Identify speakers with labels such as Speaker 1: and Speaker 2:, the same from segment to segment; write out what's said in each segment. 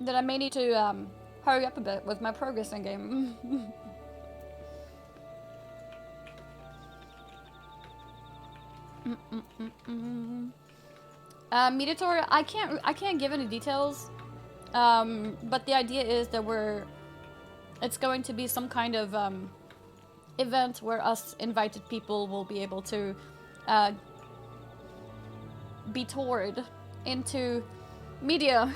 Speaker 1: that I may need to hurry up a bit with my progress in game. Mediator, I can't give any details. But the idea is that it's going to be some kind of event where us invited people will be able to be toured into media,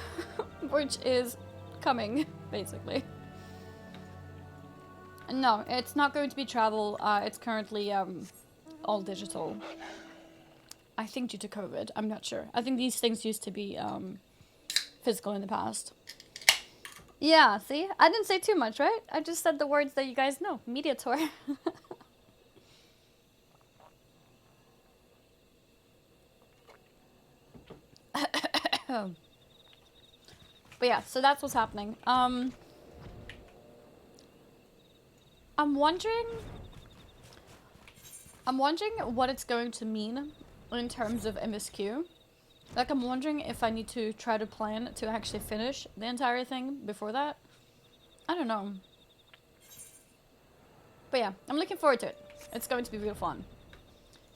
Speaker 1: which is coming, basically. No, it's not going to be travel. It's currently all digital. I think due to COVID. I'm not sure. I think these things used to be physical in the past. Yeah, see? I didn't say too much, right? I just said the words that you guys know. Media tour. But yeah, so that's what's happening. I'm wondering what it's going to mean in terms of MSQ. Like, I'm wondering if I need to try to plan to actually finish the entire thing before that. I don't know. But yeah, I'm looking forward to it. It's going to be real fun.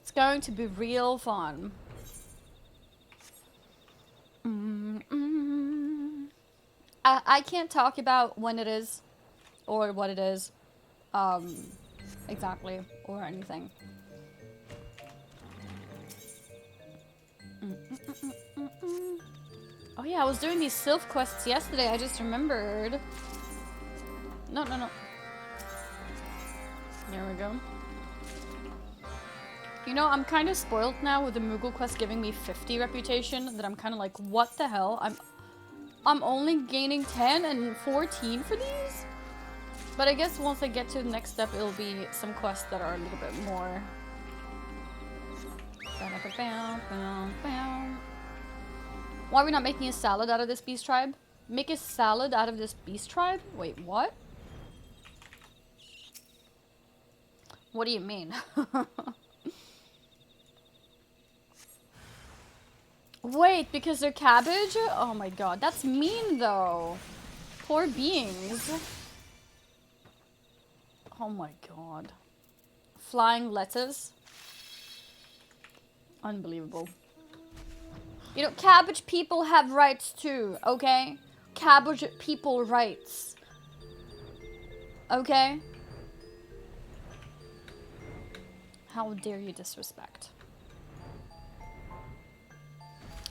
Speaker 1: It's going to be real fun. I can't talk about when it is or what it is exactly or anything. Oh yeah, I was doing these Sylph quests yesterday, I just remembered. No. There we go. You know, I'm kind of spoiled now with the Moogle quest giving me 50 reputation that I'm kind of like, what the hell? I'm only gaining 10 and 14 for these? But I guess once I get to the next step, it'll be some quests that are a little bit more. Why are we not making a salad out of this beast tribe? Make a salad out of this beast tribe? Wait, what? What do you mean? Wait, because they're cabbage? Oh my god, that's mean though. Poor beings. Oh my god. Flying lettuce? Unbelievable. You know, cabbage people have rights too, okay? Cabbage people rights. Okay? How dare you disrespect?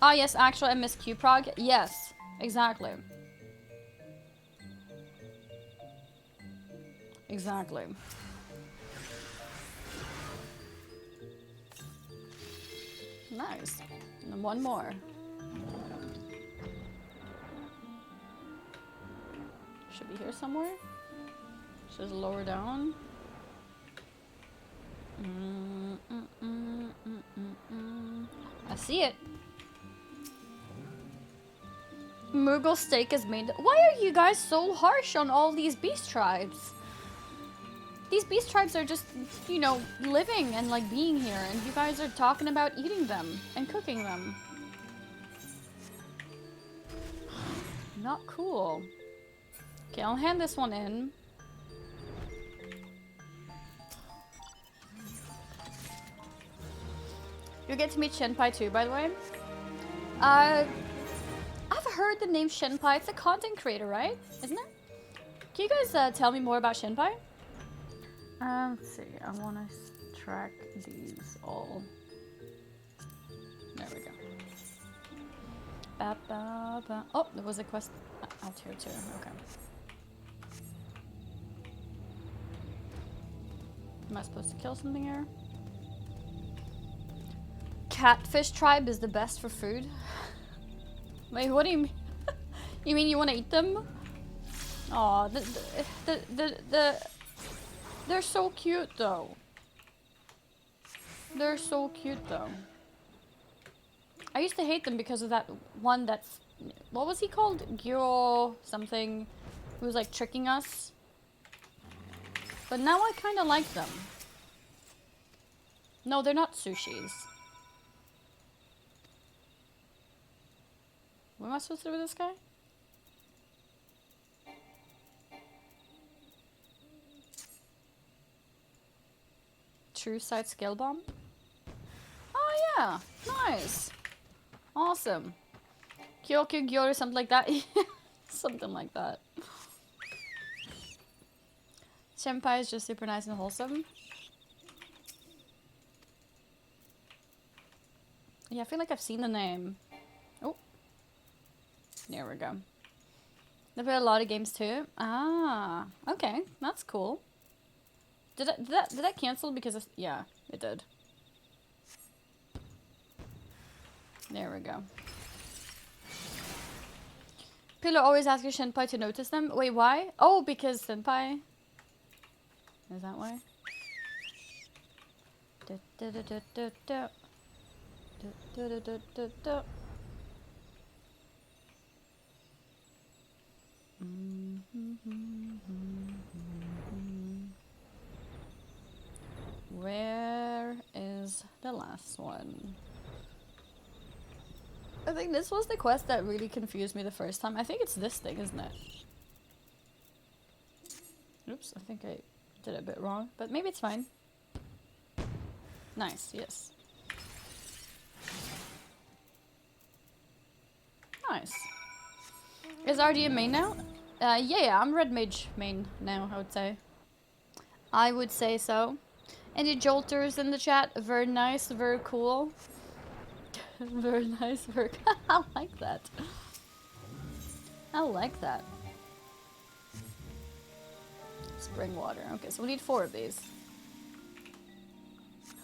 Speaker 1: Ah, yes, actual MSQ prog. Yes, exactly. Exactly. Nice. And one more. Should be here somewhere. Just lower down. I see it. Moogle steak is made. Why are you guys so harsh on all these beast tribes? These beast tribes are just, you know, living and like being here, and you guys are talking about eating them and cooking them. Not cool. Okay, I'll hand this one in. You get to meet Shenpai too, by the way. I've heard the name Shenpai. It's a content creator, right? Isn't it? Can you guys tell me more about Shenpai? Let's see. I want to track these all. There we go. Ba, ba, ba. Oh, there was a quest out here too. Okay. Am I supposed to kill something here? Catfish tribe is the best for food. Wait, what do you mean? You mean you want to eat them? Aw, they're so cute though. They're so cute though. I used to hate them because of that one that's... What was he called? Gyo something. Who was like tricking us. But now I kind of like them. No, they're not sushis. What am I supposed to do with this guy? True Sight Skill Bomb. Oh yeah, nice. Awesome. Kyoku Gyo or something like that. Something like that. Senpai is just super nice and wholesome. Yeah, I feel like I've seen the name. Oh. There we go. They play a lot of games too. Ah, okay. That's cool. Did that cancel because of, yeah, it did. There we go. People always ask your senpai to notice them. Wait, why? Oh, because senpai. Is that why? Where is the last one? I think this was the quest that really confused me the first time. I think it's this thing, isn't it? Oops, I think I did it a bit wrong, but maybe it's fine. Nice, yes. Nice. Is RD a main now? Yeah, I'm red mage main now, I would say. I would say so. Any jolters in the chat? Very nice, very cool. Very nice, very I like that. I like that. Spring water. Okay, so we need 4 of these.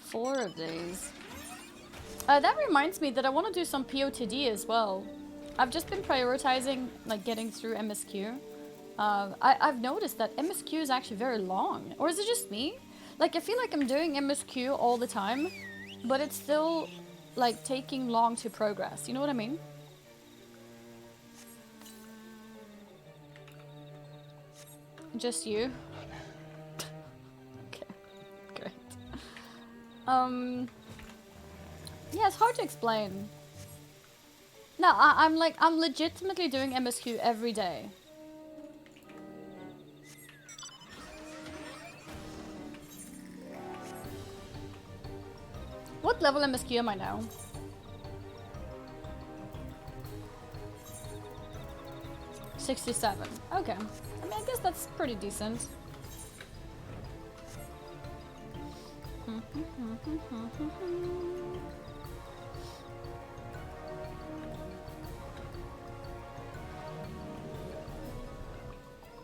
Speaker 1: 4 of these. That reminds me that I want to do some POTD as well. I've just been prioritizing like getting through MSQ. I've noticed that MSQ is actually very long. Or is it just me? Like, I feel like I'm doing MSQ all the time, but it's still like taking long to progress. You know what I mean? Just you? Okay, great. Yeah, it's hard to explain. No, I'm legitimately doing MSQ every day. What level MSQ am I now? $67. Okay. I mean, I guess that's pretty decent.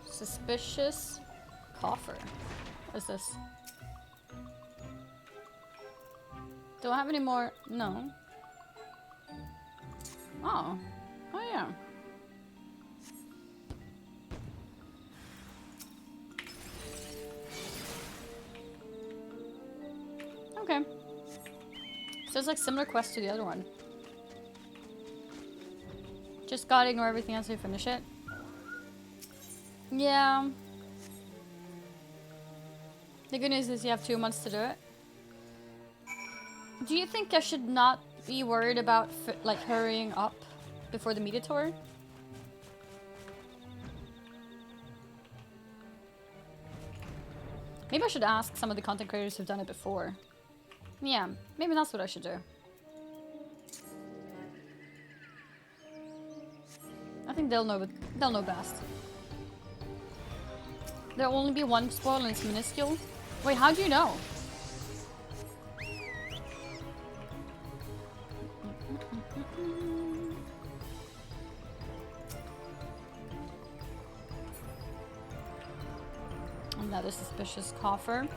Speaker 1: Suspicious coffer. What is this? Do I have any more? No. Oh. Oh yeah. Okay. So it's like similar quest to the other one. Just gotta ignore everything else to finish it. Yeah. The good news is you have 2 months to do it. Do you think I should not be worried about like hurrying up before the media tour? Maybe I should ask some of the content creators who've done it before. Yeah, maybe that's what I should do. I think they'll know best. There'll only be one spoil and it's minuscule. Wait, how do you know? Another suspicious coffer.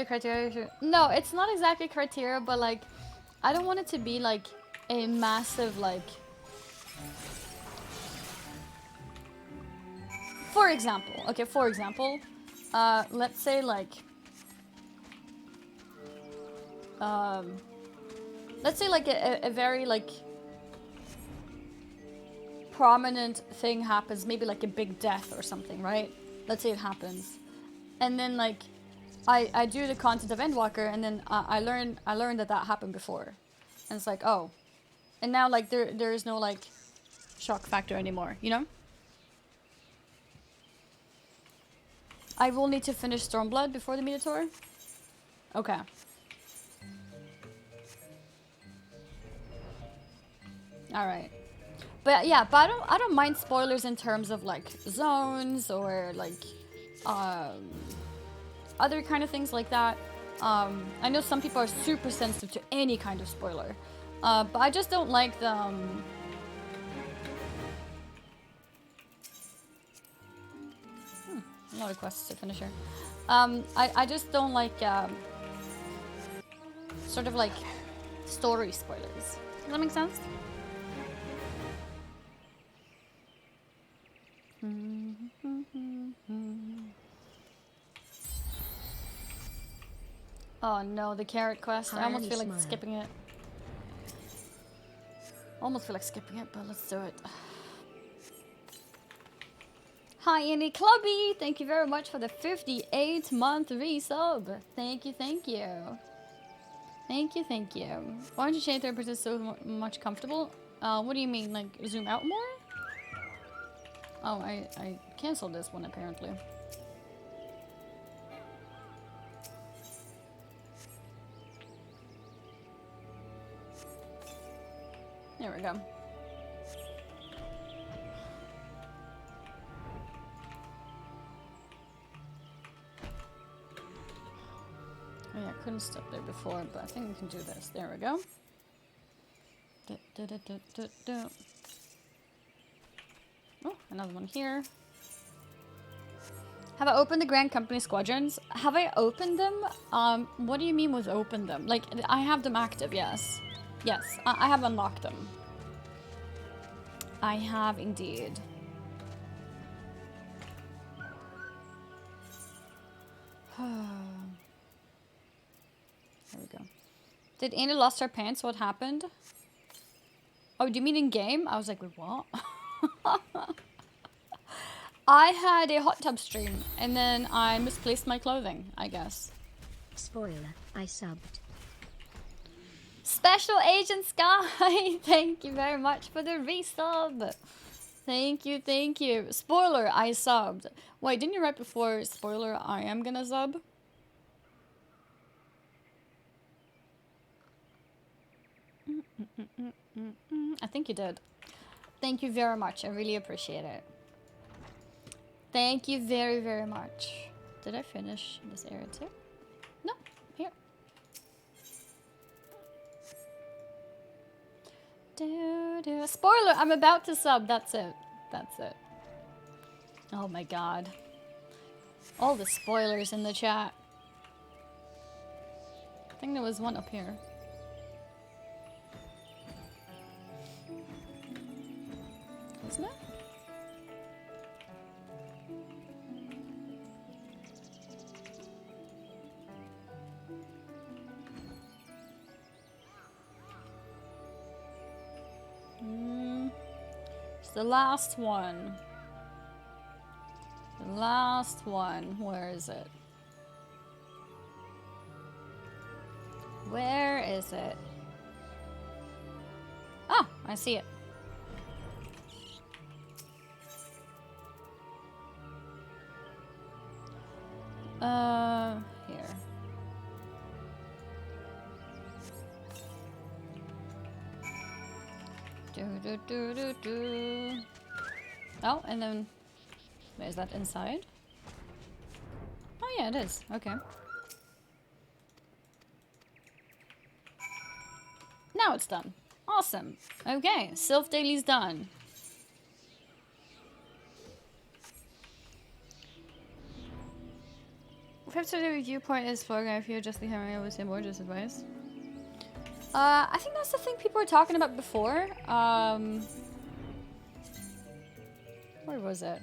Speaker 1: Criteria. No, it's not exactly criteria, but like, I don't want it to be like a massive like. For example, okay, for example, let's say like, let's say like a very like prominent thing happens, maybe like a big death or something, right? Let's say it happens, and then like I do the content of Endwalker, and then I learn that happened before, and it's like, oh, and now like there is no like shock factor anymore, you know? I will need to finish Stormblood before the media tour. Okay. All right. But yeah, but I don't mind spoilers in terms of like zones or like other kind of things like that. I know some people are super sensitive to any kind of spoiler, but I just don't like the. A lot of quests to finish here. I just don't like sort of like story spoilers. Does that make sense? Oh no, the carrot quest. I almost feel like skipping it. Almost feel like skipping it, but let's do it. Hi, Annie Clubby! Thank you very much for the 58-month resub. Thank you, thank you. Thank you, thank you. Why don't you change 30% so much comfortable? What do you mean, like zoom out more? Oh, I canceled this one apparently. There we go. Oh yeah, I couldn't step there before, but I think we can do this. There we go. Oh, another one here. Have I opened the Grand Company Squadrons? Have I opened them? What do you mean with opened them? Like, I have them active, yes. Yes, I have unlocked them. I have indeed. There we go. Did Annie lost her pants? What happened? Oh, do you mean in game? I was like, wait, what? I had a hot tub stream, and then I misplaced my clothing, I guess.
Speaker 2: Spoiler, I subbed.
Speaker 1: Special Agent Sky, thank you very much for the resub. Thank you, thank you. Spoiler, I subbed. Wait, didn't you write before, spoiler, I am gonna sub? I think you did. Thank you very much. I really appreciate it. Thank you very, very much. Did I finish this area too? No, here. Spoiler, I'm about to sub. That's it. That's it. Oh my god. All the spoilers in the chat. I think there was one up here. Isn't it? It's the last one. The last one. Where is it? Where is it? Ah, I see it. Here. Oh, and then... Is that inside? Oh yeah, it is. Okay. Now it's done. Awesome. Okay, Sylph Daily's done. Perhaps the viewpoint is flogging if you just the hammer with him or just advice. I think that's the thing people were talking about before. Where was it?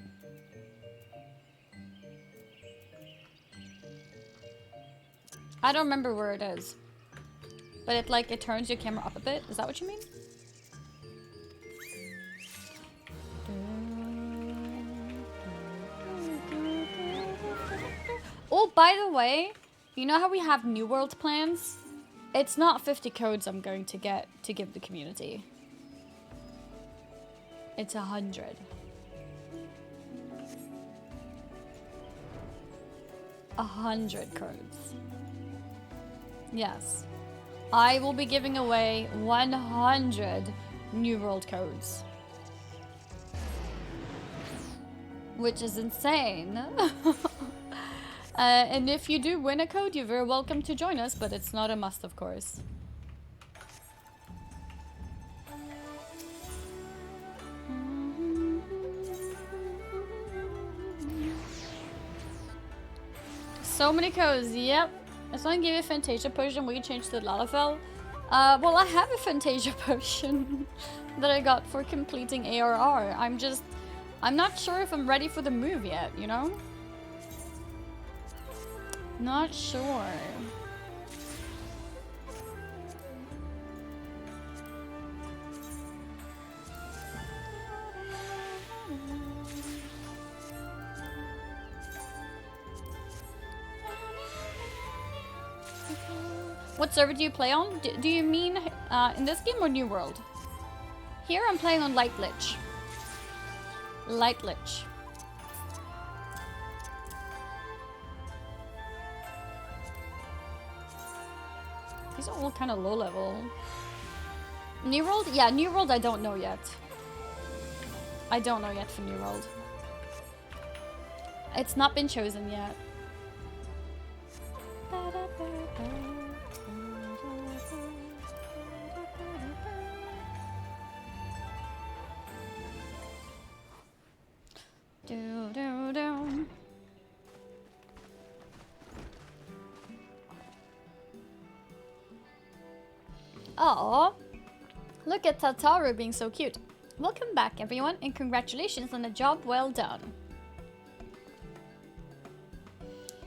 Speaker 1: I don't remember where it is. But it turns your camera up a bit. Is that what you mean? Oh, by the way, you know how we have New World plans? It's not 50 codes I'm going to get to give the community. It's 100. 100 codes. Yes. I will be giving away 100 New World codes. Which is insane. And if you do win a code, you're very welcome to join us, but it's not a must, of course. So many codes, yep. If someone gave you a Fantasia potion, will you change to Lalafell? Well, I have a Fantasia potion that I got for completing ARR. I'm not sure if I'm ready for the move yet, you know? Not sure. What server do you play on? Do you mean in this game or New World? Here I'm playing on Light Lich. Light Lich. These are all kind of low level. New World? Yeah, New World I don't know yet. I don't know yet for New World. It's not been chosen yet. Oh, look at Tataru being so cute. Welcome back, everyone, and congratulations on a job well done.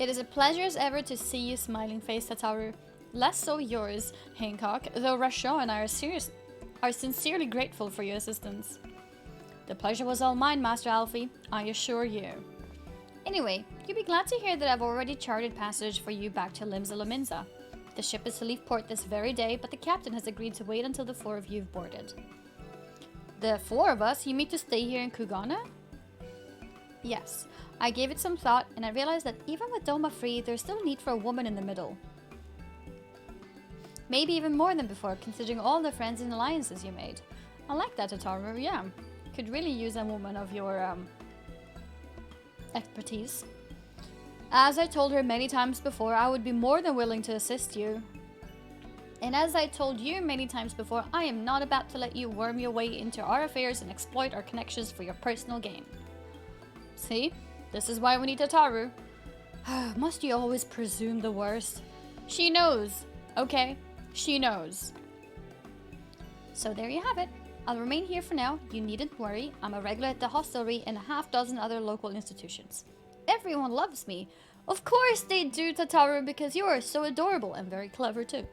Speaker 1: It is a pleasure as ever to see you smiling face, Tataru. Less so yours, Hancock, though Rashawn and I are sincerely grateful for your assistance. The pleasure was all mine, Master Alfie, I assure you. Anyway, you'll be glad to hear that I've already charted passage for you back to Limsa Lominsa. The ship is to leave port this very day, but the captain has agreed to wait until the 4 of you have boarded. The 4 of us? You mean to stay here in Kugana? Yes. I gave it some thought, and I realized that even with Doma free, there's still need for a woman in the middle. Maybe even more than before, considering all the friends and alliances you made. I like that, Tataru, yeah. Could really use a woman of your, expertise. As I told her many times before, I would be more than willing to assist you. And as I told you many times before, I am not about to let you worm your way into our affairs and exploit our connections for your personal gain. See? This is why we need Tataru. Must you always presume the worst? She knows, okay? She knows. So there you have it. I'll remain here for now. You needn't worry. I'm a regular at the hostelry and a half-dozen other local institutions. Everyone loves me. Of course they do, Tataru, because you are so adorable and very clever too.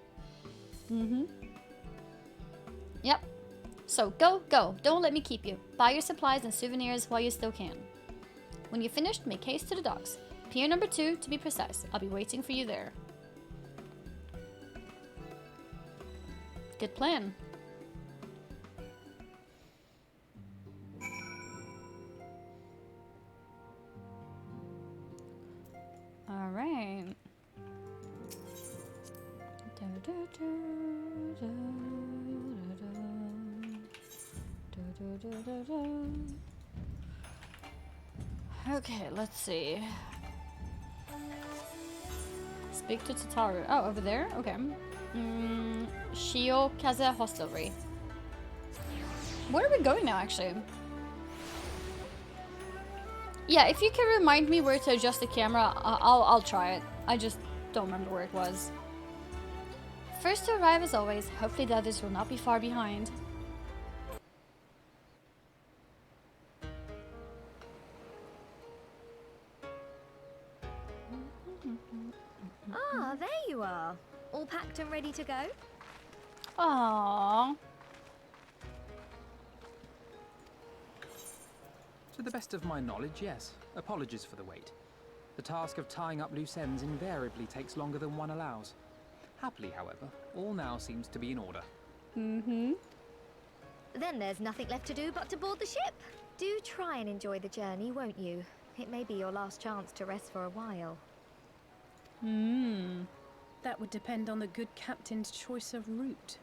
Speaker 1: Yep. So go. Don't let me keep you. Buy your supplies and souvenirs while you still can. When you're finished, make haste to the docks. Pier number 2, to be precise. I'll be waiting for you there. Good plan. All right. Okay, let's see. Speak to Tataru. Oh, over there? Okay. Shiokaze Hostelry. Where are we going now, actually? Yeah, if you can remind me where to adjust the camera, I'll try it. I just don't remember where it was. First to arrive as always. Hopefully the others will not be far behind.
Speaker 2: Ah, there you are. All packed and ready to go?
Speaker 1: Aww.
Speaker 3: To the best of my knowledge, yes. Apologies for the wait. The task of tying up loose ends invariably takes longer than one allows. Happily, however, all now seems to be in order.
Speaker 2: Then there's nothing left to do but to board the ship. Do try and enjoy the journey, won't you? It may be your last chance to rest for a while.
Speaker 1: Hmm.
Speaker 4: That would depend on the good captain's choice of route.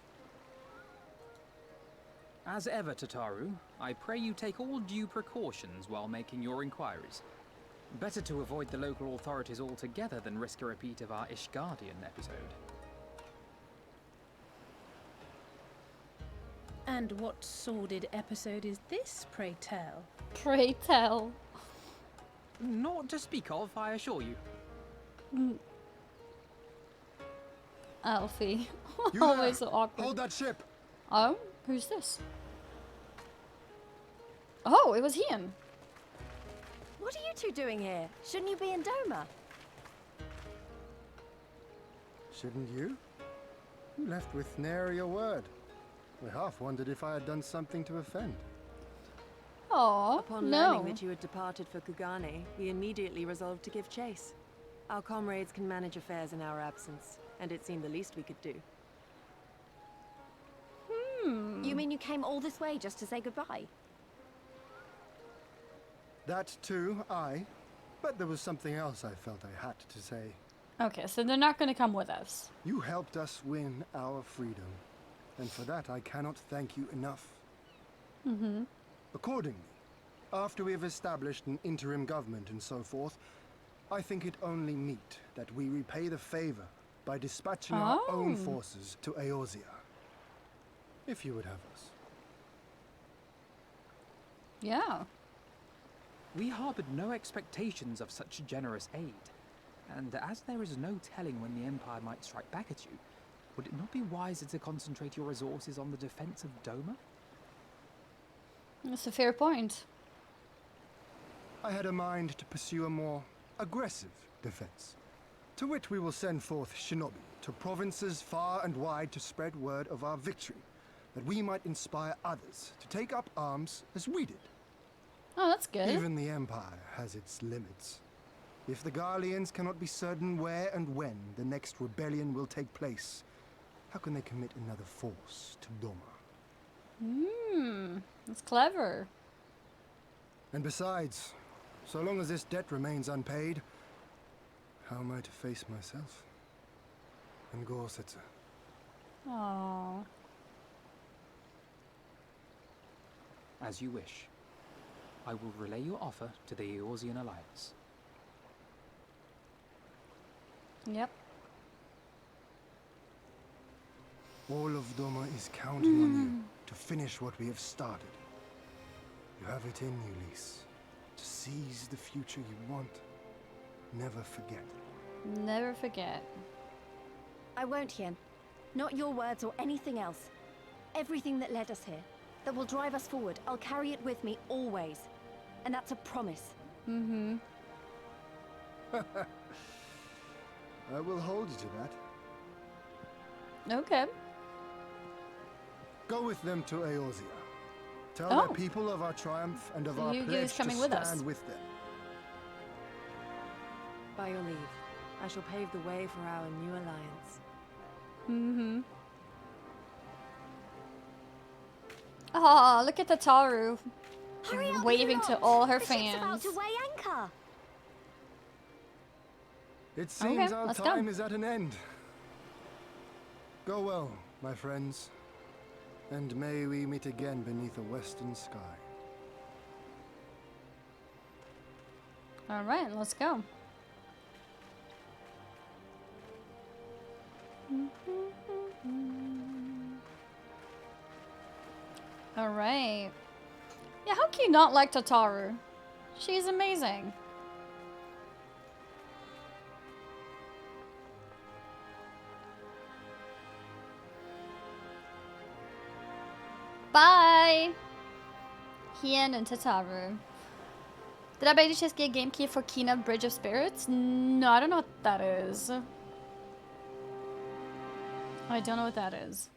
Speaker 3: As ever, Tataru, I pray you take all due precautions while making your inquiries. Better to avoid the local authorities altogether than risk a repeat of our Ishgardian episode.
Speaker 4: And what sordid episode is this, pray tell?
Speaker 1: Pray tell.
Speaker 3: Naught to speak of, I assure you.
Speaker 1: Alfie.
Speaker 5: You
Speaker 1: Always
Speaker 5: there!
Speaker 1: so awkward.
Speaker 5: Hold that ship!
Speaker 1: Oh, who's this? Oh, it was Ian.
Speaker 6: What are you two doing here? Shouldn't you be in Doma?
Speaker 5: Shouldn't you? You left with nary a word. I half wondered if I had done something to offend.
Speaker 1: Oh,
Speaker 6: Upon
Speaker 1: no.
Speaker 6: learning that you had departed for Kugane, we immediately resolved to give chase. Our comrades can manage affairs in our absence, and it seemed the least we could do.
Speaker 2: You mean you came all this way just to say goodbye?
Speaker 5: That too, aye. But there was something else I felt I had to say.
Speaker 1: Okay, so they're not going to come with us.
Speaker 5: You helped us win our freedom, and for that I cannot thank you enough. Accordingly, after we have established an interim government and so forth, I think it only meet that we repay the favor by dispatching our own forces to Eorzea. If you would have us.
Speaker 1: Yeah.
Speaker 3: We harbored no expectations of such generous aid, and as there is no telling when the Empire might strike back at you, would it not be wiser to concentrate your resources on the defense of Doma?
Speaker 1: That's a fair point.
Speaker 5: I had a mind to pursue a more aggressive defense, to which we will send forth shinobi to provinces far and wide to spread word of our victory, that we might inspire others to take up arms as we did.
Speaker 1: Oh, that's good.
Speaker 5: Even the Empire has its limits. If the Garleans cannot be certain where and when the next rebellion will take place, how can they commit another force to Doma?
Speaker 1: That's clever.
Speaker 5: And besides, so long as this debt remains unpaid, how am I to face myself? And Gorsetzer?
Speaker 1: Oh.
Speaker 3: As you wish. I will relay your offer to the Eorzean Alliance.
Speaker 1: Yep.
Speaker 5: All of Doma is counting on you to finish what we have started. You have it in you, Lise. To seize the future you want. Never forget.
Speaker 1: Never forget.
Speaker 2: I won't, Hien. Not your words or anything else. Everything that led us here, that will drive us forward, I'll carry it with me always. And that's a promise.
Speaker 5: I will hold you to that.
Speaker 1: Okay.
Speaker 5: Go with them to Eorzea. Tell
Speaker 1: Oh.
Speaker 5: the people of our triumph and of
Speaker 1: So
Speaker 5: our
Speaker 1: Yugi
Speaker 5: pledge
Speaker 1: is coming
Speaker 5: to
Speaker 1: with
Speaker 5: stand
Speaker 1: us.
Speaker 5: with them.
Speaker 6: By your leave, I shall pave the way for our new alliance.
Speaker 1: Oh, look at Tataru
Speaker 2: Hurry up,
Speaker 1: waving
Speaker 2: you
Speaker 1: to
Speaker 2: lot.
Speaker 1: all her
Speaker 2: The ship's about
Speaker 1: fans.
Speaker 2: to weigh anchor.
Speaker 5: It seems our
Speaker 1: let's
Speaker 5: time
Speaker 1: go.
Speaker 5: is at an end. Go well, my friends. And may we meet again beneath a western sky.
Speaker 1: All right, let's go. All right. Yeah, how can you not like Tataru? She's amazing. Bye! Hien and Tataru. Did I by any chance get a game key for Kina Bridge of Spirits? No, I don't know what that is. I don't know what that is.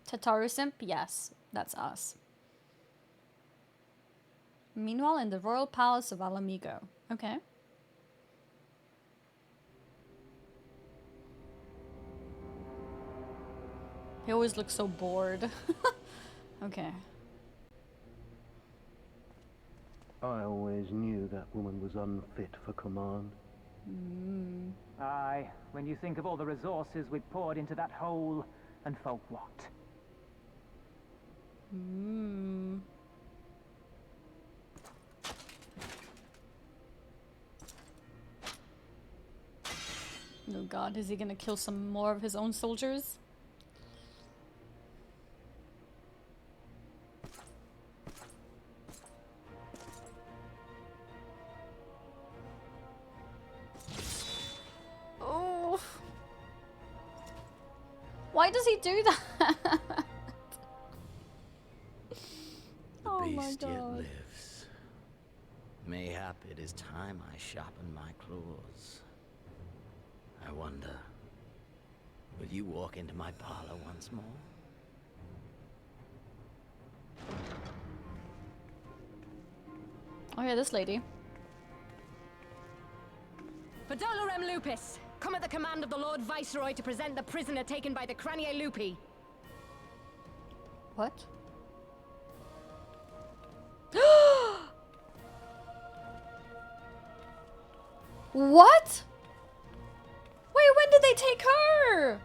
Speaker 1: Tataru Simp? Yes, that's us. Meanwhile, in the royal palace of Alamigo. Okay. He always looks so bored. Okay.
Speaker 7: I always knew that woman was unfit for command. Aye, when you think of all the resources we've poured into that hole, and for what?
Speaker 1: Oh god, is he gonna kill some more of his own soldiers? Oh. Why does he do that? Oh
Speaker 8: The
Speaker 1: my
Speaker 8: beast yet
Speaker 1: god.
Speaker 8: lives. Mayhap it is time I sharpen my claws. I wonder, will you walk into my parlor once more?
Speaker 1: Oh yeah, this lady.
Speaker 9: For Dolorem Lupus, come at the command of the Lord Viceroy to present the prisoner taken by the Cranier Lupi.
Speaker 1: What? What? Wait, when did they take her?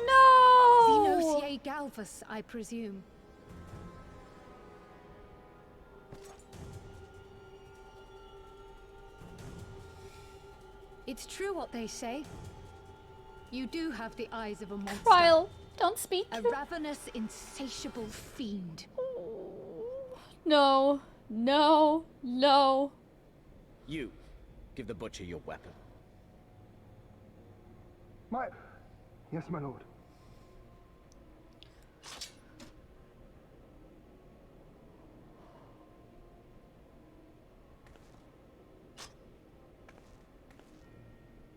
Speaker 1: No!
Speaker 9: Xenosier Galvus, I presume. It's true what they say. You do have the eyes of a monster.
Speaker 1: Ryle, don't speak.
Speaker 9: A ravenous, insatiable fiend.
Speaker 1: No, no, no.
Speaker 8: You, give the butcher your weapon.
Speaker 5: Yes, my lord.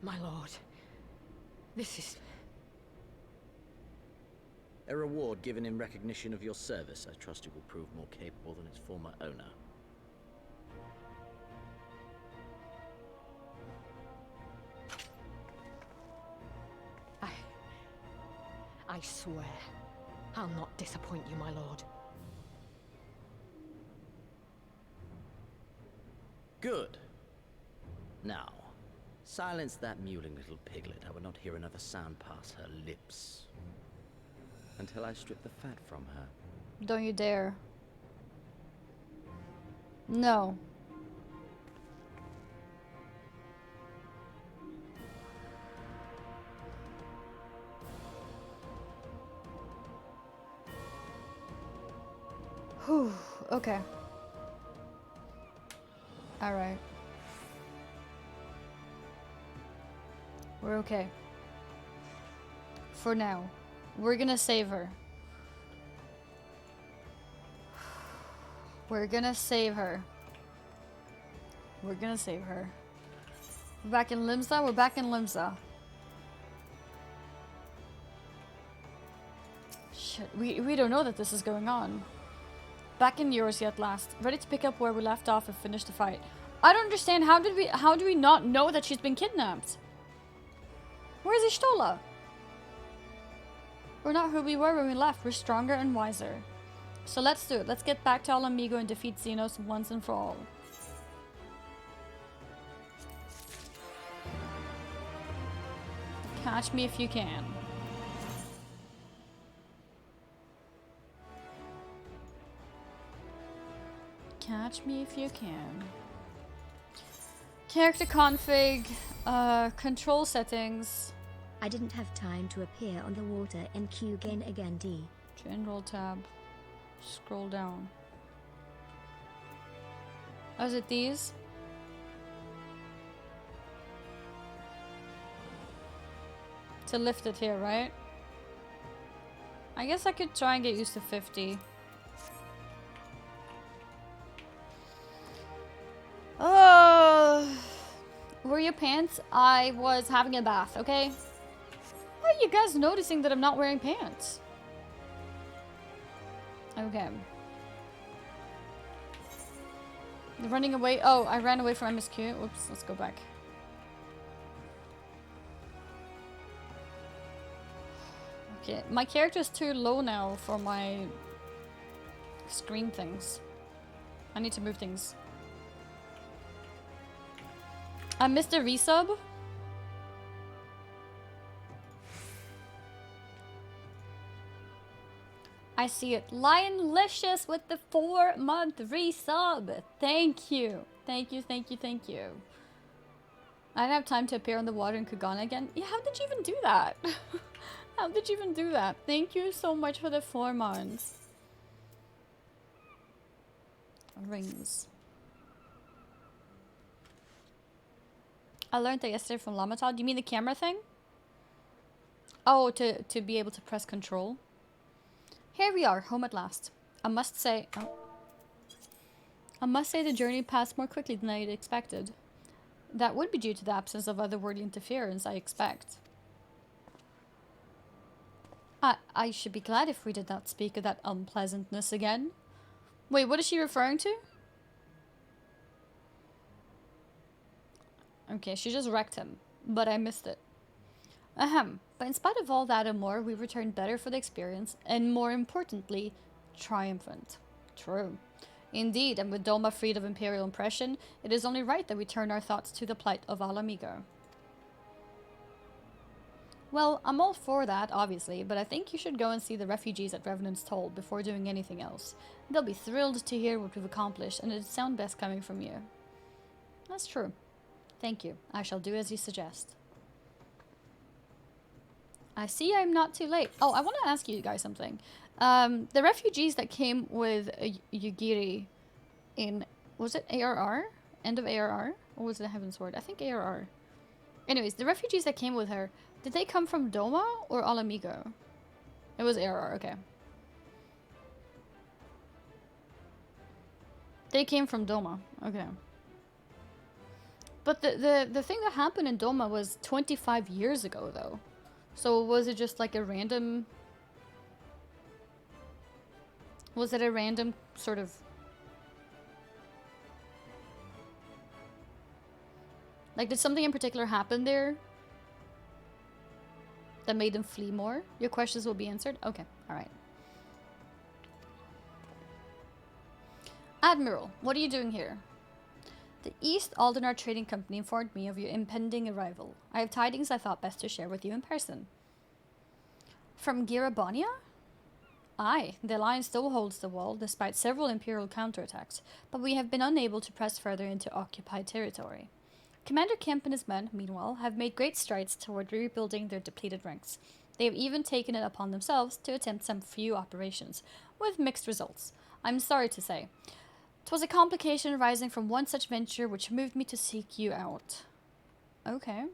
Speaker 9: My lord, this is...
Speaker 8: A reward given in recognition of your service. I trust it will prove more capable than its former owner.
Speaker 9: I swear, I'll not disappoint you, my lord.
Speaker 8: Good. Now, silence that mewling little piglet. I will not hear another sound pass her lips. Until I strip the fat from her.
Speaker 1: Don't you dare. No. Whew, okay. Alright. We're okay. For now. We're gonna save her. We're gonna save her. We're gonna save her. We're back in Limsa? We're back in Limsa. Shit, we don't know that this is going on. Back in Eurasia at last. Ready to pick up where we left off and finish the fight. I don't understand, how do we not know that she's been kidnapped? Where's Ishtola? We're not who we were when we left. We're stronger and wiser. So let's do it. Let's get back to Alamigo and defeat Xenos once and for all. Catch me if you can. Catch me if you can. Character config, control settings.
Speaker 10: I didn't have time to appear on the water in Q again D.
Speaker 1: General tab. Scroll down. Oh, is it these? To lift it here, right? I guess I could try and get used to 50. Were your pants? I was having a bath, okay? Why are you guys noticing that I'm not wearing pants? Okay. Running away. Oh, I ran away from MSQ. Oops, let's go back. Okay, my character is too low now for my screen things. I need to move things. I missed the resub. I see it. Lionlicious with the 4-month resub. Thank you. Thank you, thank you, thank you. I didn't have time to appear on the water in Kugana again. Yeah, how did you even do that? How did you even do that? Thank you so much for the 4 months. Rings. I learned that yesterday from Lamatod. You mean the camera thing? Oh, to be able to press control. Here we are, home at last. I must say the journey passed more quickly than I had expected. That would be due to the absence of otherworldly interference, I expect. I should be glad if we did not speak of that unpleasantness again. Wait, what is she referring to? Okay, she just wrecked him, but I missed it. Ahem. But in spite of all that and more, we returned better for the experience, and more importantly, triumphant. True. Indeed, and with Doma freed of Imperial oppression, it is only right that we turn our thoughts to the plight of Al Amigo. Well, I'm all for that, obviously, but I think you should go and see the refugees at Revenant's Toll before doing anything else. They'll be thrilled to hear what we've accomplished, and it'd sound best coming from you. That's true. Thank you. I shall do as you suggest. I see I'm not too late. Oh, I want to ask you guys something. The refugees that came with Yugiri in... Was it ARR? End of ARR? Or was it Heaven's Word? I think ARR. Anyways, the refugees that came with her, did they come from Doma or Al Amigo? It was ARR, okay. They came from Doma, okay. But the thing that happened in Doma was 25 years ago, though. So was it just like a random... Was it a random sort of... Like, did something in particular happen there that made them flee more? Your questions will be answered? Okay, alright. Admiral, what are you doing here? The East Aldenar Trading Company informed me of your impending arrival. I have tidings I thought best to share with you in person. From Girabonia? Aye, the Alliance still holds the wall, despite several Imperial counterattacks, but we have been unable to press further into occupied territory. Commander Kemp and his men, meanwhile, have made great strides toward rebuilding their depleted ranks. They have even taken it upon themselves to attempt some few operations, with mixed results. I'm sorry to say. 'Twas a complication arising from one such venture which moved me to seek you out. Okay.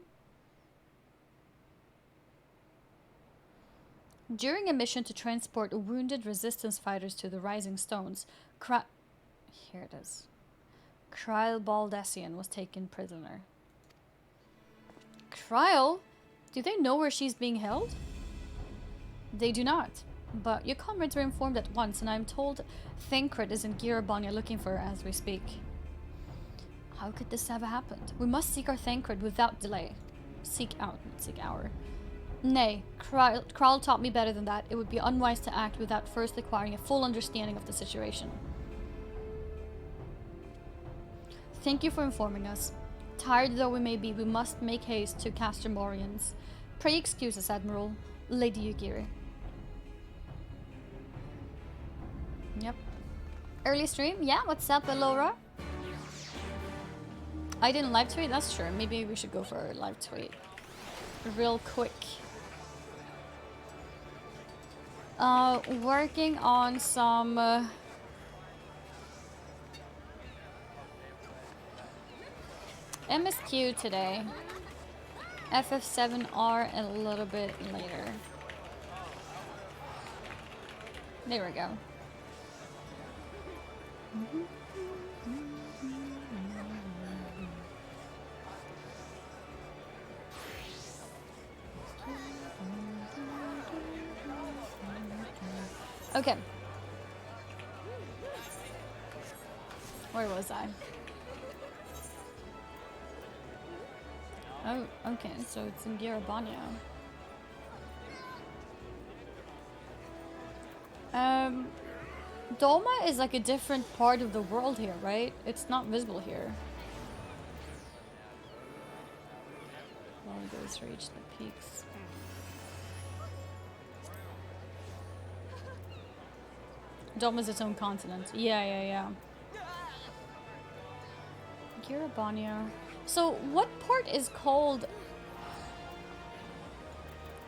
Speaker 1: During a mission to transport wounded resistance fighters to the Rising Stones, Here it is. Kryl Baldessian was taken prisoner. Kryl? Do they know where she's being held? They do not. But your comrades were informed at once, and I am told Thancred is in Girabonia looking for her as we speak. How could this have happened? We must seek our Thancred without delay. Seek out, not seek our. Nay, Kryl taught me better than that. It would be unwise to act without first acquiring a full understanding of the situation. Thank you for informing us. Tired though we may be, we must make haste to Castor Morians. Pray excuse us, Admiral. Lady Yugiri. Yep. Early stream? Yeah, what's up, Elora? I didn't live tweet? That's true. Maybe we should go for a live tweet. Real quick. Working on some... MSQ today. FF7R a little bit later. There we go. Okay. Where was I? Oh, okay, so it's in Girabonia. Doma is like a different part of the world here, right? It's not visible here. Amigos reach the peaks. Dome is its own continent. Yeah. Girabania. So, what part is called...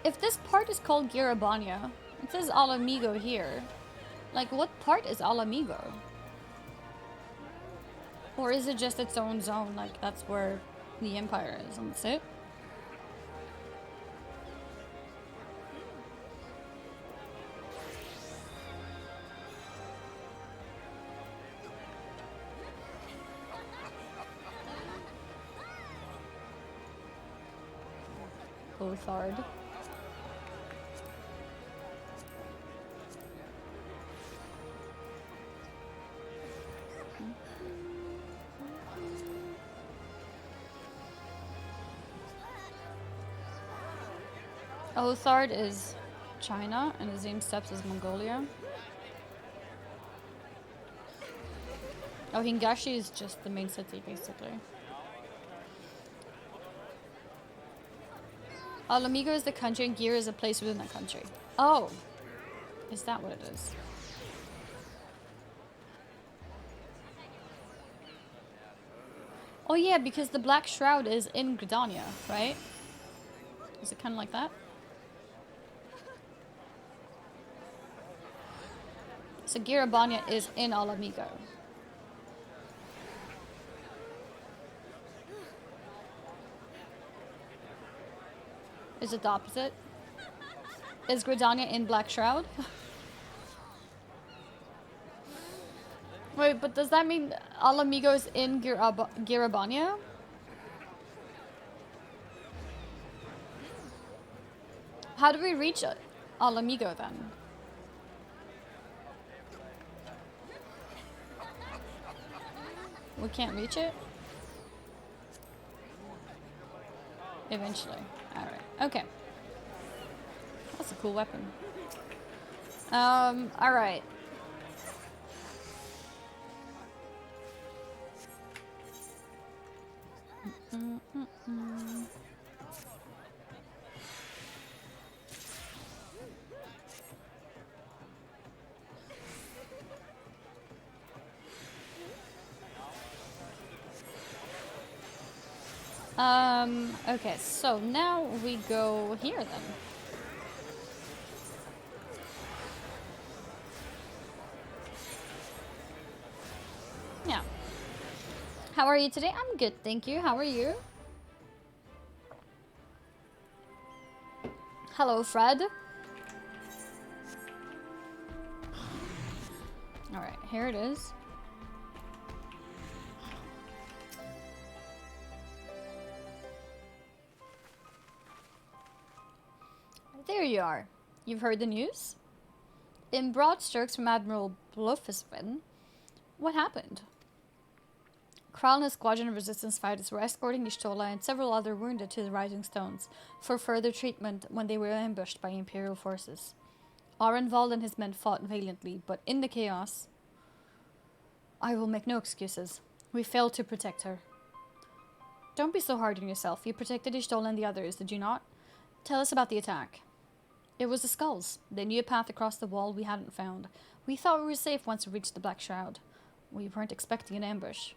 Speaker 1: If this part is called Girabania, it says Alamigo here. Like, what part is Alamigo? Or is it just its own zone? Like, that's where the Empire is, and that's it? Lothard. Lothard is China, and Azim Steppes is Mongolia. Oh, Hingashi is just the main city, basically. Alamigo is the country, and Gir is a place within that country. Oh! Is that what it is? Oh yeah, because the Black Shroud is in Gridania, right? Is it kind of like that? So Girabania is in Alamigo. Is it the opposite? Is Gridania in Black Shroud? Wait, but does that mean Alamigo is in Girabania? How do we reach Alamigo then? We can't reach it? Eventually. Alright. Okay. That's a cool weapon. Alright. Okay, so now we go here then. Yeah. How are you today? I'm good, thank you. How are you? Hello, Fred. Alright, here it is. There you are. You've heard the news? In broad strokes from Admiral Blofusvin, what happened? Kral and his squadron of resistance fighters were escorting Y'shtola and several other wounded to the Rising Stones for further treatment when they were ambushed by Imperial forces. Arenvald and his men fought valiantly, but in the chaos... I will make no excuses. We failed to protect her. Don't be so hard on yourself. You protected Y'shtola and the others, did you not? Tell us about the attack. It was the skulls. They knew a path across the wall we hadn't found. We thought we were safe once we reached the Black Shroud. We weren't expecting an ambush.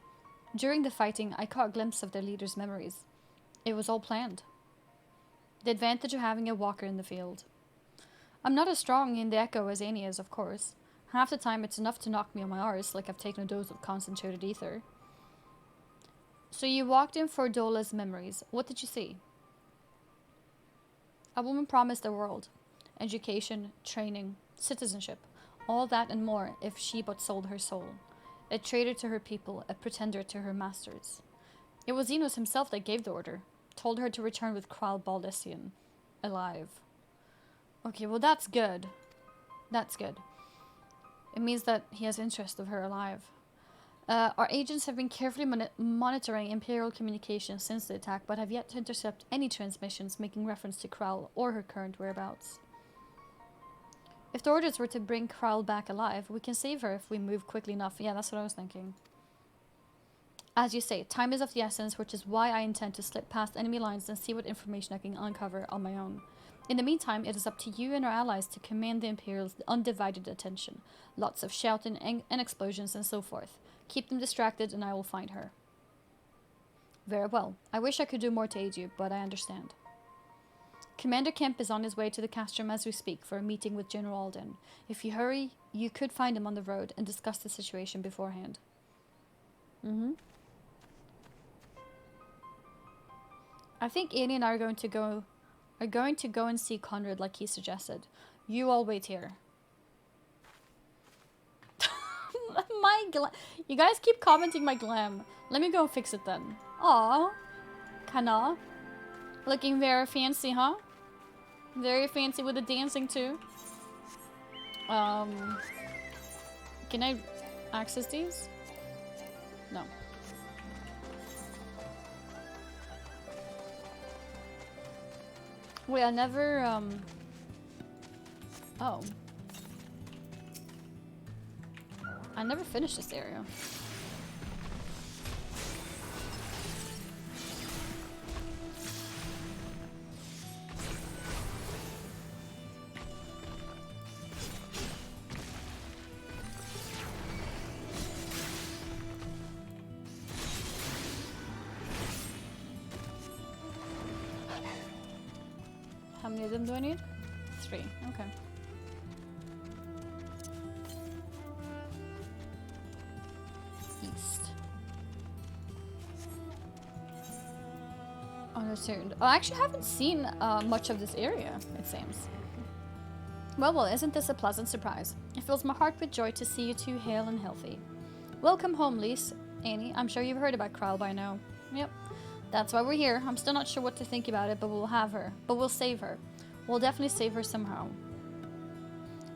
Speaker 1: During the fighting, I caught a glimpse of their leader's memories. It was all planned. The advantage of having a walker in the field. I'm not as strong in the echo as Annie is, of course. Half the time it's enough to knock me on my arse, like I've taken a dose of concentrated ether. So you walked in for Dola's memories. What did you see? A woman promised the world. Education, training, citizenship. All that and more if she but sold her soul. A traitor to her people, a pretender to her masters. It was Xenos himself that gave the order. Told her to return with Kral Baldessian. Alive. Okay, well that's good. That's good. It means that he has interest of her alive. Our agents have been carefully monitoring Imperial communications since the attack, but have yet to intercept any transmissions making reference to Kral or her current whereabouts. If the orders were to bring Kral back alive, we can save her if we move quickly enough. Yeah, that's what I was thinking. As you say, time is of the essence, which is why I intend to slip past enemy lines and see what information I can uncover on my own. In the meantime, it is up to you and our allies to command the Imperial's undivided attention. Lots of shouting and explosions and so forth. Keep them distracted and I will find her. Very well. I wish I could do more to aid you, but I understand. Commander Kemp is on his way to the castrum as we speak for a meeting with General Alden. If you hurry, you could find him on the road and discuss the situation beforehand. I think Annie and I are going to go and see Conrad like he suggested. You all wait here. You guys keep commenting my glam. Let me go and fix it then. Aw. Kana. Looking very fancy, huh? Very fancy with the dancing too. Can I access these? No. Wait, I never, oh. I never finished this area. How many of them do I need? 3. Okay. East. Unatturned. Oh, I actually haven't seen much of this area, it seems. Well, isn't this a pleasant surprise? It fills my heart with joy to see you two hale and healthy. Welcome home, Lise. Annie, I'm sure you've heard about Kryle by now. Yep. That's why we're here. I'm still not sure what to think about it, but we'll have her. But we'll save her. We'll definitely save her somehow.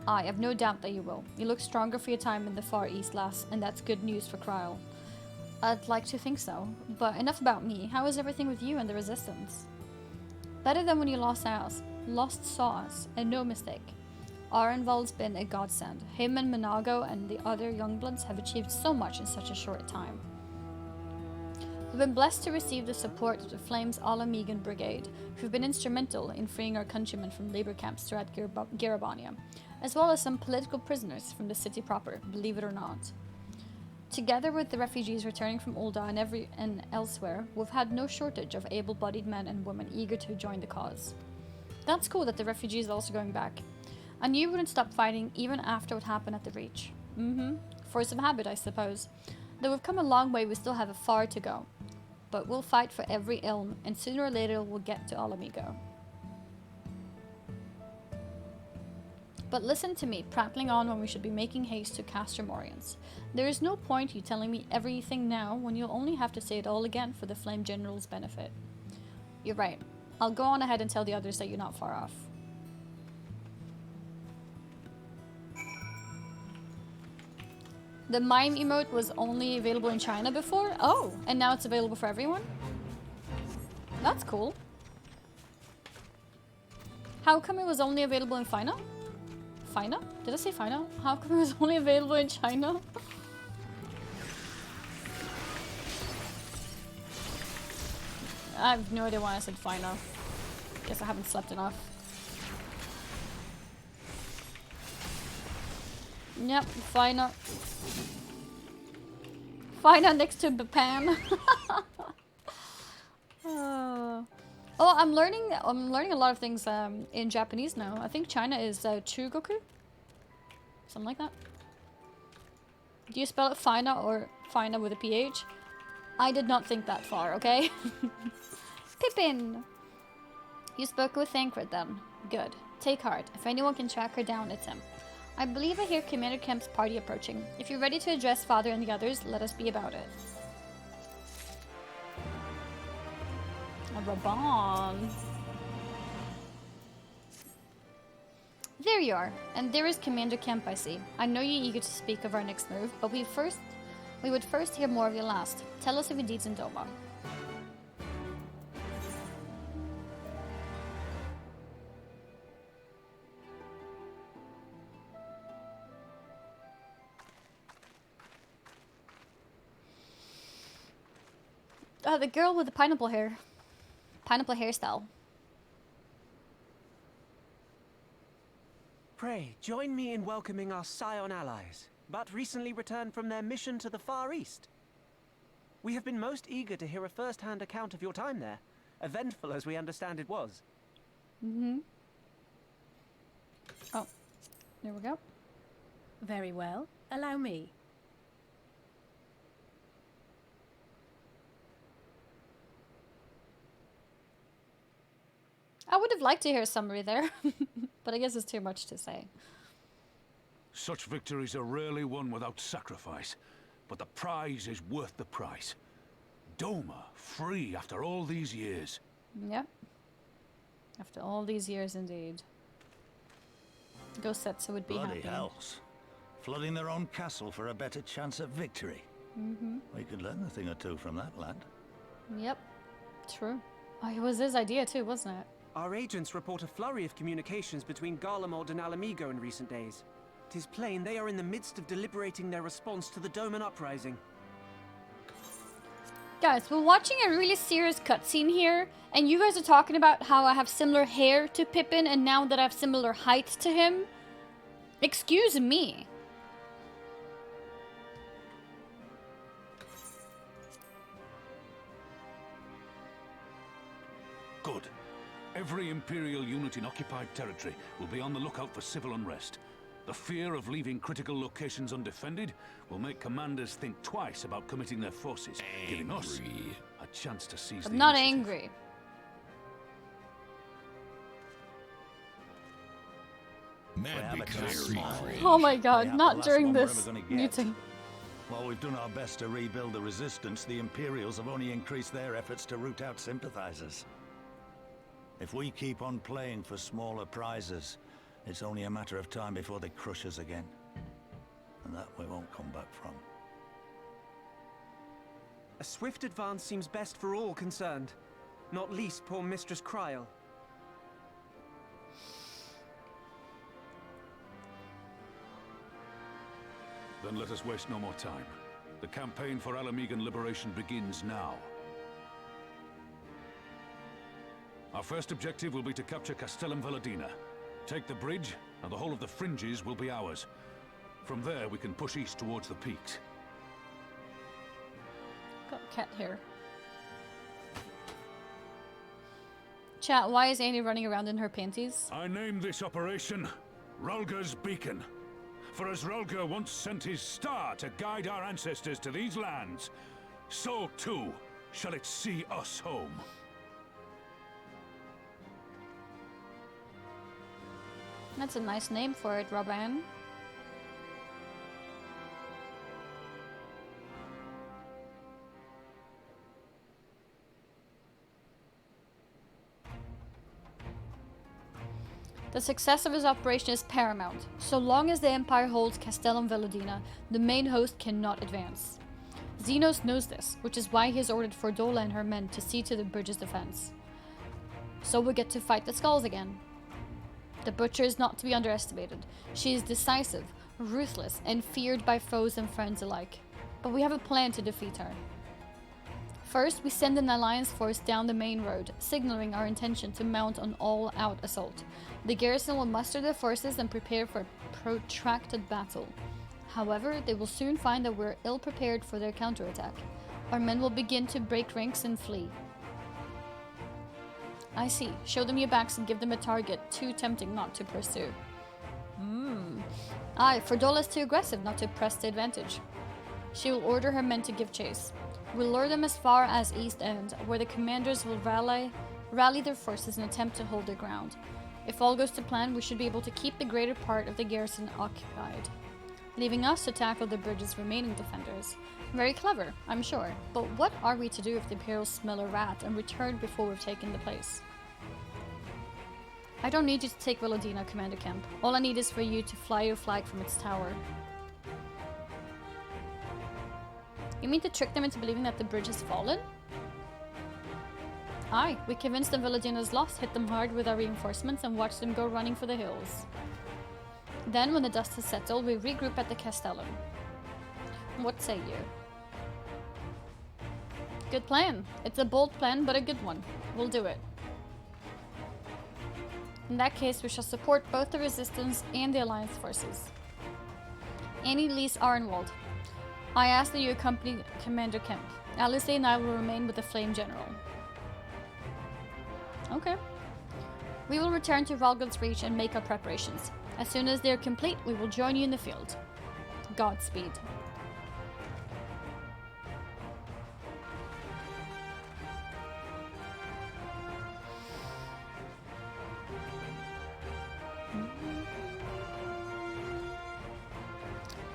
Speaker 1: I have no doubt that you will. You look stronger for your time in the Far East, lass, and that's good news for Kryle. I'd like to think so. But enough about me. How is everything with you and the Resistance? Better than when you lost saw us, and no mistake. Arenvald's been a godsend. Him and Monago and the other youngbloods have achieved so much in such a short time. We've been blessed to receive the support of the Flames Alamegan Brigade, who've been instrumental in freeing our countrymen from labor camps throughout Garabania, as well as some political prisoners from the city proper, believe it or not. Together with the refugees returning from Ul'dah and elsewhere, we've had no shortage of able-bodied men and women eager to join the cause. That's cool that the refugees are also going back. I knew you wouldn't stop fighting even after what happened at the Reach. Force of habit, I suppose. Though we've come a long way, we still have a far to go. But we'll fight for every ilm, and sooner or later we'll get to Alamigo. But listen to me, prattling on when we should be making haste to Castrum Orients. There is no point you telling me everything now when you'll only have to say it all again for the Flame General's benefit. You're right. I'll go on ahead and tell the others that you're not far off. The mime emote was only available in China before? Oh, and now it's available for everyone? That's cool. How come it was only available in Fina? Fina? Did I say Fina? How come it was only available in China? I have no idea why I said Fina. Guess I haven't slept enough. Yep, Fina. Fina next to Bapan. Oh, I'm learning a lot of things in Japanese now. I think China is Chugoku? Something like that. Do you spell it Fina or Fina with a PH? I did not think that far, okay? Pippin! You spoke with Thancred then. Good. Take heart. If anyone can track her down, it's him. I believe I hear Commander Kemp's party approaching. If you're ready to address Father and the others, let us be about it. A Raban. There you are. And there is Commander Kemp, I see. I know you're eager to speak of our next move, but we would first hear more of your last. Tell us of your deeds in Doma. The girl with the pineapple hair. Pineapple hairstyle.
Speaker 11: Pray, join me in welcoming our Scion allies, but recently returned from their mission to the Far East. We have been most eager to hear a first-hand account of your time there, eventful as we understand it was.
Speaker 1: Mm-hmm. Oh, there we go.
Speaker 4: Very well. Allow me.
Speaker 1: I would have liked to hear a summary there, but I guess it's too much to say.
Speaker 12: Such victories are rarely won without sacrifice, but the prize is worth the price. Doma, free after all these years.
Speaker 1: Yep. After all these years, indeed. Gosetsu would be
Speaker 13: Bloody
Speaker 1: happy.
Speaker 13: hells. Flooding their own castle for a better chance at victory.
Speaker 1: Mm-hmm.
Speaker 13: We could learn a thing or two from that lad.
Speaker 1: Yep. True. Oh, it was his idea too, wasn't it?
Speaker 11: Our agents report a flurry of communications between Garlemald and Alamigo in recent days. 'Tis plain they are in the midst of deliberating their response to the Doman uprising.
Speaker 1: Guys, we're watching a really serious cutscene here, and you guys are talking about how I have similar hair to Pippin and now that I have similar height to him. Excuse me.
Speaker 12: Good. Every Imperial unit in occupied territory will be on the lookout for civil unrest. The fear of leaving critical locations undefended will make commanders think twice about committing their forces, giving us a chance to seize the
Speaker 1: I'm not
Speaker 12: initiative.
Speaker 1: angry. Oh my god, not during this meeting.
Speaker 13: While we've done our best to rebuild the resistance, the Imperials have only increased their efforts to root out sympathizers. If we keep on playing for smaller prizes, it's only a matter of time before they crush us again. And that we won't come back from.
Speaker 11: A swift advance seems best for all concerned, not least poor Mistress Kryl.
Speaker 12: Then let us waste no more time. The campaign for Alamigan liberation begins now. Our first objective will be to capture Castellum Valladina. Take the bridge, and the whole of the fringes will be ours. From there, we can push east towards the peaks.
Speaker 1: Got cat hair. Chat, why is Annie running around in her panties?
Speaker 12: I named this operation Rulga's Beacon. For as Rulga once sent his star to guide our ancestors to these lands, so too shall it see us home.
Speaker 1: That's a nice name for it, Robin. The success of his operation is paramount. So long as the Empire holds Castellum Valladina, the main host cannot advance. Xenos knows this, which is why he has ordered Fordola and her men to see to the bridge's defense. So we get to fight the skulls again. The Butcher is not to be underestimated. She is decisive, ruthless, and feared by foes and friends alike. But we have a plan to defeat her. First, we send an alliance force down the main road, signaling our intention to mount an all-out assault. The garrison will muster their forces and prepare for a protracted battle. However, they will soon find that we're ill-prepared for their counterattack. Our men will begin to break ranks and flee. I see. Show them your backs and give them a target too tempting not to pursue. Aye, Fordola is too aggressive not to press the advantage. She will order her men to give chase. We'll lure them as far as East End, where the commanders will rally their forces and attempt to hold their ground. If all goes to plan, we should be able to keep the greater part of the garrison occupied, leaving us to tackle the bridge's remaining defenders. Very clever, I'm sure, but what are we to do if the Imperials smell a rat and return before we've taken the place? I don't need you to take Valladina, Commander Kemp. All I need is for you to fly your flag from its tower. You mean to trick them into believing that the bridge has fallen? Aye, we convinced them Valladina's lost, hit them hard with our reinforcements, and watched them go running for the hills. Then, when the dust has settled, we regroup at the Castellum. What say you? Good plan. It's a bold plan, but a good one. We'll do it. In that case, we shall support both the Resistance and the Alliance forces. Annie Lise Arnwald. I ask that you accompany Commander Kemp. Alice and I will remain with the Flame General. Okay. We will return to Valgund's Reach and make our preparations. As soon as they are complete, we will join you in the field. Godspeed.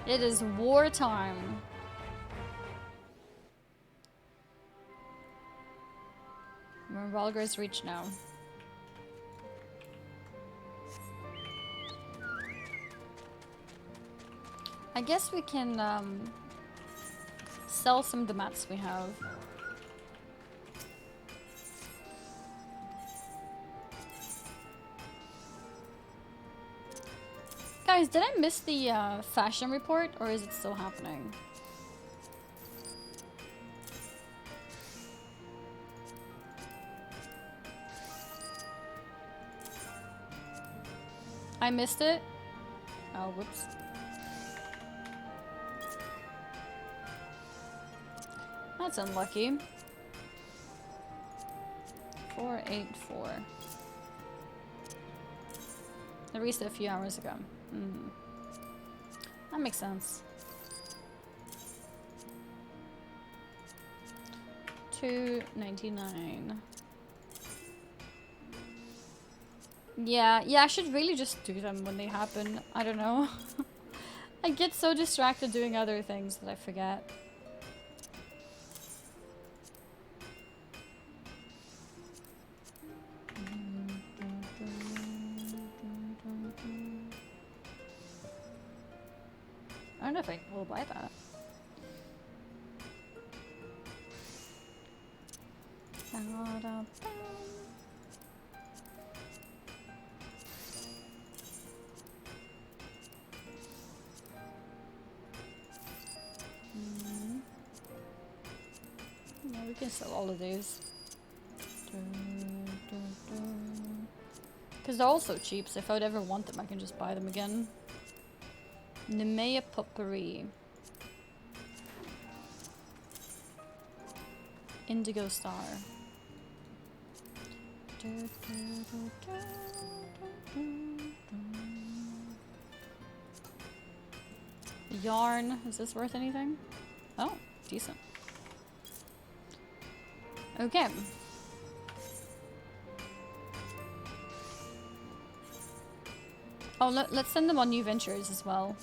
Speaker 1: It is wartime. We're in Valgund's Reach now. I guess we can sell some of the mats we have. Guys, did I miss the fashion report, or is it still happening? I missed it? Oh, whoops. That's unlucky. 484. I reached it a few hours ago. That makes sense. 299. Yeah, I should really just do them when they happen. I don't know. I get so distracted doing other things that I forget. I don't know if I will buy that. Yeah, we can sell all of these. Because they're all so cheap, so if I would ever want them, I can just buy them again. Nemea Potpourri. Indigo Star. Yarn. Is this worth anything? Oh, decent. Okay. Oh, let's send them on new ventures as well.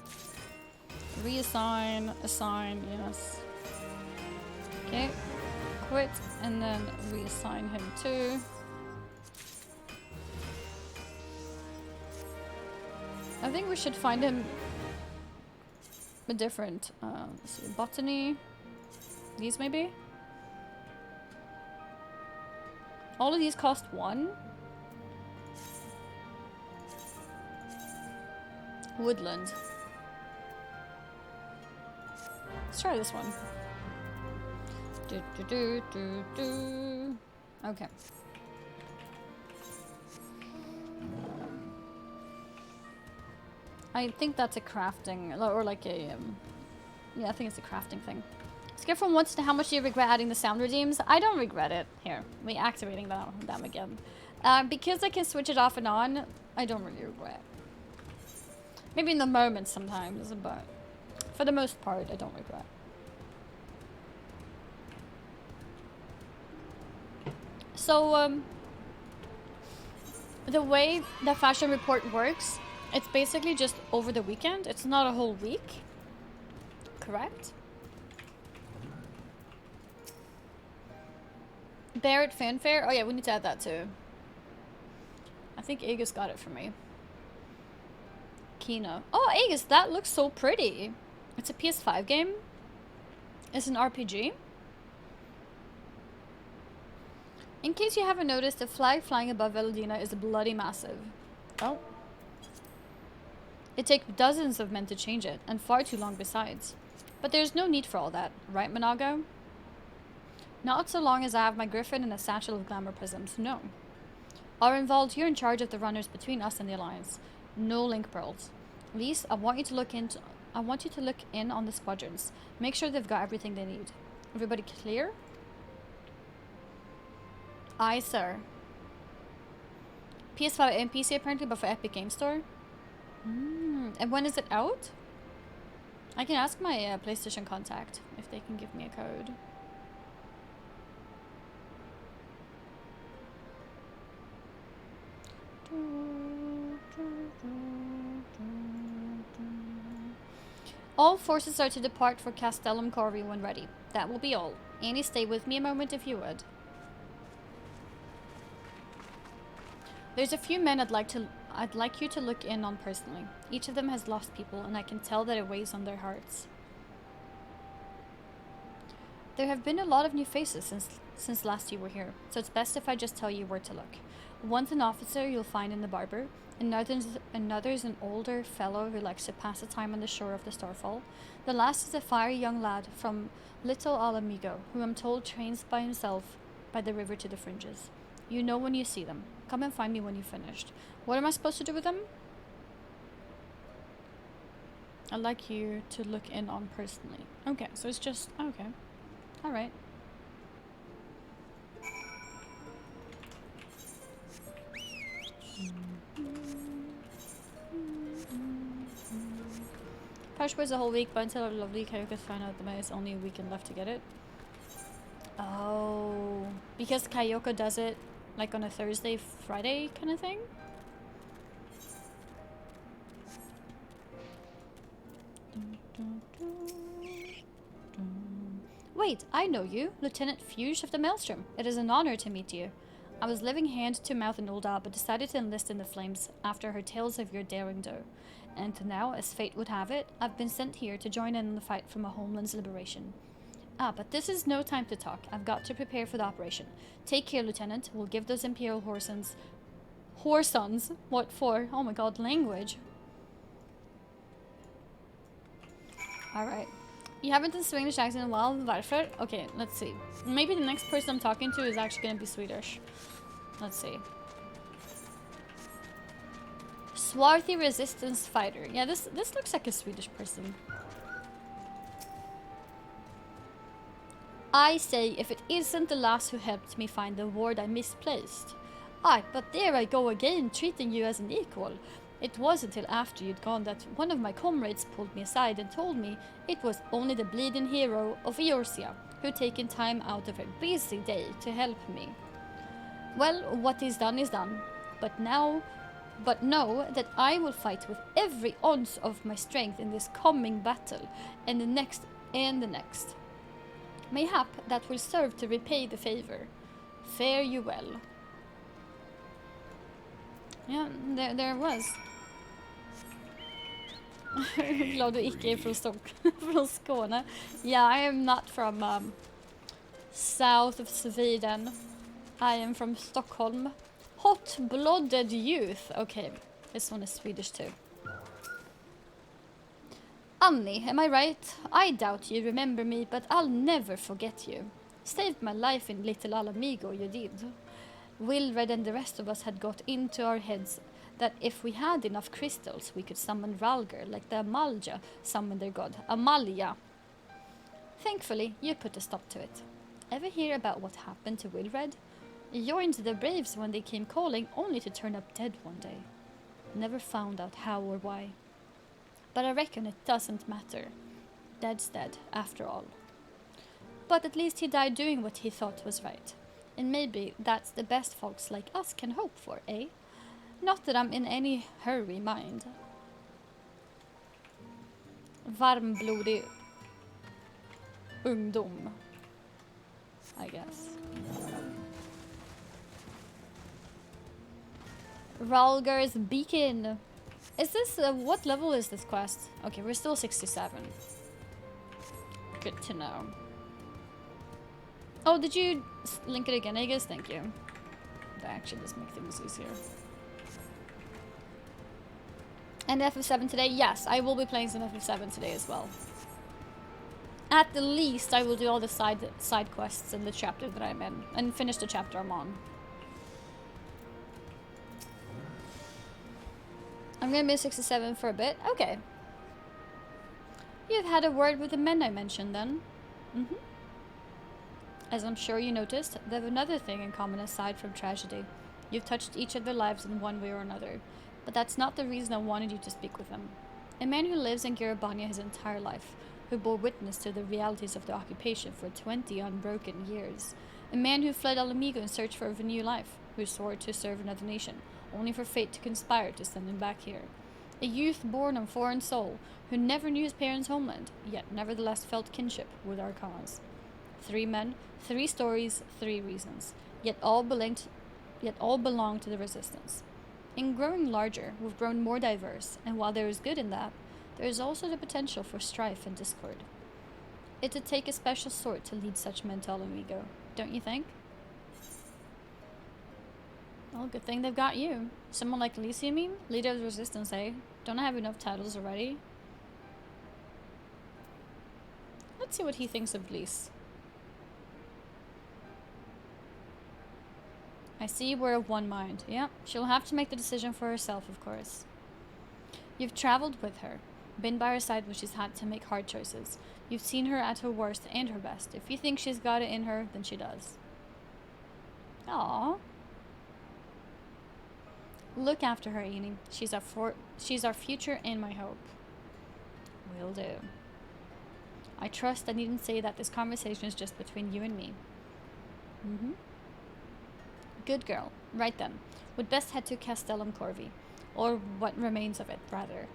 Speaker 1: Reassign, assign, yes. Okay. Quit, and then reassign him too. I think we should find him a different, let's see, botany. These maybe? All of these cost 1. Woodland. Let's try this one. Okay. I think that's a crafting, or like a, yeah, I think it's a crafting thing. Skip from once to how much do you regret adding the sound redeems? I don't regret it. Here, me activating them again. Because I can switch it off and on, I don't really regret. Maybe in the moment sometimes, but for the most part, I don't regret. So, the way the fashion report works, it's basically just over the weekend. It's not a whole week. Correct? Barrett Fanfare? Oh yeah, we need to add that too. I think Aegis got it for me. Kina. Oh, Aegis, that looks so pretty. It's a PS5 game. It's an RPG. In case you haven't noticed, the flag flying above Veladina is bloody massive. Oh. It takes dozens of men to change it, and far too long besides. But there's no need for all that, right, Monago? Not so long as I have my griffin and a satchel of glamour prisms, no. Arenvald, you're in charge of the runners between us and the Alliance. No link pearls. Lise, I want you to look in on the squadrons. Make sure they've got everything they need. Everybody clear? Aye, sir. PS5 and PC apparently, but for Epic Game Store. And when is it out? I can ask my PlayStation contact if they can give me a code. All forces are to depart for Castellum Corvi when ready. That will be all. Annie, stay with me a moment if you would. There's a few men I'd like you to look in on personally. Each of them has lost people, and I can tell that it weighs on their hearts. There have been a lot of new faces since last you were here, so it's best if I just tell you where to look. One's an officer you'll find in the barber, another's an older fellow who likes to pass the time on the shore of the Starfall. The last is a fiery young lad from Little Alamigo, who I'm told trains by himself by the river to the fringes. You know when you see them. Come and find me when you've finished. What am I supposed to do with them? I'd like you to look in on personally. Okay, so it's just... okay. Alright. Push was a whole week, but until our lovely Kayuka found out that it's only a weekend left to get it. Oh, because Kayoko does it like on a Thursday, Friday kind of thing? Wait, I know you, Lieutenant FFXIV of the Maelstrom. It is an honor to meet you. I was living hand to mouth in Ul'dah, but decided to enlist in the Flames after I heard tales of your daring do. And now, as fate would have it, I've been sent here to join in the fight for my homeland's liberation. Ah, but this is no time to talk. I've got to prepare for the operation. Take care, Lieutenant. We'll give those Imperial Horsons... Horsons? What for? Oh my god, language. Alright. You haven't done Swedish accent in a while, varför? Okay, let's see. Maybe the next person I'm talking to is actually gonna be Swedish. Let's see. Swarthy resistance fighter. Yeah, this looks like a Swedish person. I say, if it isn't the lass who helped me find the ward I misplaced. Aye, but there I go again, treating you as an equal. It wasn't till after you'd gone that one of my comrades pulled me aside and told me it was only the bleeding hero of Eorzea who'd taken time out of her busy day to help me. Well, what is done is done. But know that I will fight with every ounce of my strength in this coming battle, and the next and the next. Mayhap that will serve to repay the favor. Fare you well. Ja, there was. Glad du ikke från från Skåne. Yeah, I am not from south of Sweden. I am from Stockholm. Hot-blooded youth. Okay, this one is Swedish too. Annie, am I right? I doubt you remember me, but I'll never forget you. Saved my life in Little Alamigo, you did. Wilred and the rest of us had got into our heads that if we had enough crystals, we could summon Ralger, like the Amalja summoned their god, Amalia. Thankfully, you put a stop to it. Ever hear about what happened to Wilred? He joined the Braves when they came calling, only to turn up dead one day. Never found out how or why. But I reckon it doesn't matter. Dead's dead, after all. But at least he died doing what he thought was right. And maybe that's the best folks like us can hope for, eh? Not that I'm in any hurry, mind. Varmblodig ungdom, I guess. Ralger's Beacon. Is this, what level is this quest? Okay, we're still 67. Good to know. Oh, did you link it again, I guess? Thank you. That actually does make things easier. And FF7 today? Yes, I will be playing some FF7 today as well. At the least, I will do all the side quests in the chapter that I'm in, and finish the chapter I'm on. I'm gonna miss 67 for a bit. Okay. You've had a word with the men I mentioned, then. Mm-hmm. As I'm sure you noticed, they have another thing in common aside from tragedy. You've touched each of their lives in one way or another. But that's not the reason I wanted you to speak with them. A man who lives in Garabania his entire life, who bore witness to the realities of the occupation for 20 unbroken years. A man who fled Alamigo in search for a new life, who swore to serve another nation, only for fate to conspire to send him back here. A youth born of foreign soul, who never knew his parents' homeland, yet nevertheless felt kinship with our cause. 3 men, 3 stories, 3 reasons, yet all belong to the resistance. In growing larger, we've grown more diverse, and while there is good in that, there is also the potential for strife and discord. It'd take a special sort to lead such men to Alamigo, don't you think? Well, good thing they've got you. Someone like Lise, you mean? Leader of the resistance, eh? Don't I have enough titles already? Let's see what he thinks of Lise. I see we're of one mind. Yeah, she'll have to make the decision for herself, of course. You've traveled with her, been by her side when she's had to make hard choices. You've seen her at her worst and her best. If you think she's got it in her, then she does. Aww. Look after her, Annie. She's our future and my hope. Will do. I trust I needn't say that this conversation is just between you and me. Mm-hmm. Good girl. Right then. Would best head to Castellum Corvi. Or what remains of it, rather.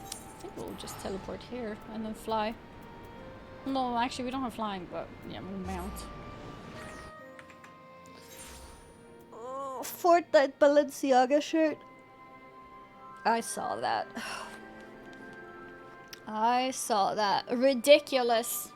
Speaker 1: I think we'll just teleport here and then fly. No, actually we don't have flying, but yeah, we'll mount. Fortnite Balenciaga shirt. I saw that. I saw that. Ridiculous.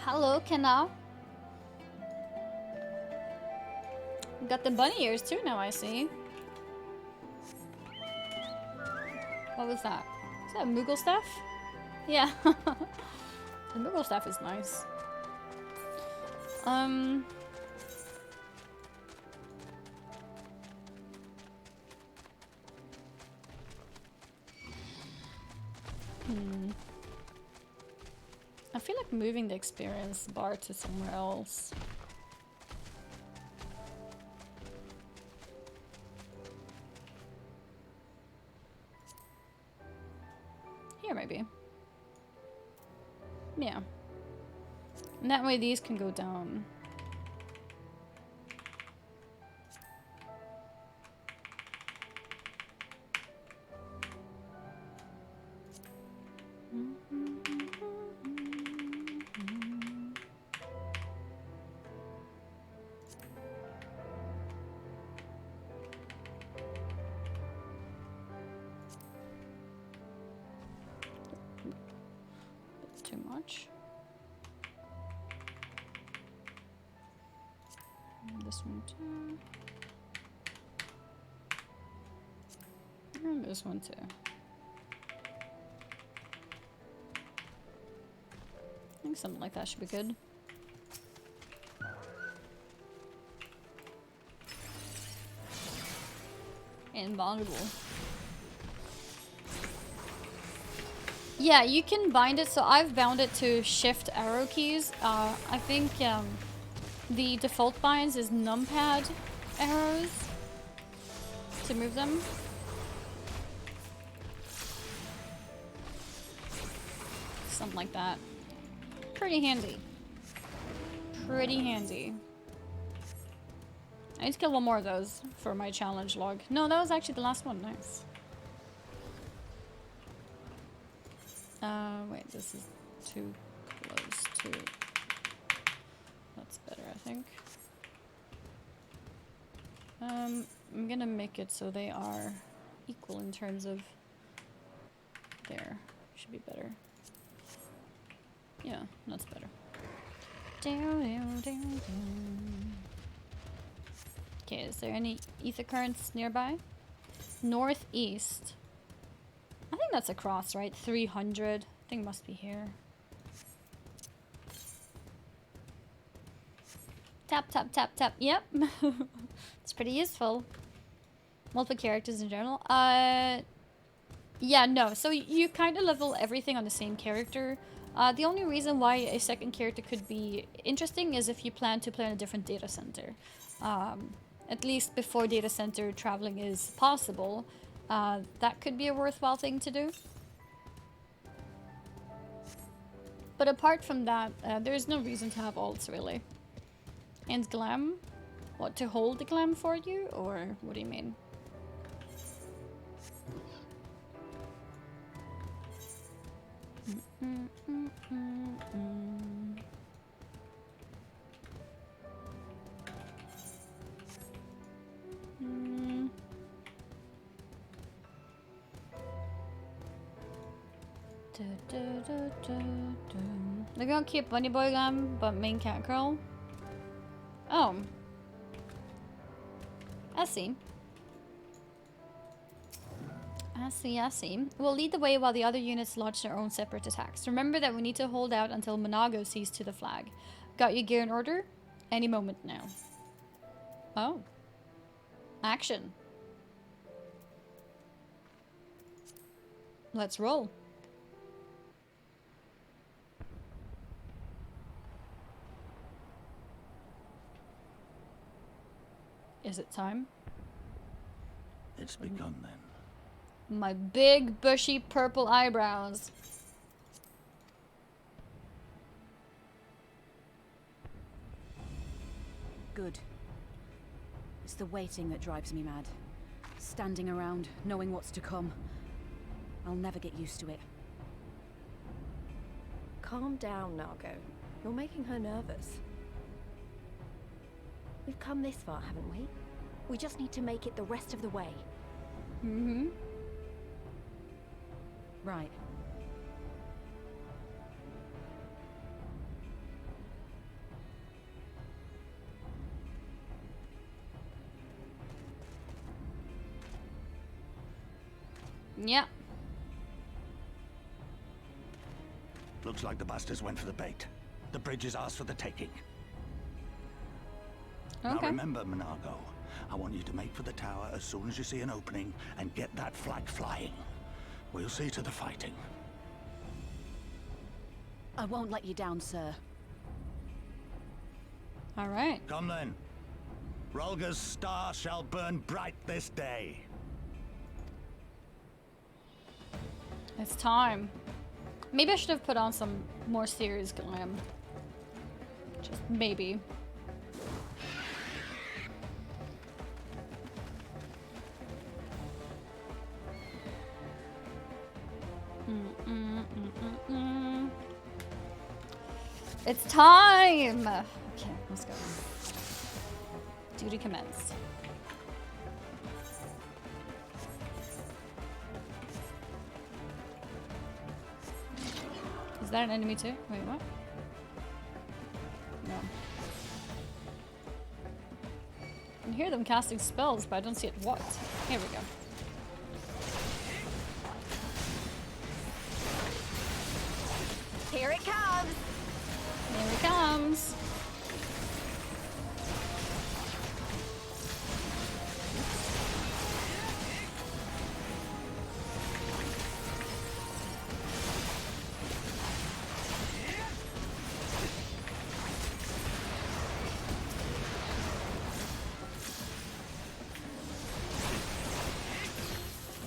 Speaker 1: Hello, Kenna. Got the bunny ears too now, I see. What was that? Is that a Moogle staff? Yeah. The Moogle staff is nice. I feel like moving the experience bar to somewhere else. Here, maybe. Yeah. And that way these can go down. Too much. And this one too. And this one too. I think something like that should be good. Invulnerable. Yeah, you can bind it. So I've bound it to shift arrow keys. I think the default binds is numpad arrows to move them. Something like that. Pretty handy. Pretty handy. need to kill one more of those for my challenge log. No, that was actually the last one. Nice. Wait, this is too close to... That's better, I think. I'm gonna make it so they are equal in terms of... There. Should be better. Yeah, that's better. Okay, is there any ether currents nearby? Northeast. I think that's across, right? 300. I think it must be here. Tap, tap, tap, tap. Yep. It's pretty useful. Multiple characters in general. Yeah, no. So you kind of level everything on the same character. The only reason why a second character could be interesting is if you plan to play on a different data center. At least before data center traveling is possible. That could be a worthwhile thing to do. But apart from that, there's no reason to have alts, really. And glam? What, to hold the glam for you? Or what do you mean? They're gonna keep Bunny Boy Glam, but main cat girl. Oh. I see. I see. We'll lead the way while the other units launch their own separate attacks. Remember that we need to hold out until Monago sees to the flag. Got your gear in order? Any moment now. Oh. Action. Let's roll. Is it time?
Speaker 13: It's begun then.
Speaker 1: My big, bushy, purple eyebrows.
Speaker 14: Good. It's the waiting that drives me mad. Standing around, knowing what's to come. I'll never get used to it.
Speaker 2: Calm down, Nargo. You're making her nervous. We've come this far, haven't we? We just need to make it the rest of the way.
Speaker 1: Mm-hmm.
Speaker 14: Right.
Speaker 1: Yeah.
Speaker 13: Looks like the bastards went for the bait. The bridge is ours for the taking.
Speaker 1: Okay.
Speaker 13: Now remember, Monago, I want you to make for the tower as soon as you see an opening and get that flag flying. We'll see to the fighting.
Speaker 14: I won't let you down, sir.
Speaker 1: All right.
Speaker 13: Come then. Rolga's star shall burn bright this day.
Speaker 1: It's time. Maybe I should have put on some more serious glam. Just maybe. It's time! Okay, let's go. Duty commenced. Is that an enemy too? Wait, what? No. I can hear them casting spells, but I don't see it what. Here we go.
Speaker 2: Here it comes!
Speaker 1: Here it comes!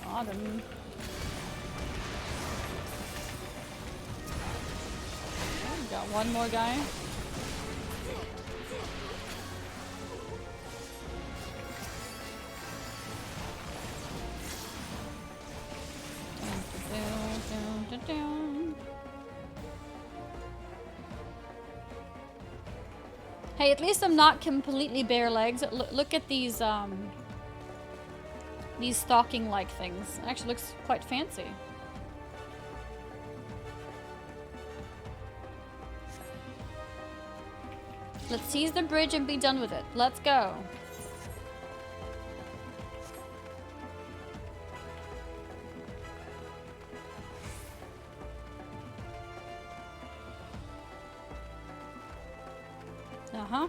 Speaker 1: Got him. Got one more guy. Hey, at least I'm not completely bare legs. Look at these stocking-like things. It actually looks quite fancy. Let's seize the bridge and be done with it. Let's go. Uh-huh.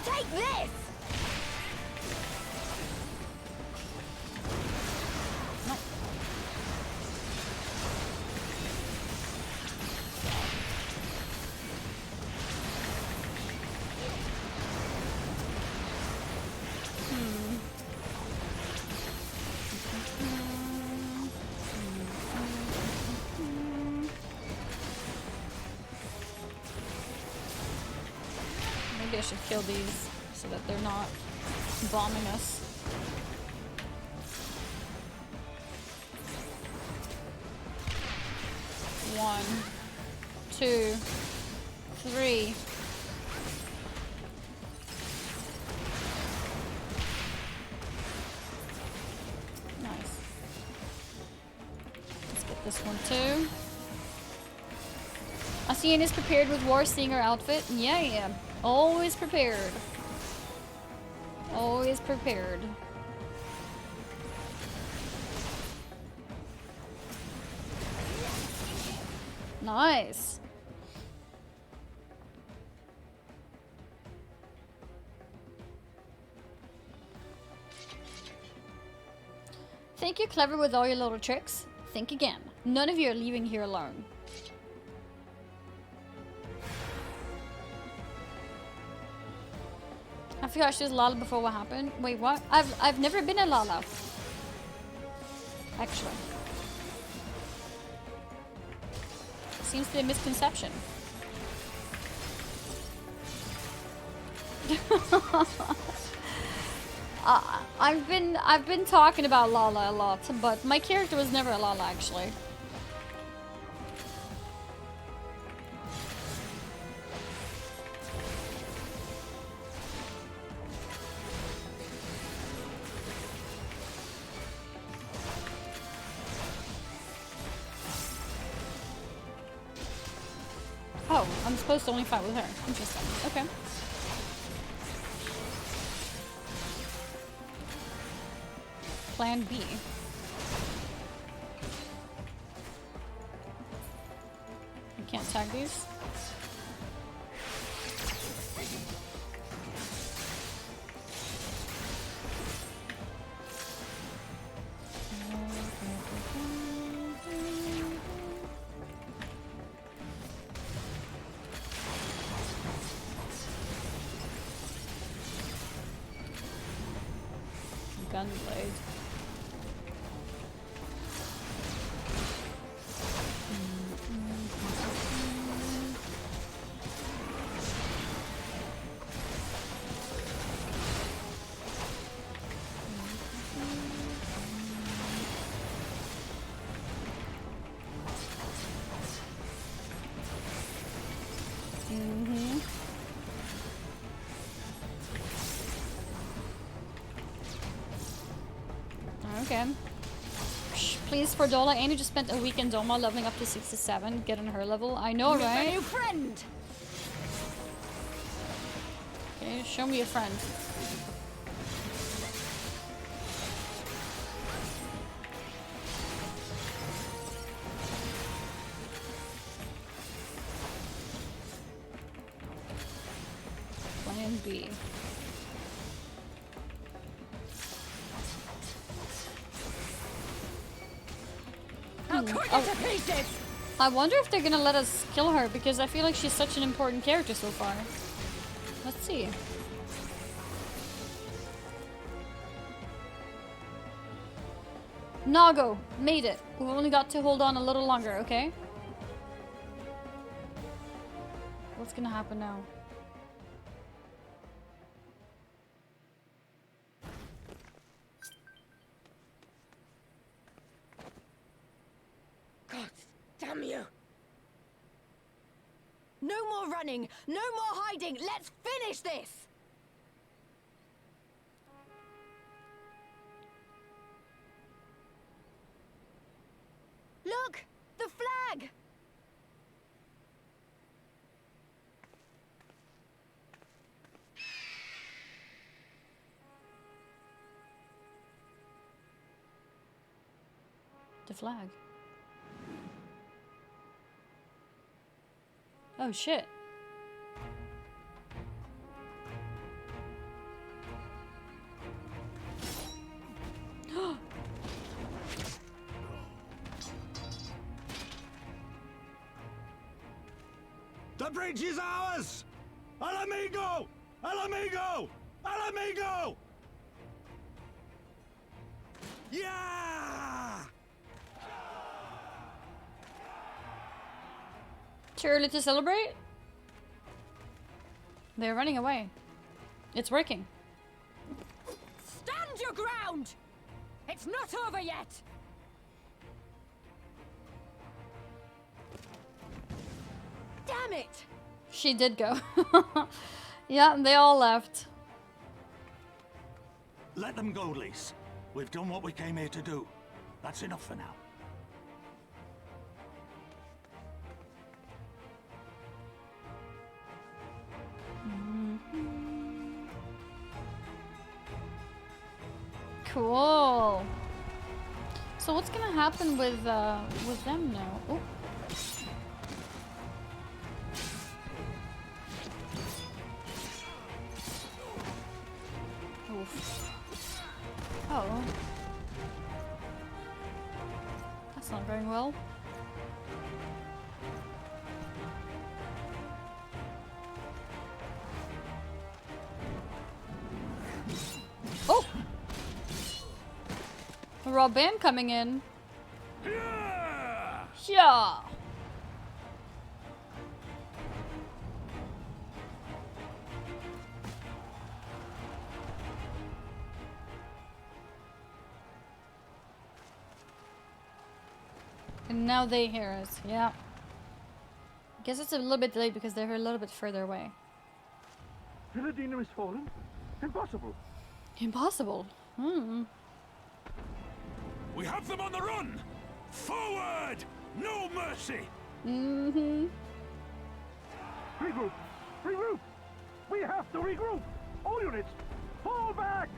Speaker 9: Take this!
Speaker 1: Maybe I should kill these so that they're not bombing us. One, two, three. Nice. Let's get this one too. I see Annie's prepared with War Singer outfit. Yeah. Always prepared. Always prepared. Nice. Think you're clever with all your little tricks? Think again. None of you are leaving here alone. I forgot she was Lala before what happened. Wait, what? I've never been a Lala. Actually. Seems to be a misconception. I've been talking about Lala a lot, but my character was never a Lala actually. Oh, I'm supposed to only fight with her. Interesting. Okay. Plan B. I can't tag these. Gunblade. Okay. Please, for Dola, Annie just spent a week in Doma leveling up to 67, getting her level. I know,
Speaker 9: Meet my
Speaker 1: right?
Speaker 9: new friend.
Speaker 1: Okay, show me a friend. Plan B.
Speaker 9: Oh.
Speaker 1: I wonder if they're gonna let us kill her because I feel like she's such an important character so far. Let's see. Nago, made it. We've only got to hold on a little longer, okay? What's gonna happen now?
Speaker 9: God damn you!
Speaker 2: No more running! No more hiding! Let's finish this! Look! The flag!
Speaker 1: The flag. Oh shit.
Speaker 13: The bridge is ours! Al amigo! Al amigo! Al amigo! Yeah!
Speaker 1: Too early to celebrate? They're running away. It's working.
Speaker 9: Stand your ground! It's not over yet!
Speaker 2: Damn it!
Speaker 1: She did go. Yeah, they all left.
Speaker 13: Let them go, Lise. We've done what we came here to do. That's enough for now.
Speaker 1: Cool. So what's gonna happen with them now? Oh. Oof. Oh. That's not going well. Oh! A raw band coming in. Yeah! And now they hear us, yeah. Guess it's a little bit delayed because they're a little bit further away.
Speaker 15: Villadina is fallen? Impossible.
Speaker 1: Impossible? Hmm.
Speaker 12: We have them on the run! Forward! No mercy!
Speaker 1: Mm-hmm.
Speaker 15: Regroup! Regroup! We have to regroup! All units, fall back!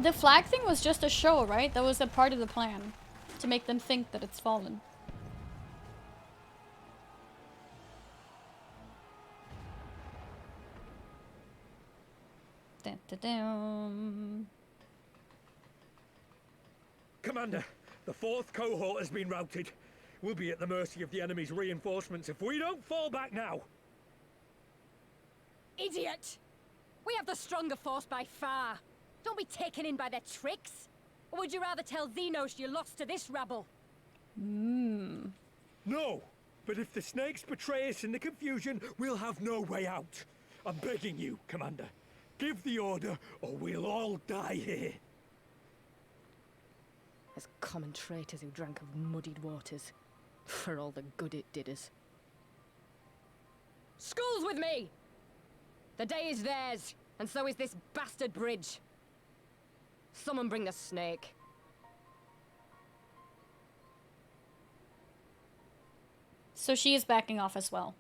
Speaker 1: The flag thing was just a show, right? That was a part of the plan. To make them think that it's fallen. Dun, dun, dun.
Speaker 15: Commander, the 4th cohort has been routed. We'll be at the mercy of the enemy's reinforcements if we don't fall back now.
Speaker 9: Idiot! We have the stronger force by far. Don't be taken in by their tricks. Or would you rather tell Xenos you lost to this rabble?
Speaker 15: No, but if the snakes betray us in the confusion, we'll have no way out. I'm begging you, Commander. Give the order, or we'll all die here.
Speaker 9: As common traitors who drank of muddied waters. For all the good it did us. School's with me! The day is theirs, and so is this bastard bridge. Someone bring the snake.
Speaker 1: So she is backing off as well.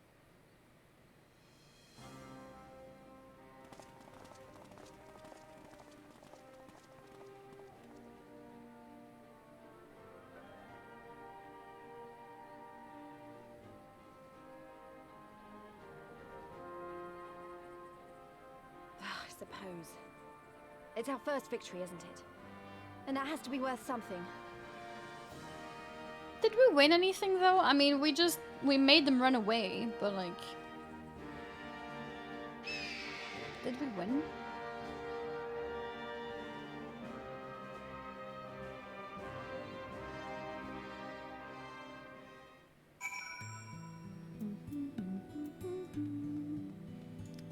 Speaker 2: I suppose. It's our first victory, isn't it? And that has to be worth something.
Speaker 1: Did we win anything though? I mean, we made them run away, but like, did we win?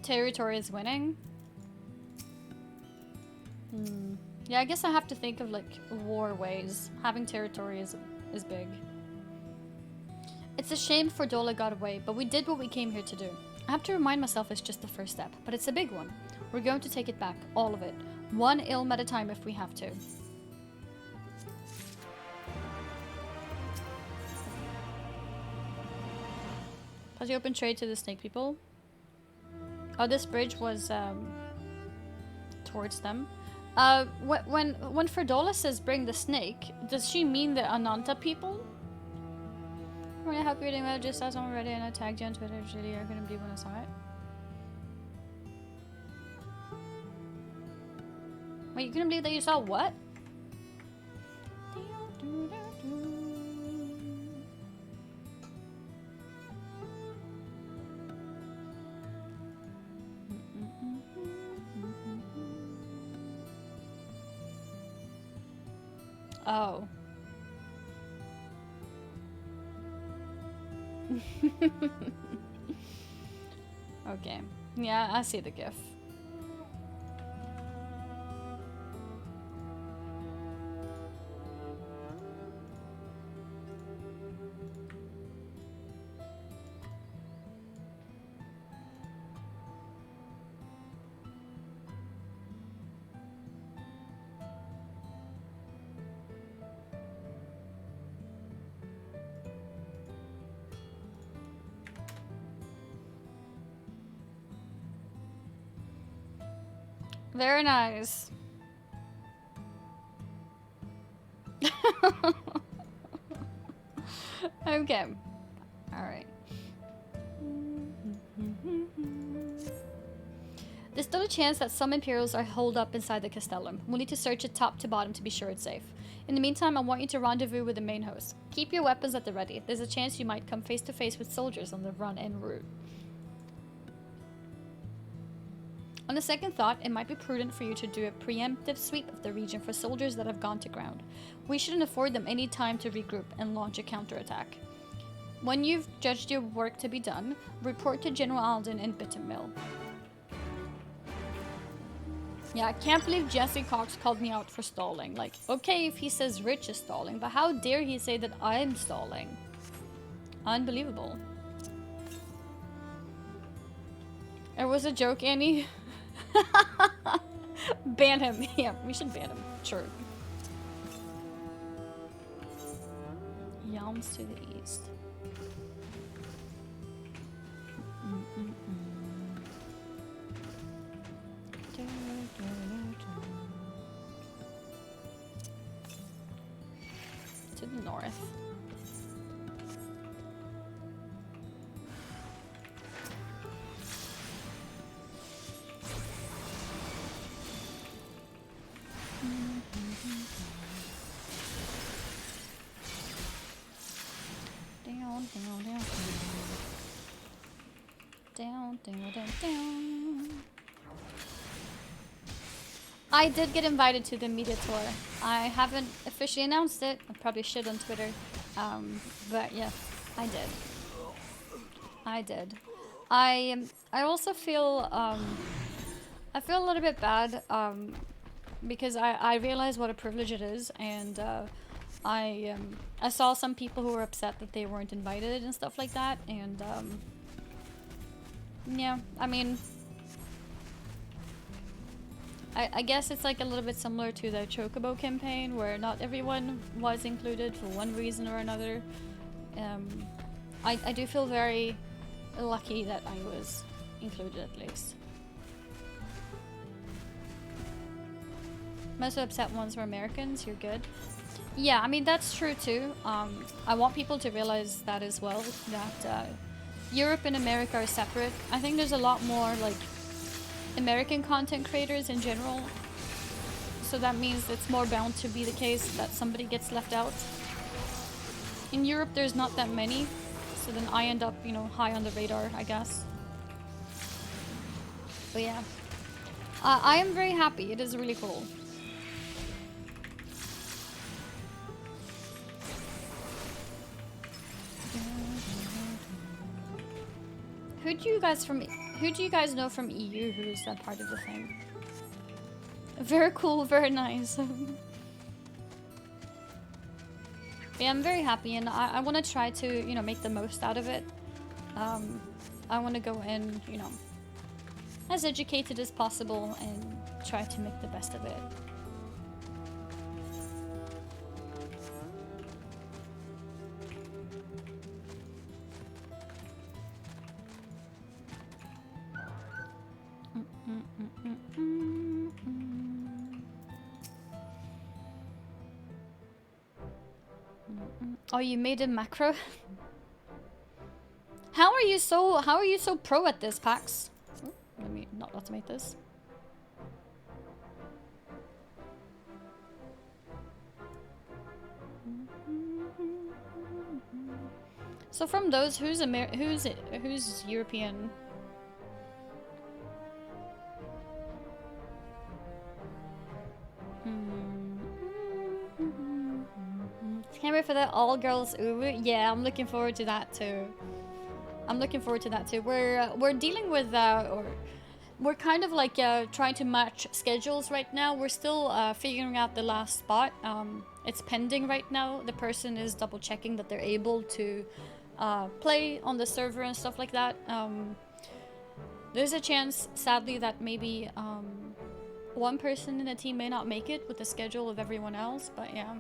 Speaker 1: Territory is winning. Yeah, I guess I have to think of like war ways. Having territory is big. It's a shame Fordola got away, but we did what we came here to do. I have to remind myself it's just the first step, but it's a big one. We're going to take it back, all of it. One ilm at a time if we have to. Has he opened trade to the snake people? Oh, this bridge was towards them. When Fordola says bring the snake, does she mean the Ananta people? I'm gonna help you doing well, just saw someone already and I tagged you on Twitter. Really, you're gonna believe when I saw it. Wait, you couldn't believe that you saw what? Oh. Okay. Yeah, I see the gif. Very nice. Okay. Alright. There's still a chance that some Imperials are holed up inside the Castellum. We'll need to search it top to bottom to be sure it's safe. In the meantime, I want you to rendezvous with the main host. Keep your weapons at the ready. There's a chance you might come face to face with soldiers on the run en route. On a second thought, it might be prudent for you to do a preemptive sweep of the region for soldiers that have gone to ground. We shouldn't afford them any time to regroup and launch a counterattack. When you've judged your work to be done, report to General Alden in Bitter Mill. Yeah, I can't believe Jesse Cox called me out for stalling. Like, okay if he says Rich is stalling, but how dare he say that I'm stalling? Unbelievable. It was a joke, Annie. Ban him. Yeah, we should ban him. Sure. Yalms to the east. To the north. Down. I did get invited to the media tour. I haven't officially announced it. I probably should on Twitter. But yeah, I did. I also feel I feel a little bit bad because I realize what a privilege it is, and I saw some people who were upset that they weren't invited and stuff like that, and yeah, I mean, I guess it's like a little bit similar to the Chocobo campaign, where not everyone was included for one reason or another. I do feel very lucky that I was included at least. Most of the upset ones were Americans. You're good. Yeah, I mean, that's true too. I want people to realize that as well, that Europe and America are separate. I think there's a lot more like American content creators in general, so that means it's more bound to be the case that somebody gets left out. In Europe, there's not that many, so then I end up, you know, high on the radar, I guess. But yeah, I am very happy. It is really cool. Who do you guys know from EU who's that part of the thing? Very cool, very nice. Yeah, I'm very happy, and I want to try to, you know, make the most out of it. I want to go in, you know, as educated as possible and try to make the best of it. Oh, you made a macro? How are you so pro at this, Pax? Oh, let me not automate this. So from those, who's European? Can't wait for that all girls Uwu. Yeah, I'm looking forward to that too. We're dealing with or we're kind of like trying to match schedules right now. We're still figuring out the last spot. It's pending right now. The person is double checking that they're able to play on the server and stuff like that. There's a chance, sadly, that maybe one person in the team may not make it with the schedule of everyone else, but yeah.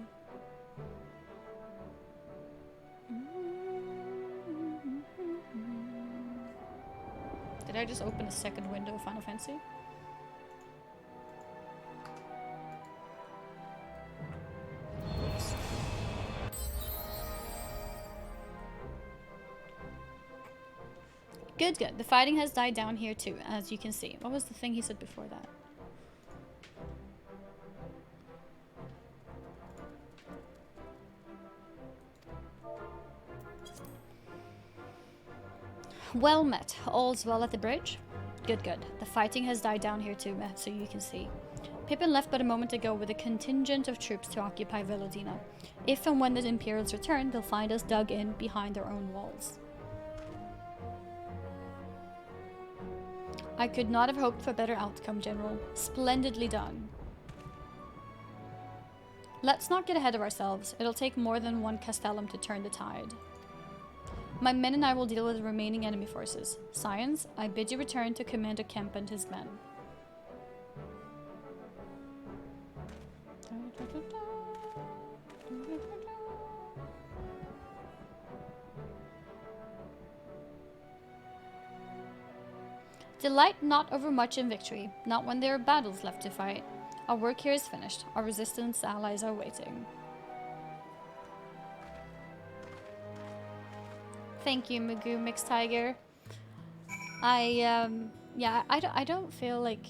Speaker 1: Did I just open a second window of Final Fantasy? Oops. Good, good. The fighting has died down here too, as you can see. What was the thing he said before that? Well met. All's well at the bridge? Good, good. The fighting has died down here too, so you can see. Pippin left but a moment ago with a contingent of troops to occupy Villadina. If and when the Imperials return, they'll find us dug in behind their own walls. I could not have hoped for a better outcome, General. Splendidly done. Let's not get ahead of ourselves. It'll take more than one Castellum to turn the tide. My men and I will deal with the remaining enemy forces. Science, I bid you return to Commander Kemp and his men. Delight not overmuch in victory, not when there are battles left to fight. Our work here is finished. Our resistance allies are waiting. Thank you, Magoo Mixed Tiger. I don't feel like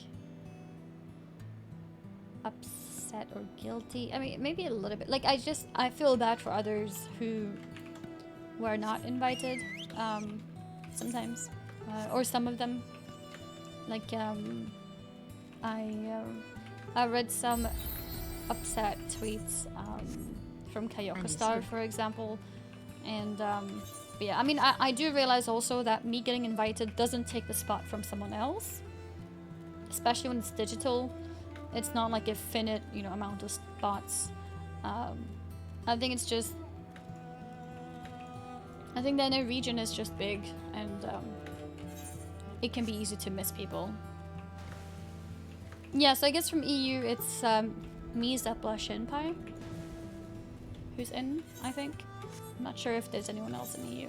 Speaker 1: upset or guilty. I mean, maybe a little bit. Like, I feel bad for others who were not invited, sometimes. Or some of them. Like, I read some upset tweets, from Kayoko Star, for example. And, but yeah, I mean, I do realize also that me getting invited doesn't take the spot from someone else. Especially when it's digital. It's not like a finite, you know, amount of spots. I think it's just... I think the NA region is just big, and it can be easy to miss people. Yeah, so I guess from EU, it's me, Zeppla, Shinpai, who's in, I think. I'm not sure if there's anyone else in EU.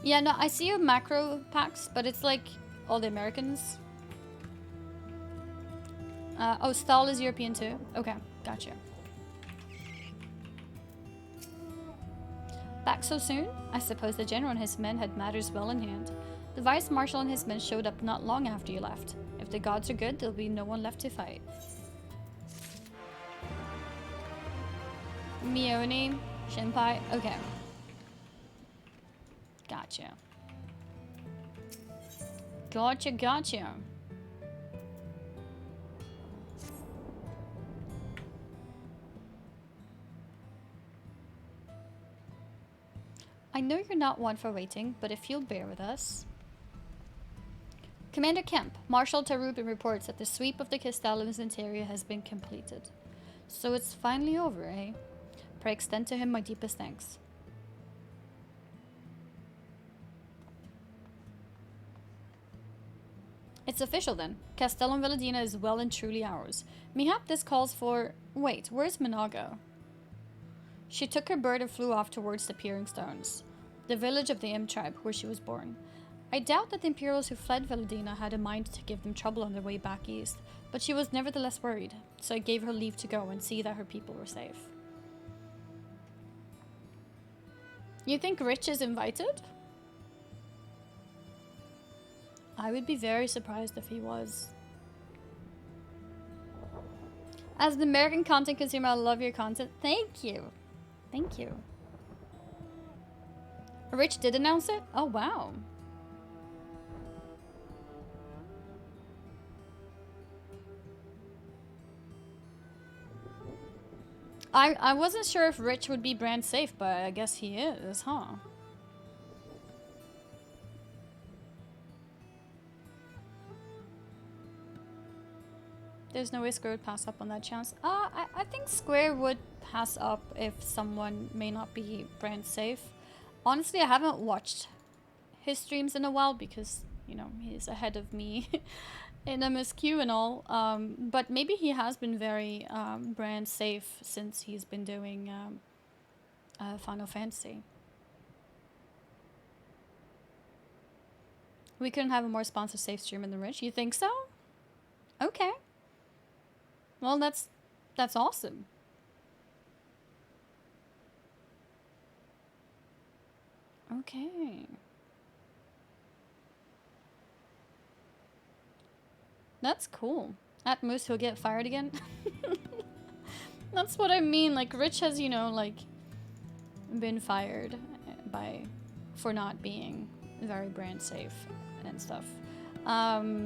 Speaker 1: Yeah, no, I see your macro packs, but it's like all the Americans. Oh, Stahl is European too? Okay, gotcha. Back so soon? I suppose the general and his men had matters well in hand. The Vice Marshal and his men showed up not long after you left. If the gods are good, there'll be no one left to fight. Mione, Shinpai, okay. Gotcha. Gotcha. I know you're not one for waiting, but if you'll bear with us. Commander Kemp, Marshal Tarubin reports that the sweep of the Castellum's interior has been completed. So it's finally over, eh? Pray extend to him my deepest thanks. It's official then. Castellum Villadina is well and truly ours. Mayhap this calls for... Wait, where's Minago? She took her bird and flew off towards the Peering Stones, the village of the Im tribe where she was born. I doubt that the Imperials who fled Villadina had a mind to give them trouble on their way back east, but she was nevertheless worried, so I gave her leave to go and see that her people were safe. You think Rich is invited? I would be very surprised if he was. As an American content consumer, I love your content. Thank you. Thank you. Rich did announce it? Oh, wow. I wasn't sure if Rich would be brand safe, but I guess he is, huh? There's no way Square would pass up on that chance. I think Square would pass up if someone may not be brand safe. Honestly, I haven't watched his streams in a while because, you know, he's ahead of me in MSQ and all. But maybe he has been very brand safe since he's been doing Final Fantasy. We couldn't have a more sponsor safe streamer than Rich. You think so? Okay. Well, that's awesome. Okay. That's cool. At Moose, he'll get fired again. That's what I mean. Like, Rich has, you know, like, been fired for not being very brand safe and stuff. But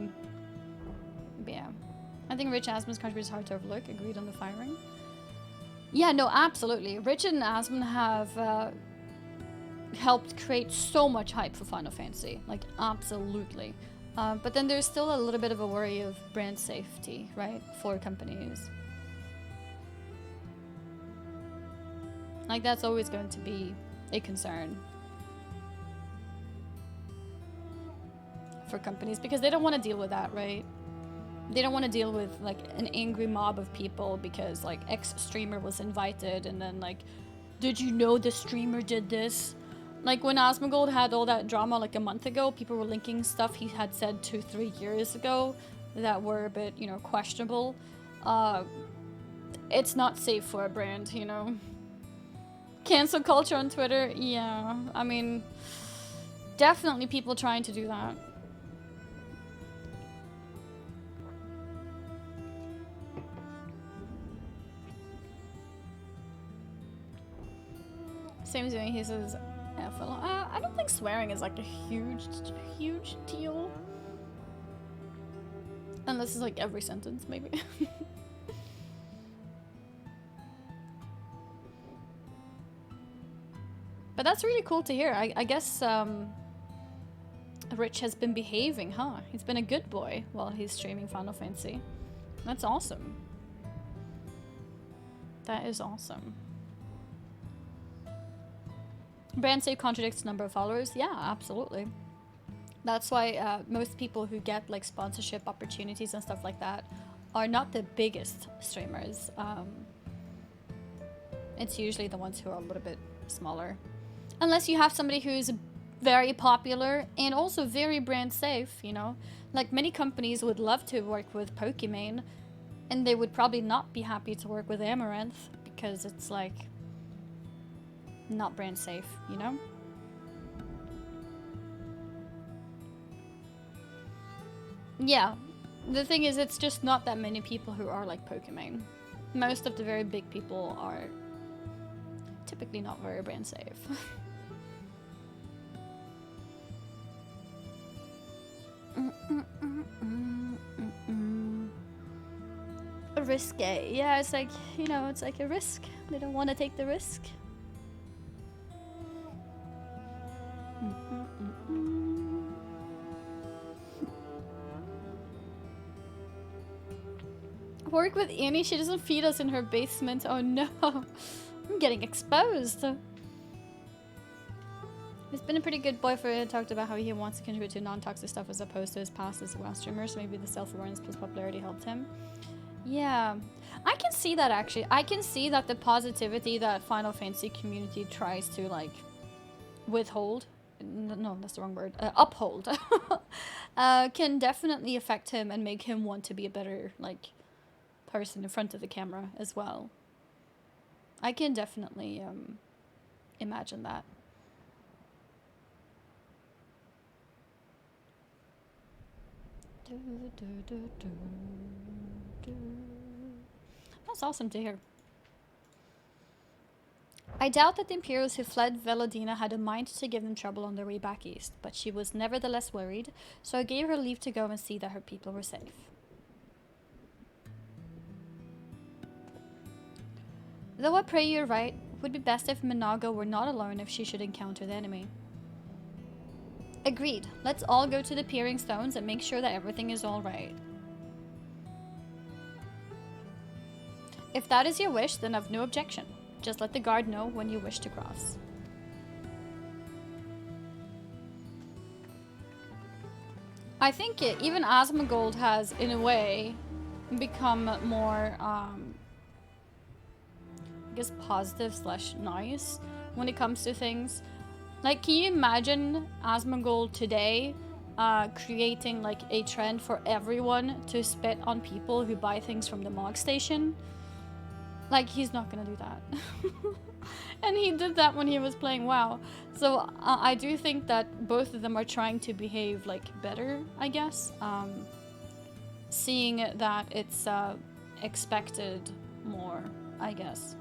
Speaker 1: yeah. I think Rich Asmon's contribution is hard to overlook. Agreed on the firing. Yeah, no, absolutely. Rich and Asmon have helped create so much hype for Final Fantasy. Like, absolutely. But then there's still a little bit of a worry of brand safety, right? For companies. Like, that's always going to be a concern. For companies, because they don't want to deal with that, right? They don't want to deal with, like, an angry mob of people because, like, X streamer was invited and then, like, did you know the streamer did this? Like, when Asmongold had all that drama, like, a month ago, people were linking stuff he had said 2-3 years ago that were a bit, you know, questionable. It's not safe for a brand, you know? Cancel culture on Twitter? Yeah, I mean, definitely people trying to do that. Same as doing, he says, I don't think swearing is like a huge deal. Unless it's like every sentence, maybe. But that's really cool to hear. I guess Rich has been behaving, huh? He's been a good boy while he's streaming Final Fantasy. That's awesome. That is awesome. Brand safe contradicts number of followers. Yeah, absolutely. That's why most people who get like sponsorship opportunities and stuff like that are not the biggest streamers. It's usually the ones who are a little bit smaller. Unless you have somebody who's very popular and also very brand safe, you know? Like, many companies would love to work with Pokimane, and they would probably not be happy to work with Amaranth because it's like not brand safe, you know? Yeah, the thing is, it's just not that many people who are like Pokemon. Most of the very big people are typically not very brand safe. Risky. Yeah, it's like, you know, it's like a risk. They don't want to take the risk. Work with Annie, she doesn't feed us in her basement. Oh no. I'm getting exposed. He's been a pretty good boyfriend. Talked about how he wants to contribute to non-toxic stuff as opposed to his past as a WoW streamer, so maybe the self-awareness plus popularity helped him. Yeah, I can see that actually. I can see that the positivity that Final Fantasy community tries to like withhold, no, that's the wrong word, uphold, can definitely affect him and make him want to be a better like person in front of the camera as well. I can definitely imagine that. That's awesome to hear. I doubt that the Imperials who fled Veladina had a mind to give them trouble on their way back east, but she was nevertheless worried, so I gave her leave to go and see that her people were safe. Though I pray you're right, it would be best if Minago were not alone if she should encounter the enemy. Agreed. Let's all go to the Peering Stones and make sure that everything is alright. If that is your wish, then I've no objection. Just let the guard know when you wish to cross. I think even Asmongold has, in a way, become more, I guess, positive / nice when it comes to things. Like, can you imagine Asmongold today creating like a trend for everyone to spit on people who buy things from the Mog Station? Like, he's not gonna do that. And he did that when he was playing WoW. So I do think that both of them are trying to behave like better, I guess. Seeing that it's expected more, I guess.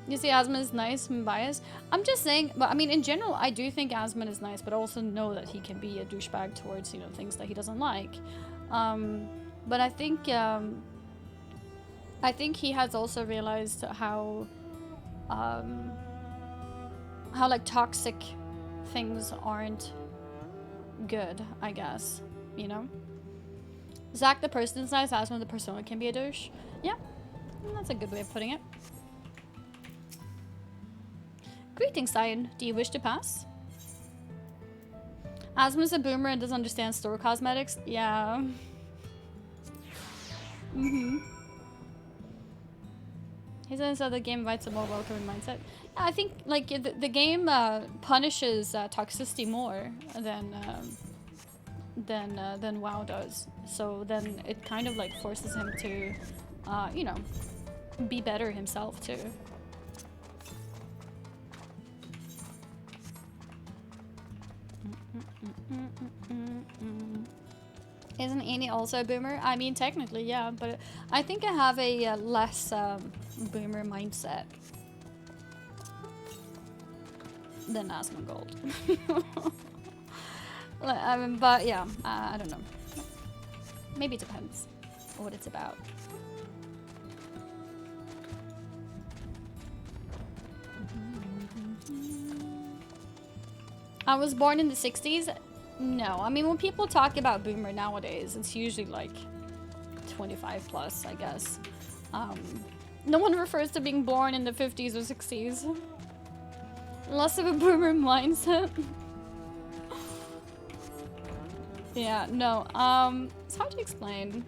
Speaker 1: You see, Asmon is nice and biased. I'm just saying, but I mean, in general, I do think Asmon is nice, but I also know that he can be a douchebag towards, you know, things that he doesn't like. But I think he has also realized how like toxic things aren't good, I guess, you know? Zack the person is nice, Asmon the persona can be a douche. Yeah, that's a good way of putting it. Greetings, Cyan. Do you wish to pass? Asmon's a boomer and doesn't understand store cosmetics. Yeah. He says that the game invites a more welcoming mindset. Yeah, I think like the game punishes toxicity more than WoW does. So then it kind of like forces him to, you know, be better himself too. Isn't Annie also a boomer? I mean, technically, yeah, but I think I have a less boomer mindset than Asmongold. I mean, but yeah, I don't know. Maybe it depends what it's about. I was born in the 60s. No, I mean, when people talk about boomer nowadays, it's usually like 25 plus, I guess. No one refers to being born in the 50s or 60s. Less of a boomer mindset. Yeah, no, it's hard to explain.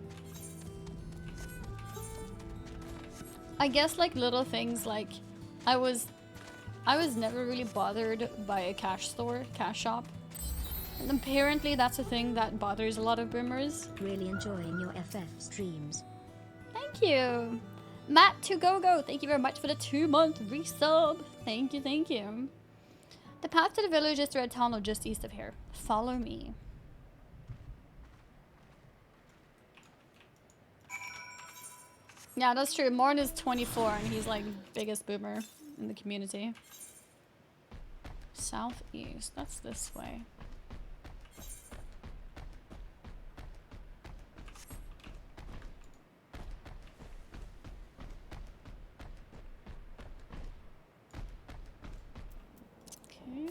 Speaker 1: I guess like little things like I was never really bothered by a cash shop. And apparently that's a thing that bothers a lot of boomers.
Speaker 10: Really enjoying your FF streams.
Speaker 1: Thank you. Matt to go. Thank you very much for the 2-month resub. Thank you, thank you. The path to the village is through a tunnel just east of here. Follow me. Yeah, that's true. Morn is 24 and he's like biggest boomer in the community. Southeast, that's this way. Okay.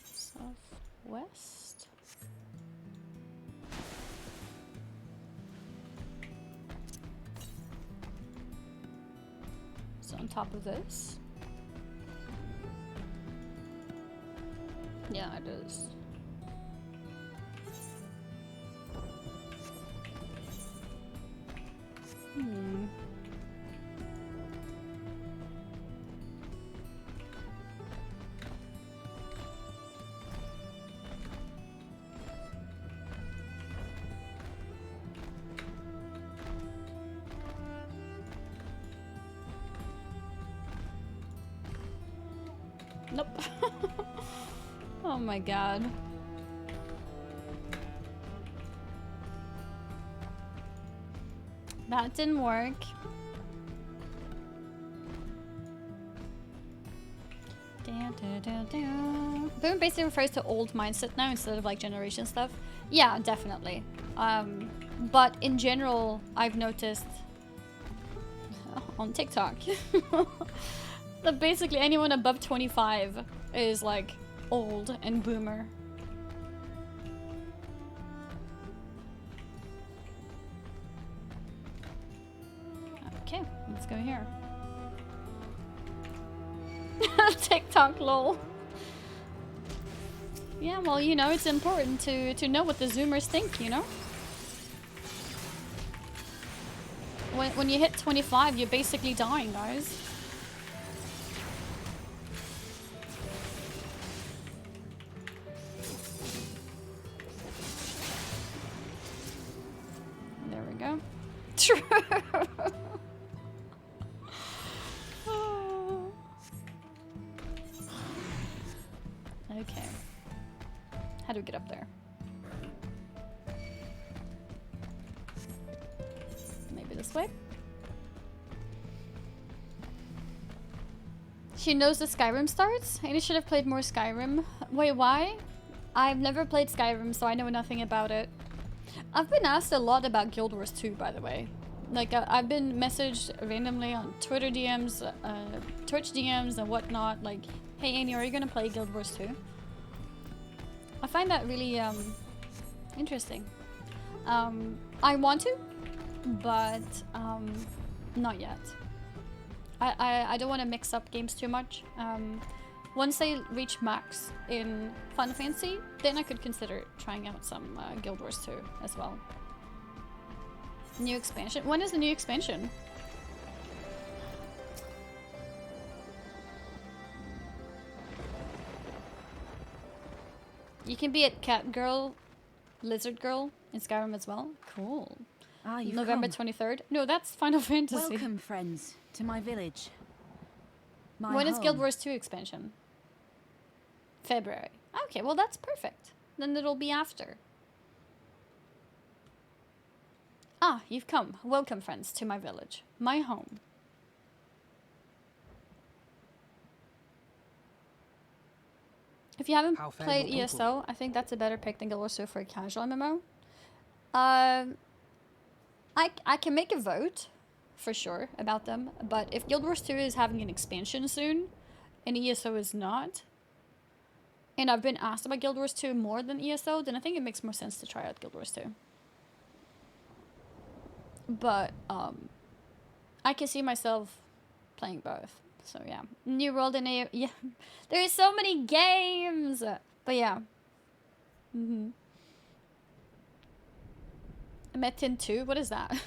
Speaker 1: Southwest. So on top of this. Yeah, it is. Hmm. Nope. Oh my god. That didn't work. Boom basically refers to old mindset now instead of like generation stuff. Yeah, definitely. But in general, I've noticed on TikTok that basically anyone above 25 is like old and boomer. Okay, let's go here. TikTok lol. Yeah, well, you know, it's important to know what the Zoomers think, you know? When you hit 25, you're basically dying, guys. There we go. True. Okay. How do we get up there? Maybe this way? She knows the Skyrim starts? Annie should have played more Skyrim. Wait, why? I've never played Skyrim, so I know nothing about it. I've been asked a lot about Guild Wars 2, by the way. Like, I've been messaged randomly on Twitter DMs, Twitch DMs, and whatnot. Like, hey Annie, are you gonna play Guild Wars 2? I find that really interesting. I want to, but not yet. I don't want to mix up games too much. Once I reach max in Final Fantasy, then I could consider trying out some Guild Wars 2 as well. New expansion? When is the new expansion? You can be at Cat Girl, Lizard Girl in Skyrim as well. Cool.
Speaker 14: Ah, you've
Speaker 1: November
Speaker 14: come.
Speaker 1: 23rd. No, that's Final Fantasy.
Speaker 14: Welcome, friends, to my village.
Speaker 1: When is Guild Wars 2 expansion? February. Okay, well that's perfect. Then it'll be after. Ah, you've come. Welcome, friends, to my village. My home. If you haven't played ESO, I think that's a better pick than Guild Wars 2 for a casual MMO. I can make a vote, for sure, about them. But if Guild Wars 2 is having an expansion soon, and ESO is not, and I've been asked about Guild Wars 2 more than ESO, then I think it makes more sense to try out Guild Wars 2. But, I can see myself playing both. So yeah, New World and yeah, there's so many games. But yeah, Metin 2. What is that?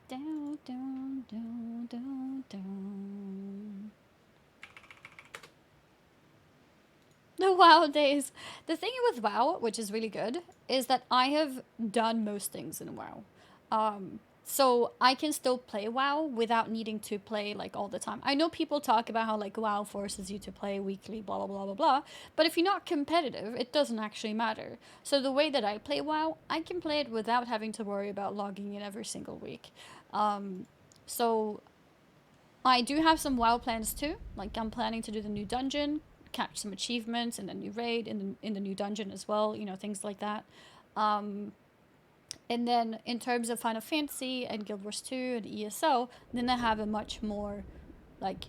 Speaker 1: Down, down, down, down, down. The WoW days. The thing with WoW, which is really good, is that I have done most things in WoW. So I can still play WoW without needing to play like all the time. I know people talk about how like WoW forces you to play weekly, blah blah blah blah blah. But if you're not competitive, it doesn't actually matter. So the way that I play WoW, I can play it without having to worry about logging in every single week. So I do have some WoW plans too. Like I'm planning to do the new dungeon, catch some achievements in the new raid, in the new dungeon as well. You know, things like that. And then in terms of Final Fantasy and Guild Wars 2 and ESO, then I have a much more like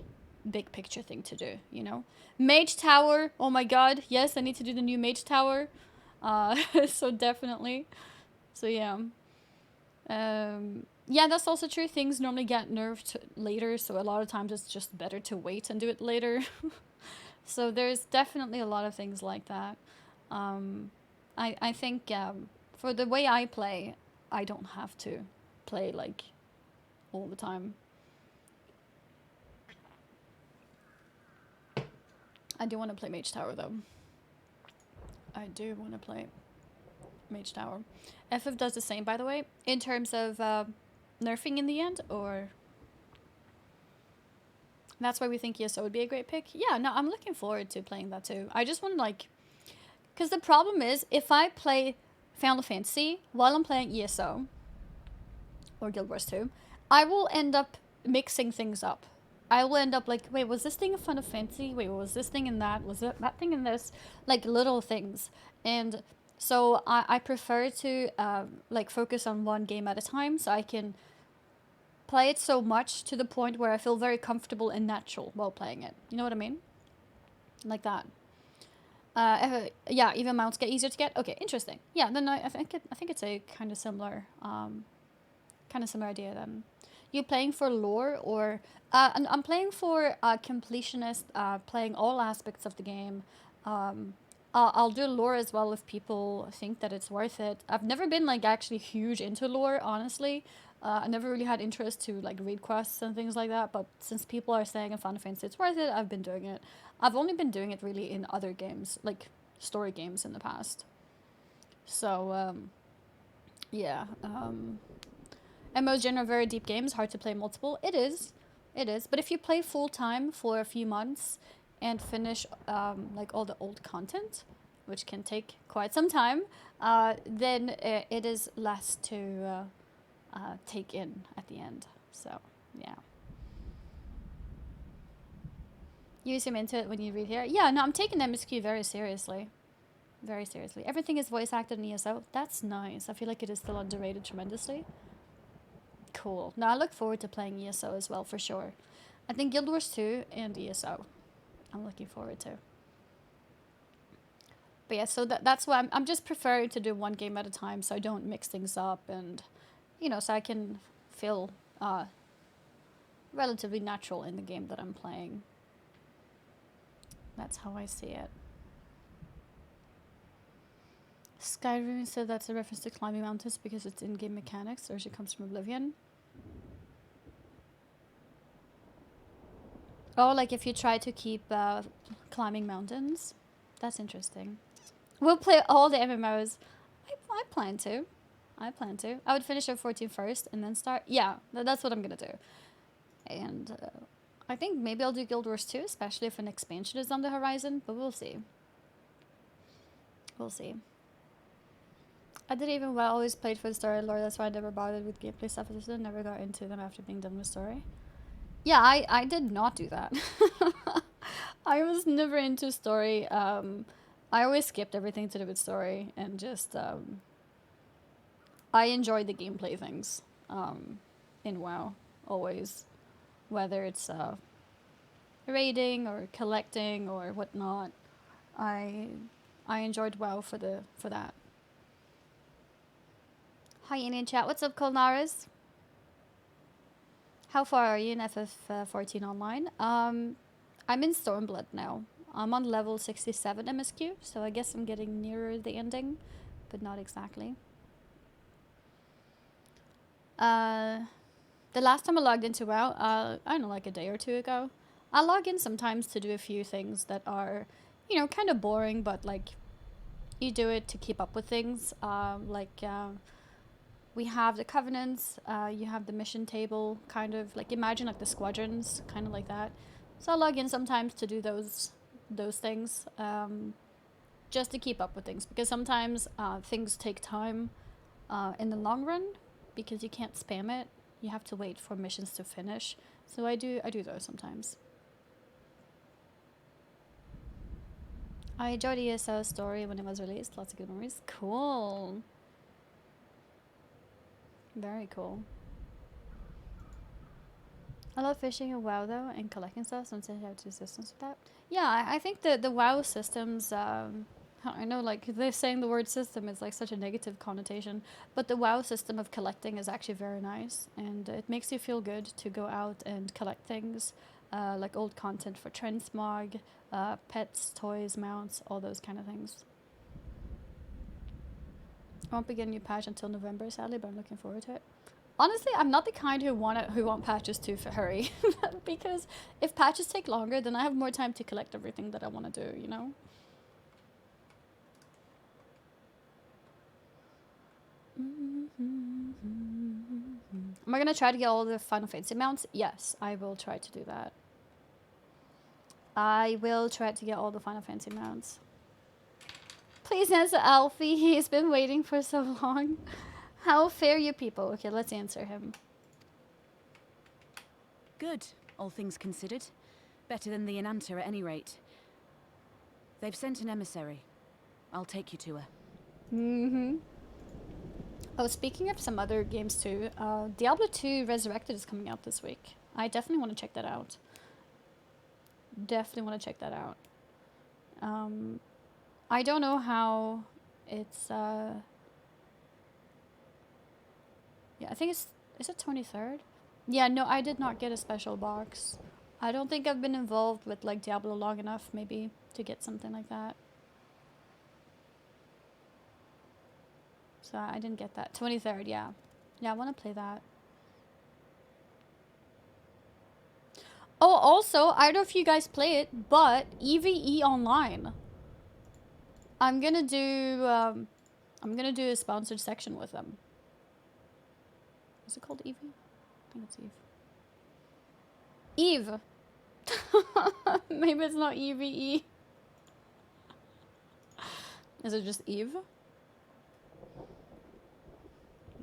Speaker 1: big picture thing to do, you know? Mage Tower, oh my god, yes, I need to do the new Mage Tower. So definitely. So yeah. Yeah, that's also true. Things normally get nerfed later, so a lot of times it's just better to wait and do it later. So there's definitely a lot of things like that. I think for the way I play, I don't have to play like all the time. I do want to play Mage Tower though. I do want to play Mage Tower. FF does the same, by the way, in terms of nerfing in the end, or that's why we think ESO would be a great pick. Yeah, no, I'm looking forward to playing that too. I just want to like, because the problem is if I play Final Fantasy while I'm playing ESO or Guild Wars 2, I will end up mixing things up. I will end up like, wait, was this thing in Final Fantasy? Wait, was this thing in that? Was it that thing in this? Like little things. And so I prefer to like focus on one game at a time so I can play it so much to the point where I feel very comfortable and natural while playing it. You know what I mean? Like that. Yeah, even mounts get easier to get. Okay, interesting. Yeah, then I think it's a kind of similar idea. Then you playing for lore or and I'm playing for completionist, playing all aspects of the game. I'll do lore as well if people think that it's worth it. I've never been like actually huge into lore, honestly. I never really had interest to like read quests and things like that, but since people are saying in Final Fantasy it's worth it, I've been doing it. I've only been doing it really in other games, like story games in the past. So, yeah. MMOs generally very deep games, hard to play multiple. It is. But if you play full time for a few months and finish like all the old content, which can take quite some time, then it is less to take in at the end. So, yeah. You seem into it when you read here. Yeah, no, I'm taking MSQ very seriously. Very seriously. Everything is voice acted in ESO. That's nice. I feel like it is still underrated tremendously. Cool. Now I look forward to playing ESO as well, for sure. I think Guild Wars 2 and ESO. I'm looking forward to. But yeah, so that's why I'm just preferring to do one game at a time so I don't mix things up and, you know, so I can feel relatively natural in the game that I'm playing. That's how I see it. Skyrim said that's a reference to climbing mountains because it's in-game mechanics, or she comes from Oblivion. Oh, like if you try to keep climbing mountains. That's interesting. We'll play all the MMOs. I plan to. I would finish at 14 first and then start. Yeah, that's what I'm gonna do. And I think maybe I'll do Guild Wars 2, especially if an expansion is on the horizon, but we'll see. We'll see. I did even well, always played for the story lore, that's why I never bothered with gameplay stuff. I never got into them after being done with story. Yeah, I did not do that. I was never into story. I always skipped everything to do with story and just I enjoyed the gameplay things in WoW, always. Whether it's raiding or collecting or whatnot. I enjoyed WoW for that. Hi Indian chat, what's up Colnaris? How far are you in FF14 online? I'm in Stormblood now. I'm on level 67 MSQ, so I guess I'm getting nearer the ending, but not exactly. The last time I logged into WoW, I don't know, like a day or two ago, I log in sometimes to do a few things that are, you know, kind of boring, but like, you do it to keep up with things, We have the covenants, you have the mission table, kind of like, imagine like the squadrons, kind of like that. So I log in sometimes to do those things, just to keep up with things, because sometimes things take time in the long run, because you can't spam it. You have to wait for missions to finish. So I do those sometimes. I enjoyed the ESO story when it was released. Lots of good memories. Cool. Very cool. I love fishing in WoW though, and collecting stuff. Sometimes you have two systems with that. Yeah, I think the WoW systems, I know like they're saying the word system is like such a negative connotation, but the WoW system of collecting is actually very nice, and it makes you feel good to go out and collect things, like old content for transmog, pets, toys, mounts, all those kind of things. I won't begin a new patch until November, sadly, but I'm looking forward to it. Honestly, I'm not the kind who want patches to hurry, because if patches take longer, then I have more time to collect everything that I want to do, you know? Am I going to try to get all the Final Fantasy mounts? Yes, I will try to do that. I will try to get all the Final Fantasy mounts. Please answer Alfie. He's been waiting for so long. How fair you people. Okay, let's answer him.
Speaker 14: Good, all things considered. Better than the Enanta at any rate. They've sent an emissary. I'll take you to her.
Speaker 1: Mm-hmm. Oh, speaking of some other games too, Diablo 2 Resurrected is coming out this week. I definitely want to check that out. Definitely want to check that out. I don't know how it's, yeah, I think is it 23rd? Yeah, no, I did not get a special box. I don't think I've been involved with like Diablo long enough maybe to get something like that. So I didn't get that. 23rd, yeah. Yeah, I want to play that. Oh, also, I don't know if you guys play it, but EVE Online. I'm gonna do a sponsored section with them. Is it called EVE? I think it's Eve. Eve. Maybe it's not EVE. Is it just Eve?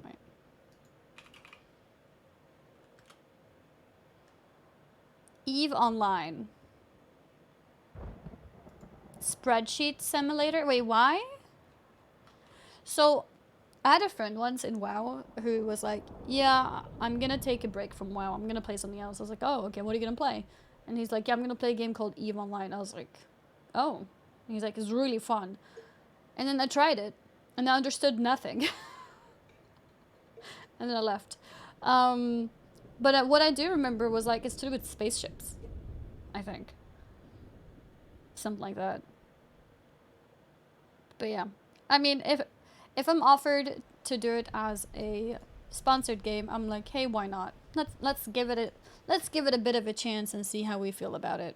Speaker 1: Right. EVE Online. Spreadsheet simulator. Wait, why? So, I had a friend once in WoW who was like, yeah, I'm gonna take a break from WoW. I'm gonna play something else. I was like, oh, okay, what are you gonna play? And he's like, yeah, I'm gonna play a game called EVE Online. I was like, oh. And he's like, it's really fun. And then I tried it, and I understood nothing. And then I left. But what I do remember was like, it's to do with spaceships, I think. Something like that. But yeah, I mean, if I'm offered to do it as a sponsored game, I'm like, hey, why not? Let's give it a bit of a chance and see how we feel about it.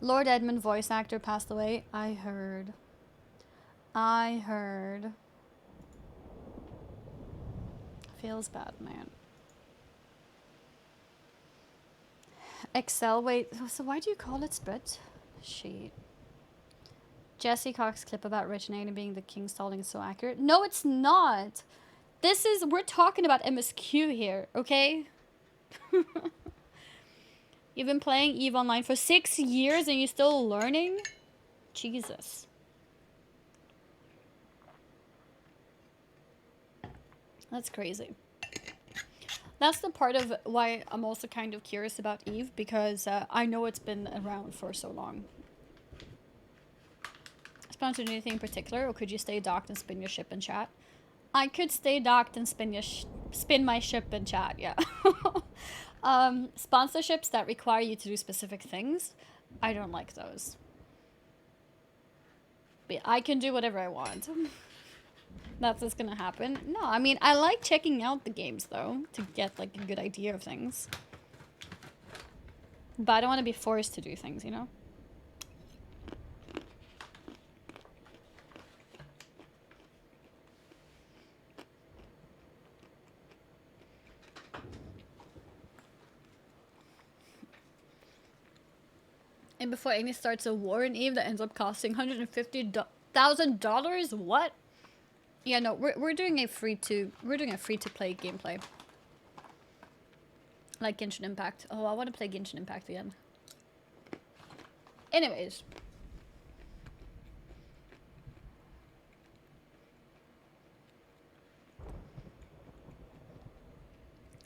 Speaker 1: Lord Edmund voice actor passed away. I heard. Feels bad, man. Excel, wait, so why do you call it spreadsheet? Jesse Cox clip about Rich and Annie being the king stalling is so accurate. No, it's not. We're talking about MSQ here, okay? You've been playing EVE Online for 6 years and you're still learning? Jesus. That's crazy. That's the part of why I'm also kind of curious about EVE, because I know it's been around for so long. Sponsored anything in particular, or could you stay docked and spin your ship and chat? I could stay docked and spin my ship and chat, yeah. Sponsorships that require you to do specific things, I don't like those. But I can do whatever I want. That's what's gonna happen. No, I mean, I like checking out the games, though, to get, like, a good idea of things. But I don't want to be forced to do things, you know? And before Amy starts a war in Eve that ends up costing $150,000? What? Yeah, no, we're doing a free to play gameplay. Like Genshin Impact. Oh, I want to play Genshin Impact again. Anyways.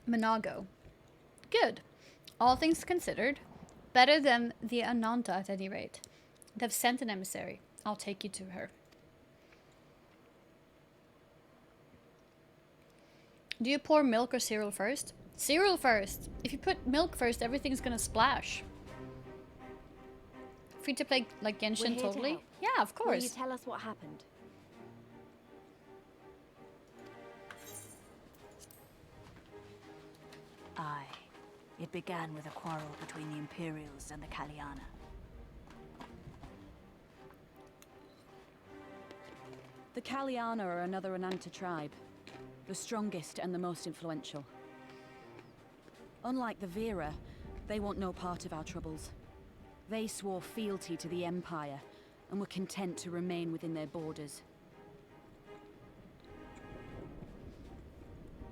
Speaker 1: Monago. Good. All things considered, better than the Ananta at any rate. They've sent an emissary. I'll take you to her. Do you pour milk or cereal first? Cereal first! If you put milk first, everything's gonna splash. Free to play like Genshin, totally? Yeah, of course.
Speaker 2: Will you tell us what happened?
Speaker 14: Aye. It began with a quarrel between the Imperials and the Kaliana. The Kaliana are another Ananta tribe. The strongest and the most influential. Unlike the Vera, they want no part of our troubles. They swore fealty to the Empire, and were content to remain within their borders.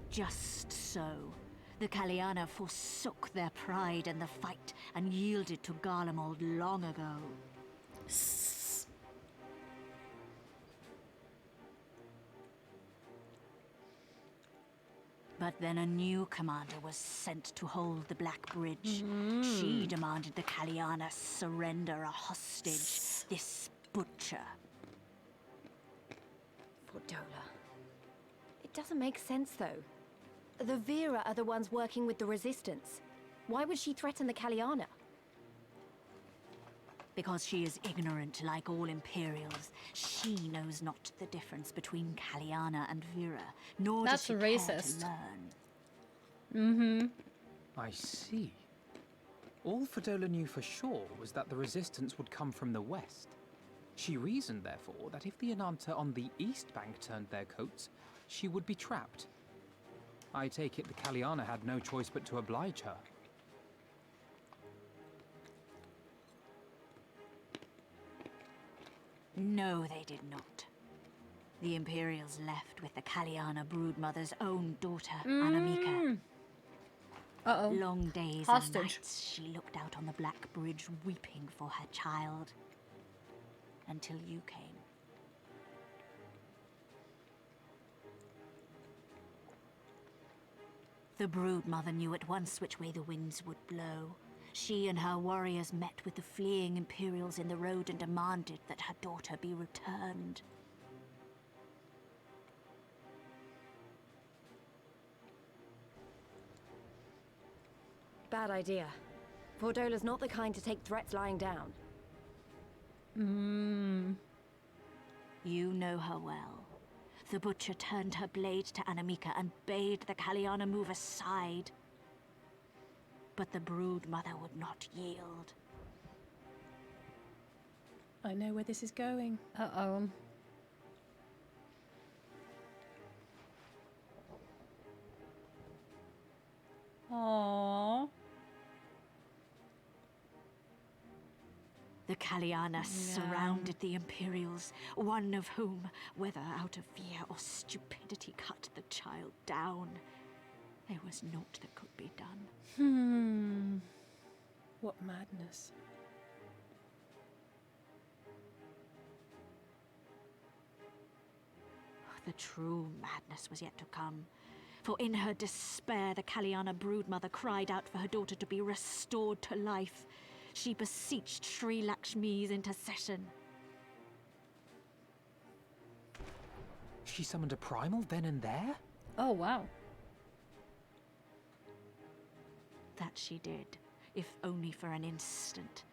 Speaker 16: Just so. The Kaliana forsook their pride in the fight and yielded to Garlemald long ago. But then a new commander was sent to hold the Black Bridge. She demanded the Kaliana surrender a hostage, this butcher.
Speaker 2: Fordola. It doesn't make sense, though. The Vera are the ones working with the Resistance. Why would she threaten the Kaliana?
Speaker 16: Because she is ignorant like all Imperials. She knows not the difference between Kaliana and Vera, nor does she care to learn.
Speaker 3: I see. All Fordola knew for sure was that the Resistance would come from the west. She reasoned, therefore, that if the Ananta on the east bank turned their coats, she would be trapped. I take it the Kaliana had no choice but to oblige her.
Speaker 16: No, they did not. The Imperials left with the Kaliana broodmother's own daughter, Annemieka. Long days and nights she looked out on the Black Bridge weeping for her child. Until you came. The broodmother knew at once which way the winds would blow. She and her warriors met with the fleeing Imperials in the road and demanded that her daughter be returned.
Speaker 2: Bad idea. Fordola's not the kind to take threats lying down.
Speaker 16: You know her well. The butcher turned her blade to Annemieka and bade the Kaliana move aside. But the broodmother would not yield.
Speaker 4: I know where this is going.
Speaker 1: Aww.
Speaker 16: The Kaliana surrounded the Imperials, one of whom, whether out of fear or stupidity, cut the child down. There was naught that could be done.
Speaker 4: What madness.
Speaker 16: The true madness was yet to come. For in her despair, the Kaliana broodmother cried out for her daughter to be restored to life. She beseeched Sri Lakshmi's intercession.
Speaker 3: She summoned a primal then and there?
Speaker 1: Oh, wow.
Speaker 16: That she did, if only for an instant.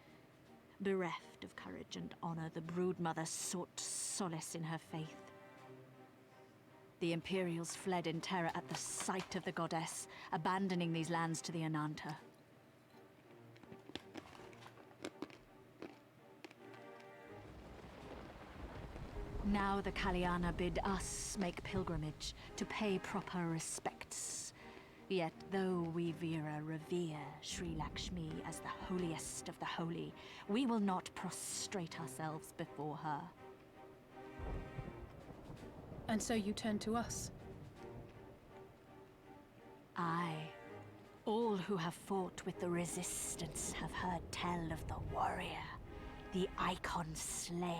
Speaker 16: Bereft of courage and honor, the broodmother sought solace in her faith. The Imperials fled in terror at the sight of the goddess, abandoning these lands to the Ananta. Now the Kaliana bid us make pilgrimage to pay proper respects. Yet though we Vera revere Sri Lakshmi as the holiest of the holy, we will not prostrate ourselves before her.
Speaker 4: And so you turn to us?
Speaker 16: Aye. All who have fought with the Resistance have heard tell of the warrior, the Icon Slayer.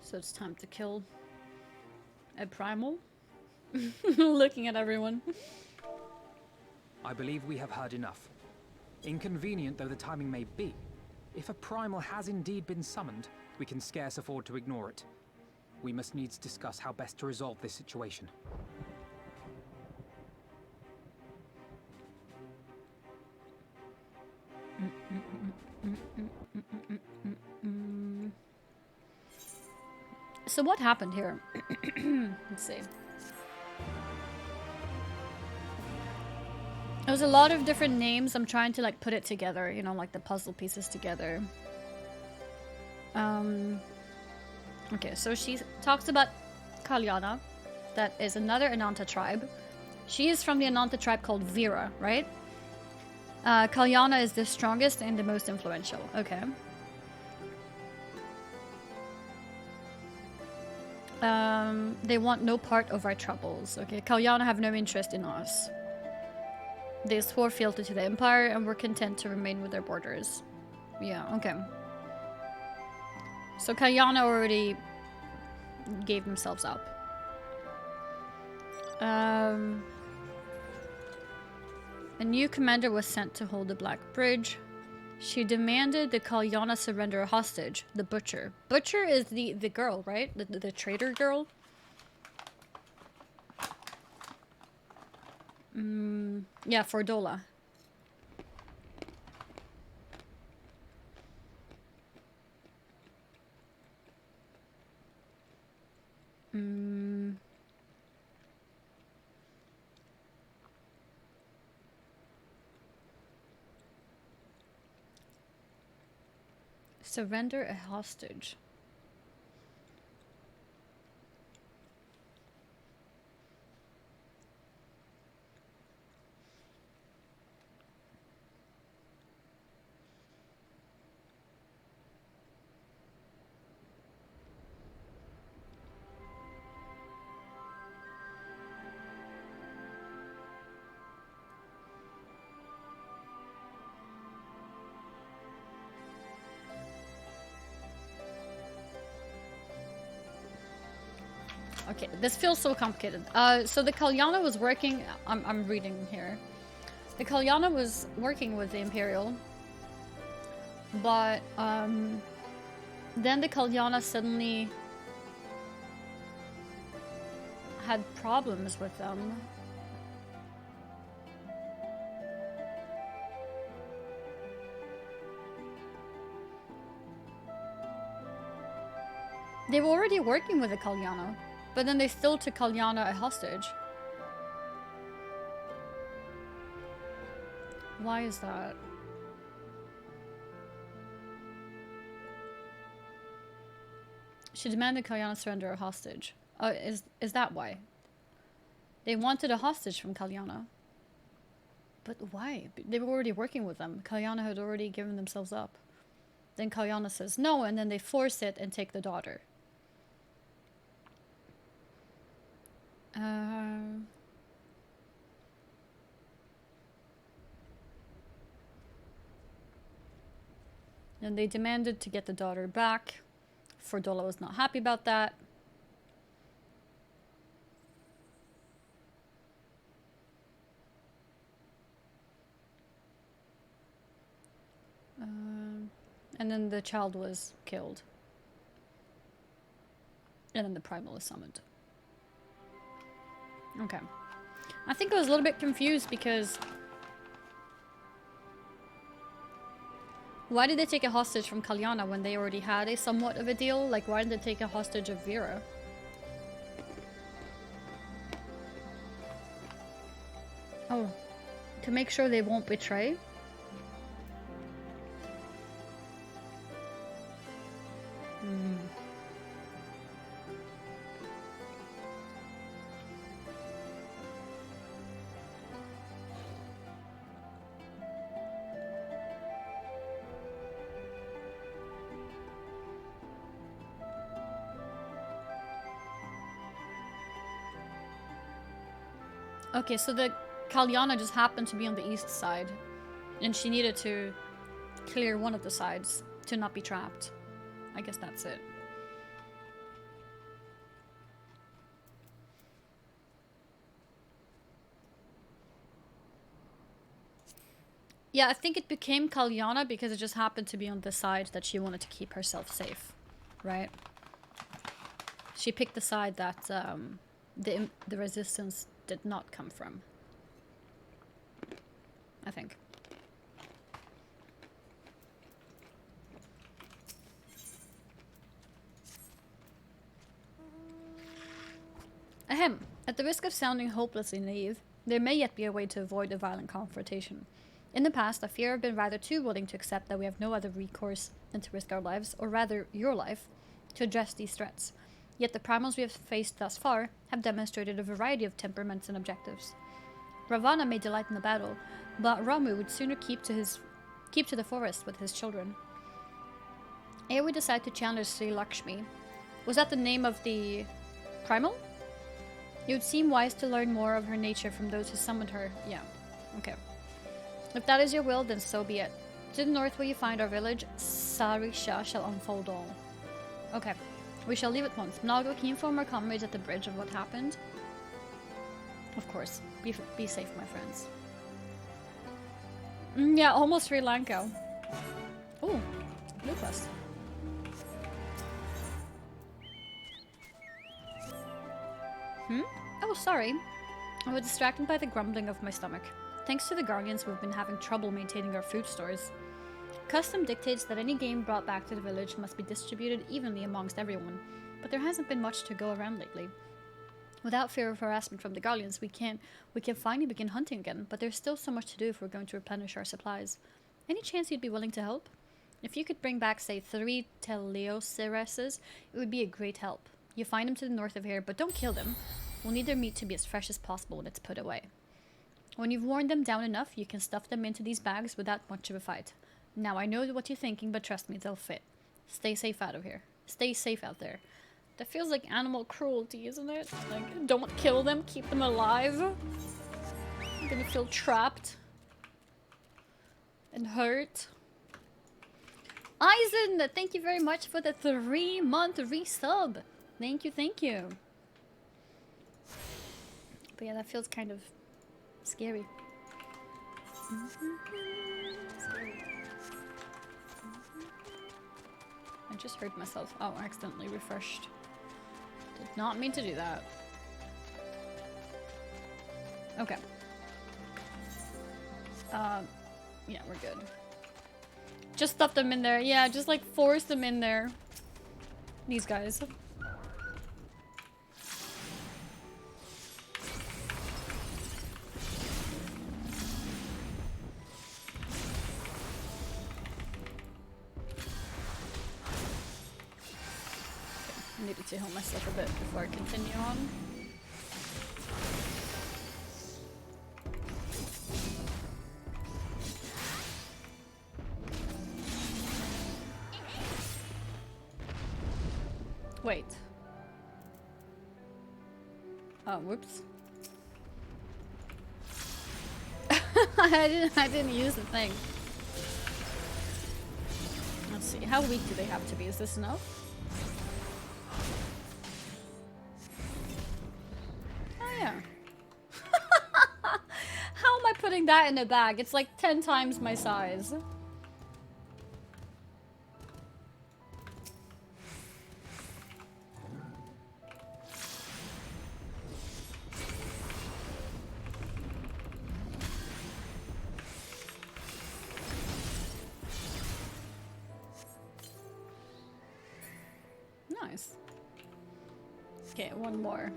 Speaker 1: So it's time to kill a primal? Looking at everyone.
Speaker 3: I believe we have heard enough. Inconvenient though the timing may be, if a primal has indeed been summoned, we can scarce afford to ignore it. We must needs discuss how best to resolve this situation.
Speaker 1: So what happened here? Let's see. There's a lot of different names. I'm trying to like put it together, you know, like the puzzle pieces together. Okay, so she talks about Kalyana, that is another Ananta tribe. She is from the Ananta tribe called Vera, right? Kalyana is the strongest and the most influential. Okay. They want no part of our troubles. Okay, Kalyana have no interest in us. They swore fealty to the Empire and were content to remain with their borders. Yeah, okay. So Kalyana already gave themselves up. A new commander was sent to hold the Black Bridge. She demanded the Kalyana surrender a hostage, the Butcher. Butcher is the girl, right? The traitor girl? Yeah, for Dola. Surrender a hostage. Okay, this feels so complicated. So the Kalyana was working... I'm reading here. The Kalyana was working with the Imperial. But, then the Kalyana suddenly had problems with them. They were already working with the Kalyana. But then they still took Kalyana a hostage. Why is that? She demanded Kalyana surrender a hostage. Is that why? They wanted a hostage from Kalyana. But why? They were already working with them. Kalyana had already given themselves up. Then Kalyana says no, and then they force it and take the daughter. And they demanded to get the daughter back. Fordola was not happy about that. And then the child was killed. And then the primal is summoned. Okay. I think I was a little bit confused because... Why did they take a hostage from Kalyana when they already had a somewhat of a deal? Like, why did they take a hostage of Vera? Oh. To make sure they won't betray? Okay, so the Kalyana just happened to be on the east side. And she needed to clear one of the sides to not be trapped. I guess that's it. Yeah, I think it became Kalyana because it just happened to be on the side that she wanted to keep herself safe, right? She picked the side that the resistance did not come from. I think. Ahem. At the risk of sounding hopelessly naive, there may yet be a way to avoid a violent confrontation. In the past, I fear I've been rather too willing to accept that we have no other recourse than to risk our lives, or rather your life, to address these threats. Yet the primals we have faced thus far have demonstrated a variety of temperaments and objectives. Ravana may delight in the battle, but Ramu would sooner keep to the forest with his children. Ere we decide to challenge Sri Lakshmi, was that the name of the primal? It would seem wise to learn more of her nature from those who summoned her. Yeah, okay. If that is your will, then so be it. To the north where you find our village, Sarisha shall unfold all. Okay, we shall leave at once. Nago, can you inform our comrades at the bridge of what happened? Of course. Be safe, my friends. Yeah, almost Sri Lanka. Ooh, new quest. Oh, sorry. I was distracted by the grumbling of my stomach. Thanks to the Guardians, we've been having trouble maintaining our food stores. Custom dictates that any game brought back to the village must be distributed evenly amongst everyone, but there hasn't been much to go around lately. Without fear of harassment from the Guardians, we can finally begin hunting again, but there's still so much to do if we're going to replenish our supplies. Any chance you'd be willing to help? If you could bring back, say, 3 Teleocereses, it would be a great help. You find them to the north of here, but don't kill them. We'll need their meat to be as fresh as possible when it's put away. When you've worn them down enough, you can stuff them into these bags without much of a fight. Now, I know what you're thinking, but trust me, they'll fit. Stay safe out of here. Stay safe out there. That feels like animal cruelty, isn't it? Like, don't kill them, keep them alive. I'm gonna feel trapped. And hurt. Eisen, thank you very much for the 3-month resub. Thank you, thank you. But yeah, that feels kind of scary. Scary. I just hurt myself. Oh, I accidentally refreshed. Did not mean to do that. Okay. Yeah, we're good. Just stuff them in there. Yeah, just like force them in there. These guys. I needed to heal myself a bit before I continue on. Wait. Oh, whoops. I didn't use the thing. Let's see. How weak do they have to be? Is this enough? How am I putting that in a bag? It's like 10 times my size. Nice. Okay, one more.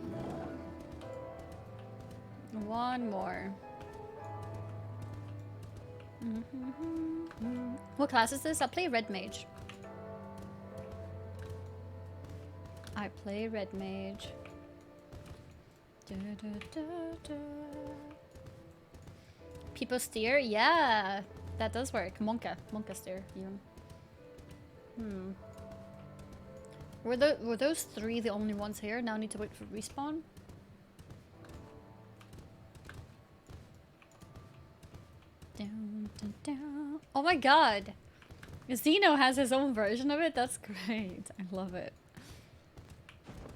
Speaker 1: One more. What class is this? I play Red Mage. I play Red Mage. People steer? Yeah, that does work. Monka steer, even. Were those 3 the only ones here? Now I need to wait for respawn? Dun, dun, dun. Oh my god! Zeno has his own version of it? That's great. I love it.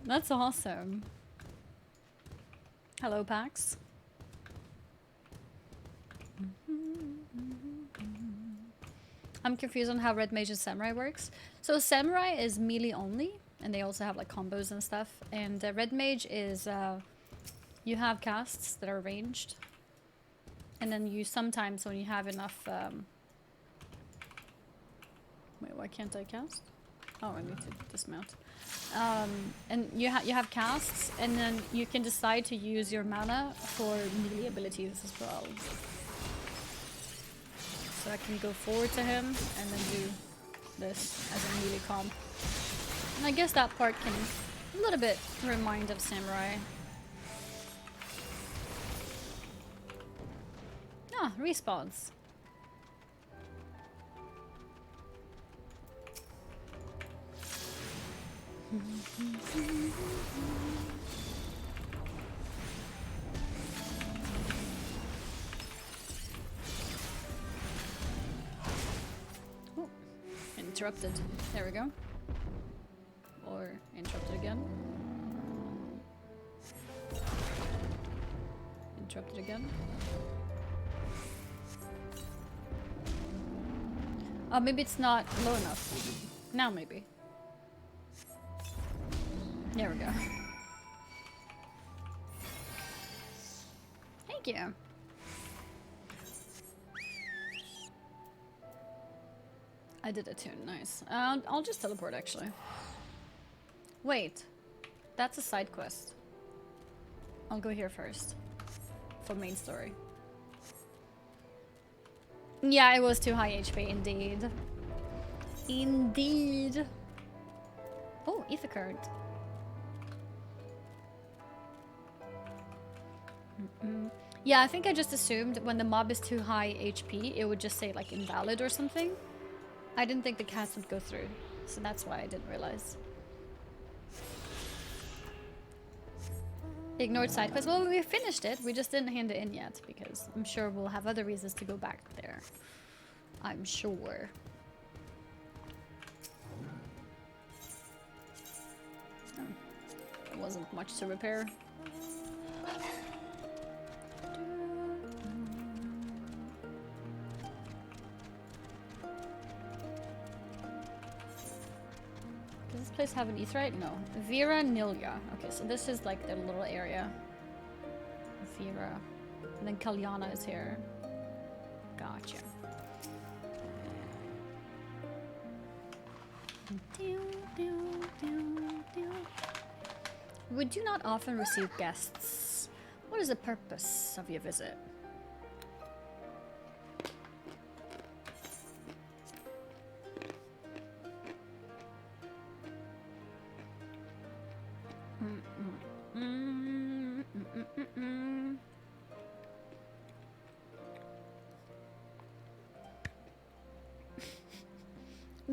Speaker 1: That's awesome. Hello, Pax. I'm confused on how Red Mage and Samurai works. So Samurai is melee only, and they also have like combos and stuff. And Red Mage is, you have casts that are ranged. And then you sometimes, when you have enough, wait, why can't I cast? Oh, I need to dismount. And you have casts, and then you can decide to use your mana for melee abilities as well. So I can go forward to him and then do this as a melee comp. And I guess that part can a little bit remind of Samurai. Ah, respawns. Oh, interrupted. There we go. Or interrupted again. Interrupted again. Oh, maybe it's not low enough. Now maybe. There we go. Thank you. I did a tune, nice. I'll just teleport actually. Wait, that's a side quest. I'll go here first. For main story. Yeah, it was too high HP indeed. Indeed. Oh, ether current. Yeah, I think I just assumed when the mob is too high HP, it would just say like invalid or something. I didn't think the cast would go through, so that's why I didn't realize. Ignored side quest. Well, we finished it. We just didn't hand it in yet because I'm sure we'll have other reasons to go back there. I'm sure. Oh, there wasn't much to repair. Does this place have an Aetheryte? No. Vera Nilia. Okay, so this is like their little area. Vera. And then Kalyana is here. Gotcha. We do not often receive guests. What is the purpose of your visit?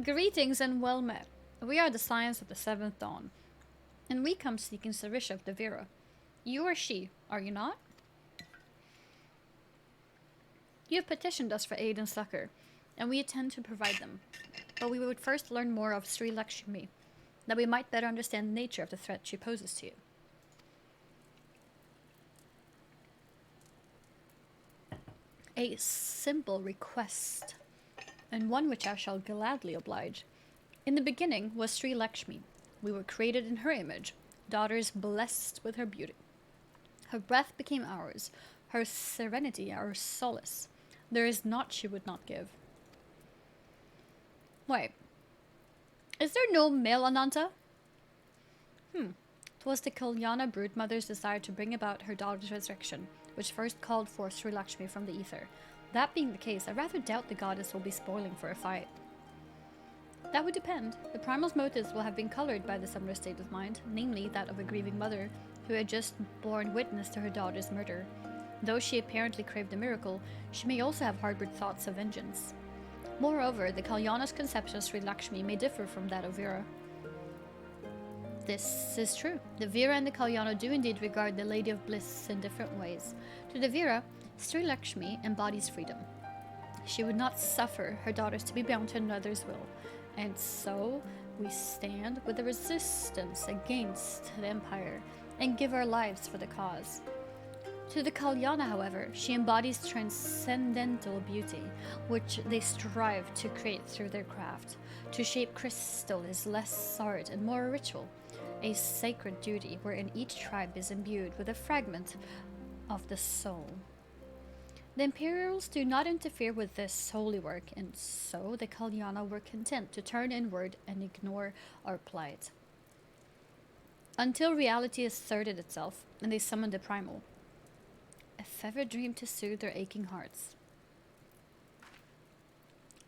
Speaker 1: Greetings and well met. We are the Scions of the Seventh Dawn, and we come seeking Sarisha of the Vera. You are she, are you not? You have petitioned us for aid and succor, and we intend to provide them. But we would first learn more of Sri Lakshmi, that we might better understand the nature of the threat she poses to you. A simple request, and one which I shall gladly oblige. In the beginning was Sri Lakshmi. We were created in her image, daughters blessed with her beauty. Her breath became ours, her serenity our solace. There is naught she would not give. Wait. Is there no male Ananta? 'Twas the Kalyana broodmother's desire to bring about her daughter's resurrection, which first called forth Sri Lakshmi from the ether. That being the case, I rather doubt the goddess will be spoiling for a fight. That would depend. The primal's motives will have been colored by the summoner state of mind, namely that of a grieving mother who had just borne witness to her daughter's murder. Though she apparently craved a miracle, she may also have harbored thoughts of vengeance. Moreover, the Kalyana's conception of Sri Lakshmi may differ from that of Vera. This is true. The Vera and the Kalyana do indeed regard the Lady of Bliss in different ways. To the Vera, Sri Lakshmi embodies freedom. She would not suffer her daughters to be bound to another's will. And so, we stand with the resistance against the Empire and give our lives for the cause. To the Kalyana, however, she embodies transcendental beauty, which they strive to create through their craft. To shape crystal is less art and more ritual, a sacred duty wherein each tribe is imbued with a fragment of the soul. The Imperials do not interfere with this holy work, and so the Kalyana were content to turn inward and ignore our plight. Until reality asserted itself, and they summoned the primal. A feathered dream to soothe their aching hearts.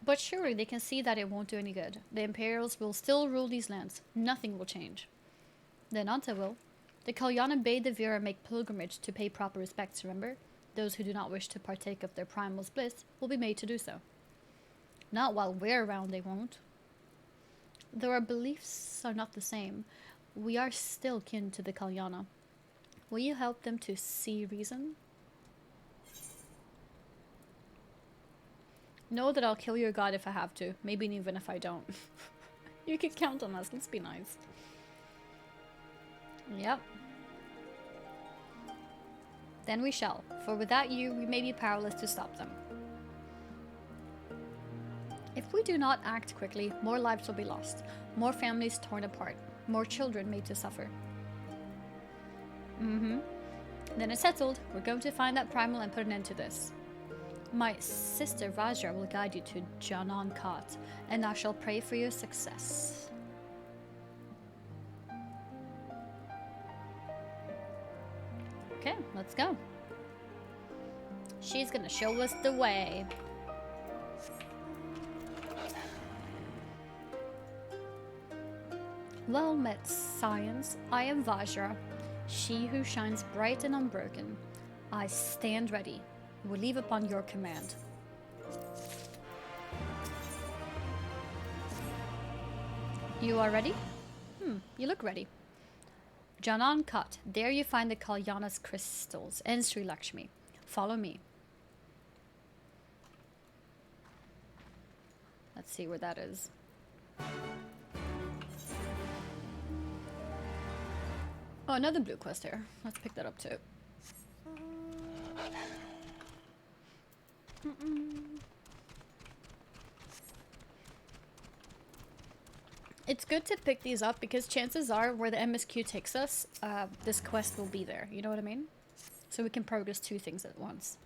Speaker 1: But surely they can see that it won't do any good. The Imperials will still rule these lands. Nothing will change. Then Anta will. The Kalyana bade the Vera make pilgrimage to pay proper respects, remember? Those who do not wish to partake of their primal's bliss will be made to do so. Not while we're around, they won't. Though our beliefs are not the same, we are still kin to the Kalyana. Will you help them to see reason? Know that I'll kill your god if I have to, maybe even if I don't. You can count on us, let's be nice. Yep. Then we shall, for without you, we may be powerless to stop them. If we do not act quickly, more lives will be lost, more families torn apart, more children made to suffer. Then it's settled. We're going to find that primal and put an end to this. My sister Vajra will guide you to Janan Khat, and I shall pray for your success. Okay, let's go. She's gonna show us the way. Well met, Science. I am Vajra, she who shines bright and unbroken. I stand ready. Will leave upon your command. You are ready? You look ready. Janan Khat, there you find the Kalyana's crystals and Sri Lakshmi. Follow me. Let's see where that is. Oh, another blue quest here. Let's pick that up too. It's good to pick these up because chances are where the MSQ takes us, this quest will be there. You know what I mean? So we can progress two things at once.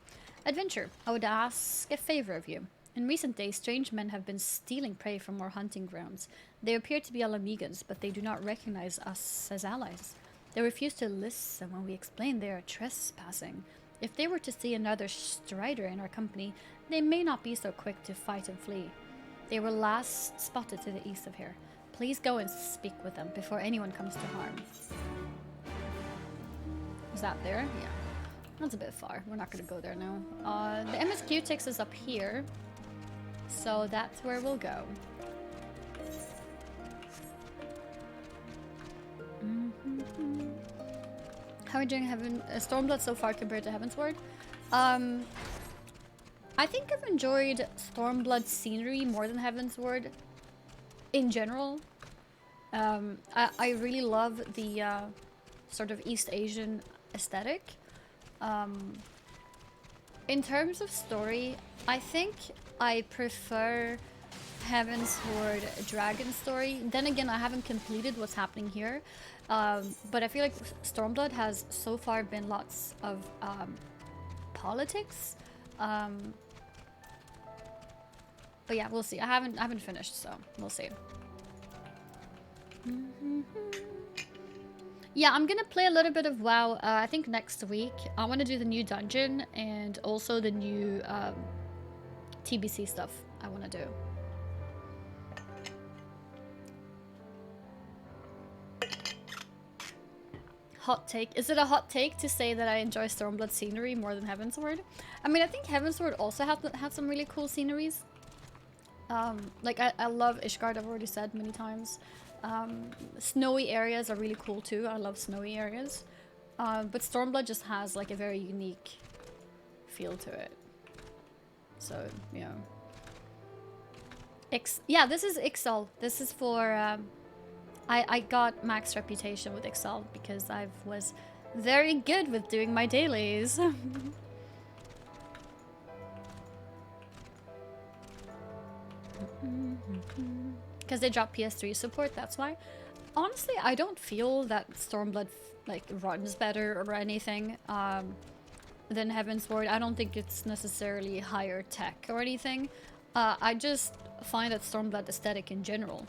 Speaker 1: Adventure. I would ask a favor of you. In recent days, strange men have been stealing prey from our hunting grounds. They appear to be Alamegans, but they do not recognize us as allies. They refuse to listen when we explain they are trespassing. If they were to see another strider in our company, they may not be so quick to fight and flee. They were last spotted to the east of here. Please go and speak with them before anyone comes to harm. Is that there? Yeah. That's a bit far. We're not going to go there now. The MSQ takes us up here. So that's where we'll go. How are you doing Stormblood so far compared to Heavensward? I think I've enjoyed Stormblood scenery more than Heavensward in general. I really love the sort of East Asian aesthetic. In terms of story, I think I prefer Heavensward Dragon story. Then again, I haven't completed what's happening here. But I feel like Stormblood has so far been lots of politics. But yeah, we'll see. I haven't finished, so we'll see. Yeah, I'm gonna play a little bit of WoW. I think next week. I want to do the new dungeon and also the new TBC stuff I want to do. Hot take. Is it a hot take to say that I enjoy Stormblood scenery more than Heavensward? I mean, I think Heavensward also had some really cool sceneries. Like, I love Ishgard, I've already said many times. Snowy areas are really cool too. I love snowy areas. But Stormblood just has like a very unique feel to it. So, yeah. Yeah, this is Ixal. This is for, I got max reputation with Ixal because I was very good with doing my dailies. Because they dropped PS3 support, that's why. Honestly, I don't feel that Stormblood like runs better or anything than Heavensward. I don't think it's necessarily higher tech or anything. I just find that Stormblood aesthetic in general,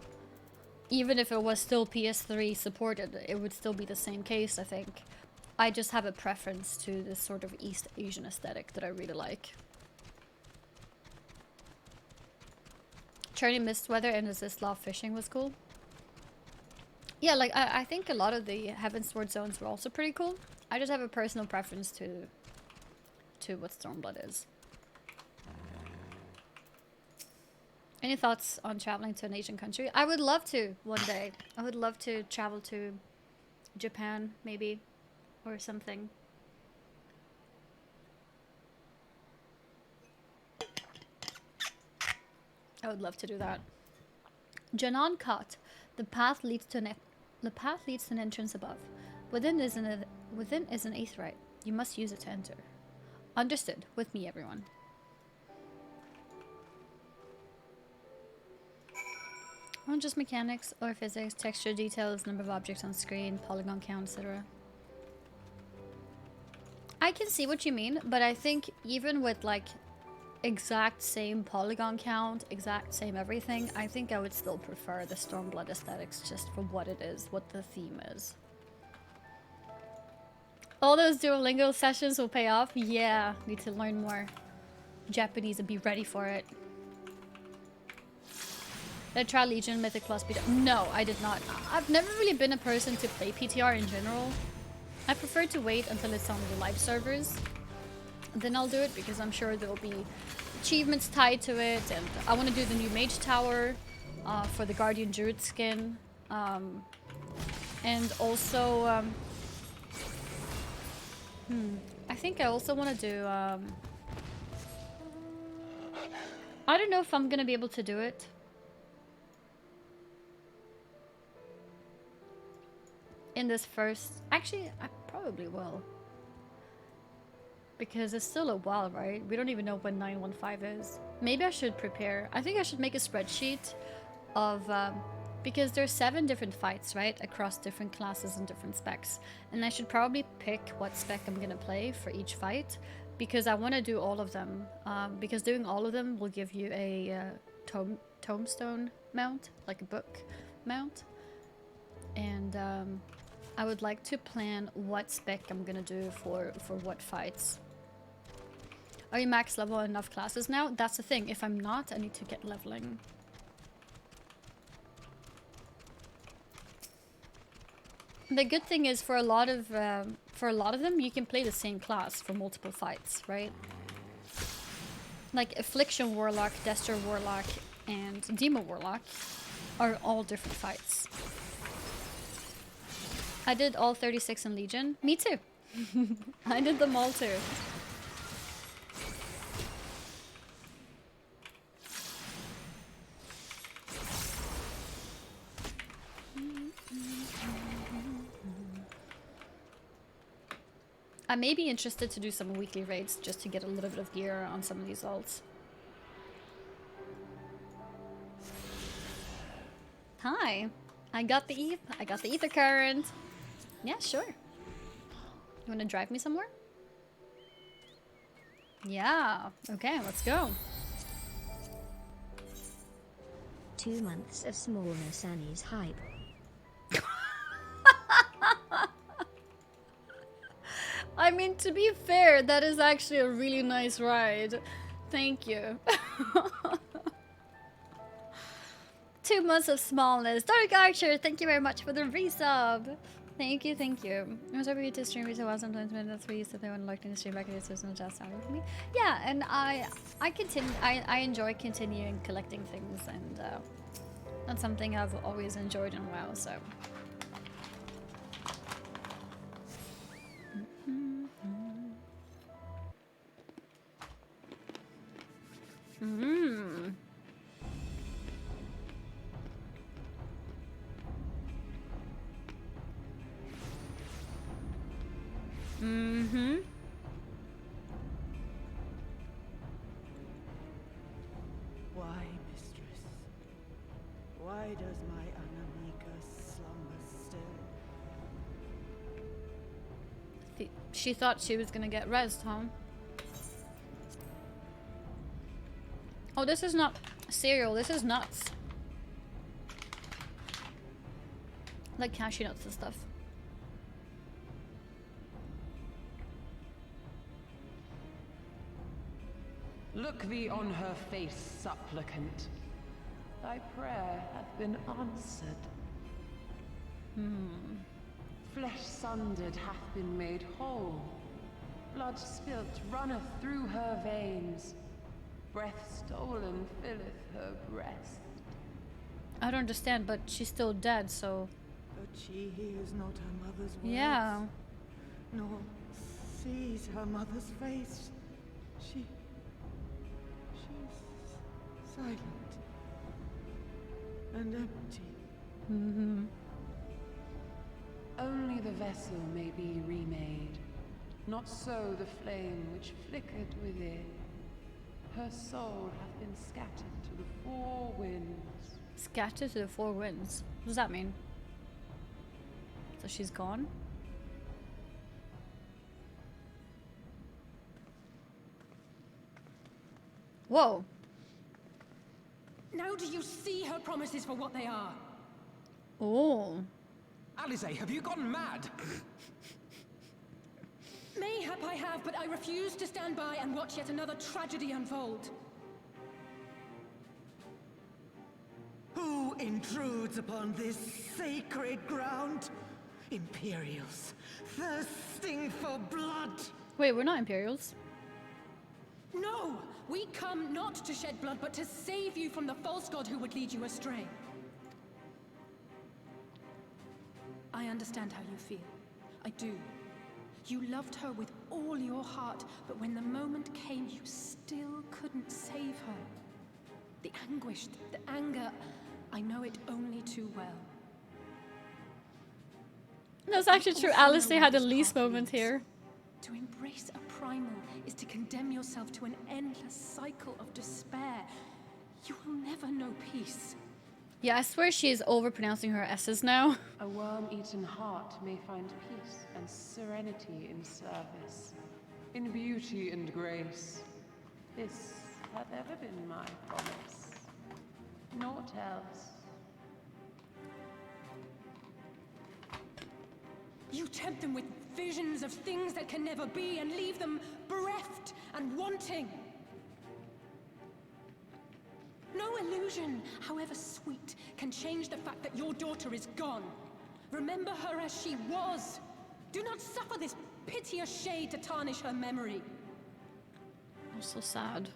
Speaker 1: even if it was still PS3 supported, it would still be the same case, I think. I just have a preference to this sort of East Asian aesthetic that I really like. Churning mist weather and Zislav fishing was cool. Yeah, like I think a lot of the Heavensward zones were also pretty cool. I just have a personal preference to what Stormblood is. Any thoughts on traveling to an Asian country? I would love to one day. I would love to travel to Japan, maybe, or something. I would love to do that. Janan Khat. The path leads to an entrance above. Within is an aetheryte. You must use it to enter. Understood. With me, everyone. Not just mechanics or physics, texture details, number of objects on screen, polygon count, etc. I can see what you mean, but I think even with like exact same polygon count, exact same everything, I think I would still prefer the Stormblood aesthetics just for what it is, what the theme is. All those Duolingo sessions will pay off? Yeah, need to learn more Japanese and be ready for it. Did I try Legion, Mythic Plus PTR? No, I did not. I've never really been a person to play PTR in general. I prefer to wait until it's on the live servers. Then I'll do it because I'm sure there'll be achievements tied to it, and I want to do the new Mage Tower for the Guardian Druid skin. And also, I think I also want to do, I don't know if I'm going to be able to do it. In this first... Actually, I probably will. Because it's still a while, right? We don't even know when 915 is. Maybe I should prepare. I think I should make a spreadsheet of... because there's 7 different fights, right? Across different classes and different specs. And I should probably pick what spec I'm gonna play for each fight. Because I want to do all of them. Because doing all of them will give you a tombstone mount. Like a book mount. And I would like to plan what spec I'm gonna do for what fights. Are you max level enough classes now? That's the thing. If I'm not, I need to get leveling. The good thing is for a lot of them, you can play the same class for multiple fights, right? Like Affliction Warlock, Destro Warlock, and Demo Warlock are all different fights. I did all 36 in Legion. Me too. I did them all too. I may be interested to do some weekly raids just to get a little bit of gear on some of these ults. Hi. I got the ether current. Yeah, sure. You want to drive me somewhere? Yeah. Okay, let's go.
Speaker 10: 2 months of smallness, Annie's hype.
Speaker 1: I mean, to be fair, that is actually a really nice ride. Thank you. 2 months of smallness. Dark Archer, thank you very much for the resub. Thank you, thank you. I was hoping to stream so well sometimes, but that's why you said they want to look in the stream back at it, so it's not just with me. Yeah, and I enjoy continuing collecting things, and that's something I've always enjoyed in WoW, so. Mm. Mm-hmm.
Speaker 17: Why, mistress? Why does my Anamika slumber still?
Speaker 1: She thought she was gonna get rezzed, huh? Oh, this is not cereal. This is nuts. Like cashew nuts and stuff.
Speaker 18: Look thee on her face, supplicant. Thy prayer hath been answered. Flesh sundered hath been made whole. Blood spilt runneth through her veins. Breath stolen filleth her breast.
Speaker 1: I don't understand, but she's still dead, so...
Speaker 17: But she hears not her mother's words.
Speaker 1: Yeah.
Speaker 17: Nor sees her mother's face. She's silent and empty.
Speaker 1: Mm-hmm.
Speaker 18: Only the vessel may be remade. Not so the flame which flickered within. Her soul hath been scattered to the four winds.
Speaker 1: Scattered to the four winds? What does that mean? So she's gone? Whoa.
Speaker 9: Now do you see her promises for what they are?
Speaker 1: Oh.
Speaker 3: Alize, have you gone mad?
Speaker 9: Mayhap I have, but I refuse to stand by and watch yet another tragedy unfold.
Speaker 17: Who intrudes upon this sacred ground? Imperials, thirsting for blood.
Speaker 1: Wait, we're not Imperials.
Speaker 9: No! We come not to shed blood, but to save you from the false god who would lead you astray. I understand how you feel. I do. You loved her with all your heart, but when the moment came, you still couldn't save her. The anguish, the anger, I know it only too well.
Speaker 1: That's actually true. Alice had a least moment here.
Speaker 9: To embrace a primal is to condemn yourself to an endless cycle of despair. You will never know peace.
Speaker 1: Yeah, I swear she is overpronouncing her S's now.
Speaker 18: A worm-eaten heart may find peace and serenity in service, in beauty and grace. This hath ever been my promise. Naught else.
Speaker 9: You tempt them with visions of things that can never be and leave them bereft and wanting. No illusion, however sweet, can change the fact that your daughter is gone. Remember her as she was. Do not suffer this piteous shade to tarnish her memory.
Speaker 1: I'm so sad.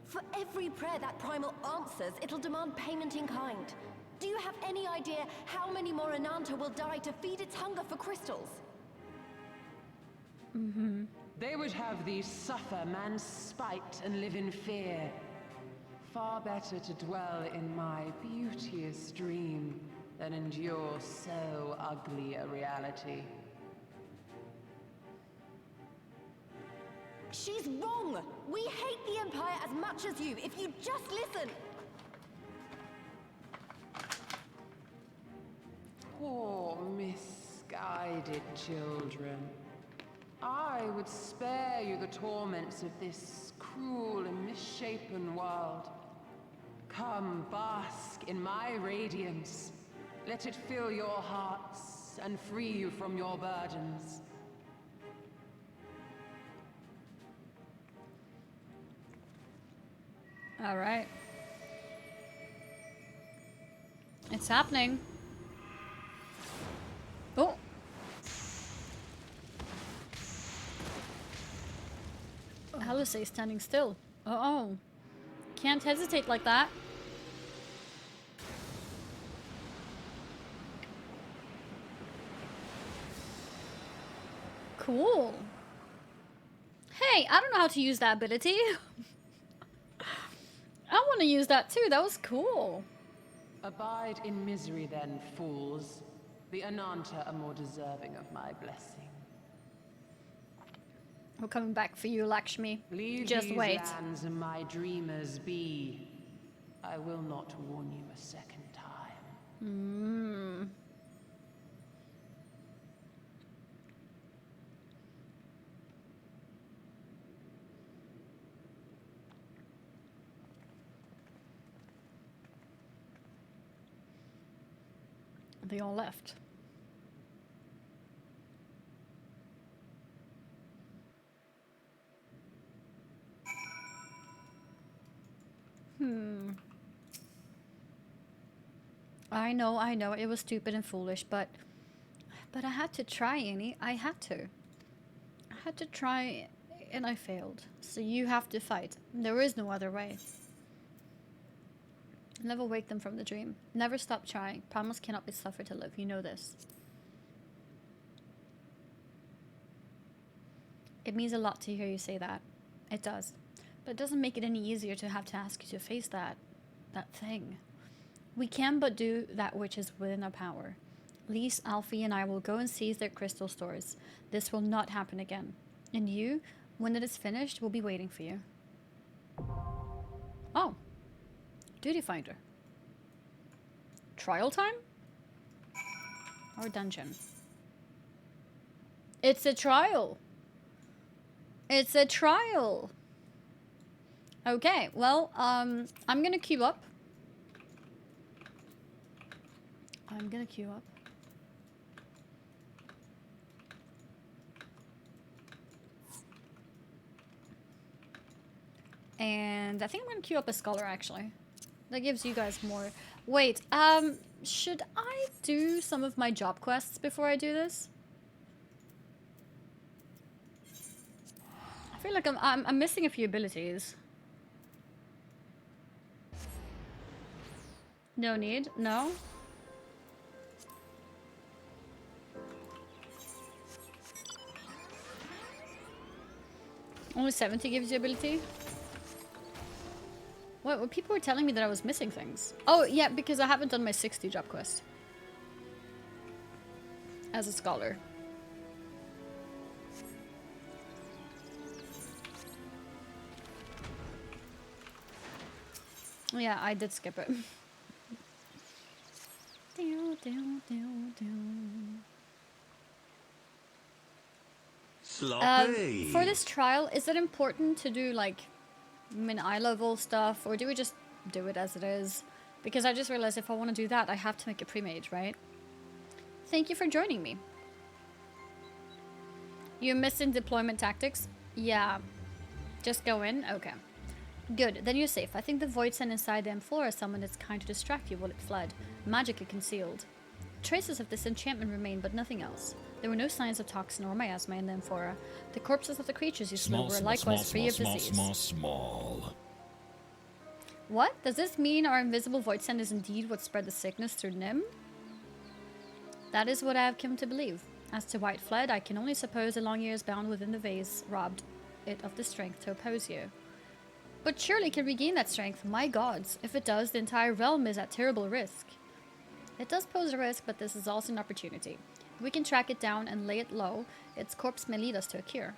Speaker 2: For every prayer that primal answers, it'll demand payment in kind. Do you have any idea how many more Ananta will die to feed its hunger for crystals?
Speaker 1: Mm-hmm.
Speaker 18: They would have thee suffer man's spite and live in fear. Far better to dwell in my beauteous dream than endure so ugly a reality.
Speaker 2: She's wrong! We hate the Empire as much as you, if you just listen!
Speaker 18: Poor misguided children. I would spare you the torments of this cruel and misshapen world. Come, bask in my radiance. Let it fill your hearts and free you from your burdens.
Speaker 1: All right. It's happening. Oh. Alice is standing still. Uh-oh. Can't hesitate like that. cool. Hey, I don't know how to use that ability. I want to use that too. That was cool.
Speaker 18: Abide in misery then, fools. The Ananta are more deserving of my blessing.
Speaker 1: We're coming back for you, Lakshmi.
Speaker 18: Leave
Speaker 1: Just
Speaker 18: these
Speaker 1: wait.
Speaker 18: lands and my dreamers be. I will not warn you a second time.
Speaker 1: They all left. I know, it was stupid and foolish, but I had to try, Annie. I had to try, and I failed. So you have to fight. There is no other way. Never wake them from the dream. Never stop trying. Promise cannot be suffered to live. You know this. It means a lot to hear you say that. It does. But it doesn't make it any easier to have to ask you to face that thing. We can but do that which is within our power. Lise, Alfie, and I will go and seize their crystal stores. This will not happen again. And you, when it is finished, will be waiting for you. Oh. Duty finder. Trial time? Or dungeon? It's a trial. It's a trial. Okay, well, I'm gonna queue up. And I think I'm gonna queue up a scholar, actually. That gives you guys more. Wait, should I do some of my job quests before I do this? I feel like I'm missing a few abilities. No need? No? Only 70 gives you ability? What? Well, people were telling me that I was missing things. Oh, yeah, because I haven't done my 60 job quest. As a scholar. Yeah, I did skip it.
Speaker 13: Sloppy.
Speaker 1: For this trial, is it important to do like eye level stuff, or do we just do it as it is? Because I just realized if I want to do that, I have to make a pre-made, right? Thank you for joining me. You're missing deployment tactics? Yeah. Just go in? Okay. Good, then you're safe. I think the void sent inside the Amphora summoned its kind to distract you while it fled, magically concealed. Traces of this enchantment remain, but nothing else. There were no signs of toxin or miasma in the Amphora. The corpses of the creatures you slew were likewise free of disease.
Speaker 19: Small.
Speaker 1: What? Does this mean our invisible void send is indeed what spread the sickness through Nim? That is what I have come to believe. As to why it fled, I can only suppose the long years bound within the vase robbed it of the strength to oppose you. But surely it can regain that strength. My gods, if it does, the entire realm is at terrible risk. It does pose a risk, but this is also an opportunity. If we can track it down and lay it low, its corpse may lead us to a cure.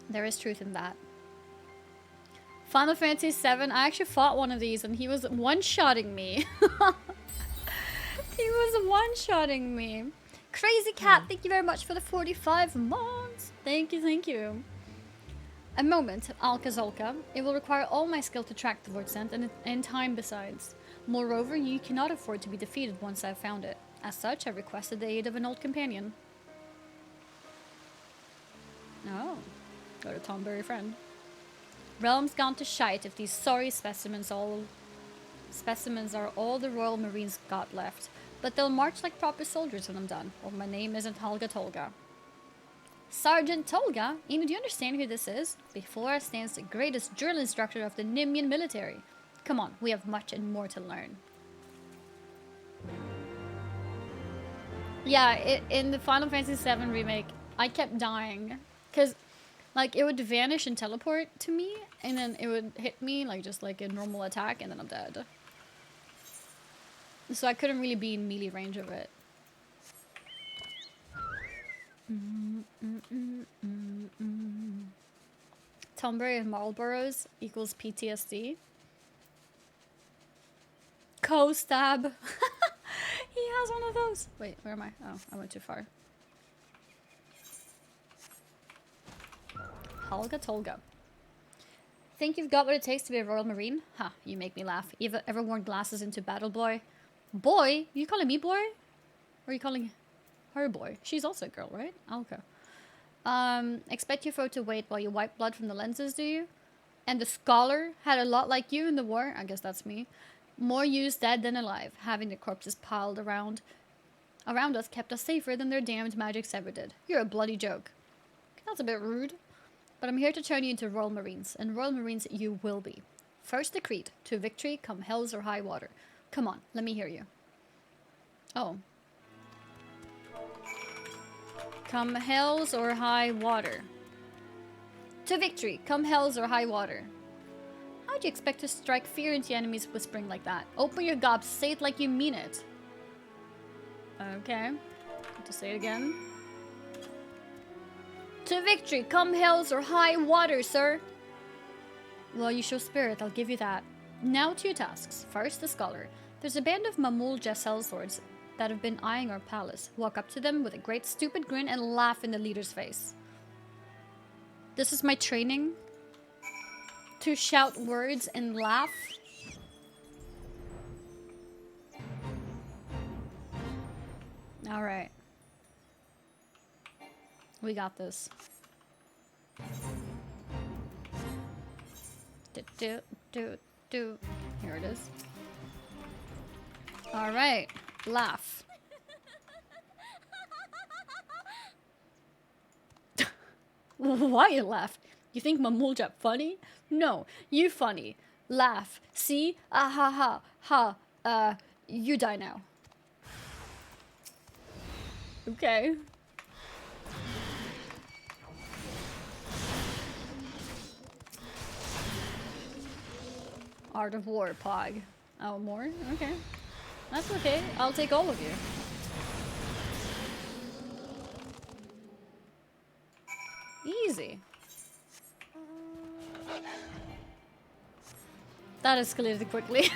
Speaker 1: There is truth in that. Final Fantasy VII, I actually fought one of these and he was one-shotting me. He was one-shotting me. Crazy Cat, thank you very much for the 45 months. Thank you, thank you. A moment, Alka-Zolka. It will require all my skill to track the void scent and time besides. Moreover, you cannot afford to be defeated once I've found it. As such, I requested the aid of an old companion. Oh, got a Tomberry friend. Realm's gone to shite if these sorry specimens are all the Royal Marines got left. But they'll march like proper soldiers when I'm done. Or my name isn't Helga Tolga. Sergeant Tolga? Amy, do you understand who this is? Before us stands the greatest drill instructor of the Nimian military. Come on, we have much and more to learn. Yeah, in the Final Fantasy VII Remake, I kept dying. Because, like, it would vanish and teleport to me, and then it would hit me, like, just like a normal attack, and then I'm dead. So I couldn't really be in melee range of it. Tonberry and Marlboros equals PTSD. Co-stab. He has one of those. Wait, where am I? Oh, I went too far. Holga Tolga. Think you've got what it takes to be a Royal Marine? Ha, you make me laugh. Ever worn glasses into battle, boy? Boy? You calling me boy? Or are you calling her boy? She's also a girl, right? Okay. Expect your foe to wait while you wipe blood from the lenses, do you? And the scholar had a lot like you in the war. I guess that's me. More used dead than alive. Having the corpses piled around us kept us safer than their damned magics ever did. You're a bloody joke. That's a bit rude. But I'm here to turn you into Royal Marines, and Royal Marines you will be. First decreed, to victory come hells or high water. Come on, let me hear you. Oh. Come hells or high water. To victory, come hells or high water. How'd you expect to strike fear into enemies whispering like that? Open your gobs, say it like you mean it. Okay. To say it again. To victory, come hells or high water, sir. Well, you show spirit, I'll give you that. Now to your tasks. First, the scholar. There's a band of Mamul sellswords that have been eyeing our palace. Walk up to them with a great stupid grin and laugh in the leader's face. This is my training. To shout words and laugh. Alright. We got this. Do. Here it is. Alright. Laugh. Why you laugh? You think Mamuljap funny? No, you funny. Laugh. See? Ah ha ha. Ha. You die now. Okay. Art of War, Pog. Oh, more? Okay. That's okay. I'll take all of you. Easy. That escalated quickly.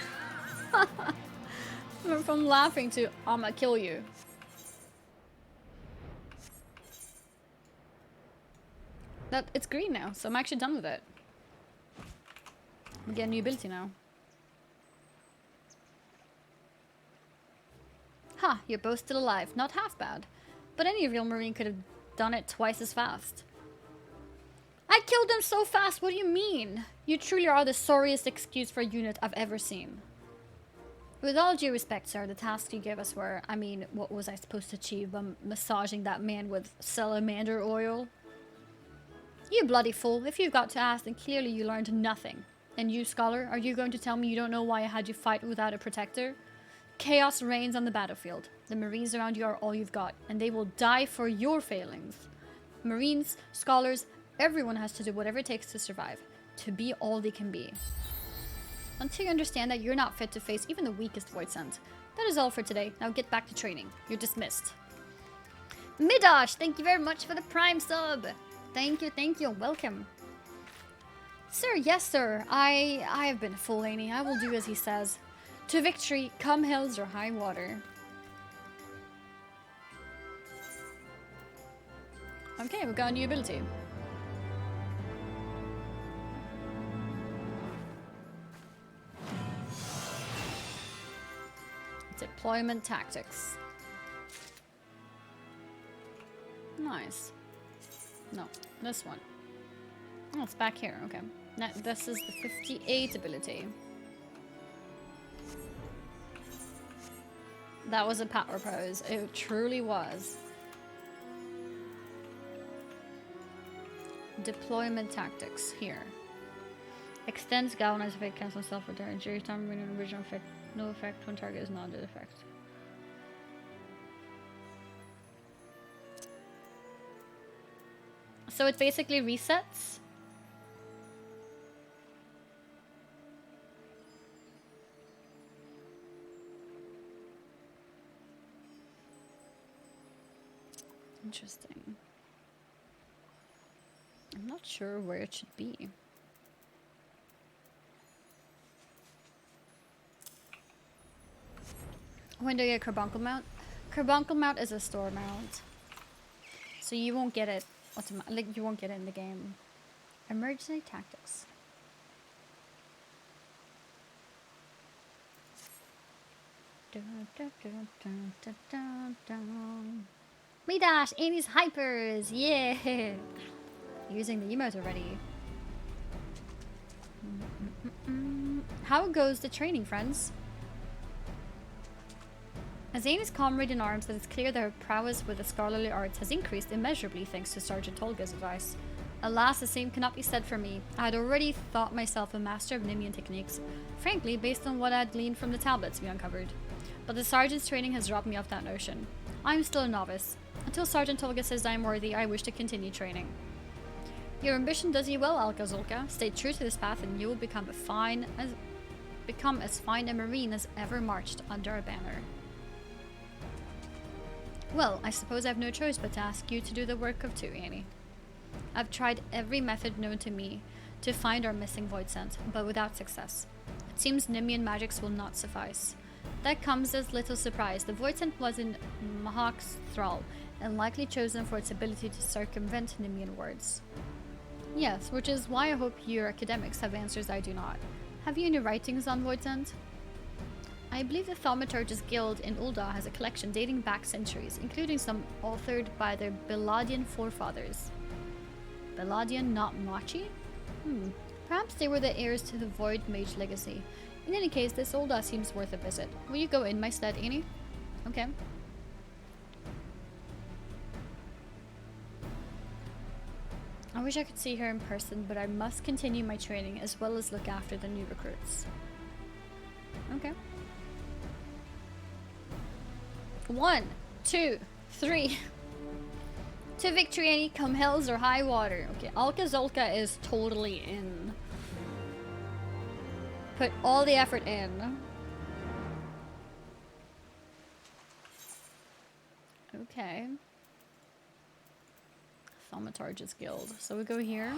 Speaker 1: From laughing to, I'ma kill you. It's green now, so I'm actually done with it. We get a new ability now. Ha, you're both still alive. Not half bad. But any real Marine could have done it twice as fast. I killed him so fast, what do you mean? You truly are the sorriest excuse for a unit I've ever seen. With all due respect, sir, the tasks you gave us were, I mean, what was I supposed to achieve by massaging that man with salamander oil? You bloody fool, if you've got to ask, then clearly you learned nothing. And you, scholar, are you going to tell me you don't know why I had you fight without a protector? Chaos reigns on the battlefield. The Marines around you are all you've got, and they will die for your failings. Marines, scholars, everyone has to do whatever it takes to survive, to be all they can be. Until you understand that you're not fit to face even the weakest void sent. That is all for today. Now get back to training. You're dismissed. Midosh, thank you very much for the Prime sub. Thank you, welcome. Sir, yes sir, I have been a fool, Annie. I will do as he says. To victory, come hills or high water. Okay, we've got a new ability. Deployment tactics. Nice. No, this one. Oh, it's back here. Okay. Now, this is the 58 ability. That was a power pose. It truly was. Deployment tactics. Here. Extends galvanize effect, cancel self-return. Injury time remaining original effect. No effect when target is not in effect. So it basically resets. Interesting. I'm not sure where it should be. When do you get Carbuncle Mount? Carbuncle Mount is a store mount. So you won't get it like you won't get it in the game. Emergency tactics. Me dash! Annie's hypers! Yeah! Using the emote already. How goes the training, friends? As Annie's comrade in arms, it is clear that her prowess with the scholarly arts has increased immeasurably thanks to Sergeant Tolga's advice. Alas, the same cannot be said for me. I had already thought myself a master of Nimian techniques, frankly, based on what I had gleaned from the tablets we uncovered. But the sergeant's training has dropped me off that notion. I am still a novice. Until Sergeant Tolga says I am worthy, I wish to continue training. Your ambition does you well, Alka-Zolka. Stay true to this path and you will become as fine a marine as ever marched under a banner. Well, I suppose I have no choice but to ask you to do the work of two, Annie. I've tried every method known to me to find our missing void scent, but without success. It seems Nimian magics will not suffice. That comes as little surprise. The void scent was in Mahak's thrall, and likely chosen for its ability to circumvent Nimian words. Yes, which is why I hope your academics have answers I do not. Have you any writings on void scent? I believe the Thaumaturgus Guild in Ul'dah has a collection dating back centuries, including some authored by their Beladian forefathers. Beladian, not Machi? Perhaps they were the heirs to the Void Mage legacy. In any case, this Ul'dah seems worth a visit. Will you go in my stead, Annie? Okay. I wish I could see her in person, but I must continue my training as well as look after the new recruits. Okay. 1, 2, 3. To victory, Annie, come hells or high water. Okay, Alka-Zolka is totally in. Put all the effort in. Okay. Thaumaturgus Guild. So we go here.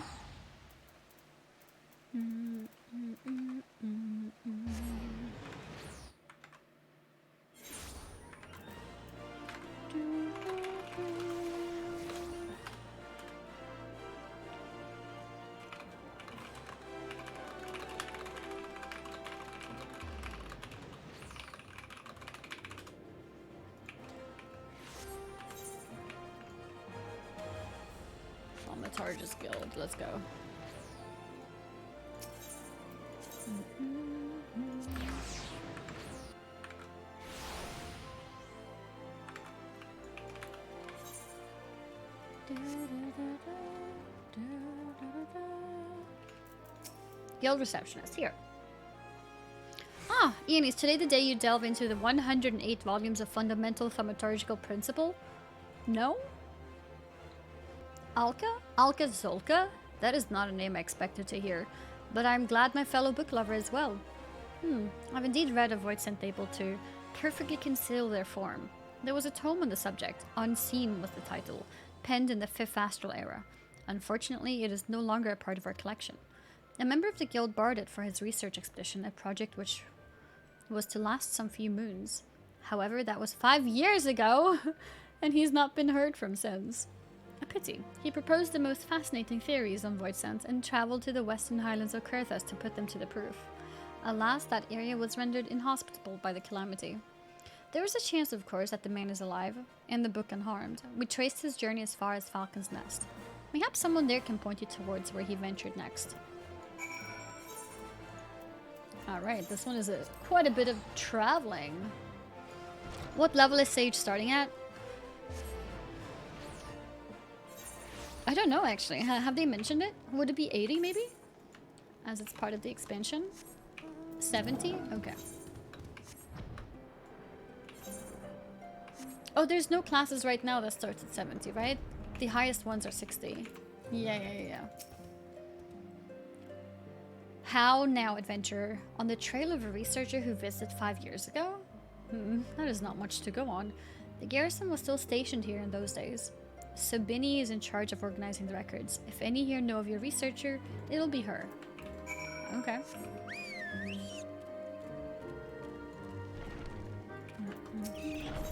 Speaker 1: Thaumaturgus Guild. Let's go. Guild receptionist here. Ah, Ian, is today the day you delve into the 108 volumes of fundamental thaumaturgical principle? No? Alka-Zolka? That is not a name I expected to hear, but I'm glad my fellow book lover is well. I've indeed read of Void Scent able to perfectly conceal their form. There was a tome on the subject, Unseen was the title, penned in the 5th Astral Era. Unfortunately, it is no longer a part of our collection. A member of the guild borrowed it for his research expedition, a project which was to last some few moons. However, that was 5 years ago, and he's not been heard from since. A pity. He proposed the most fascinating theories on void scent and traveled to the western highlands of Kurthas to put them to the proof. Alas, that area was rendered inhospitable by the calamity. There is a chance, of course, that the man is alive, and the book unharmed. We traced his journey as far as Falcon's Nest. Perhaps someone there can point you towards where he ventured next. Alright, this one is quite a bit of traveling. What level is Sage starting at? I don't know, actually. Have they mentioned it? Would it be 80, maybe? As it's part of the expansion? 70? Okay. Oh, there's no classes right now that starts at 70, right? The highest ones are 60. Yeah. How now, adventurer? On the trail of a researcher who visited 5 years ago? That is not much to go on. The garrison was still stationed here in those days. Sabini is in charge of organizing the records. If any here know of your researcher, it'll be her. Okay.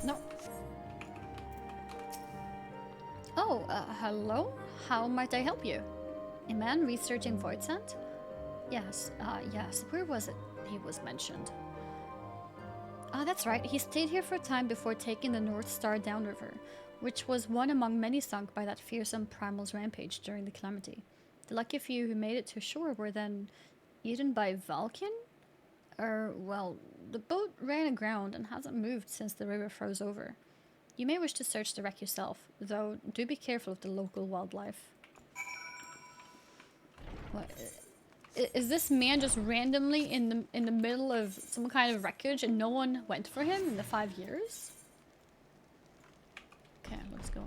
Speaker 1: No. Oh, hello? How might I help you? A man researching Void Scent? Yes, yes. Where was it he was mentioned? Ah, that's right. He stayed here for a time before taking the North Star downriver, which was one among many sunk by that fearsome primal's rampage during the calamity. The lucky few who made it to shore were then eaten by Valken? Well, the boat ran aground and hasn't moved since the river froze over. You may wish to search the wreck yourself, though do be careful of the local wildlife. What? Is this man just randomly in the middle of some kind of wreckage and no one went for him in the 5 years? Okay, let's go.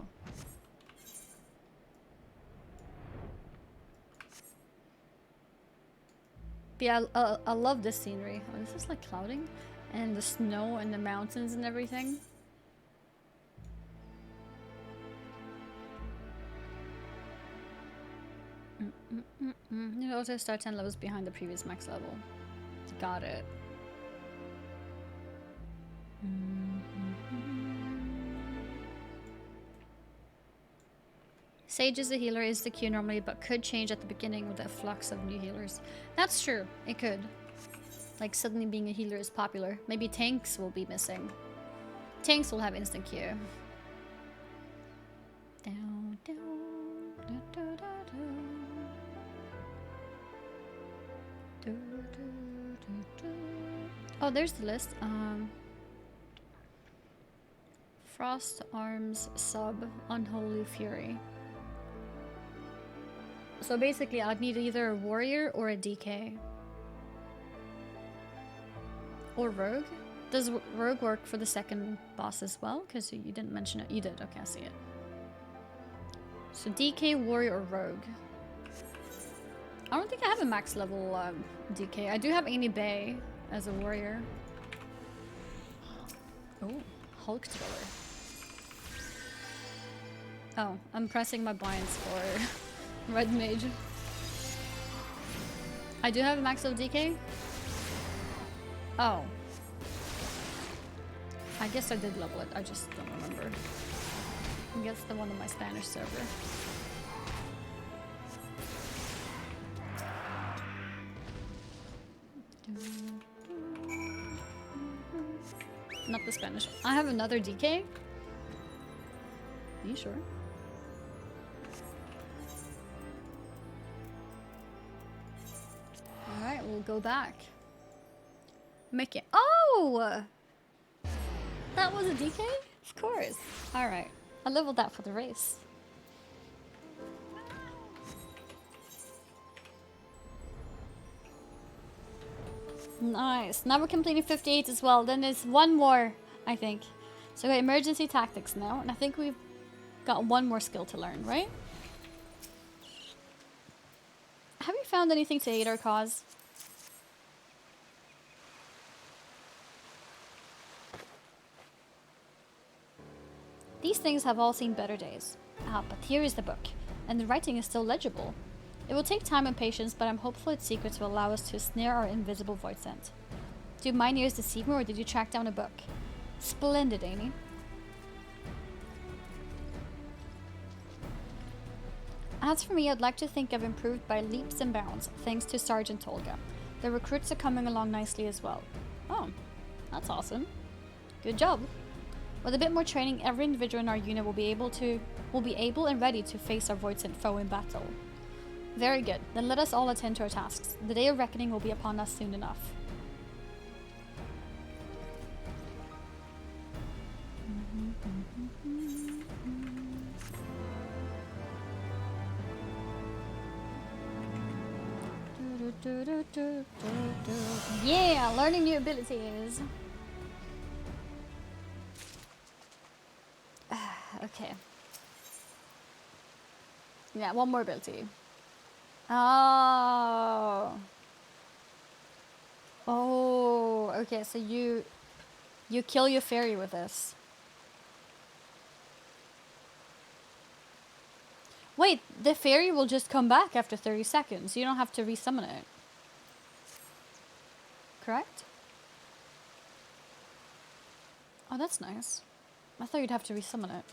Speaker 1: But yeah, I love this scenery. Oh, this is like clouding, and the snow and the mountains and everything. You also start 10 levels behind the previous max level. Got it. Sage is a healer, is the queue normally, but could change at the beginning with the flux of new healers. That's true, it could. Like suddenly being a healer is popular. Maybe tanks will be missing. Tanks will have instant queue. Down, down, da, da, da, da. Oh, there's the list. Frost Arms sub Unholy Fury. So basically I'd need either a warrior or a DK. Or rogue. Does rogue work for the second boss as well? Because you didn't mention it. You did. Okay, I see it. So DK, warrior, or rogue. I don't think I have a max level DK. I do have Annie Bay as a warrior. Oh, Hulk Dweller. Oh, I'm pressing my binds for Red Mage. I do have a max level DK? Oh. I guess I did level it. I just don't remember. I guess the one on my Spanish server. Not the Spanish. I have another DK. Are you sure? Alright, we'll go back. Make it. Oh! That was a DK? Of course. Alright. I leveled that for the race. Nice. Now we're completing 58 as well. Then there's one more, I think. So we got emergency tactics now, and I think we've got one more skill to learn, right? Have you found anything to aid our cause? These things have all seen better days. Ah, but here is the book, and the writing is still legible. It will take time and patience, but I'm hopeful its secrets will allow us to snare our invisible void scent. Do mine ears deceive me, or did you track down a book? Splendid, Annie. As for me, I'd like to think I've improved by leaps and bounds, thanks to Sergeant Olga. The recruits are coming along nicely as well. Oh, that's awesome. Good job. With a bit more training, every individual in our unit will be able and ready to face our void scent foe in battle. Very good. Then let us all attend to our tasks. The day of reckoning will be upon us soon enough. Yeah, learning new abilities. Okay. Yeah, one more ability. Oh. Oh, okay, so you kill your fairy with this. Wait, the fairy will just come back after 30 seconds. You don't have to resummon it. Correct? Oh, that's nice. I thought you'd have to resummon it.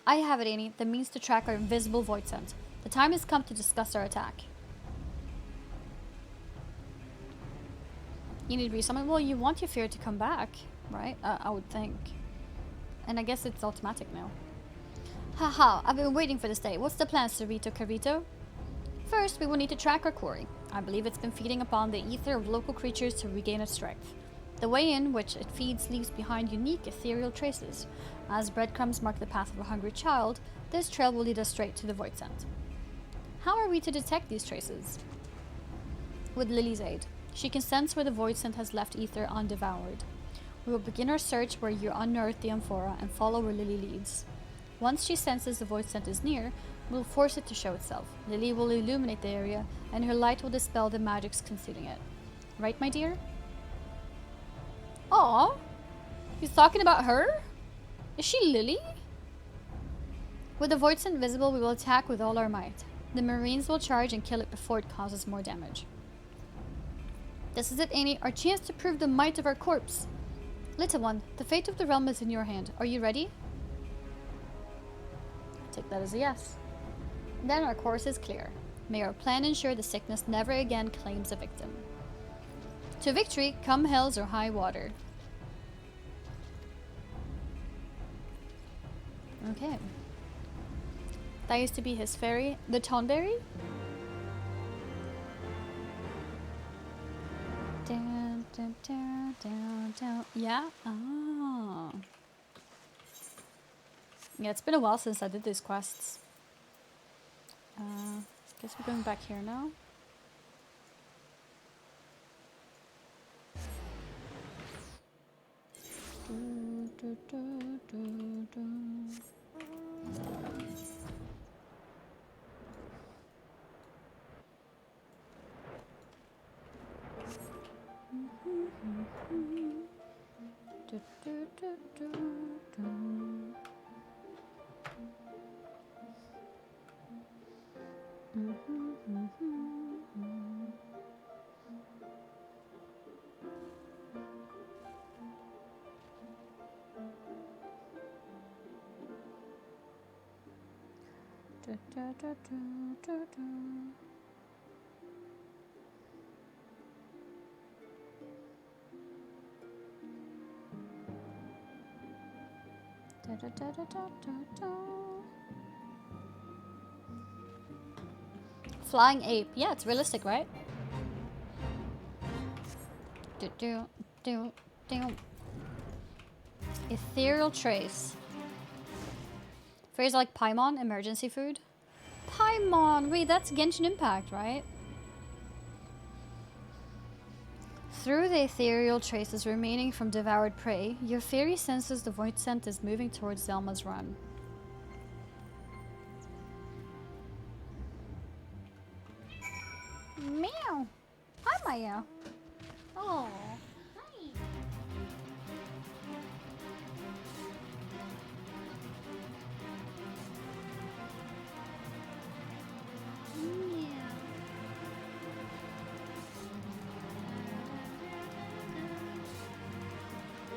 Speaker 1: I have it, Annie. The means to track our invisible void scent. The time has come to discuss our attack. You need to resummon? Well, you want your fairy to come back, right? I would think. And I guess it's automatic now. Haha, I've been waiting for this day. What's the plan, Cerrito Carrito? First, we will need to track our quarry. I believe it's been feeding upon the ether of local creatures to regain its strength. The way in which it feeds leaves behind unique ethereal traces. As breadcrumbs mark the path of a hungry child, this trail will lead us straight to the void scent. How are we to detect these traces? With Lily's aid. She can sense where the void scent has left ether undevoured. We will begin our search where you unearthed the amphora and follow where Lily leads. Once she senses the void scent is near, we'll force it to show itself. Lily will illuminate the area, and her light will dispel the magics concealing it. Right, my dear? Aww. He's talking about her? Is she Lily? With the void scent visible, we will attack with all our might. The Marines will charge and kill it before it causes more damage. This is it, Annie. Our chance to prove the might of our corpse. Little one, the fate of the realm is in your hand. Are you ready? Take that as a yes. Then our course is clear. May our plan ensure the sickness never again claims a victim. To victory, come hells or high water. Okay. That used to be his fairy. The Tonberry? Down, down, down, down, down. Yeah? Oh. Yeah, it's been a while since I did these quests. Guess we're going back here now. Flying ape. Yeah, it's realistic, right? Ethereal trace. Phrase like Paimon, emergency food. Paimon! Wait, that's Genshin Impact, right? Through the ethereal traces remaining from devoured prey, your fairy senses the void scent is moving towards Zelma's run. Meow! Hi, Maya! Oh, hi!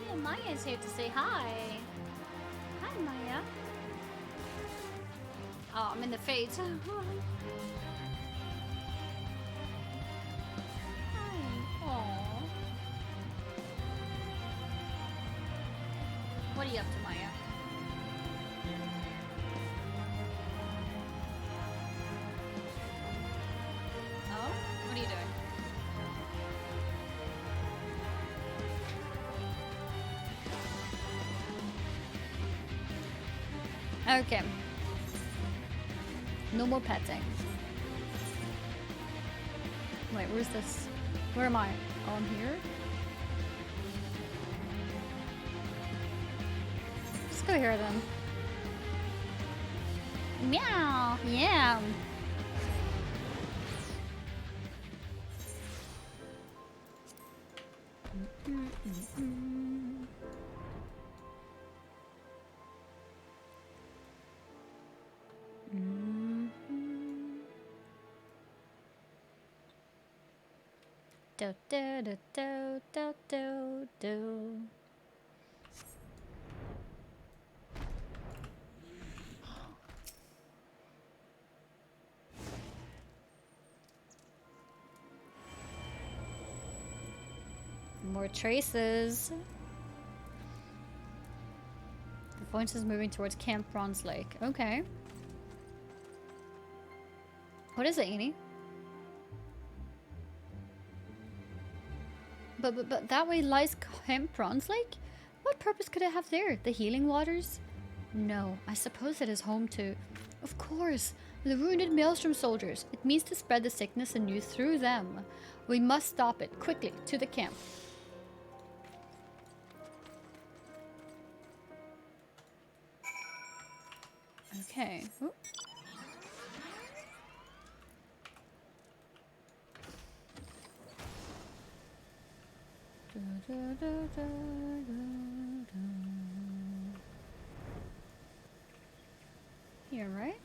Speaker 1: Yeah, Maya's here to say hi. Hi, Maya. Oh, I'm in the face. Hi. Aww. What are you up to, Maya? Oh? What are you doing? Okay. No more petting. Wait, where's this? Where am I? Oh, I'm here? Let's go here then. Meow. Yeah. Do do do do do do do. More traces. The voice is moving towards Camp Bronze Lake. Okay. What is it, Annie? But that way lies Camp Bronze Lake? What purpose could it have there? The healing waters? No, I suppose it is home to... Of course! The wounded Maelstrom soldiers. It means to spread the sickness and news through them. We must stop it. Quickly, to the camp. Okay. Ooh. Here, right?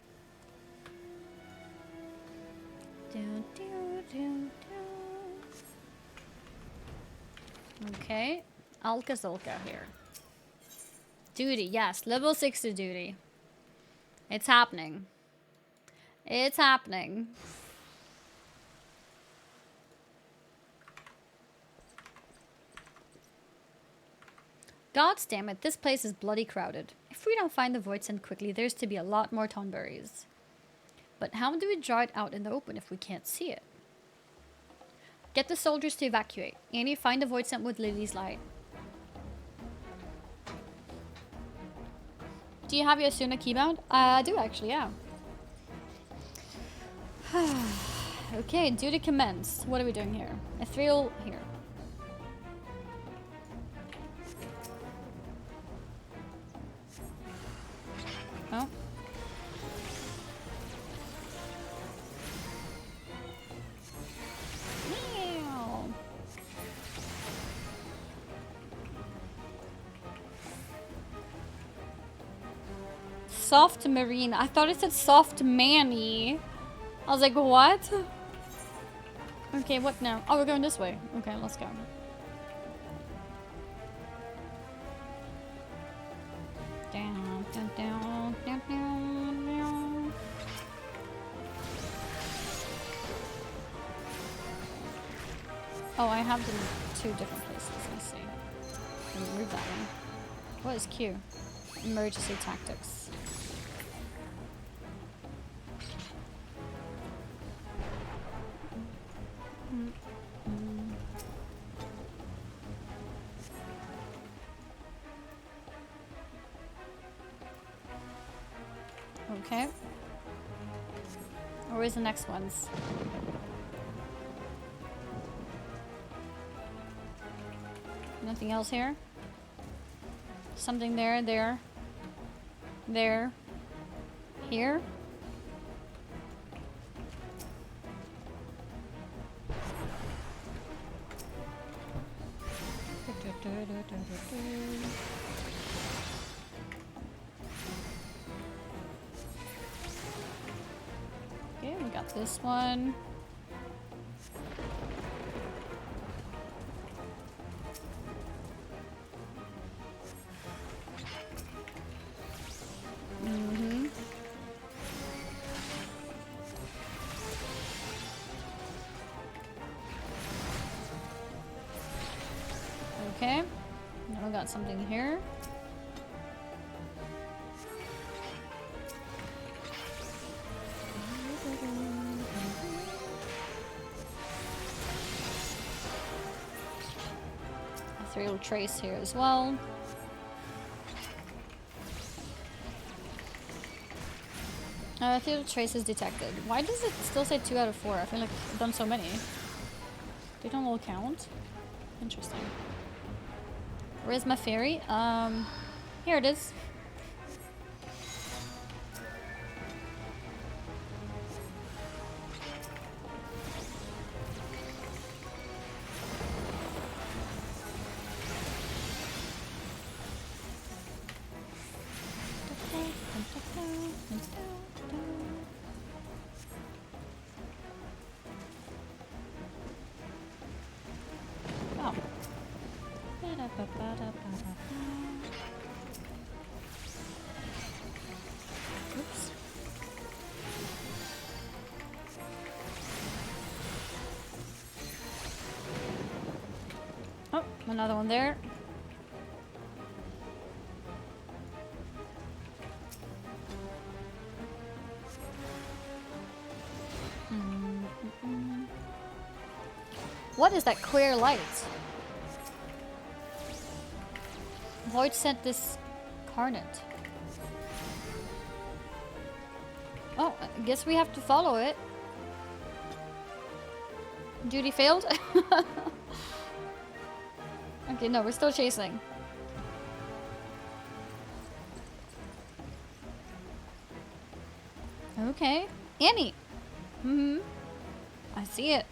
Speaker 1: Okay. Alka-Zolka here. Duty, yes. Level 60 duty. It's happening. It's happening. God damn it, this place is bloody crowded. If we don't find the Voidsent quickly, there's to be a lot more tonberries. But how do we draw it out in the open if we can't see it? Get the soldiers to evacuate. Annie, find the Voidsent with Lily's light. Do you have your Asuna keybound? I do actually, yeah. Okay, duty commenced. What are we doing here? Ethereal here. Oh. Meow. Soft marine. I thought it said soft manny. I was like, what? Okay, what now? Oh, we're going this way. Okay, let's go. Down, down, down, down, down, down. Oh, I have them in 2 different places. Let's see. Remove that one. What is Q? Emergency tactics. Okay. Where's the next ones? Nothing else here? Something there, there. There. Here? Okay, we got this one. Okay, now we got something here. Ethereal trace here as well. Ethereal trace is detected. Why does it still say 2 out of 4? I feel like I've done so many. They don't all count. Interesting. Where's my fairy? Here it is. Oops. Oh, another one there. What is that clear light? Void sent this carnate. Oh, I guess we have to follow it. Duty failed? Okay, no, we're still chasing. Okay. Annie! Mm-hmm. I see it.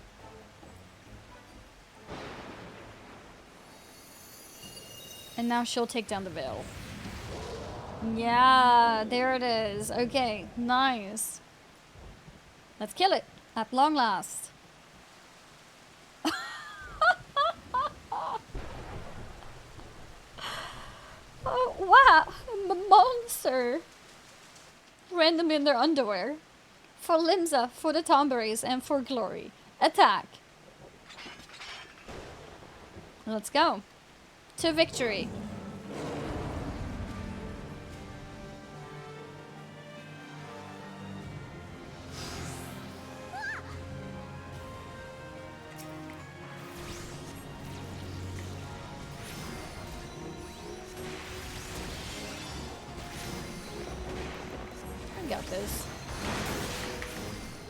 Speaker 1: And now she'll take down the veil. Yeah, there it is. Okay, nice. Let's kill it at long last. Oh, wow. A monster. Randomly in their underwear. For Limsa, for the Tomberries, and for glory. Attack. Let's go. To victory. I got this.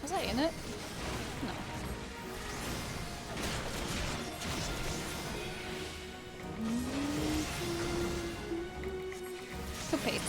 Speaker 1: Was I in it? No. Compete.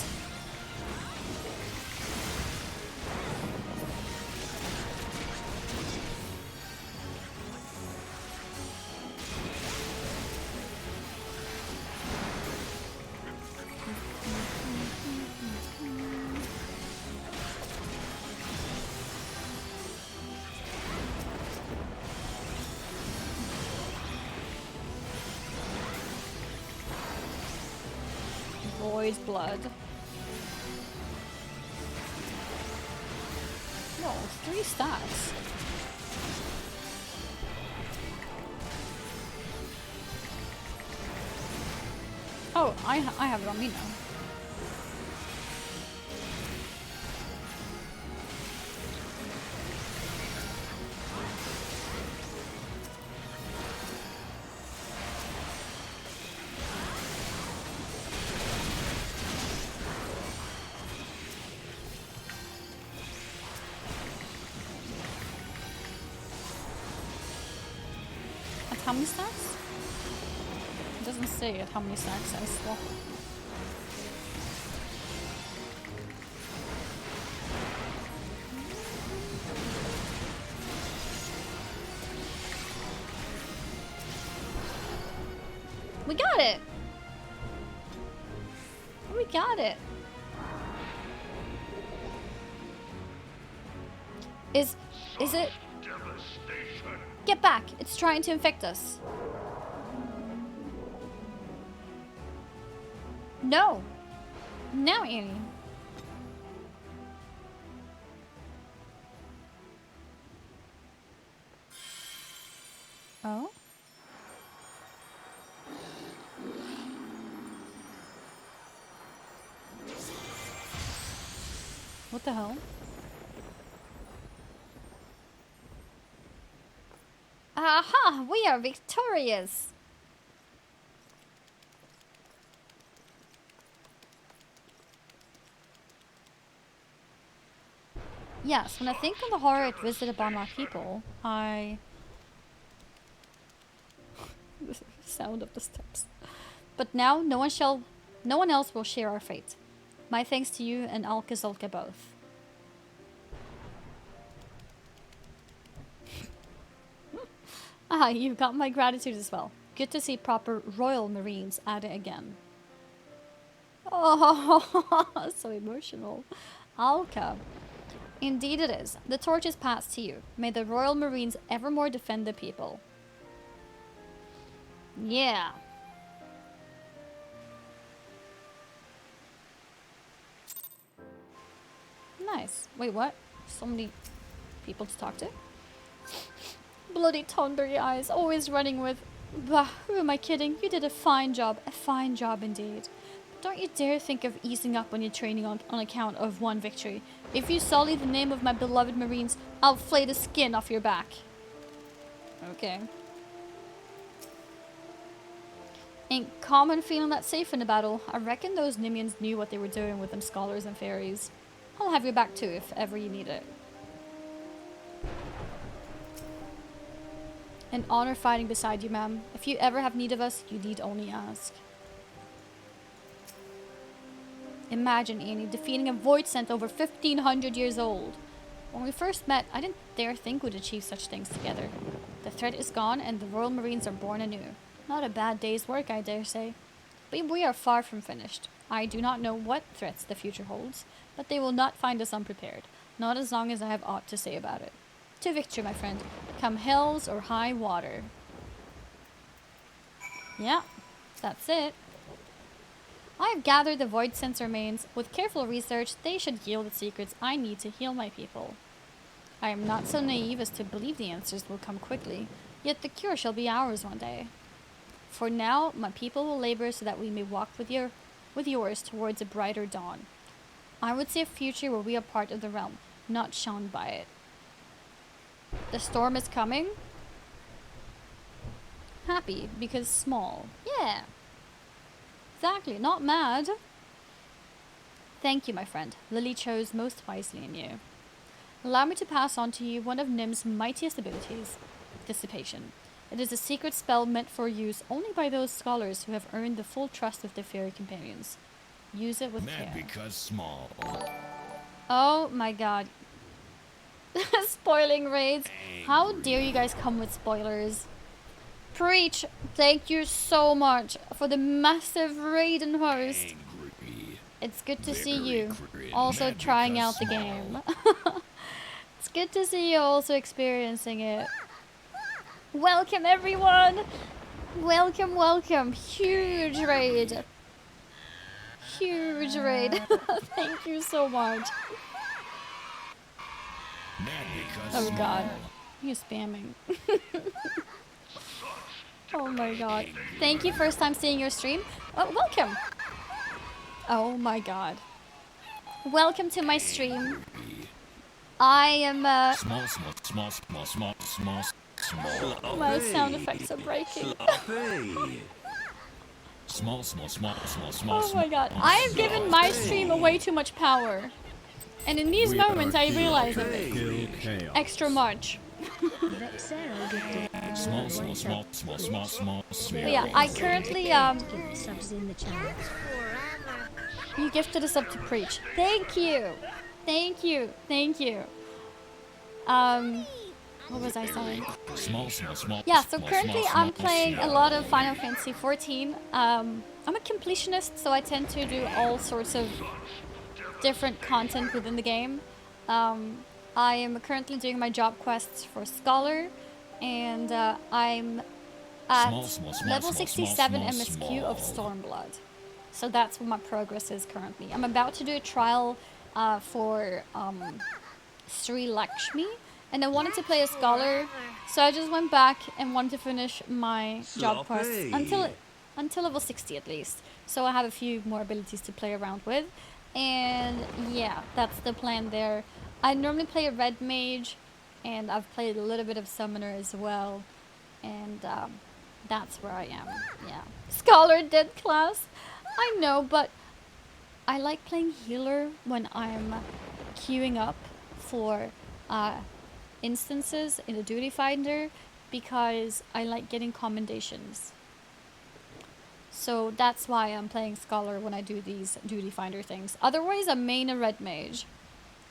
Speaker 1: Void's blood. No, 3 stacks. Oh, I have it on me now. At how many stacks? It doesn't say at how many stacks I swap. We got it! We got it! Is it? Get back! It's trying to infect us. No! No, Annie. Oh? What the hell? Aha! We are victorious! Yes, when I think of the horror it visited upon our people, the sound of the steps. But now no one else will share our fate. My thanks to you and Alka-Zolka both. Ah, you got my gratitude as well. Good to see proper Royal Marines at it again. Oh, so emotional. Alka. Indeed it is. The torch is passed to you. May the Royal Marines evermore defend the people. Yeah. Nice. Wait, what? So many people to talk to? Bloody Tonberry eyes, always running with... Bah, who am I kidding? You did a fine job indeed. But don't you dare think of easing up on your training on account of one victory. If you sully the name of my beloved Marines, I'll flay the skin off your back. Okay. Ain't common feeling that safe in a battle. I reckon those Nimians knew what they were doing with them scholars and fairies. I'll have your back too if ever you need it. An honor fighting beside you, ma'am. If you ever have need of us, you need only ask. Imagine, Annie, defeating a void scent over 1500 years old. When we first met, I didn't dare think we'd achieve such things together. The threat is gone and the Royal Marines are born anew. Not a bad day's work, I dare say. But we are far from finished. I do not know what threats the future holds, but they will not find us unprepared. Not as long as I have aught to say about it. To victory, my friend. Come hells or high water. Yeah, that's it. I have gathered the Void Sense remains. With careful research, they should yield the secrets I need to heal my people. I am not so naive as to believe the answers will come quickly, yet the cure shall be ours one day. For now, my people will labor so that we may walk with yours towards a brighter dawn. I would see a future where we are part of the realm, not shone by it. The storm is coming. Happy because small. Yeah. Exactly, not mad. Thank you, my friend. Lily chose most wisely in you. Allow me to pass on to you one of Nim's mightiest abilities, Dissipation. It is a secret spell meant for use only by those scholars who have earned the full trust of their fairy companions. Use it with care.
Speaker 19: Because small.
Speaker 1: Oh my god. Spoiling raids. How dare you guys come with spoilers? Preach! Thank you so much for the massive raid and host. It's good to see you also trying out the game. It's good to see you also experiencing it. Welcome everyone! Welcome, welcome. Huge raid. Huge raid. Thank you so much. Oh god. You're spamming. Oh my god. Thank you, first time seeing your stream. Oh, welcome. Oh my god. Welcome to my stream. I am my sound effects are breaking. Oh my god. I have given my stream way too much power. And in these moments I realize it. Extra much. But yeah, I currently you gifted a sub to Preach. Thank you. Thank you. Thank you. What was I saying? Yeah, so currently I'm playing a lot of Final Fantasy XIV. I'm a completionist, so I tend to do all sorts of different content within the game. I am currently doing my job quests for Scholar, and I'm at level 67 MSQ of Stormblood. So that's what my progress is currently. I'm about to do a trial for Sri Lakshmi, and I wanted to play a Scholar, so I just went back and wanted to finish my job quests until level 60 at least. So I have a few more abilities to play around with, and yeah, that's the plan there. I normally play a red mage, and I've played a little bit of summoner as well, and that's where I am. Yeah, Scholar dead class. I know, but I like playing healer when I'm queuing up for instances in the duty finder, because I like getting commendations. So that's why I'm playing Scholar when I do these duty finder things. Otherwise, I'm main a red mage.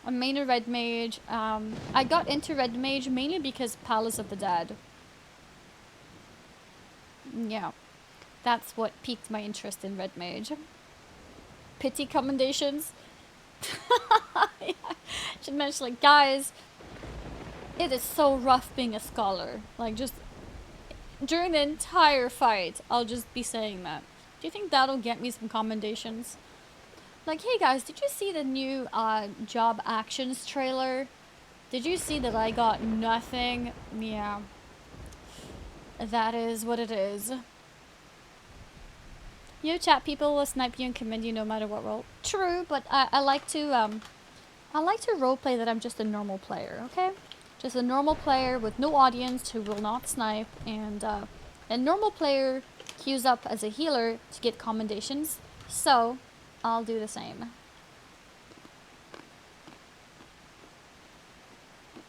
Speaker 1: I'm main a red mage. I got into red mage mainly because Palace of the Dead. Yeah, that's what piqued my interest in red mage. Pity commendations. Yeah. Should mention, like, guys, it is so rough being a Scholar. Like, just during the entire fight, I'll just be saying that. Do you think that'll get me some commendations? Like, hey guys, did you see the new job actions trailer? Did you see that I got nothing? Yeah. That is what it is. You know, chat people will snipe you and commend you no matter what role. True, but I like to roleplay that I'm just a normal player, okay? Just a normal player with no audience who will not snipe, and a normal player queues up as a healer to get commendations. So, I'll do the same.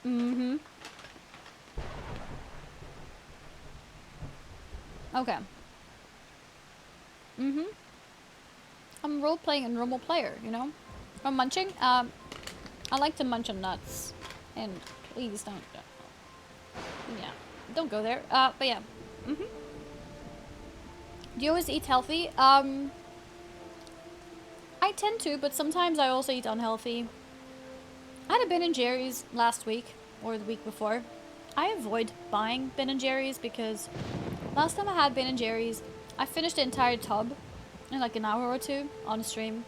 Speaker 1: Mm-hmm. Okay. Mm-hmm. I'm role-playing a normal player, you know? I'm munching. I like to munch on nuts. And please don't... yeah. Don't go there. But yeah. Mm-hmm. Do you always eat healthy? I tend to, but sometimes I also eat unhealthy. I had a Ben & Jerry's last week, or the week before. I avoid buying Ben & Jerry's because last time I had Ben & Jerry's, I finished the entire tub in like an hour or two on a stream.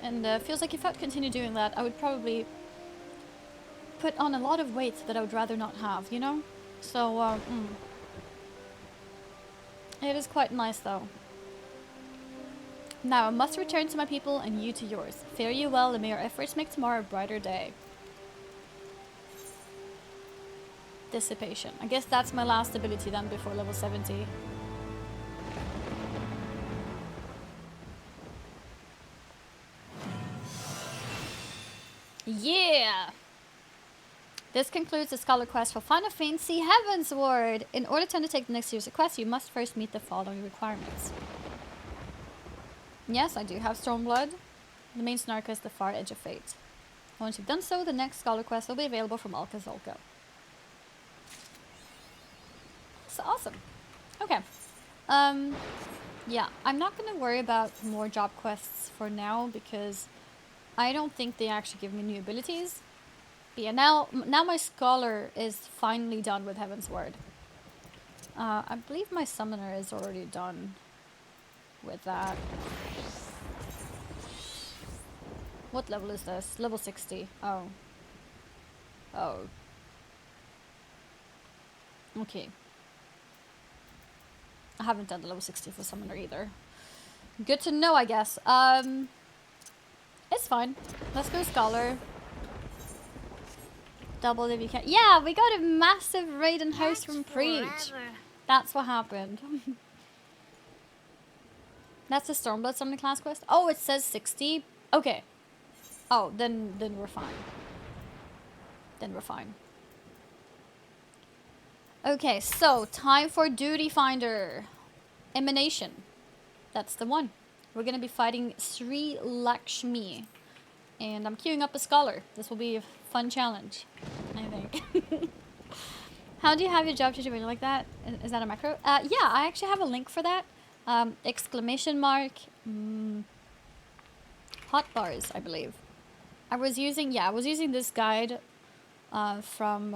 Speaker 1: And feels like if I'd continue doing that, I would probably put on a lot of weight that I would rather not have, you know? So, it is quite nice though. Now, I must return to my people and you to yours. Fare you well, and may your efforts make tomorrow a brighter day. Dissipation. I guess that's my last ability then before level 70. Yeah! This concludes the Scholar Quest for Final Fantasy Heavensward. In order to undertake the next series of quests, you must first meet the following requirements. Yes, I do have Stormblood. The main Snark is the far edge of fate. Once you've done so, the next Scholar Quest will be available from Alcazolco. So awesome. Okay. Yeah, I'm not going to worry about more job quests for now because I don't think they actually give me new abilities. But yeah, now my Scholar is finally done with Heavensward. I believe my Summoner is already done with that. What level is this? Level 60. Oh. Oh. Okay. I haven't done the level 60 for Summoner either. Good to know, I guess. It's fine. Let's go Scholar. Double if you can. Yeah, we got a massive raid and host from Preach. That's what happened. That's the Stormblood Summoning class quest? Oh, it says 60? Okay. Oh, then we're fine. Then we're fine. Okay, so time for Duty Finder. Emanation. That's the one. We're gonna be fighting Sri Lakshmi. And I'm queuing up a Scholar. This will be a fun challenge, I think. How do you have your job situation like that? Is that a macro? Yeah, I actually have a link for that. Exclamation mark. Hotbars, I believe. I was using this guide from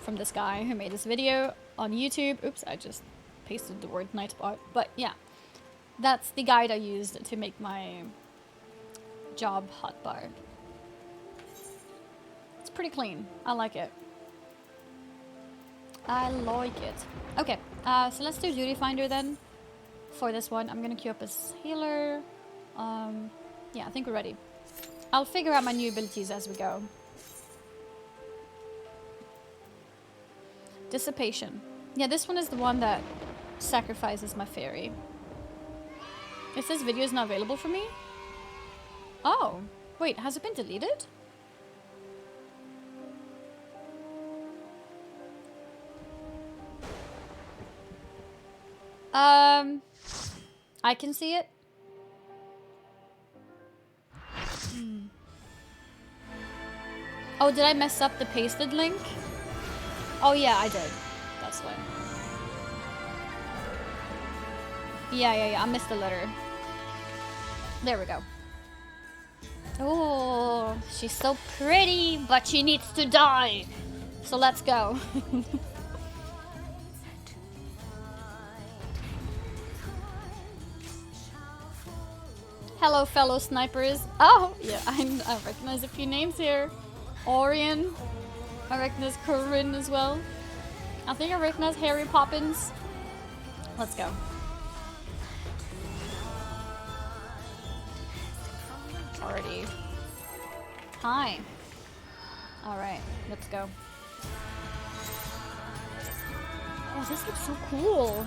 Speaker 1: this guy who made this video on YouTube. Oops, I just pasted the word Nightbot. But yeah, that's the guide I used to make my job hotbar. It's pretty clean. I like it. I like it. Okay, so let's do Duty Finder then. For this one, I'm gonna queue up as healer. Yeah, I think we're ready. I'll figure out my new abilities as we go. Dissipation. Yeah, this one is the one that sacrifices my fairy. It says video is not available for me? Oh, wait, has it been deleted? I can see it. Oh, did I mess up the pasted link? Oh yeah, I did. That's why. Yeah, I missed the letter. There we go. Oh, she's so pretty, but she needs to die. So let's go. Hello, fellow snipers. Oh, yeah, I recognize a few names here. Orion. I recognize Corinne as well. I think I recognize Harry Poppins. Let's go. Already. Hi. Alright, let's go. Oh, this looks so cool.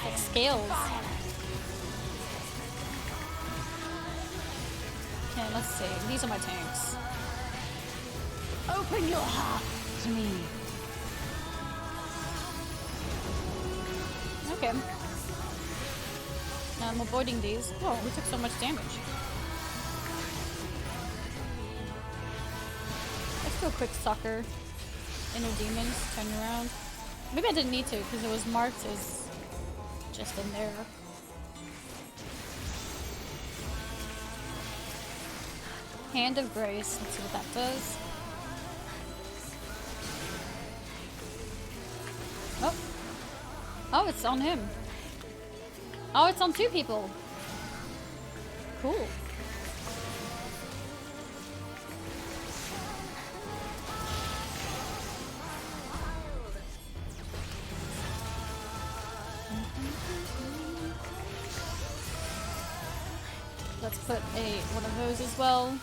Speaker 1: Like scales. Okay, let's see. These are my tanks.
Speaker 2: Open your heart to me.
Speaker 1: Okay. Now I'm avoiding these. Whoa, we took so much damage. Let's do a quick sucker. Inner demons, turn around. Maybe I didn't need to because it was marked as just in there. Hand of Grace. Let's see what that does. Oh. Oh, it's on him. Oh, it's on two people. Cool. Let's put one of those as well.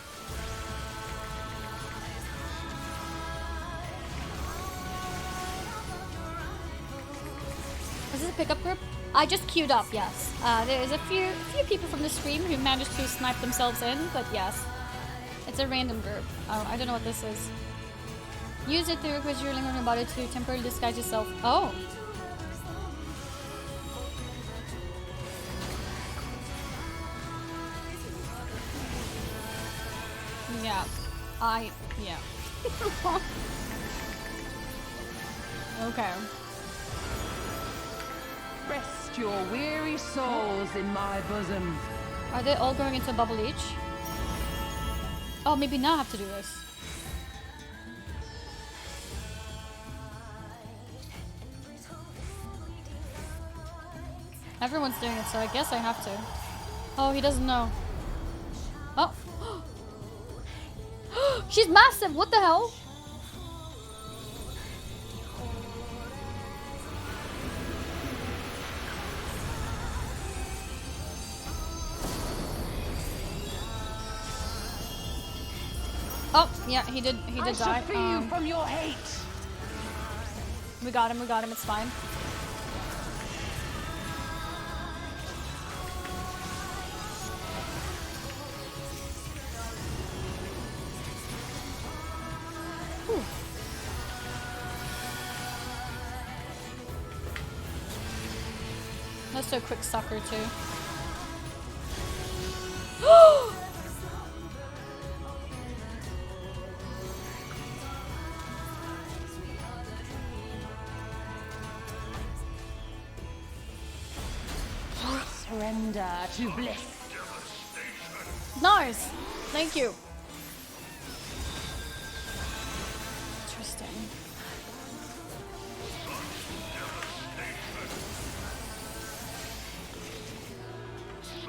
Speaker 1: Is this a pickup group? I just queued up, yes. There's a few people from the stream who managed to snipe themselves in, but yes. It's a random group. Oh, I don't know what this is. Use it to request your link on your body to temporarily disguise yourself. Oh. Yeah. Yeah. Okay.
Speaker 18: Rest your weary souls in my bosom.
Speaker 1: Are they all going into bubble each? Oh, maybe now I have to do this. Everyone's doing it, so I guess I have to. Oh, he doesn't know. Oh. She's massive! What the hell? Oh, yeah, he did die.
Speaker 18: I shall free you from your hate.
Speaker 1: We got him, it's fine. Whew. Let's do a quick sucker too.
Speaker 18: Surrender to bliss.
Speaker 1: Nice! Thank you. Interesting.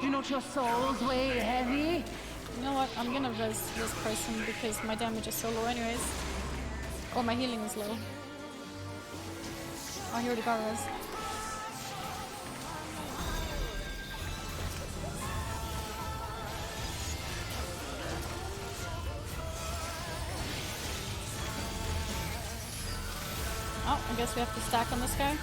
Speaker 18: Do not your souls weigh heavy?
Speaker 1: You know what? I'm gonna res this person because my damage is so low anyways. Or my healing is low. Oh, he already got res. Oh, I guess we have to stack on this guy.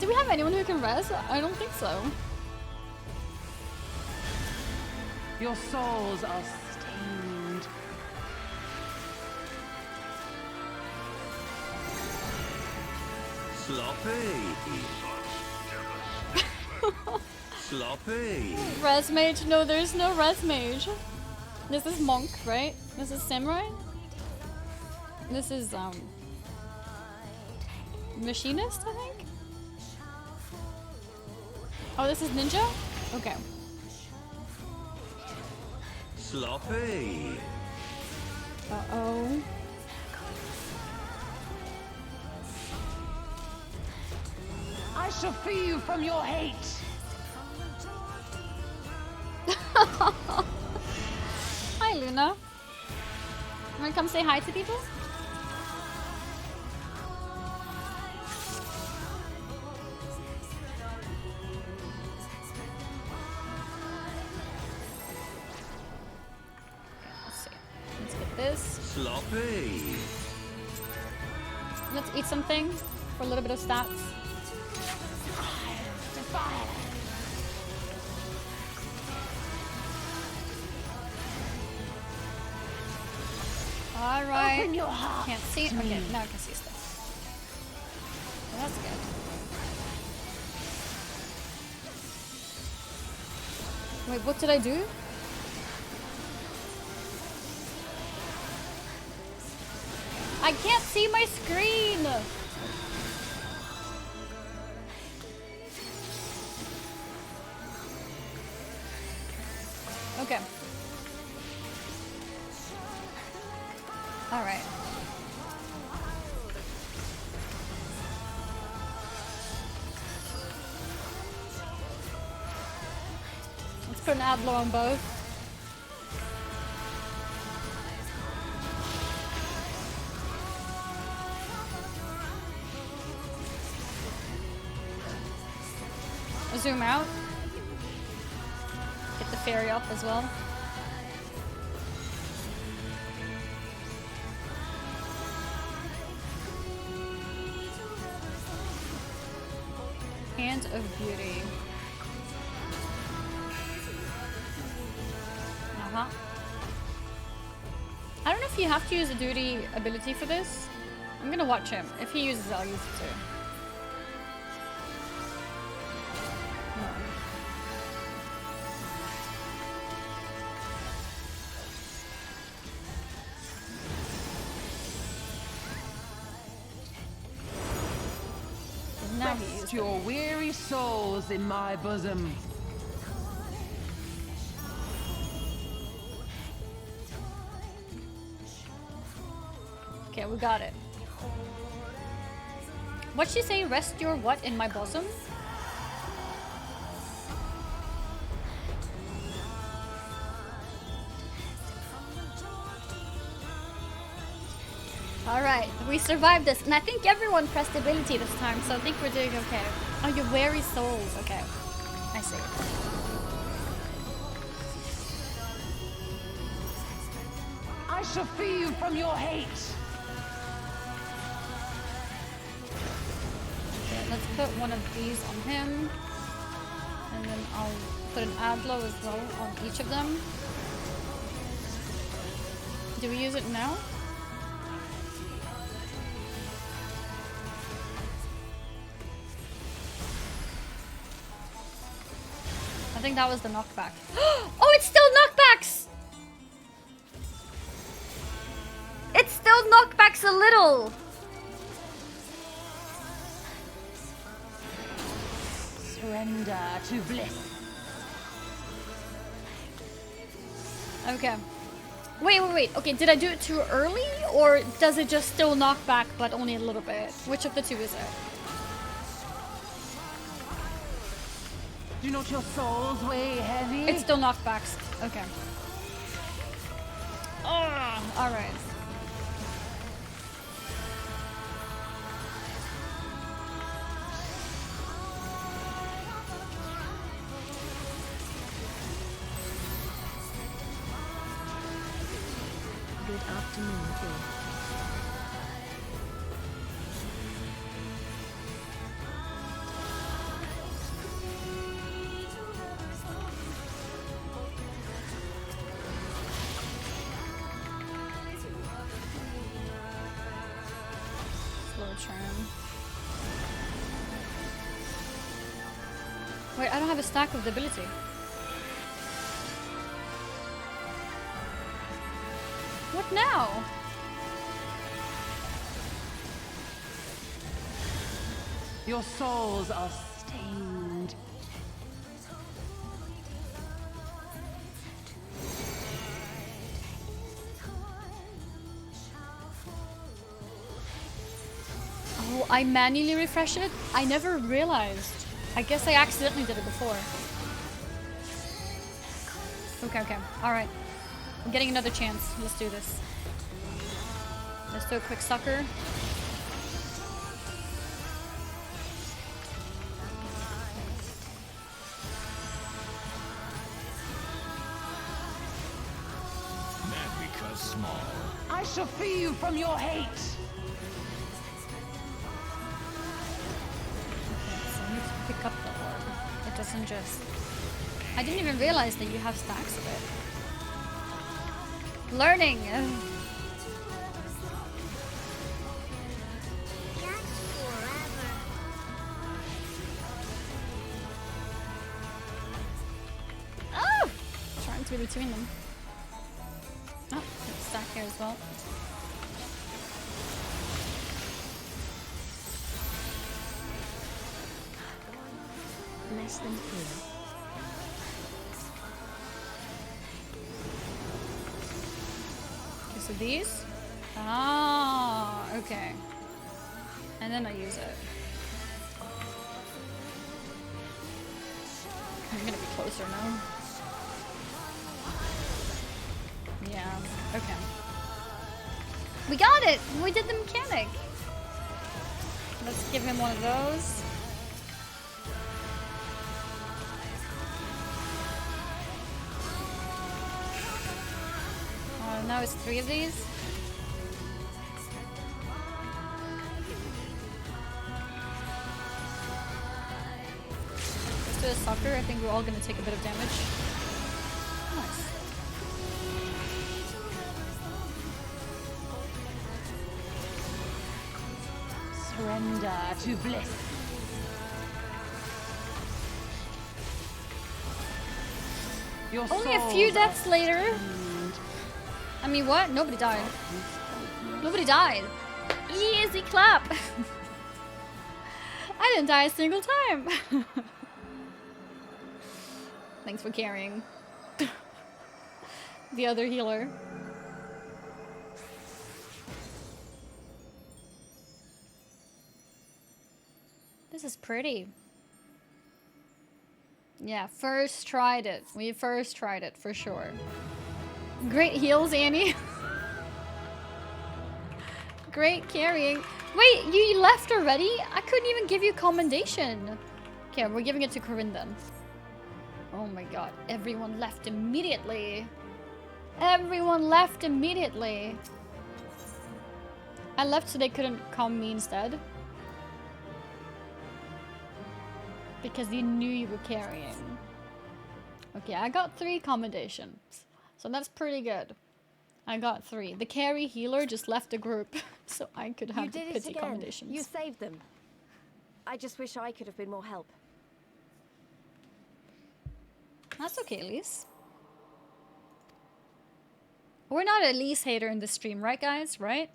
Speaker 1: Do we have anyone who can res? I don't think so.
Speaker 18: Your souls are stained.
Speaker 13: Sloppy. Sloppy.
Speaker 1: Res mage? No, there's no res mage. This is Monk, right? This is Samurai? This is, Machinist, I think? Oh, this is Ninja? Okay.
Speaker 19: Sloppy.
Speaker 1: Uh-oh.
Speaker 18: I shall free you from your hate.
Speaker 1: Hi, Luna. Wanna come say hi to people? Let's see. Let's get this.
Speaker 19: Sloppy.
Speaker 1: Let's eat something for a little bit of stats. All right.
Speaker 18: Open your heart.
Speaker 1: Can't see it. Okay, now I can see stuff. Well, that's good. Wait, what did I do? I can't see my screen. Okay. All right. Let's put an Adlo on both. Zoom out. Get the fairy up as well. Hand of Beauty. Uh-huh. I don't know if you have to use a duty ability for this. I'm gonna watch him. If he uses it, I'll use it too.
Speaker 18: Rest your weary souls in my bosom.
Speaker 1: Okay, we got it. What'd she say? Rest your what in my bosom? Alright, we survived this, and I think everyone pressed ability this time, so I think we're doing okay. Oh, you're weary souls. Okay. I see.
Speaker 18: I shall free you from your hate.
Speaker 1: Okay, let's put one of these on him. And then I'll put an Adlo as well on each of them. Do we use it now? I think that was the knockback. Oh, it's still knockbacks! It's still knockbacks a little!
Speaker 18: Surrender to bliss.
Speaker 1: Okay. Wait. Okay, did I do it too early? Or does it just still knock back, but only a little bit? Which of the two is it?
Speaker 18: Do not your souls weigh heavy?
Speaker 1: It's still knockbacks. Okay. Oh, alright.
Speaker 10: Good afternoon, all.
Speaker 1: Wait, I don't have a stack of the ability. What now?
Speaker 18: Your souls are stained.
Speaker 1: Oh, I manually refresh it? I never realized. I guess I accidentally did it before. Okay. Alright. I'm getting another chance. Let's do this. Let's do a quick sucker.
Speaker 12: Magnica's small.
Speaker 18: I shall free you from your hate.
Speaker 1: Okay, so I need to pick up the orb. It doesn't just... I didn't even realize that you have stacks of it. Learning! Oh! Trying to be between them. Oh, there's a stack here as well.
Speaker 10: Less than 3.
Speaker 1: Okay, so these? Ah, okay. And then I use it. I'm gonna be closer now. Yeah, okay. We got it! We did the mechanic! Let's give him one of those. Now it's 3 of these. Let's do a sucker. I think we're all gonna take a bit of damage. Nice.
Speaker 18: Surrender to bliss. Your
Speaker 1: Only a few
Speaker 18: souls
Speaker 1: deaths later. I mean, what? Nobody died. Nobody died. Easy clap. I didn't die a single time. Thanks for carrying. The other healer. This is pretty. Yeah, first tried it. We first tried it for sure. Great heals, Annie. Great carrying. Wait, you left already? I couldn't even give you commendation. Okay, we're giving it to Corinne then. Oh my god, everyone left immediately. Everyone left immediately. I left so they couldn't come me instead. Because they knew you were carrying. Okay, I got 3 commendations. So that's pretty good. I got 3. The carry healer just left the group, so I could have the pity commendations.
Speaker 2: You saved them. I just wish I could have been more help.
Speaker 1: That's okay, Elise. We're not a Elise hater in this stream, right, guys? Right?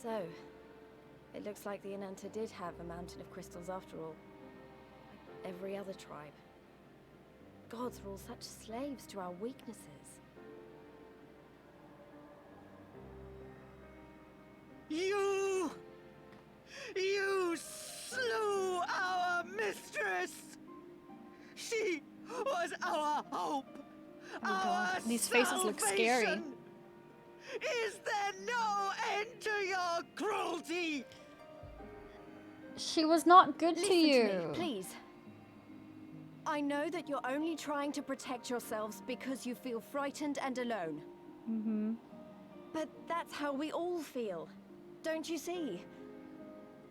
Speaker 2: So, it looks like the Inanta did have a mountain of crystals after all. Like every other tribe. Gods were all such slaves to our weaknesses.
Speaker 17: You slew our mistress! She was our hope!
Speaker 1: Oh god, these faces look scary.
Speaker 17: Is there no end to your cruelty?
Speaker 1: She was not good to you.
Speaker 2: Listen to me, please. I know that you're only trying to protect yourselves because you feel frightened and alone.
Speaker 1: Mm-hmm.
Speaker 2: But that's how we all feel. Don't you see?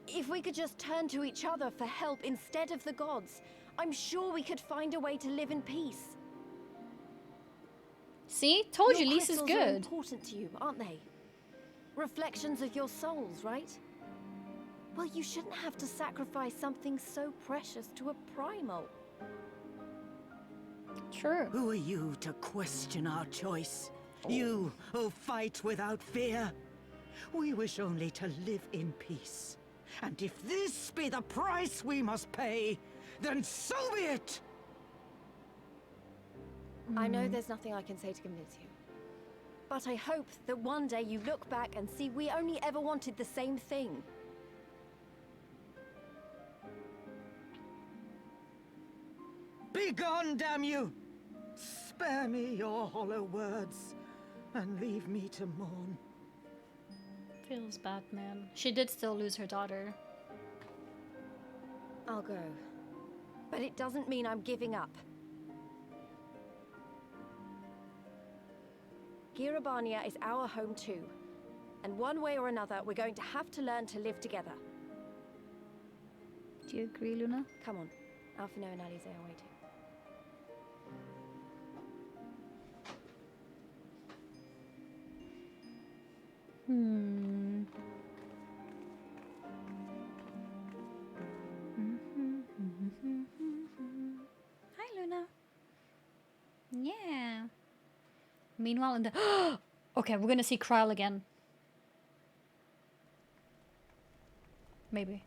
Speaker 2: If we could just turn to each other for help instead of the gods, I'm sure we could find a way to live in peace.
Speaker 1: See? Told you,
Speaker 2: Your
Speaker 1: Lise is
Speaker 2: crystals are
Speaker 1: good.
Speaker 2: important to you, aren't they? Reflections of your souls, right? Well, you shouldn't have to sacrifice something so precious to a primal.
Speaker 1: True.
Speaker 17: Who are you to question our choice? You who fight without fear? We wish only to live in peace. And if this be the price we must pay, then so be it!
Speaker 2: I know there's nothing I can say to convince you. But I hope that one day you look back and see we only ever wanted the same thing.
Speaker 17: Begone, damn you! Spare me your hollow words, and leave me to mourn.
Speaker 1: Feels bad, man. She did still lose her daughter.
Speaker 2: I'll go. But it doesn't mean I'm giving up. Girabania is our home too. And one way or another, we're going to have to learn to live together.
Speaker 1: Do you agree, Luna?
Speaker 2: Come on. Alphino and Alize are waiting.
Speaker 1: Hi, Luna. Yeah. Meanwhile, in the okay, we're gonna see Kryle again. Maybe.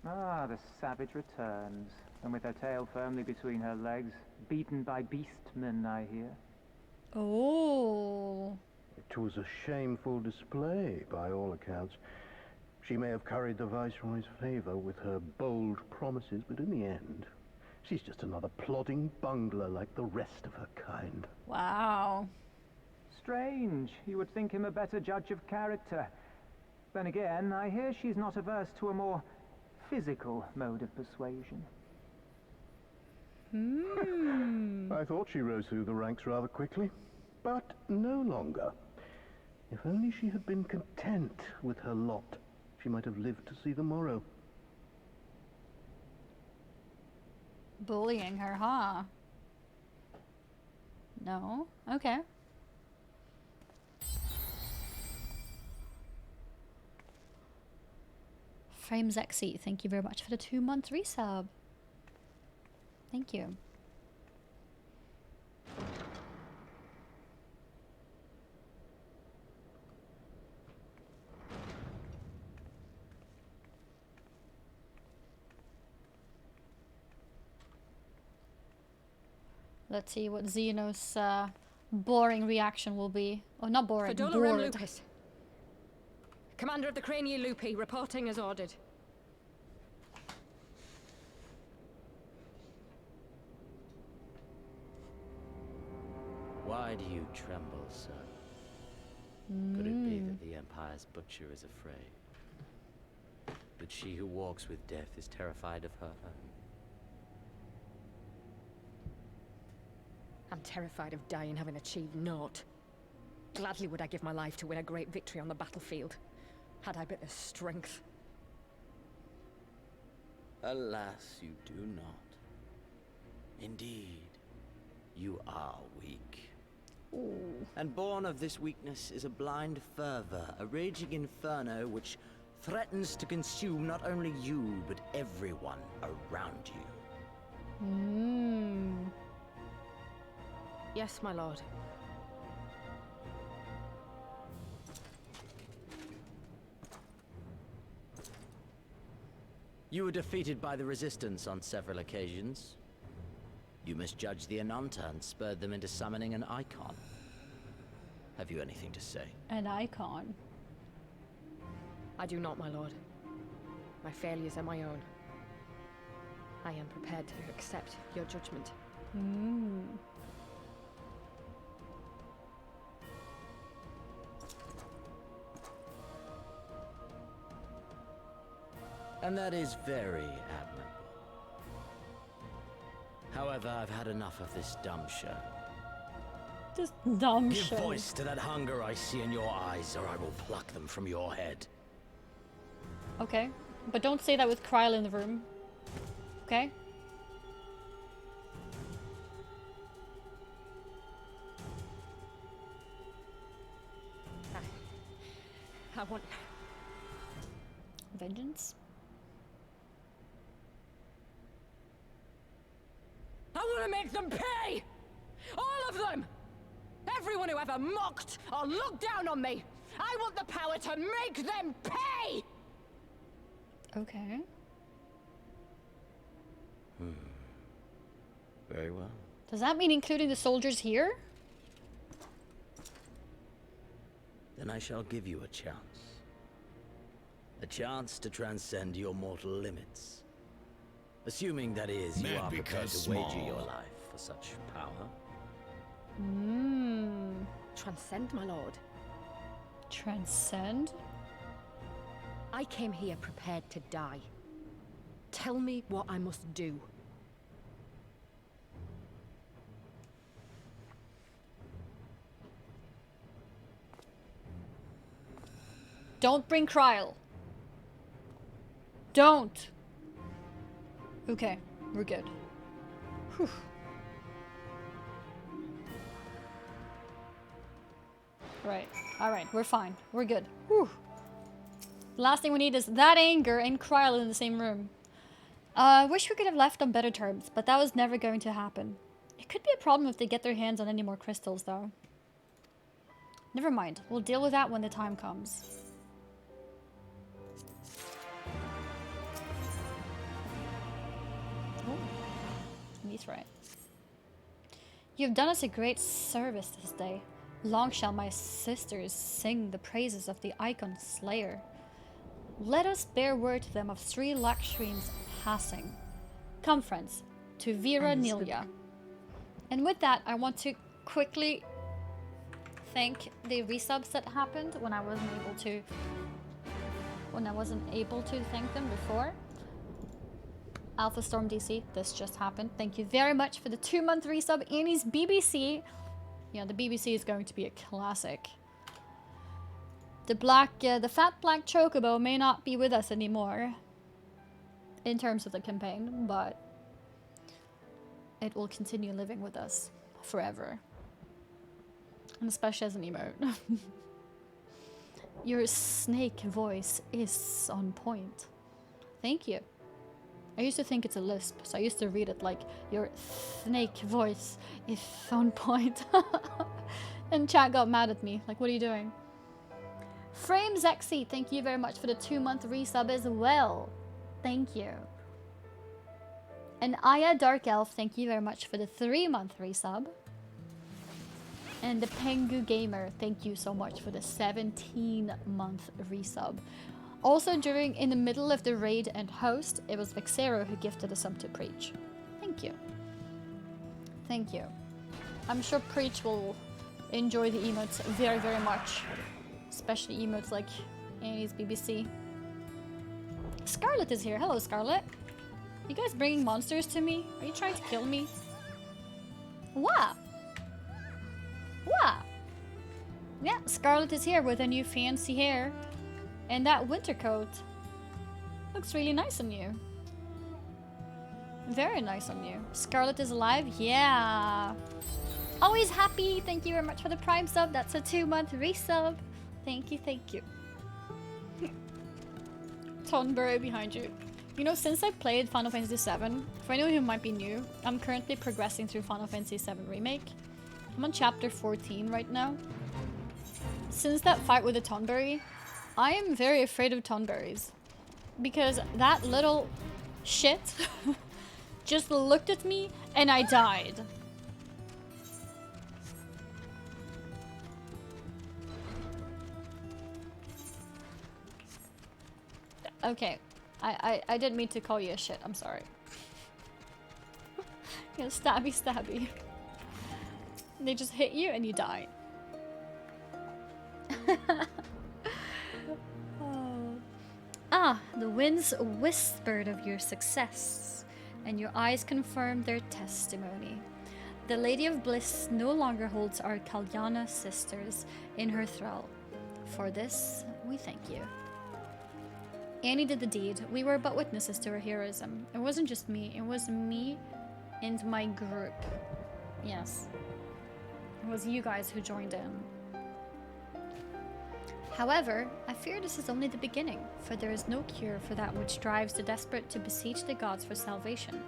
Speaker 7: Ah, the savage returns, and with her tail firmly between her legs, beaten by beastmen, I hear.
Speaker 1: Oh.
Speaker 20: It was a shameful display, by all accounts. She may have curried the Viceroy's favor with her bold promises, but in the end, she's just another plodding bungler like the rest of her kind.
Speaker 1: Wow.
Speaker 7: Strange. You would think him a better judge of character. Then again, I hear she's not averse to a more physical mode of persuasion.
Speaker 20: I thought she rose through the ranks rather quickly, but no longer. If only she had been content with her lot, she might have lived to see the morrow.
Speaker 1: Bullying her, huh? No? Okay. FFXIV, thank you very much for the 2-month resub. Thank you. Let's see what Xenos' boring reaction will be. Oh, not boring,
Speaker 21: Fedolorem
Speaker 1: bored.
Speaker 21: Lupus. Commander of the Crania Lupi, reporting as ordered.
Speaker 8: Why do you tremble, sir? Could it be that the Empire's butcher is afraid? That she who walks with death is terrified of her own?
Speaker 21: I'm terrified of dying having achieved naught. Gladly would I give my life to win a great victory on the battlefield, had I but the strength.
Speaker 8: Alas, you do not. Indeed, you are weak.
Speaker 1: Ooh.
Speaker 8: And born of this weakness is a blind fervor, a raging inferno which threatens to consume not only you, but everyone around you.
Speaker 21: Yes, my lord.
Speaker 8: You were defeated by the Resistance on several occasions. You misjudged the Ananta and spurred them into summoning an icon. Have you anything to say?
Speaker 1: An icon?
Speaker 21: I do not, my lord. My failures are my own. I am prepared to accept your judgment.
Speaker 8: And that is very admirable. However, I've had enough of this dumb show.
Speaker 1: Just dumb
Speaker 8: Give
Speaker 1: show.
Speaker 8: voice to that hunger I see in your eyes, or I will pluck them from your head.
Speaker 1: Okay. But don't say that with Kryle in the room. Okay?
Speaker 21: I want...
Speaker 1: Vengeance?
Speaker 21: I want to make them pay! All of them! Everyone who ever mocked or looked down on me! I want the power to make them pay!
Speaker 1: Okay.
Speaker 8: Very well.
Speaker 1: Does that mean including the soldiers here?
Speaker 8: Then I shall give you a chance. A chance to transcend your mortal limits. Assuming, that is, you are prepared to wager your life for such power.
Speaker 21: Transcend, my lord.
Speaker 1: Transcend?
Speaker 21: I came here prepared to die. Tell me what I must do.
Speaker 1: Don't bring Kryl. Don't. Okay, we're good. Whew. Right. Alright, we're fine. We're good. Whew. The last thing we need is that anger and Kryl in the same room. Wish we could have left on better terms, but that was never going to happen. It could be a problem if they get their hands on any more crystals, though. Never mind. We'll deal with that when the time comes. Oh. He's right. You've done us a great service this day. Long shall my sisters sing the praises of the Icon Slayer. Let us bear word to them of Sri Lakshmi's passing. Come, friends, to Vera Nilya. And with that, I want to quickly thank the resubs that happened when I wasn't able to thank them before. Alpha Storm DC, this just happened. Thank you very much for the 2-month resub. Annie's BBC. Yeah, the BBC is going to be a classic. The fat black chocobo may not be with us anymore in terms of the campaign, but it will continue living with us forever. And especially as an emote. Your snake voice is on point. Thank you. I used to think it's a lisp, so I used to read it like, your snake voice is on point. And chat got mad at me, like, what are you doing? Frame Zexy, thank you very much for the 2-month resub as well. Thank you. And Aya Dark Elf, thank you very much for the 3-month resub. And the Pengu Gamer, thank you so much for the 17-month resub. Also, in the middle of the raid and host, it was Vexero who gifted us some to Preach. Thank you. Thank you. I'm sure Preach will enjoy the emotes very, very much. Especially emotes like Annie's BBC. Scarlet is here. Hello, Scarlet. You guys bringing monsters to me? Are you trying to kill me? Wow. Wow. Yeah, Scarlet is here with her new fancy hair. And that winter coat looks really nice on you. Very nice on you. Scarlet is alive? Yeah. Always happy. Thank you very much for the Prime sub. That's a 2-month resub. Thank you, thank you. Tonberry behind you. You know, since I played Final Fantasy VII, for anyone who might be new, I'm currently progressing through Final Fantasy VII Remake. I'm on chapter 14 right now. Since that fight with the Tonberry, I am very afraid of Tonberries. Because that little shit just looked at me and I died. Okay, I didn't mean to call you a shit, I'm sorry. You know, stabby stabby. They just hit you and you die. Oh. Ah, the winds whispered of your success, and your eyes confirmed their testimony. The Lady of Bliss no longer holds our Kalyana sisters in her thrall. For this, we thank you. Annie did the deed. We were but witnesses to her heroism. It wasn't just me. It was me and my group. Yes. It was you guys who joined in. However, I fear this is only the beginning, for there is no cure for that which drives the desperate to beseech the gods for salvation.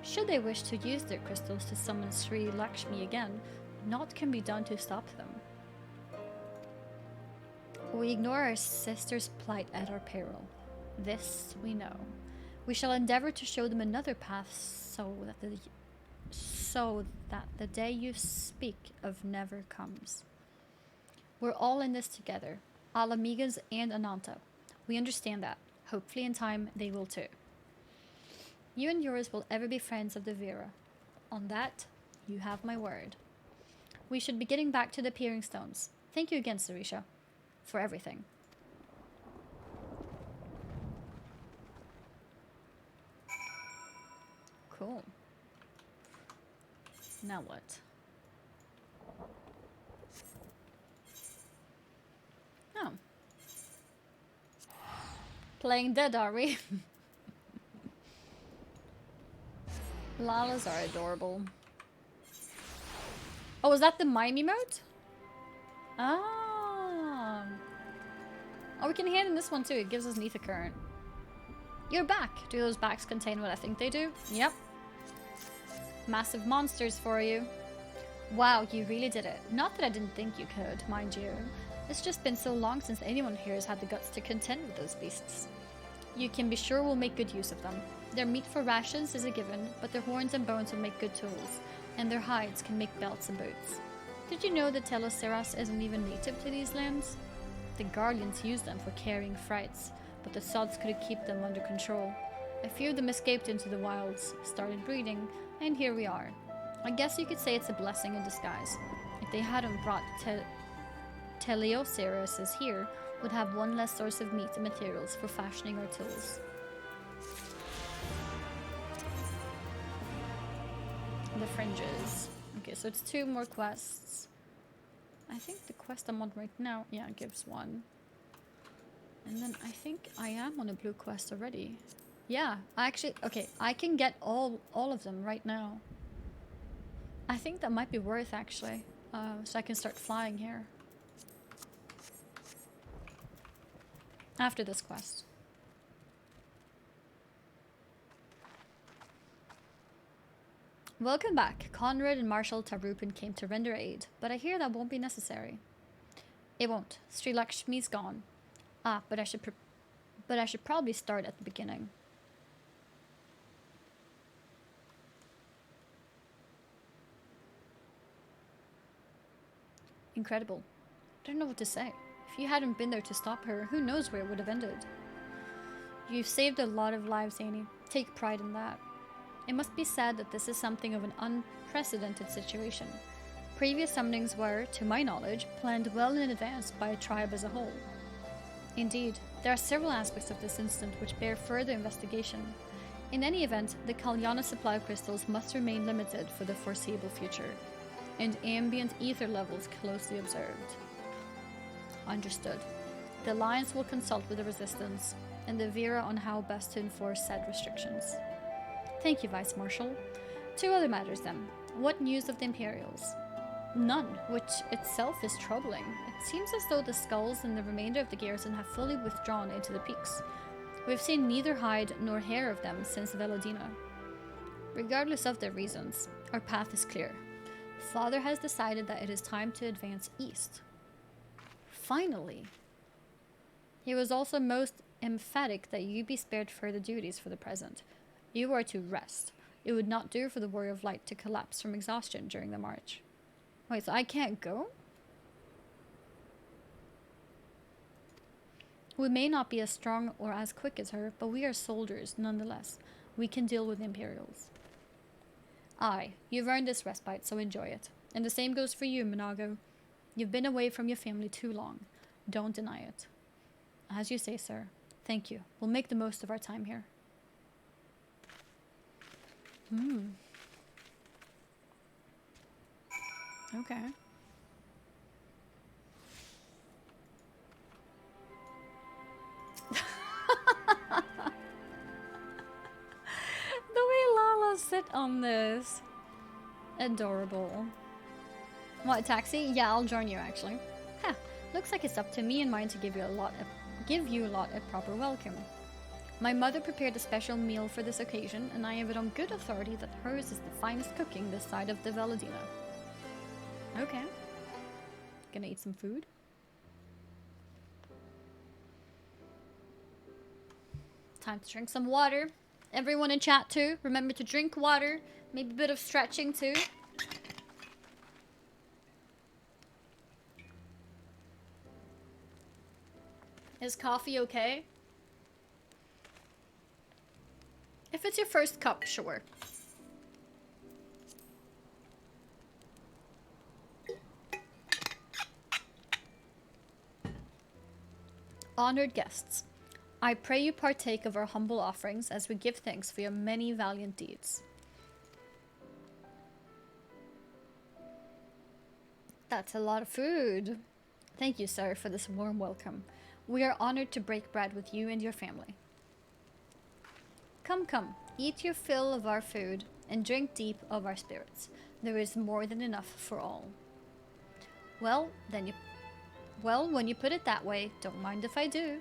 Speaker 1: Should they wish to use their crystals to summon Sri Lakshmi again, naught can be done to stop them. We ignore our sister's plight at our peril. This we know. We shall endeavor to show them another path so that the day you speak of never comes. We're all in this together, all amigas and Ananta. We understand that. Hopefully in time they will too. You and yours will ever be friends of the Vera. On that, you have my word. We should be getting back to the Peering Stones. Thank you again, Sarisha, for everything. Cool. Now what? Oh. Playing dead, are we? Lalas are adorable. Oh, is that the mime emote? Ah. Oh, we can hand in this one too. It gives us Nether Current. You're back. Do those backs contain what I think they do? Yep. Massive monsters for you. Wow, you really did it. Not that I didn't think you could, mind you. It's just been so long since anyone here has had the guts to contend with those beasts. You can be sure we'll make good use of them. Their meat for rations is a given, but their horns and bones will make good tools, and their hides can make belts and boots. Did you know that Teloceras isn't even native to these lands? The Guardians used them for carrying freights, but the sods couldn't keep them under control. A few of them escaped into the wilds, started breeding, and here we are. I guess you could say it's a blessing in disguise. If they hadn't brought Teleoceras here, would have one less source of meat and materials for fashioning our tools. The fringes. Okay, so it's 2 more quests. I think the quest I'm on right now, yeah, gives 1. And then I think I am on a blue quest already. Yeah, okay, I can get all of them right now. I think that might be worth actually, so I can start flying here. After this quest. Welcome back. Conrad and Marshal Tarupin came to render aid, but I hear that won't be necessary. It won't. Sri Lakshmi's gone. Ah, but I should probably start at the beginning. Incredible. I don't know what to say. If you hadn't been there to stop her, who knows where it would have ended. You've saved a lot of lives, Annie. Take pride in that. It must be said that this is something of an unprecedented situation. Previous summonings were, to my knowledge, planned well in advance by a tribe as a whole. Indeed, there are several aspects of this incident which bear further investigation. In any event, the Kalyana supply of crystals must remain limited for the foreseeable future, and ambient ether levels closely observed. Understood. The Alliance will consult with the Resistance and the Vera on how best to enforce said restrictions. Thank you, Vice Marshal. 2 other matters then. What news of the Imperials? None, which itself is troubling. It seems as though the skulls and the remainder of the garrison have fully withdrawn into the peaks. We've seen neither hide nor hair of them since Velodina. Regardless of their reasons, our path is clear. Father has decided that it is time to advance east. Finally! He was also most emphatic that you be spared further duties for the present. You are to rest. It would not do for the Warrior of Light to collapse from exhaustion during the march. Wait, so I can't go? We may not be as strong or as quick as her, but we are soldiers nonetheless. We can deal with Imperials. Aye, you've earned this respite, so enjoy it. And the same goes for you, Minago. You've been away from your family too long. Don't deny it. As you say, sir. Thank you. We'll make the most of our time here. Okay. The way Lala sit on this. Adorable. What, taxi? Yeah, I'll join you actually. Huh. Looks like it's up to me and mine to give you lot a proper welcome. My mother prepared a special meal for this occasion, and I have it on good authority that hers is the finest cooking this side of the Valadina. Okay. Gonna eat some food. Time to drink some water. Everyone in chat too, remember to drink water. Maybe a bit of stretching too. Is coffee okay? If it's your first cup, sure. Honored guests, I pray you partake of our humble offerings as we give thanks for your many valiant deeds. That's a lot of food. Thank you, sir, for this warm welcome. We are honored to break bread with you and your family. Come, come, eat your fill of our food and drink deep of our spirits. There is more than enough for all. Well, when you put it that way, don't mind if I do.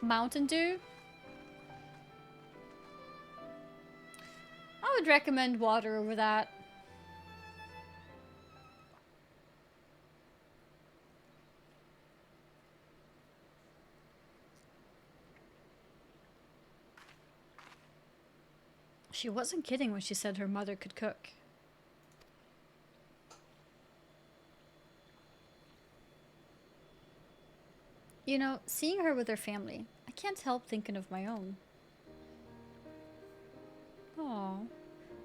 Speaker 1: Mountain Dew? I would recommend water over that. She wasn't kidding when she said her mother could cook. You know, seeing her with her family, I can't help thinking of my own. Aww.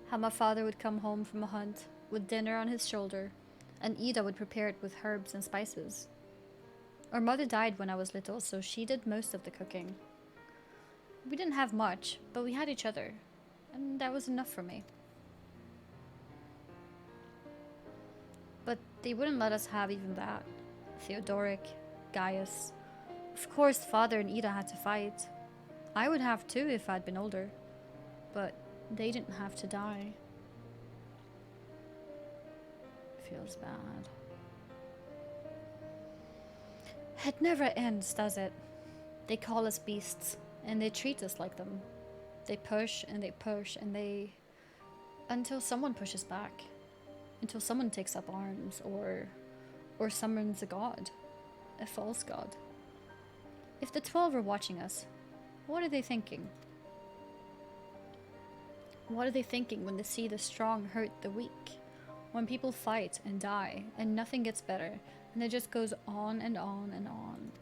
Speaker 1: How my father would come home from a hunt with dinner on his shoulder, and Ida would prepare it with herbs and spices. Our mother died when I was little, so she did most of the cooking. We didn't have much, but we had each other, and that was enough for me. But they wouldn't let us have even that. Theodoric, Gaius. Of course, Father and Ida had to fight. I would have too if I'd been older. But they didn't have to die. Feels bad. It never ends, does it? They call us beasts, and they treat us like them. They push and they push and they... until someone pushes back. Until someone takes up arms or summons a god. A false god. If the 12 are watching us, what are they thinking? What are they thinking when they see the strong hurt the weak? When people fight and die and nothing gets better and it just goes on and on and on.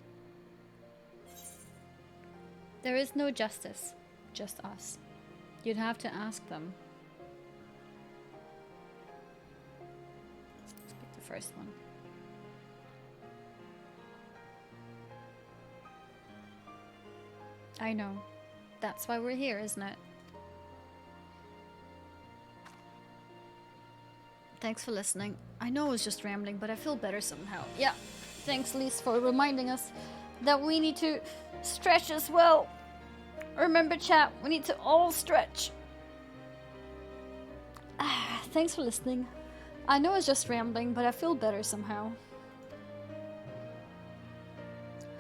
Speaker 1: There is no justice, just us. You'd have to ask them. Let's pick the first one. I know. That's why we're here, isn't it? Thanks for listening. I know I was just rambling, but I feel better somehow. Yeah. Thanks, Lise, for reminding us that we need to stretch as well. Remember, chat, we need to all stretch. Thanks for listening. I know I was just rambling, but I feel better somehow.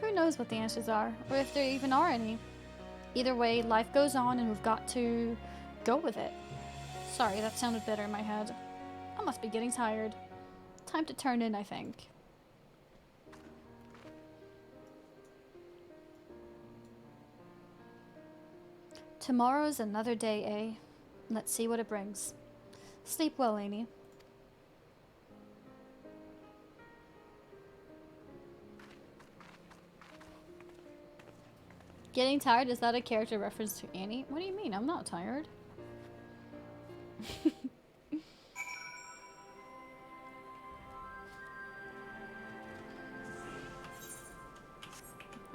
Speaker 1: Who knows what the answers are, or if there even are any. Either way, life goes on and we've got to go with it. Sorry, that sounded better in my head. I must be getting tired. Time to turn in, I think. Tomorrow's another day, eh? Let's see what it brings. Sleep well, Annie. Getting tired? Is that a character reference to Annie? What do you mean? I'm not tired.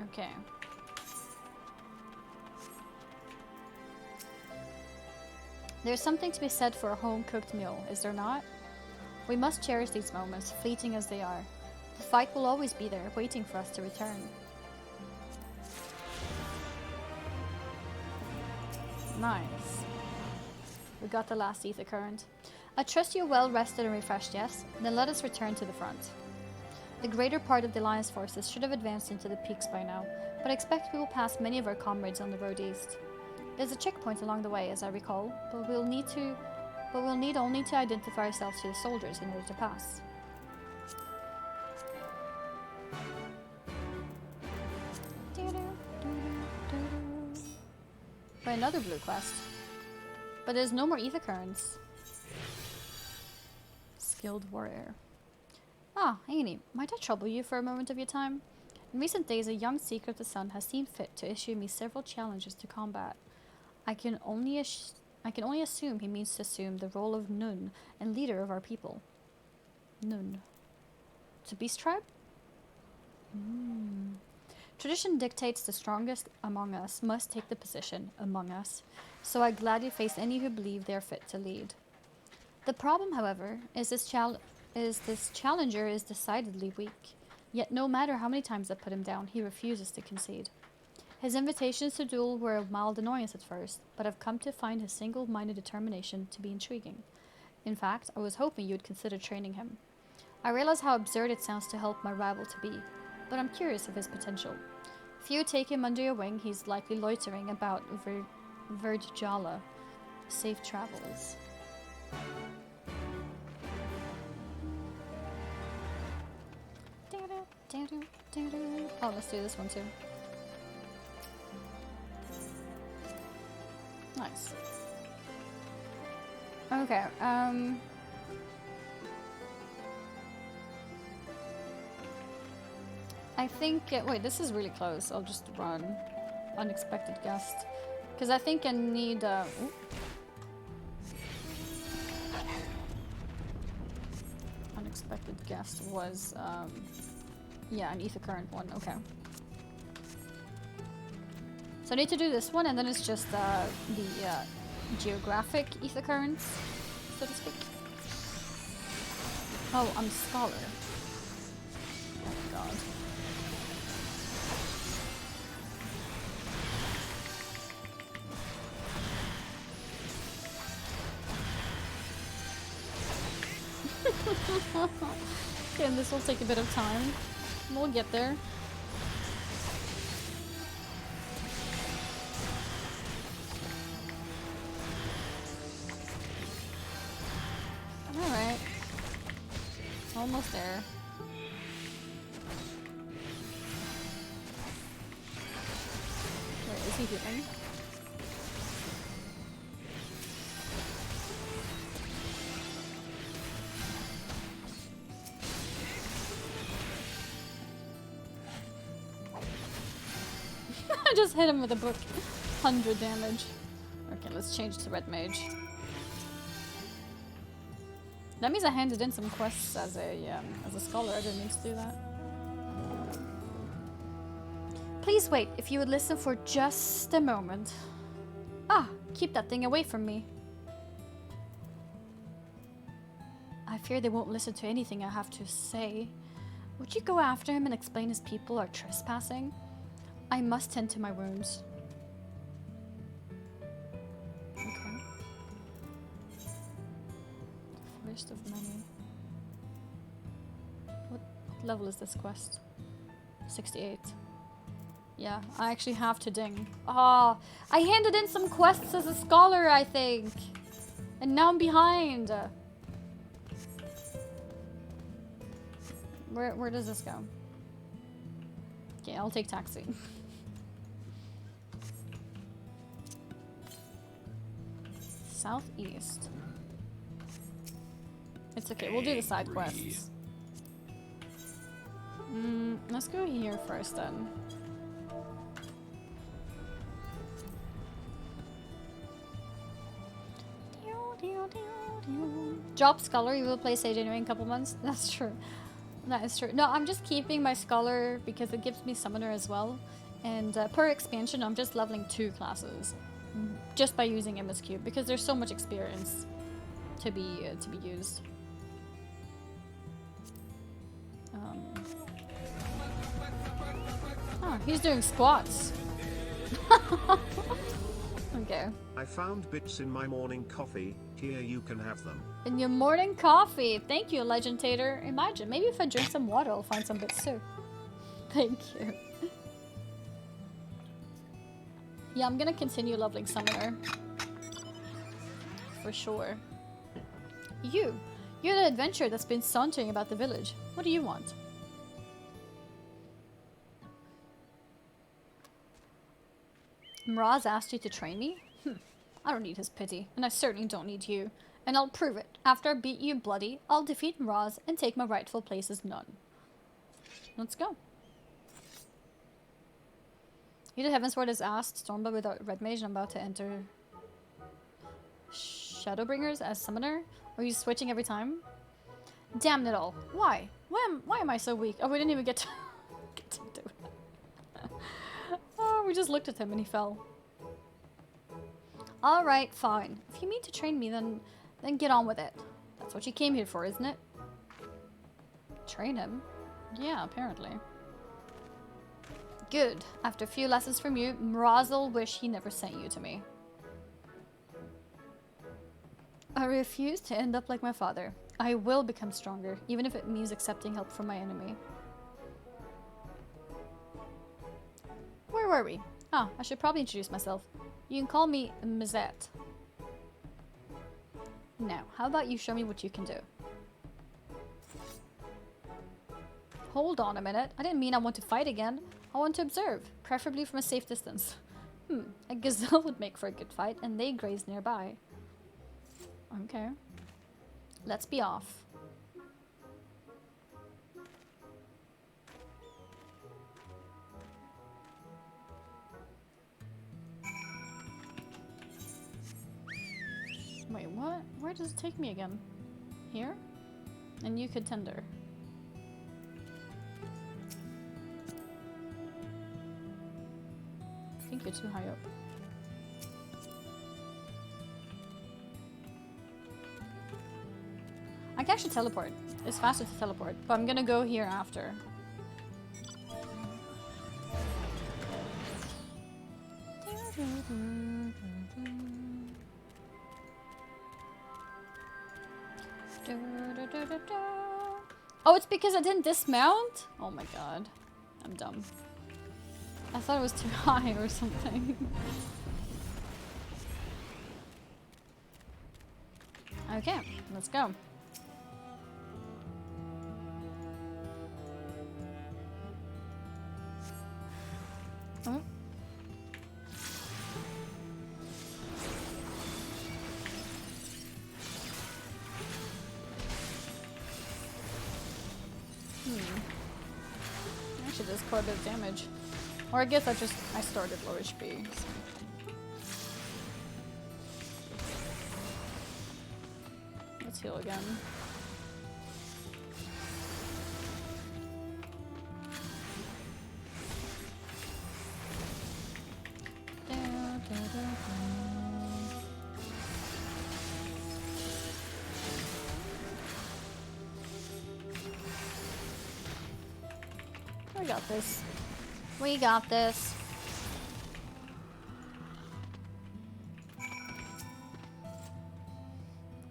Speaker 1: Okay. There's something to be said for a home-cooked meal, is there not? We must cherish these moments, fleeting as they are. The fight will always be there, waiting for us to return. Nice. We got the last ether current. I trust you're well rested and refreshed, yes? Then let us return to the front. The greater part of the Alliance forces should have advanced into the peaks by now, but I expect we will pass many of our comrades on the road east. There's a checkpoint along the way, as I recall, but we'll need only to identify ourselves to the soldiers in order to pass. By another blue quest. But there's no more ether currents. Skilled warrior. Ah, Annie, might I trouble you for a moment of your time? In recent days, a young seeker of the sun has seen fit to issue me several challenges to combat. I can only assume he means to assume the role of Nun and leader of our people. Nun. To Beast Tribe? Tradition dictates the strongest among us must take the position among us, so I gladly face any who believe they are fit to lead. The problem, however, is this challenger is decidedly weak, yet no matter how many times I put him down, he refuses to concede. His invitations to duel were a mild annoyance at first, but I've come to find his single-minded determination to be intriguing. In fact, I was hoping you would consider training him. I realize how absurd it sounds to help my rival to be, but I'm curious of his potential. If you take him under your wing, he's likely loitering about Verdjala. Safe travels. Oh, let's do this one too. Nice. Okay, I think, wait, this is really close. I'll just run. Unexpected guest. Because I think I need, unexpected guest was, yeah, an ether current one, okay. So I need to do this one, and then it's just, the, geographic ether currents, so to speak. Oh, I'm Scholar. Oh my god. Okay, and this will take a bit of time. We'll get there. Alright. Almost there. Wait, is he healing? I just hit him with a book. 100 damage. Okay, let's change to Red Mage. That means I handed in some quests as a scholar. I didn't mean to do that. Please wait, if you would listen for just a moment. Ah, keep that thing away from me. I fear they won't listen to anything I have to say. Would you go after him and explain his people are trespassing? I must tend to my wounds. Okay. First of many. What level is this quest? 68. Yeah, I actually have to ding. Ah, I handed in some quests as a scholar, I think. And now I'm behind. Where does this go? Okay, I'll take taxi. Southeast. It's okay, we'll do the side quests. Let's go here first then. Drop Scholar, you will play Sage anyway in a couple months. That's true. That is true. No, I'm just keeping my Scholar because it gives me Summoner as well. And per expansion, I'm just leveling 2 classes. Just by using MSQ, because there's so much experience to be used. Oh, he's doing squats. Okay.
Speaker 6: I found bits in my morning coffee. here, you can have them.
Speaker 1: In your morning coffee. Thank you, Legend Tater. Imagine, maybe if I drink some water, I'll find some bits too. Thank you. Yeah, I'm gonna continue leveling Summoner. For sure. You're the adventurer that's been sauntering about the village. What do you want? Mraz asked you to train me? I don't need his pity, and I certainly don't need you. And I'll prove it. After I beat you bloody, I'll defeat Mraz and take my rightful place as none. Let's go. You did Heavensward has asked Stormblood without Red Mage and I'm about to enter Shadowbringers as summoner? Are you switching every time? Damn it all. Why? Why am I so weak? Oh, we didn't even get to, get to do it. Oh, we just looked at him and he fell. Alright, fine. If you mean to train me, then get on with it. That's what you came here for, isn't it? Train him? Yeah, apparently. Good. After a few lessons from you, Mraz will wish he never sent you to me. I refuse to end up like my father. I will become stronger, even if it means accepting help from my enemy. Where were we? Ah, I should probably introduce myself. You can call me Mizette. Now, how about you show me what you can do? Hold on a minute. I didn't mean I want to fight again. I want to observe, preferably from a safe distance. A gazelle would make for a good fight, and they graze nearby. Okay. Let's be off. Wait, what? Where does it take me again? Here? A new contender. I think you're too high up. I can actually teleport. It's faster to teleport, but I'm gonna go here after. Oh, it's because I didn't dismount? Oh my god. I'm dumb. I thought it was too high or something. Okay, let's go. Oh. Actually does quite a bit of damage. Or I guess I started low HP. So. Let's heal again. We got this. We got this.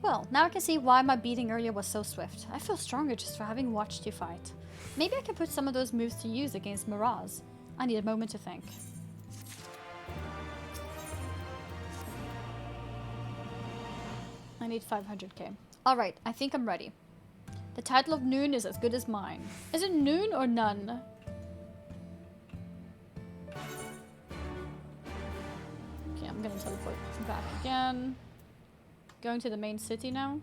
Speaker 1: Well, now I can see why my beating earlier was so swift. I feel stronger just for having watched you fight. Maybe I can put some of those moves to use against Mraz. I need a moment to think. I need 500k. Alright, I think I'm ready. The title of Noon is as good as mine. Is it Noon or None? Okay, I'm gonna teleport back again. Going to the main city now.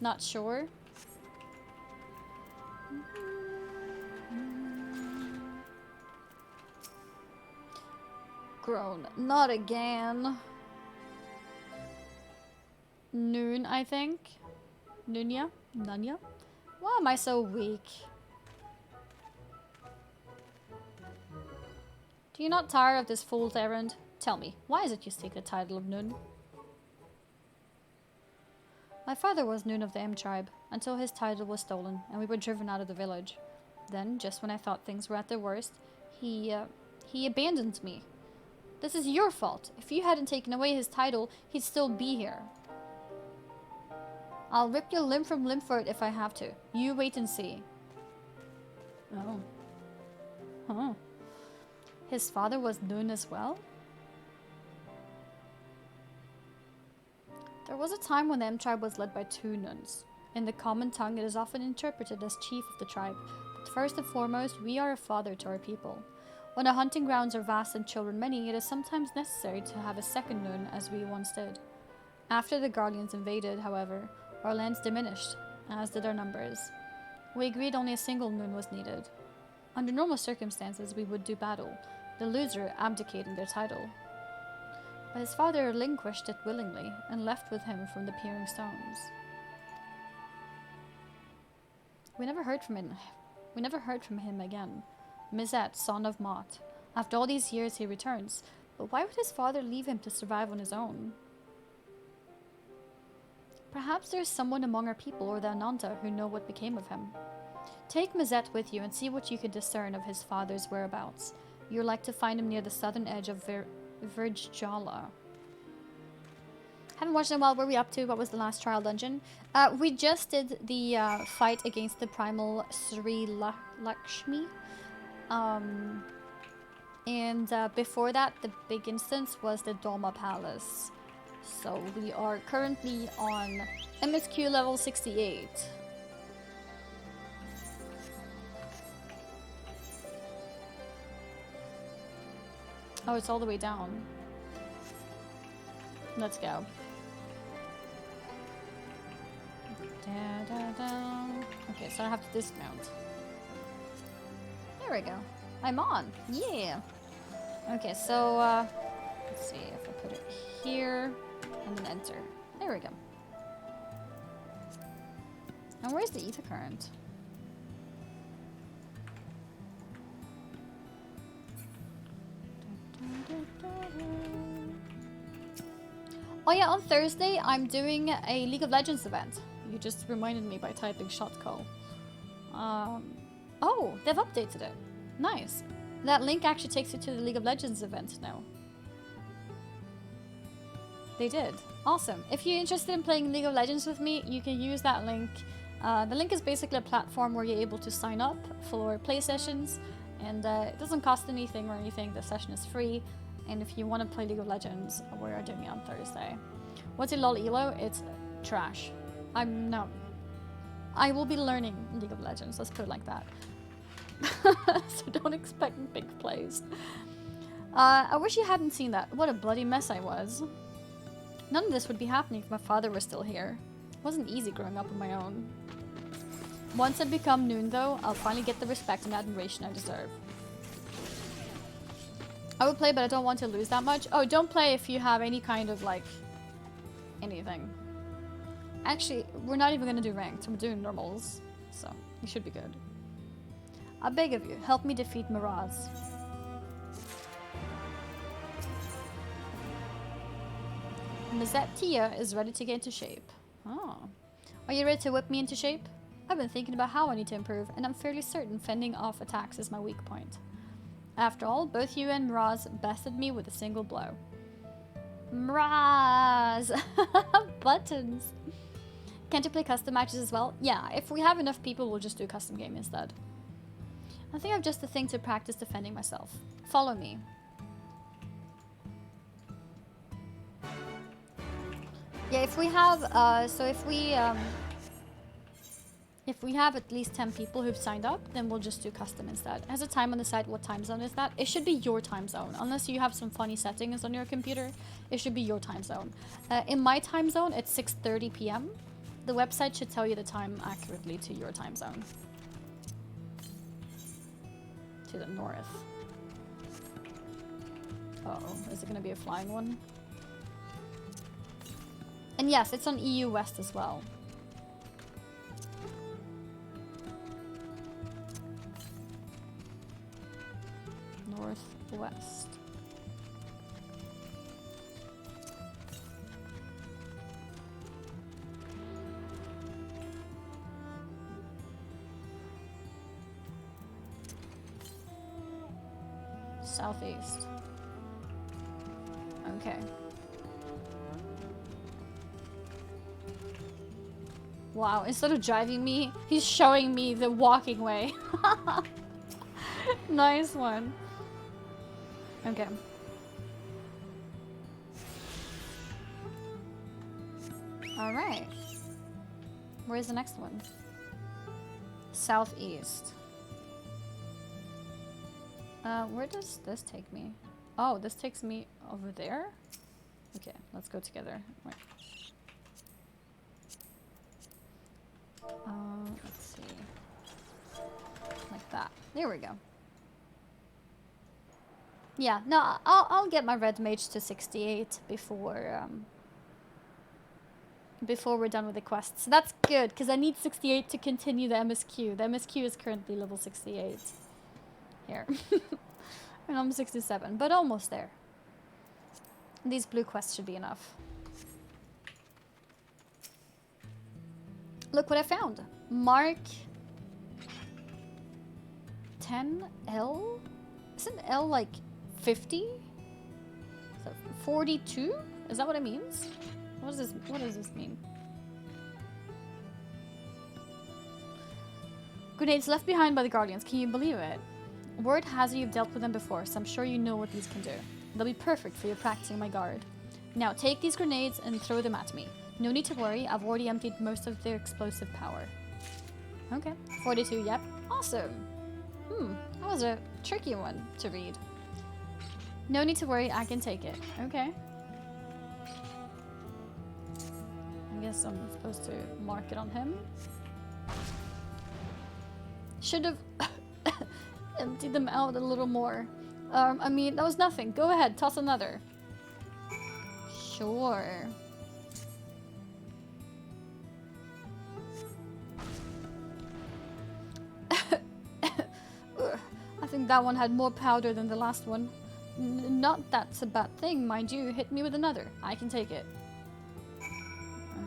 Speaker 1: Not sure. Groan. Not again. Noon, I think. Nunya? Nunya? Why am I so weak? Do you not tire of this fool's errand? Tell me, why is it you seek the title of Noon? My father was Noon of the M tribe, until his title was stolen, and we were driven out of the village. Then, just when I thought things were at their worst, he He abandoned me. This is your fault. If you hadn't taken away his title, he'd still be here. I'll rip your limb from limb for it if I have to. You wait and see. Oh. Huh. His father was known as well? There was a time when the M tribe was led by 2 nuns. In the common tongue, it is often interpreted as chief of the tribe. But first and foremost, we are a father to our people. When our hunting grounds are vast and children many, it is sometimes necessary to have a second nun, as we once did. After the Guardians invaded, however, our lands diminished, as did our numbers. We agreed only a single nun was needed. Under normal circumstances, we would do battle, the loser abdicating their title. But his father relinquished it willingly, and left with him from the Peering Stones. We never heard from him again. Mizet, son of Mott. After all these years, he returns. But why would his father leave him to survive on his own? Perhaps there is someone among our people or the Ananta who know what became of him. Take Mizet with you and see what you can discern of his father's whereabouts. You're like to find him near the southern edge of Virjala. Haven't watched in a while. What were we up to? What was the last trial dungeon? We just did the fight against the primal Sri Lakshmi. And before that, the big instance was the Doma Palace. So we are currently on MSQ level 68. Oh, it's all the way down. Let's go. Okay, so I have to dismount. There we go. I'm on. Yeah. Okay, so let's see if I put it here and then enter. There we go. And where's the ether current? Oh yeah, on Thursday I'm doing a League of Legends event. You just reminded me by typing shotcall. Oh, they've updated it. Nice. That link actually takes you to the League of Legends event now. They did. Awesome. If you're interested in playing League of Legends with me, you can use that link. The link is basically a platform where you're able to sign up for play sessions, and it doesn't cost anything or anything. The session is free, and if you want to play League of Legends, we are doing it on Thursday. What's a LOL ELO? It's trash. I will be learning League of Legends, let's put it like that. So don't expect big plays. I wish you hadn't seen that. What a bloody mess I was. None of this would be happening if my father was still here. It wasn't easy growing up on my own. Once I become Noon though, I'll finally get the respect and admiration I deserve. I would play, but I don't want to lose that much. Oh, don't play if you have any kind of, like, anything. Actually, we're not even going to do ranked. We're doing normals. So, you should be good. I beg of you, help me defeat Miraz. Mizet Tia is ready to get into shape. Oh. Are you ready to whip me into shape? I've been thinking about how I need to improve, and I'm fairly certain fending off attacks is my weak point. After all, both you and Miraz bested me with a single blow. Miraz! Buttons! Can't you play custom matches as well? Yeah, if we have enough people, we'll just do custom game instead. I think I've just the thing to practice defending myself. Follow me. Yeah, if we have, if we have at least 10 people who've signed up, then we'll just do custom instead. It has a time on the side. What time zone is that? It should be your time zone. Unless you have some funny settings on your computer, it should be your time zone. In my time zone, it's 6:30 p.m. The website should tell you the time accurately to your time zone. To the north. Uh-oh, is it gonna be a flying one? And yes, it's on EU West as well. Northwest. Southeast. Okay. Wow, instead of driving me, he's showing me the walking way. Nice one. Okay. Alright. Where's the next one? Southeast. Where does this take me? Oh, this takes me over there? Okay, let's go together. Wait. Let's see. Like that. There we go. Yeah, no, I'll get my red mage to 68 before we're done with the quests. So that's good, because I need 68 to continue the MSQ. The MSQ is currently level 68. Here. And I'm 67, but almost there. These blue quests should be enough. Look what I found. Mark 10L? Isn't L like 50? So 42? Is that what it means? What does this mean? Grenades left behind by the Guardians. Can you believe it? Word has it you've dealt with them before, so I'm sure you know what these can do. They'll be perfect for your practicing my guard. Now take these grenades and throw them at me. No need to worry, I've already emptied most of their explosive power. Okay, 42, yep. Awesome. That was a tricky one to read. No need to worry, I can take it. Okay. I guess I'm supposed to mark it on him. Should have emptied them out a little more. I mean, that was nothing. Go ahead, toss another. Sure. I think that one had more powder than the last one. Not that's a bad thing, mind you. Hit me with another. I can take it.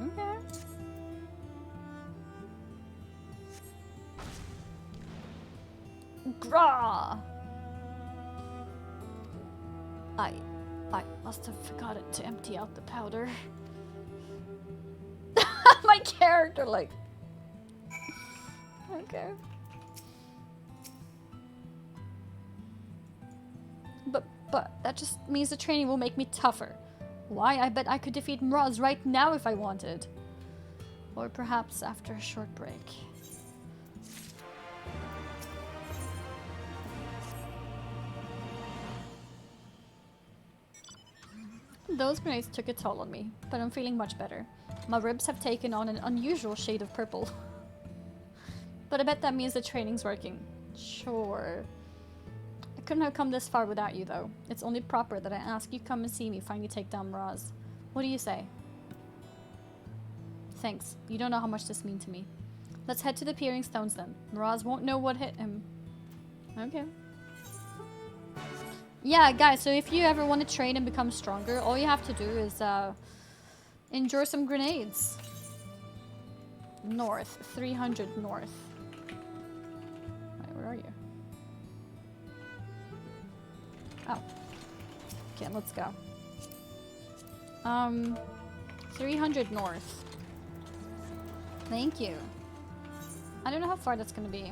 Speaker 1: Okay. Grah! I must have forgotten to empty out the powder. My character, like... Okay. But that just means the training will make me tougher. Why? I bet I could defeat Mraz right now if I wanted. Or perhaps after a short break. Those grenades took a toll on me, but I'm feeling much better. My ribs have taken on an unusual shade of purple. But I bet that means the training's working. Sure. I couldn't have come this far without you, though. It's only proper that I ask you come and see me finally take down Mraz. What do you say? Thanks. You don't know how much this means to me. Let's head to the Peering Stones then. Mraz won't know what hit him. Okay. Yeah, guys, so if you ever want to train and become stronger, all you have to do is endure some grenades. North. 300 north. Wait, where are you? Oh. Okay, let's go. 300 north. Thank you. I don't know how far that's gonna be.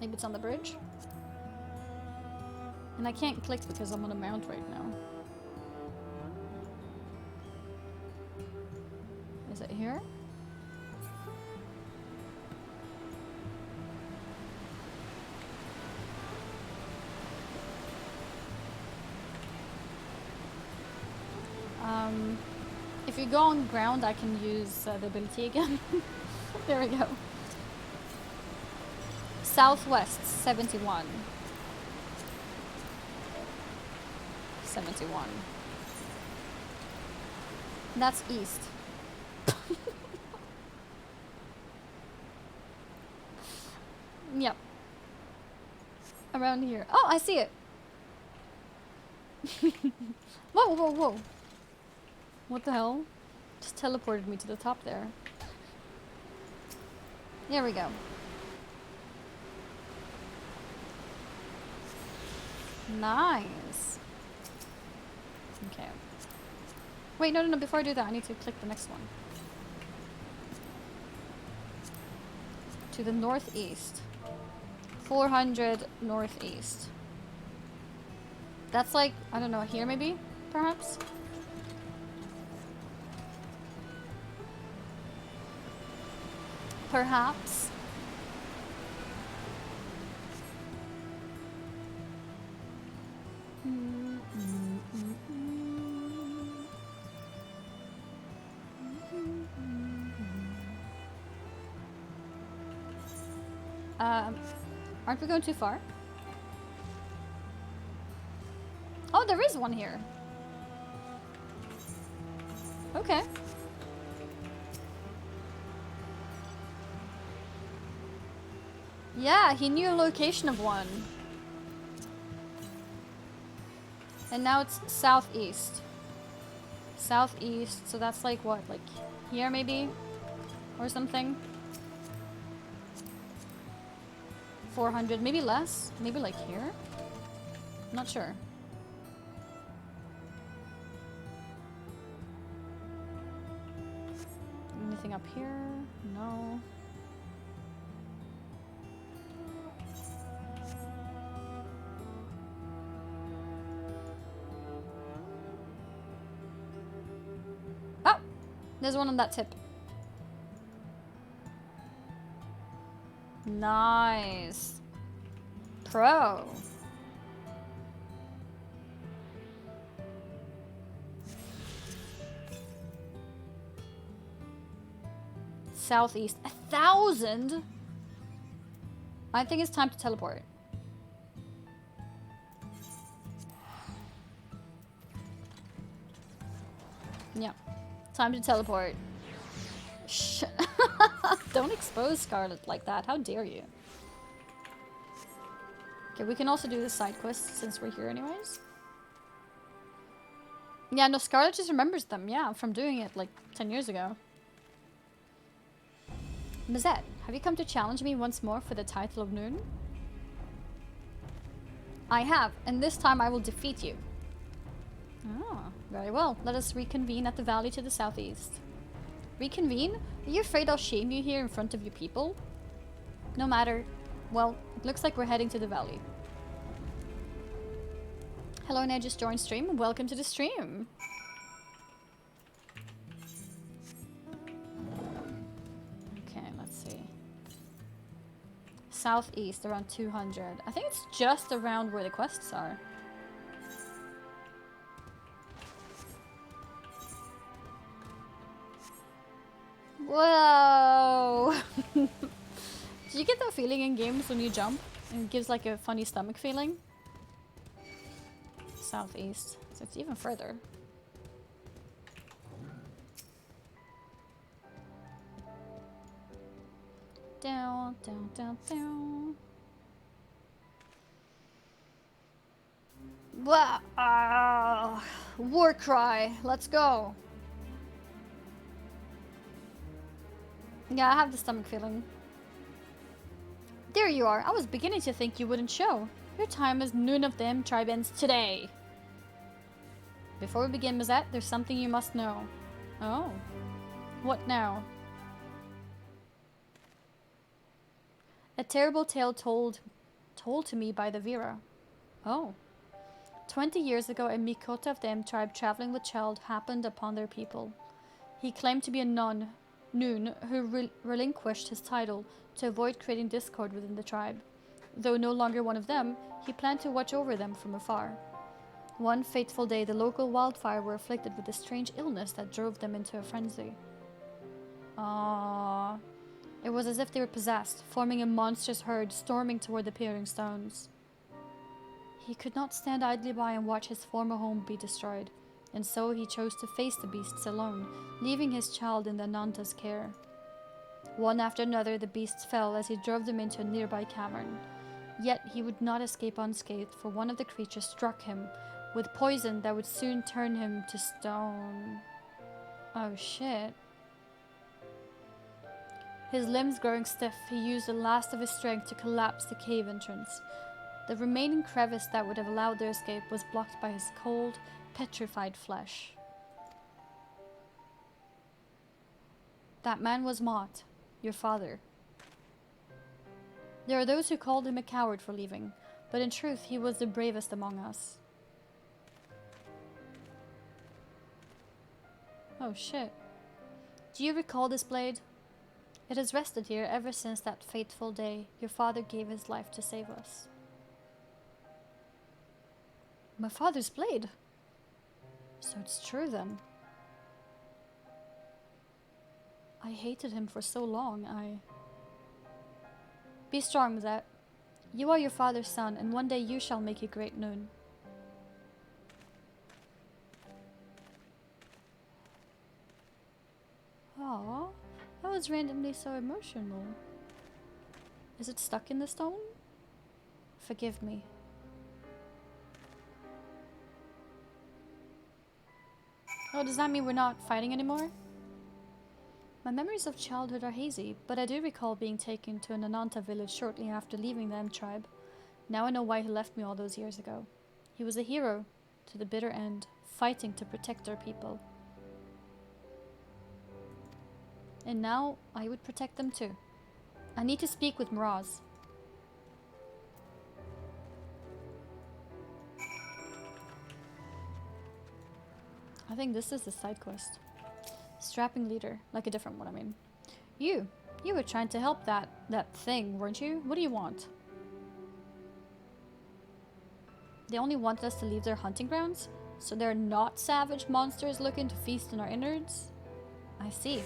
Speaker 1: Maybe it's on the bridge? And I can't click because I'm on a mount right now. Is it here? If you go on ground, I can use the ability again. There we go. Southwest, 71. 71. That's east. Yep. Around here. Oh, I see it. Whoa, whoa, whoa. What the hell? Just teleported me to the top there. There we go. Nice. Okay. Wait, no, before I do that, I need to click the next one. To the northeast. 400 northeast. That's like, I don't know, here maybe? Perhaps? Perhaps. Aren't we going too far? Oh, there is one here. Okay. Yeah, he knew a location of one. And now it's southeast. Southeast, so that's like what? Like here maybe? Or something? 400, maybe less? Maybe like here? Not sure. Anything up here? No. Oh! There's one on that tip. Nice. Pro. Southeast. 1,000? I think it's time to teleport. Yeah. Time to teleport. Shh. Don't expose Scarlet like that. How dare you? Okay, we can also do the side quest since we're here anyways. Yeah, no, Scarlet just remembers them. Yeah, from doing it like 10 years ago. Mazette, have you come to challenge me once more for the title of Noon? I have, and this time I will defeat you. Ah, very well. Let us reconvene at the valley to the southeast. Reconvene? Are you afraid I'll shame you here in front of your people? No matter. Well, it looks like we're heading to the valley. Hello, and I just joined stream. Welcome to the stream. Okay, let's see. Southeast, around 200. I think it's just around where the quests are. Whoa! Do you get that feeling in games when you jump? And it gives like a funny stomach feeling? Southeast. So it's even further. Down, down, down, down. Wow! War cry. Let's go. Yeah, I have the stomach feeling. There you are. I was beginning to think you wouldn't show. Your time as Noon of them tribe ends today. Before we begin, Mazette, there's something you must know. Oh. What now? A terrible tale told to me by the Vera. Oh. 20 years ago, a Mikota of them tribe traveling with child happened upon their people. He claimed to be a Noon, who relinquished his title to avoid creating discord within the tribe. Though no longer one of them, he planned to watch over them from afar. One fateful day, the local wildfire were afflicted with a strange illness that drove them into a frenzy. Ah, it was as if they were possessed, forming a monstrous herd storming toward the peering stones. He could not stand idly by and watch his former home be destroyed, and so he chose to face the beasts alone, leaving his child in the Ananta's care. One after another, the beasts fell as he drove them into a nearby cavern. Yet he would not escape unscathed, for one of the creatures struck him with poison that would soon turn him to stone. Oh shit. His limbs growing stiff, he used the last of his strength to collapse the cave entrance. The remaining crevice that would have allowed their escape was blocked by his cold, petrified flesh. That man was Mott, your father. There are those who called him a coward for leaving, but in truth he was the bravest among us. Oh shit. Do you recall this blade? It has rested here ever since that fateful day your father gave his life to save us. My father's blade? So it's true then. I hated him for so long, Be strong, Mazette. You are your father's son, and one day you shall make your great known. Aww, that was randomly so emotional. Is it stuck in the stone? Forgive me. Oh, does that mean we're not fighting anymore? My memories of childhood are hazy, but I do recall being taken to an Ananta village shortly after leaving the M tribe. Now I know why he left me all those years ago. He was a hero to the bitter end, fighting to protect our people. And now I would protect them too. I need to speak with Miraz. I think this is the side quest. Strapping leader, like a different one, I mean. You were trying to help that thing, weren't you? What do you want? They only wanted us to leave their hunting grounds? So they're not savage monsters looking to feast on our innards? I see.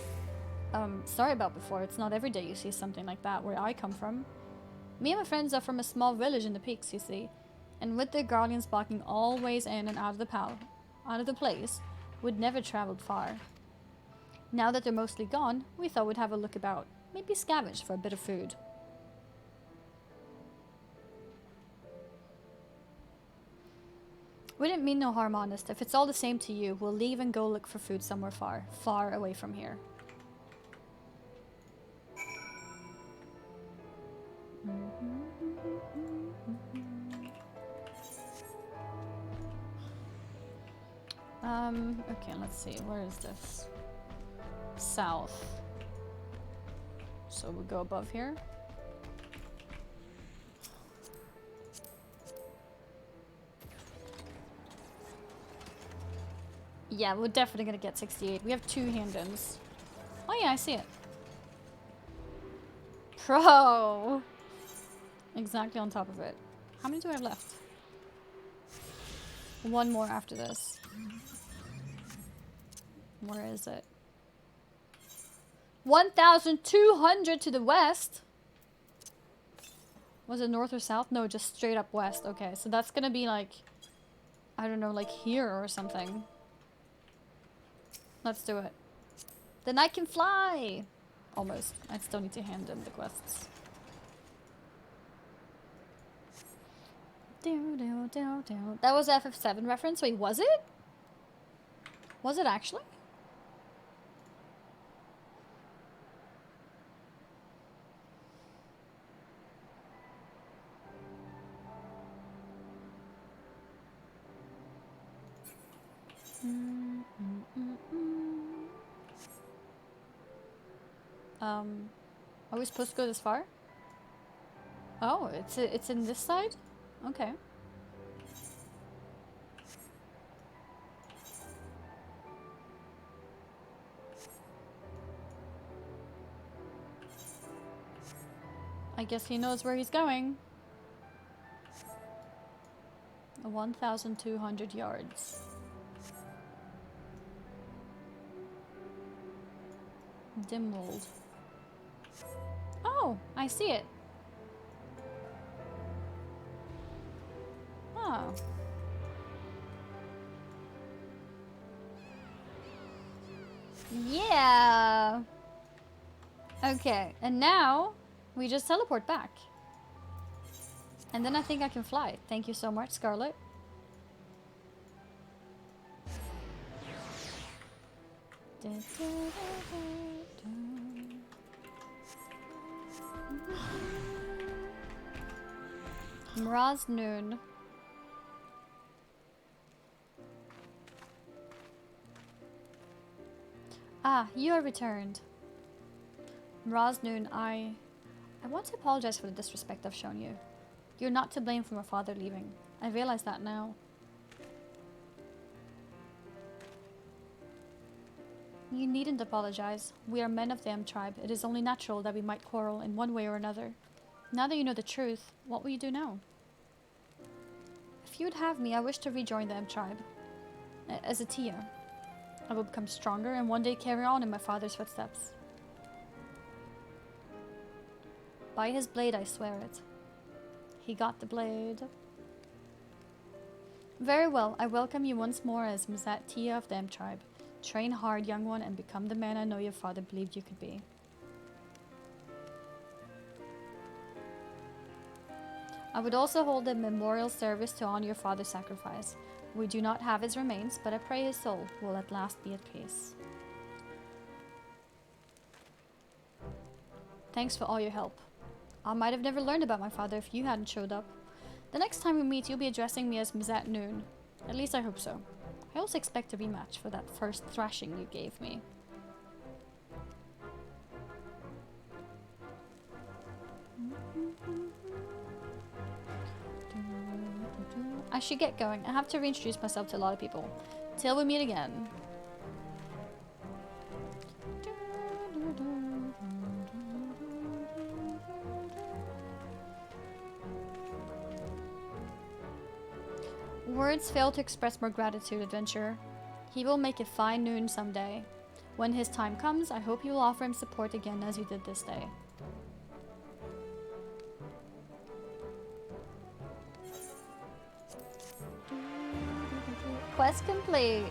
Speaker 1: Sorry about before. It's not every day you see something like that where I come from. Me and my friends are from a small village in the peaks, you see. And with their guardians blocking all ways in and out of the place, we'd never traveled far. Now that they're mostly gone, we thought we'd have a look about. Maybe scavenge for a bit of food. We didn't mean no harm, honest. If it's all the same to you, we'll leave and go look for food somewhere far, far away from here. Okay, let's see. Where is this? South. So we'll go above here. Yeah, we're definitely gonna get 68. We have 2 hand-ins. Oh yeah, I see it. Pro! Exactly on top of it. How many do I have left? 1 more after this. Where is it? 1,200 to the west? Was it north or south? No, just straight up west. Okay, so that's gonna be like, I don't know, like here or something. Let's do it. Then I can fly! Almost. I still need to hand in the quests. That was FF7 reference? Wait, was it? Was it actually? Are we supposed to go this far? Oh, it's in this side? Okay. I guess he knows where he's going. 1,200 yards. Dimwald. Oh, I see it. Oh. Yeah. Okay, and now we just teleport back. And then I think I can fly. Thank you so much, Scarlet. Mraz Noon. Ah, you are returned. Mraz Noon, I want to apologize for the disrespect I've shown you. You're not to blame for my father leaving. I realize that now. You needn't apologize. We are men of the M tribe. It is only natural that we might quarrel in one way or another. Now that you know the truth, what will you do now? If you would have me, I wish to rejoin the M tribe. As a Tia. I will become stronger and one day carry on in my father's footsteps. By his blade, I swear it. He got the blade. Very well, I welcome you once more as Mzat Tia of the M tribe. Train hard, young one, and become the man I know your father believed you could be. I would also hold a memorial service to honor your father's sacrifice. We do not have his remains, but I pray his soul will at last be at peace. Thanks for all your help. I might have never learned about my father if you hadn't showed up. The next time we meet, you'll be addressing me as Mzat Noon. At least I hope so. I also expect a rematch for that first thrashing you gave me. I should get going. I have to reintroduce myself to a lot of people. Till we meet again. Words fail to express more gratitude, adventurer. He will make a fine Noon someday. When his time comes, I hope you will offer him support again as you did this day. Quest complete.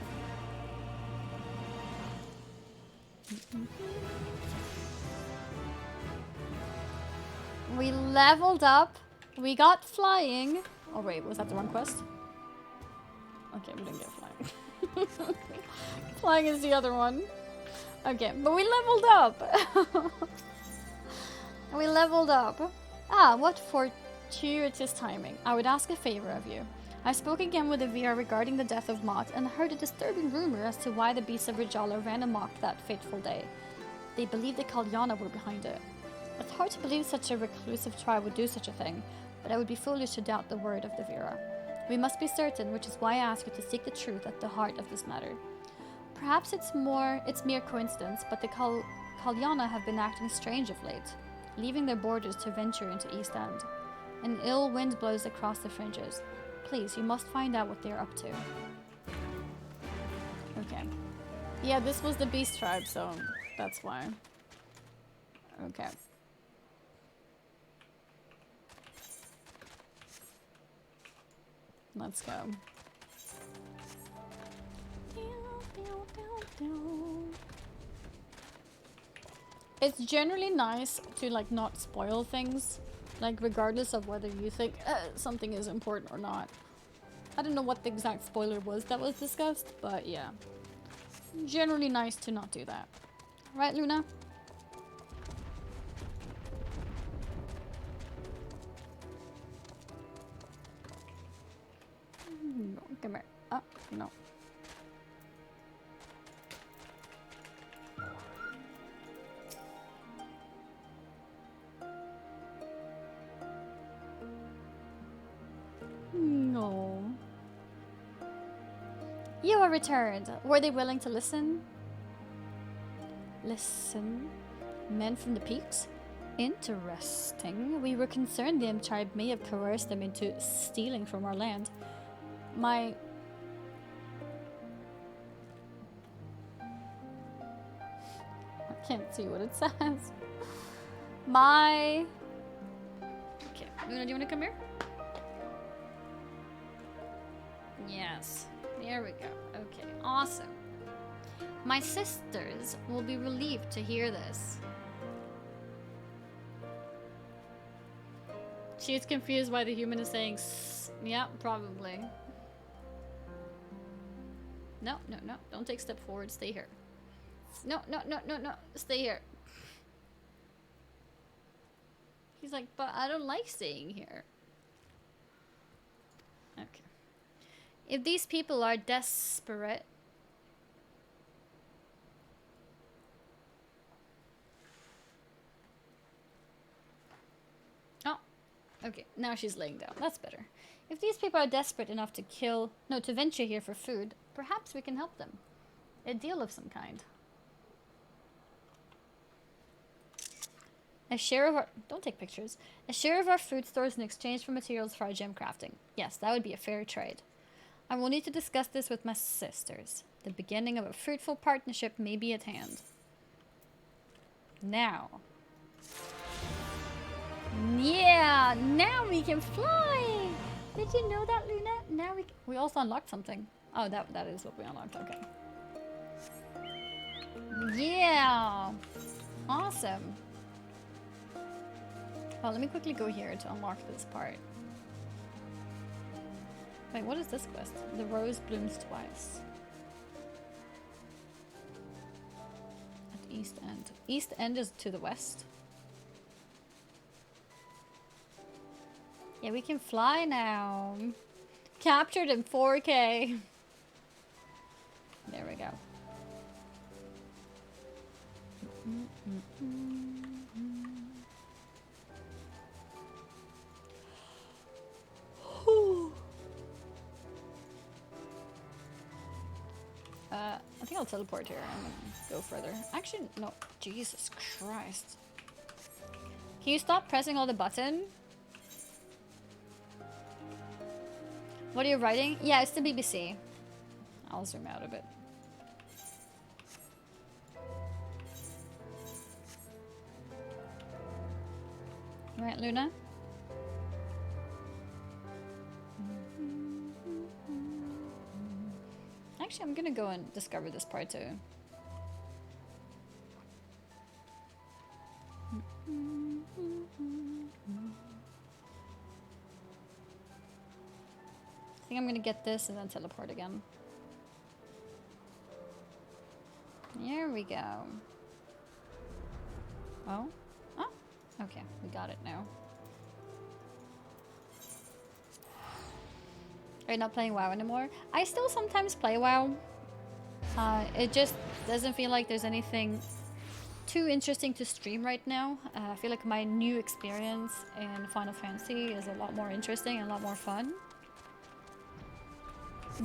Speaker 1: We leveled up. We got flying. Oh wait, was that the wrong quest? Okay, we didn't get flying. Flying is the other one. Okay, but we leveled up. We leveled up. Ah, what fortuitous timing. I would ask a favor of you. I spoke again with Avira regarding the death of Mott and heard a disturbing rumor as to why the beasts of Rajala ran amok that fateful day. They believe the Kalyana were behind it. It's hard to believe such a reclusive tribe would do such a thing, but I would be foolish to doubt the word of the Avira. We must be certain, which is why I ask you to seek the truth at the heart of this matter. Perhaps it's mere coincidence, but the Kalyana have been acting strange of late, leaving their borders to venture into East End. An ill wind blows across the fringes. Please, you must find out what they're up to. Okay. Yeah, this was the beast tribe, so that's why. Okay. Let's go. It's generally nice to like not spoil things, like regardless of whether you think something is important or not. I don't know what the exact spoiler was that was discussed, but yeah. Generally nice to not do that. Right, Luna? No, come here. Oh, no. No. You are returned. Were they willing to listen? Listen? Men from the peaks? Interesting. We were concerned the M tribe may have coerced them into stealing from our land. I can't see what it says. Okay, Luna, do you want to come here? Yes, there we go. Okay, awesome. My sisters will be relieved to hear this. She's confused why the human is saying s. Yeah, probably. No, no, no. Don't take a step forward. Stay here. No, no, no, no, no. Stay here. He's like, but I don't like staying here. Okay. If these people are desperate... Oh, okay. Now she's laying down. That's better. If these people are desperate enough to to venture here for food, perhaps we can help them. A deal of some kind. A share of our... Don't take pictures. A share of our food stores in exchange for materials for our gem crafting. Yes, that would be a fair trade. I will need to discuss this with my sisters. The beginning of a fruitful partnership may be at hand. Now. Yeah, now we can fly! Did you know that, Luna? Now we also unlocked something. Oh, that is what we unlocked, okay. Yeah! Awesome. Well, let me quickly go here to unlock this part. Wait, what is this quest? The rose blooms twice. At East End. East End is to the west. Yeah, we can fly now. Captured in 4K. There we go. I think I'll teleport here and go further. Actually, no. Jesus Christ. Can you stop pressing all the button? What are you writing? Yeah, it's the BBC. I'll zoom out a bit. Right, Luna? Actually, I'm gonna go and discover this part too. I think I'm gonna get this and then teleport again. There we go. Oh? Oh, okay, we got it now. Are you not playing WoW anymore? I still sometimes play WoW. It just doesn't feel like there's anything too interesting to stream right now. I feel like my new experience in Final Fantasy is a lot more interesting and a lot more fun.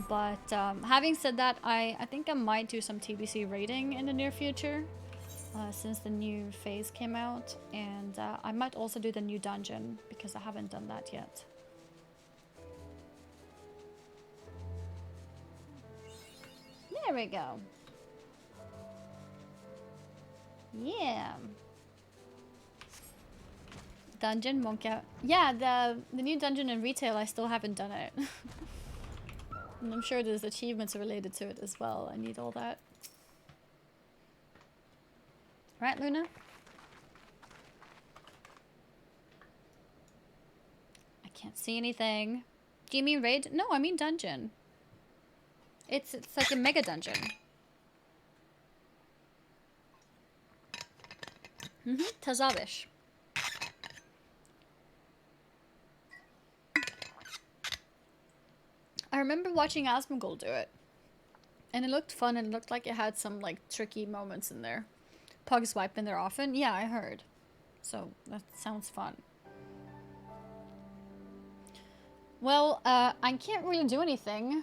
Speaker 1: But having said that, I think I might do some TBC raiding in the near future. Since the new phase came out. And I might also do the new dungeon because I haven't done that yet. There we go. Yeah. Dungeon monk out. Yeah, the new dungeon in retail, I still haven't done it. And I'm sure there's achievements related to it as well. I need all that. Right, Luna? I can't see anything. Do you mean raid? No, I mean dungeon. It's like a mega dungeon. Tazavish. I remember watching Asmongold do it. And it looked fun and it looked like it had some like tricky moments in there. Pug swipe in there often? Yeah, I heard. So that sounds fun. Well, I can't really do anything.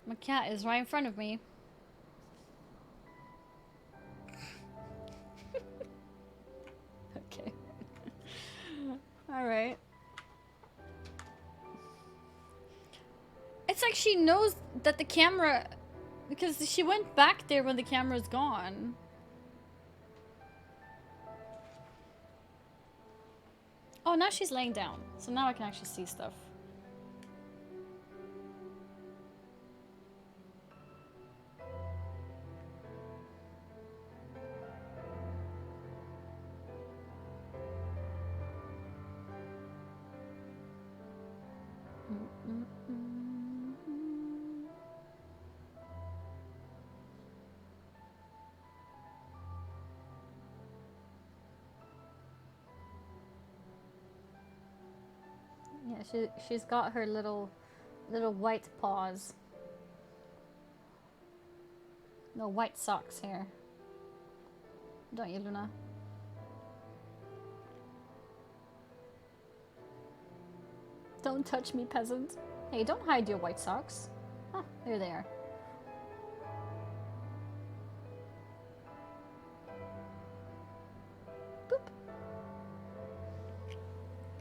Speaker 1: My cat is right in front of me. Okay. Alright. It's like she knows that the camera... Because she went back there when the camera's gone. Oh, now she's laying down. So now I can actually see stuff. she's got her little white paws. No white socks here. Don't you, Luna? Don't touch me, peasant. Hey, don't hide your white socks. Ah, there they are.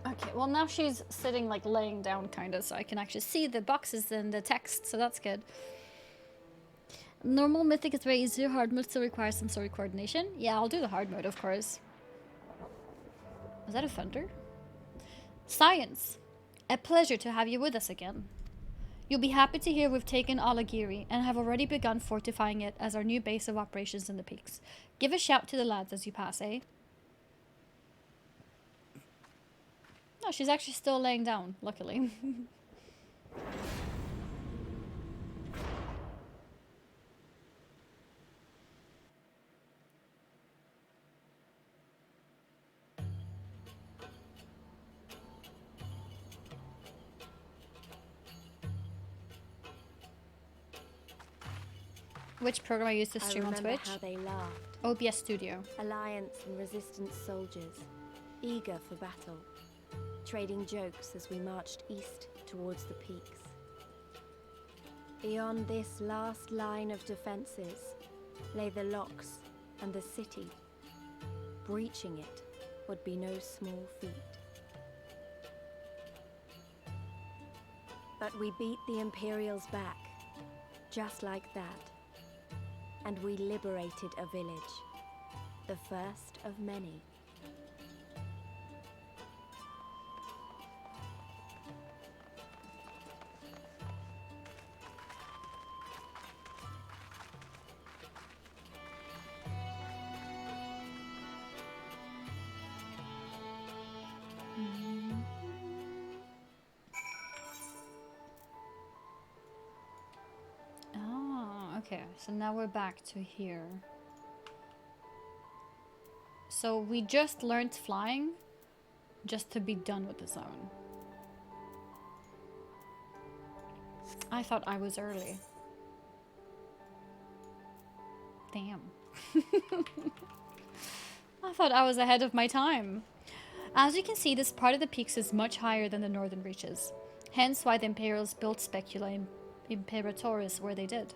Speaker 1: Okay, well now she's sitting like laying down kinda, so I can actually see the boxes and the text, so that's good. Normal mythic is very easy, hard mode still requires some sort of coordination. Yeah, I'll do the hard mode, of course. Was that a thunder? Science! A pleasure to have you with us again. You'll be happy to hear we've taken Alagiri and have already begun fortifying it as our new base of operations in the peaks. Give a shout to the lads as you pass, eh? No, she's actually still laying down, luckily. Which program I used to stream on Twitch?
Speaker 2: How they laughed.
Speaker 1: OBS Studio.
Speaker 2: Alliance and resistance soldiers, eager for battle, trading jokes as we marched east towards the peaks. Beyond this last line of defenses lay the locks and the city. Breaching it would be no small feat. But we beat the Imperials back, just like that. And we liberated a village, the first of many.
Speaker 1: Okay, so now we're back to here. So we just learned flying just to be done with the zone. I thought I was early. Damn. I thought I was ahead of my time. As you can see, this part of the peaks is much higher than the northern reaches. Hence why the Imperials built Specula Imperatoris where they did.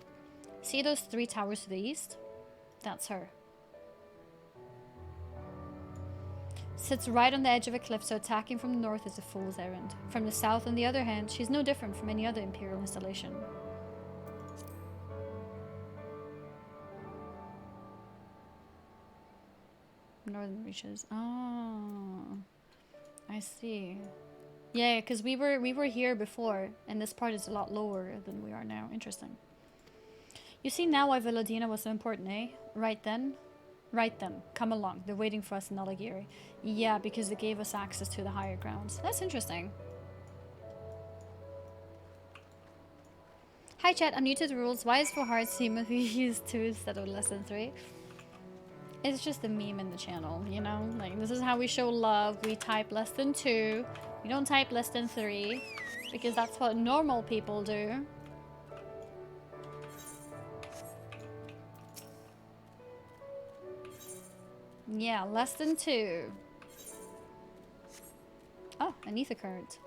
Speaker 1: See those 3 towers to the east? That's her. Sits right on the edge of a cliff, so attacking from the north is a fool's errand. From the south, on the other hand, she's no different from any other Imperial installation. Northern reaches. Oh, I see. Yeah, because we were here before, and this part is a lot lower than we are now. Interesting. You see now why Villadina was so important, eh? Right then. Right then. Come along. They're waiting for us in Alagiri. Yeah, because it gave us access to the higher grounds. That's interesting. Hi chat, I'm new to the rules. Why is for hard seem if we use 2 instead of less than 3? It's just a meme in the channel, you know? Like, this is how we show love. We type less than 2. We don't type less than 3. Because that's what normal people do. Yeah, less than 2. Oh, an ether current.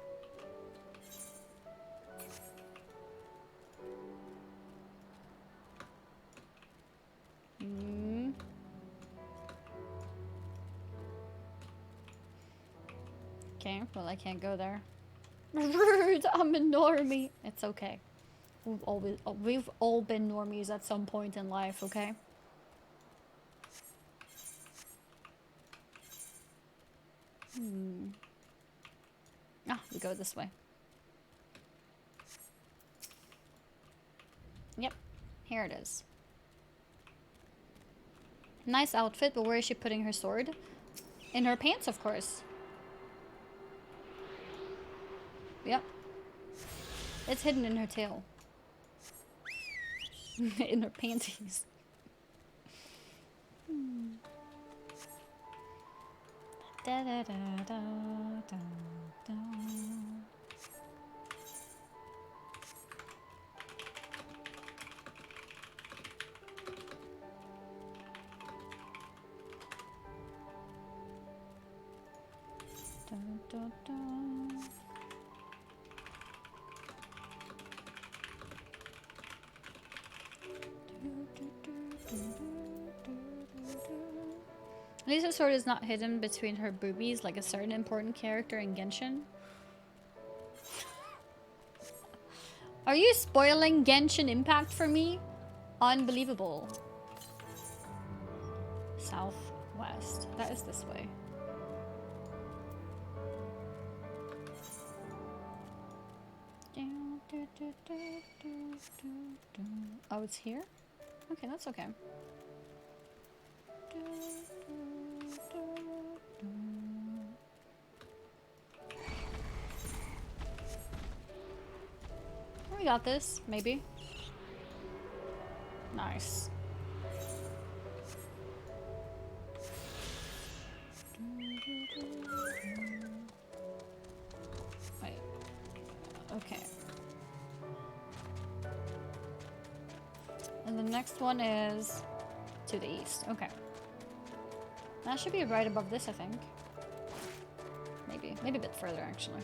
Speaker 1: Okay, well I can't go there. Rude, I'm a normie. It's okay. We've all been normies at some point in life, okay? Ah, we go this way. Yep, here it is. Nice outfit, but where is she putting her sword? In her pants, of course. Yep. It's hidden in her tail. In her panties. Da, da, da, da, da, da. At least her sword is not hidden between her boobies like a certain important character in Genshin. Are you spoiling Genshin Impact for me? Unbelievable. Southwest. That is this way. Oh, it's here? Okay, that's okay. We got this, maybe. Nice. Wait. Okay. And the next one is to the east. Okay. That should be right above this, I think. Maybe. Maybe a bit further, actually.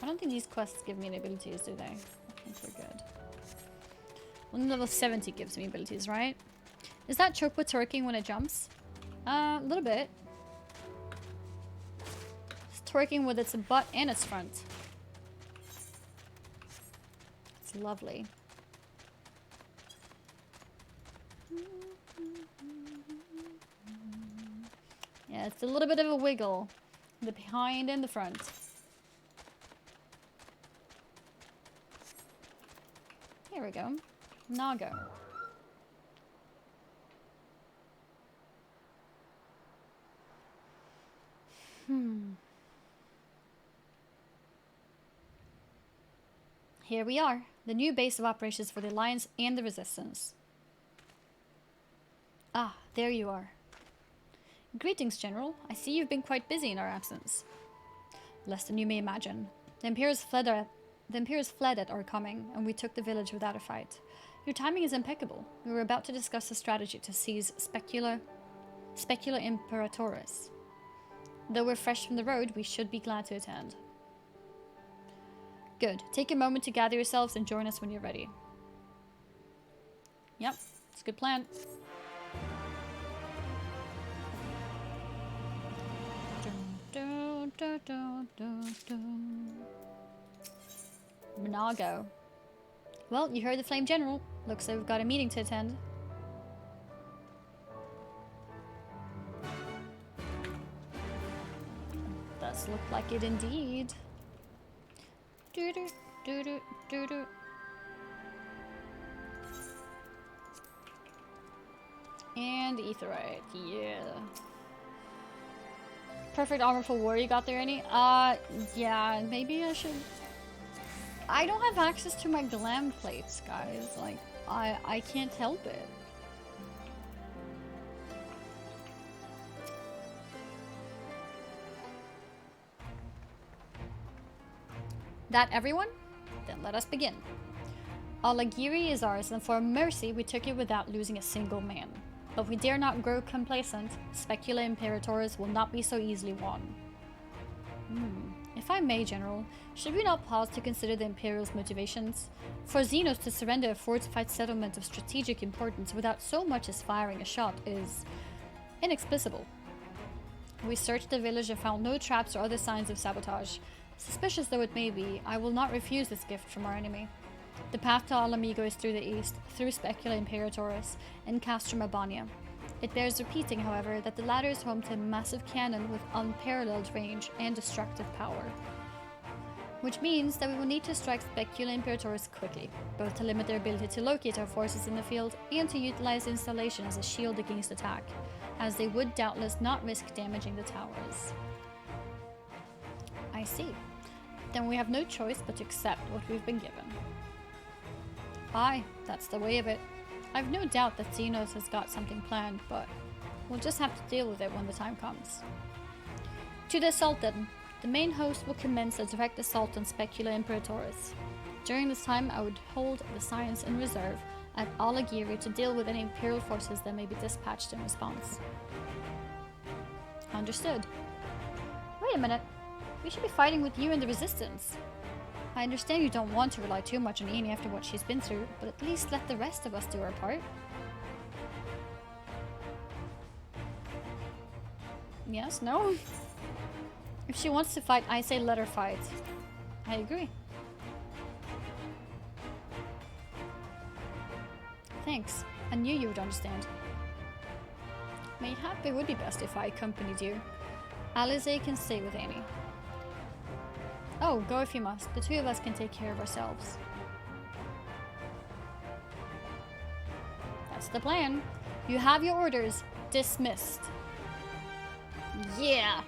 Speaker 1: I don't think these quests give me any abilities, do they? I think we're good. Only level 70 gives me abilities, right? Is that Chokwa twerking when it jumps? A little bit. It's twerking with its butt and its front. It's lovely. Yeah, it's a little bit of a wiggle. The behind and the front. Here we go. Nago. Here we are, the new base of operations for the Alliance and the Resistance. Ah, there you are. Greetings, General. I see you've been quite busy in our absence. Less than you may imagine. The Imperials fled at our coming, and we took the village without a fight. Your timing is impeccable. We were about to discuss a strategy to seize Specula Imperatoris. Though we're fresh from the road, we should be glad to attend. Good. Take a moment to gather yourselves and join us when you're ready. Yep, it's a good plan. Monago. Well, you heard the Flame General. Looks like we've got a meeting to attend. Does look like it indeed. Doo-doo, doo-doo, doo-doo. And Aetheryte, yeah. Perfect armor for war you got there, Annie? Yeah, maybe I should... I don't have access to my glam plates, guys. Like, I can't help it. That everyone? Then let us begin. Alagiri is ours, and for mercy we took it without losing a single man. But we dare not grow complacent. Specula Imperatoris will not be so easily won. If I may, General, should we not pause to consider the Imperial's motivations? For Xenos to surrender a fortified settlement of strategic importance without so much as firing a shot is inexplicable. We searched the village and found no traps or other signs of sabotage. Suspicious though it may be, I will not refuse this gift from our enemy. The path to Alamigo is through the east, through Specula Imperatoris, and Castrum Abania. It bears repeating, however, that the latter is home to a massive cannon with unparalleled range and destructive power. Which means that we will need to strike Specula Imperatoris quickly, both to limit their ability to locate our forces in the field and to utilize the installation as a shield against attack, as they would doubtless not risk damaging the towers. I see. Then we have no choice but to accept what we've been given. Aye, that's the way of it. I've no doubt that Xenos has got something planned, but we'll just have to deal with it when the time comes. To the assault then. The main host will commence a direct assault on Specula Imperatoris. During this time, I would hold the science in reserve at Alagiri to deal with any Imperial forces that may be dispatched in response. Understood. Wait a minute. We should be fighting with you and the Resistance. I understand you don't want to rely too much on Annie after what she's been through, but at least let the rest of us do our part. Yes? No? If she wants to fight, I say let her fight. I agree. Thanks. I knew you would understand. Mayhap it would be best if I accompanied you. Alize can stay with Annie. Oh, go if you must. The two of us can take care of ourselves. That's the plan. You have your orders. Dismissed. Yeah.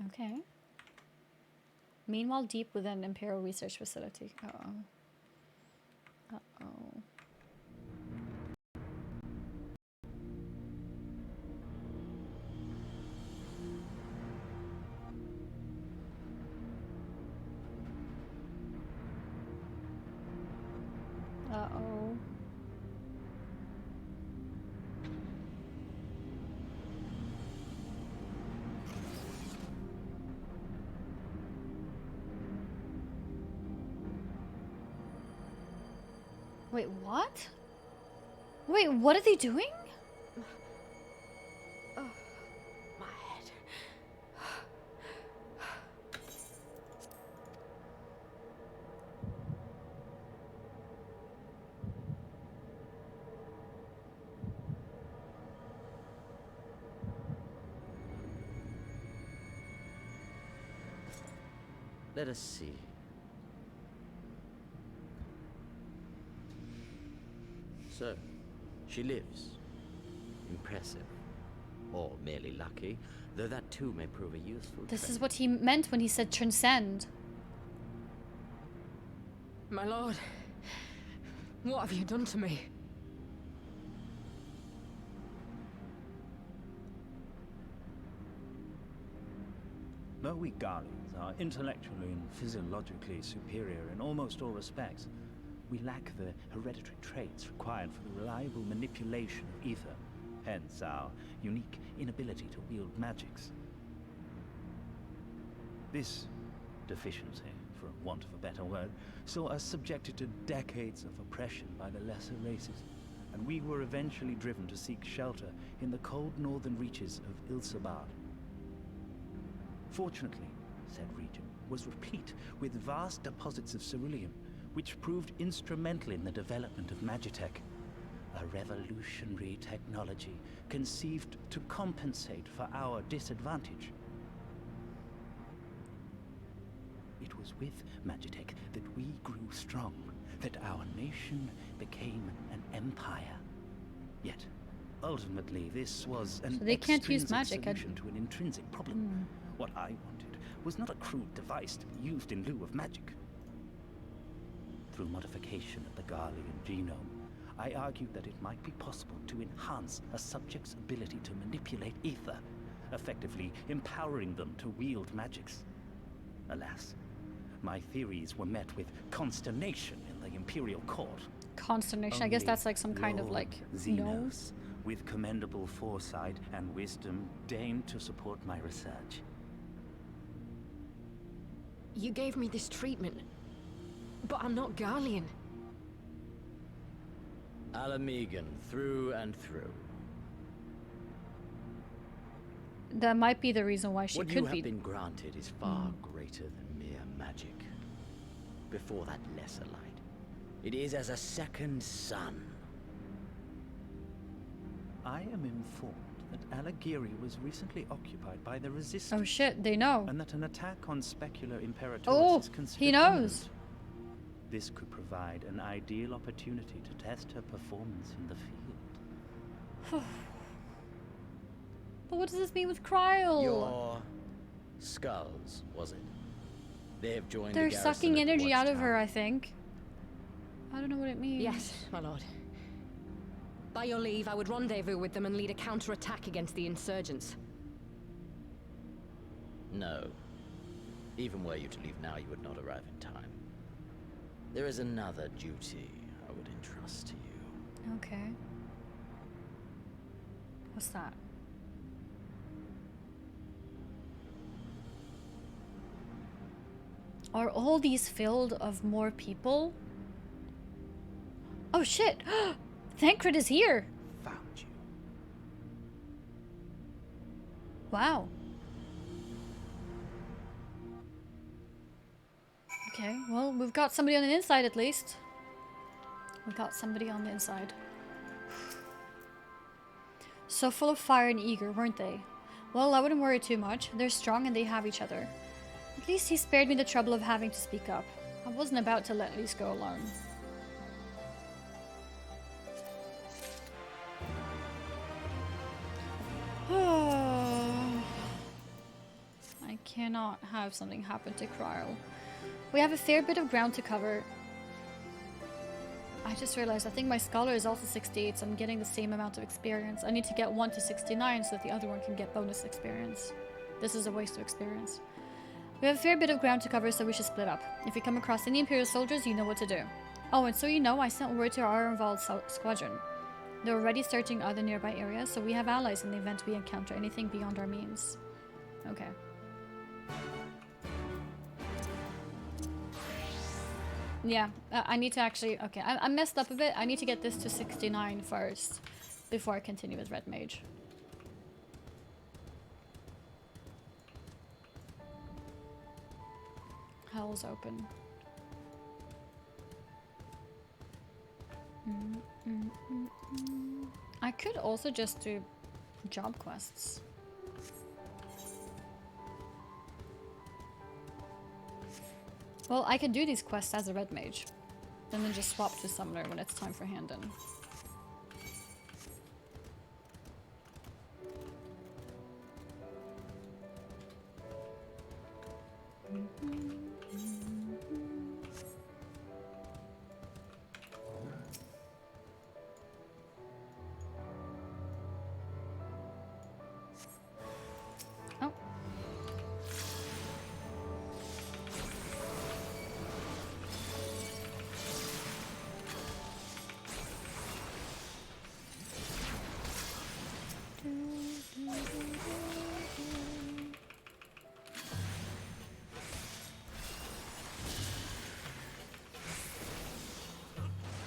Speaker 1: Okay. Meanwhile, deep within Imperial Research Facility. Uh-oh. Uh-oh. Uh-oh. Wait, what? Wait, what are they doing?
Speaker 21: Oh, my head.
Speaker 8: Let us see. So, she lives. Impressive. Or merely lucky, though that too may prove a useful
Speaker 1: This
Speaker 8: trait.
Speaker 1: is what he meant when he said transcend.
Speaker 21: My lord, what have you done to me?
Speaker 6: Though we Guardians are intellectually and physiologically superior in almost all respects, we lack the hereditary traits required for the reliable manipulation of ether, hence our unique inability to wield magics. This deficiency, for want of a better word, saw us subjected to decades of oppression by the lesser races, and we were eventually driven to seek shelter in the cold northern reaches of Ilsabard. Fortunately, said region was replete with vast deposits of ceruleum, which proved instrumental in the development of Magitech, a revolutionary technology conceived to compensate for our disadvantage. It was with Magitech that we grew strong, that our nation became an empire. Yet, ultimately, this was an
Speaker 1: So they can't use
Speaker 6: extrinsic
Speaker 1: magic.
Speaker 6: solution to an intrinsic problem. What I wanted was not a crude device to be used in lieu of magic. Through modification of the Garlean genome, I argued that it might be possible to enhance a subject's ability to manipulate ether, effectively empowering them to wield magics. Alas, my theories were met with consternation in the Imperial Court.
Speaker 1: Consternation. I guess
Speaker 6: Only
Speaker 1: that's like some kind of
Speaker 6: Lord
Speaker 1: like
Speaker 6: Xenos, with commendable foresight and wisdom, deigned to support my research.
Speaker 21: You gave me this treatment, but I'm not Garlean.
Speaker 8: Alamegan, through and through.
Speaker 1: That might be the reason why she
Speaker 8: What
Speaker 1: could
Speaker 8: you have
Speaker 1: be.
Speaker 8: been granted is far greater than mere magic. Before that lesser light, it is as a second sun.
Speaker 6: I am informed that Alagiri was recently occupied by the Resistance.
Speaker 1: Oh shit, they know.
Speaker 6: And that an attack on Specular Imperatorus
Speaker 1: Oh,
Speaker 6: is considered
Speaker 1: he knows.
Speaker 6: imminent. This could provide an ideal opportunity to test her performance in the field.
Speaker 1: But what does this mean with Kryl?
Speaker 8: Your skulls, was it? They have joined
Speaker 1: They're
Speaker 8: the garrison
Speaker 1: sucking
Speaker 8: at the
Speaker 1: energy out of
Speaker 8: watchtower.
Speaker 1: her, I think. I don't know what it means.
Speaker 21: Yes, my lord. By your leave, I would rendezvous with them and lead a counterattack against the insurgents.
Speaker 8: No. Even were you to leave now, you would not arrive in time. There is another duty I would entrust to you.
Speaker 1: Okay. What's that? Are all these filled of more people? Oh shit! Thancred is here!
Speaker 3: Found you.
Speaker 1: Wow. Okay, well, we've got somebody on the inside at least. We got somebody on the inside. So full of fire and eager, weren't they? Well, I wouldn't worry too much. They're strong and they have each other. At least he spared me the trouble of having to speak up. I wasn't about to let Lise go alone. I cannot have something happen to Kryle. We have a fair bit of ground to cover. I just realized I think my scholar is also 68, so I'm getting the same amount of experience. I need to get 1 to 69 so that the other one can get bonus experience. This is a waste of experience. We have a fair bit of ground to cover, so we should split up. If you come across any Imperial soldiers, you know what to do. Oh, and so you know, I sent word to our involved squadron. They're already searching other nearby areas, so we have allies in the event we encounter anything beyond our means. Okay. Yeah, I need to actually... Okay, I messed up a bit. I need to get this to 69 first before I continue with Red Mage. Hell's open. I could also just do job quests. Well, I can do these quests as a Red Mage, and then just swap to Summoner when it's time for hand-in. Oh.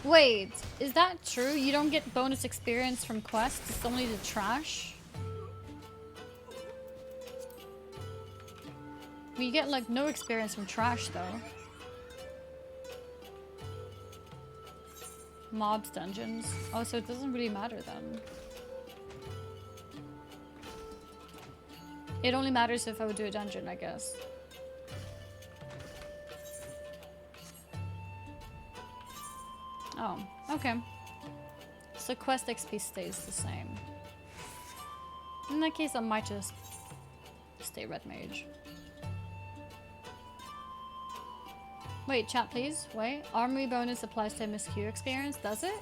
Speaker 1: Wait, is that true? You don't get bonus experience from quests? It's only the trash? You get like no experience from trash though. Mobs dungeons. Oh, so it doesn't really matter then. It only matters if I would do a dungeon, I guess. Oh, okay. So quest XP stays the same. In that case, I might just stay Red Mage. Wait, chat please. Wait. Armory bonus applies to MSQ experience, does it?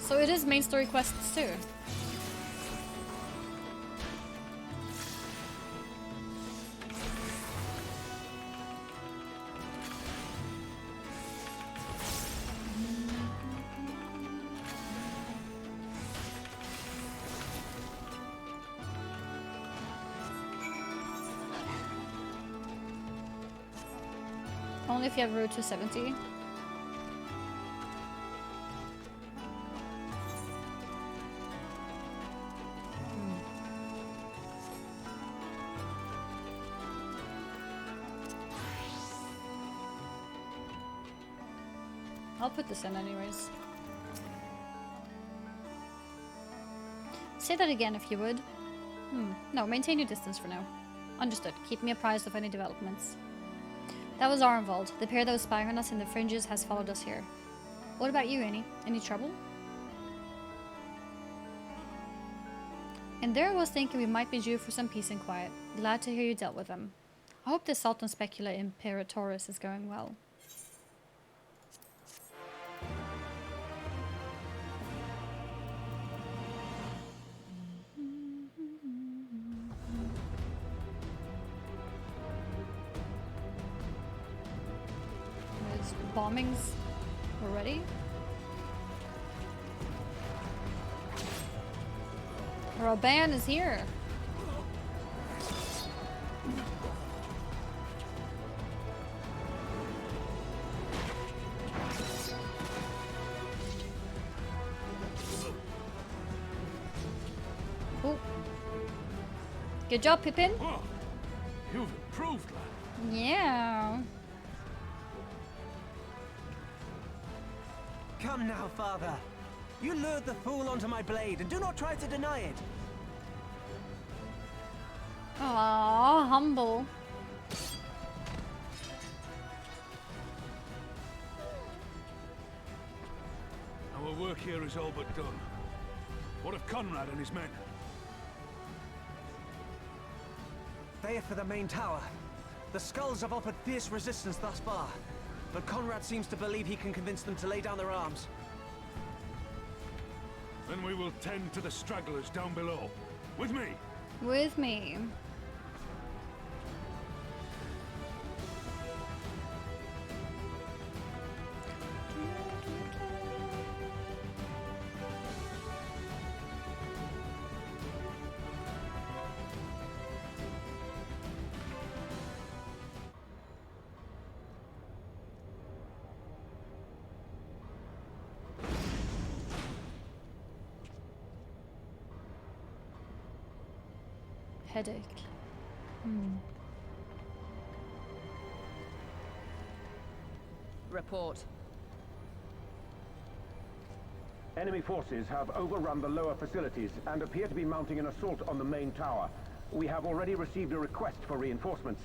Speaker 1: So it is main story quests too. Only if you have road to 70. I'll put this in anyways. Say that again if you would. No, maintain your distance for now. Understood. Keep me apprised of any developments. That was Arnvald. The pair that was spying on us in the fringes has followed us here. What about you, Annie? Any trouble? And there I was thinking we might be due for some peace and quiet. Glad to hear you dealt with them. I hope the Sultan Specula Imperatoris is going well. There's bombings already? Raban is here. Oh. Good job, Pippin.
Speaker 12: Oh, you've improved, lad.
Speaker 1: Yeah.
Speaker 11: Come now, father. You lured the fool onto my blade, and do not try to deny it.
Speaker 1: Aww, humble.
Speaker 12: Our work here is all but done. What of Conrad and his men?
Speaker 11: They are for the main tower. The skulls have offered fierce resistance thus far, but Conrad seems to believe he can convince them to lay down their arms.
Speaker 12: Then we will tend to the stragglers down below. With me!
Speaker 1: With me. Headache.
Speaker 21: Report.
Speaker 5: Enemy forces have overrun the lower facilities and appear to be mounting an assault on the main tower. We have already received a request for reinforcements.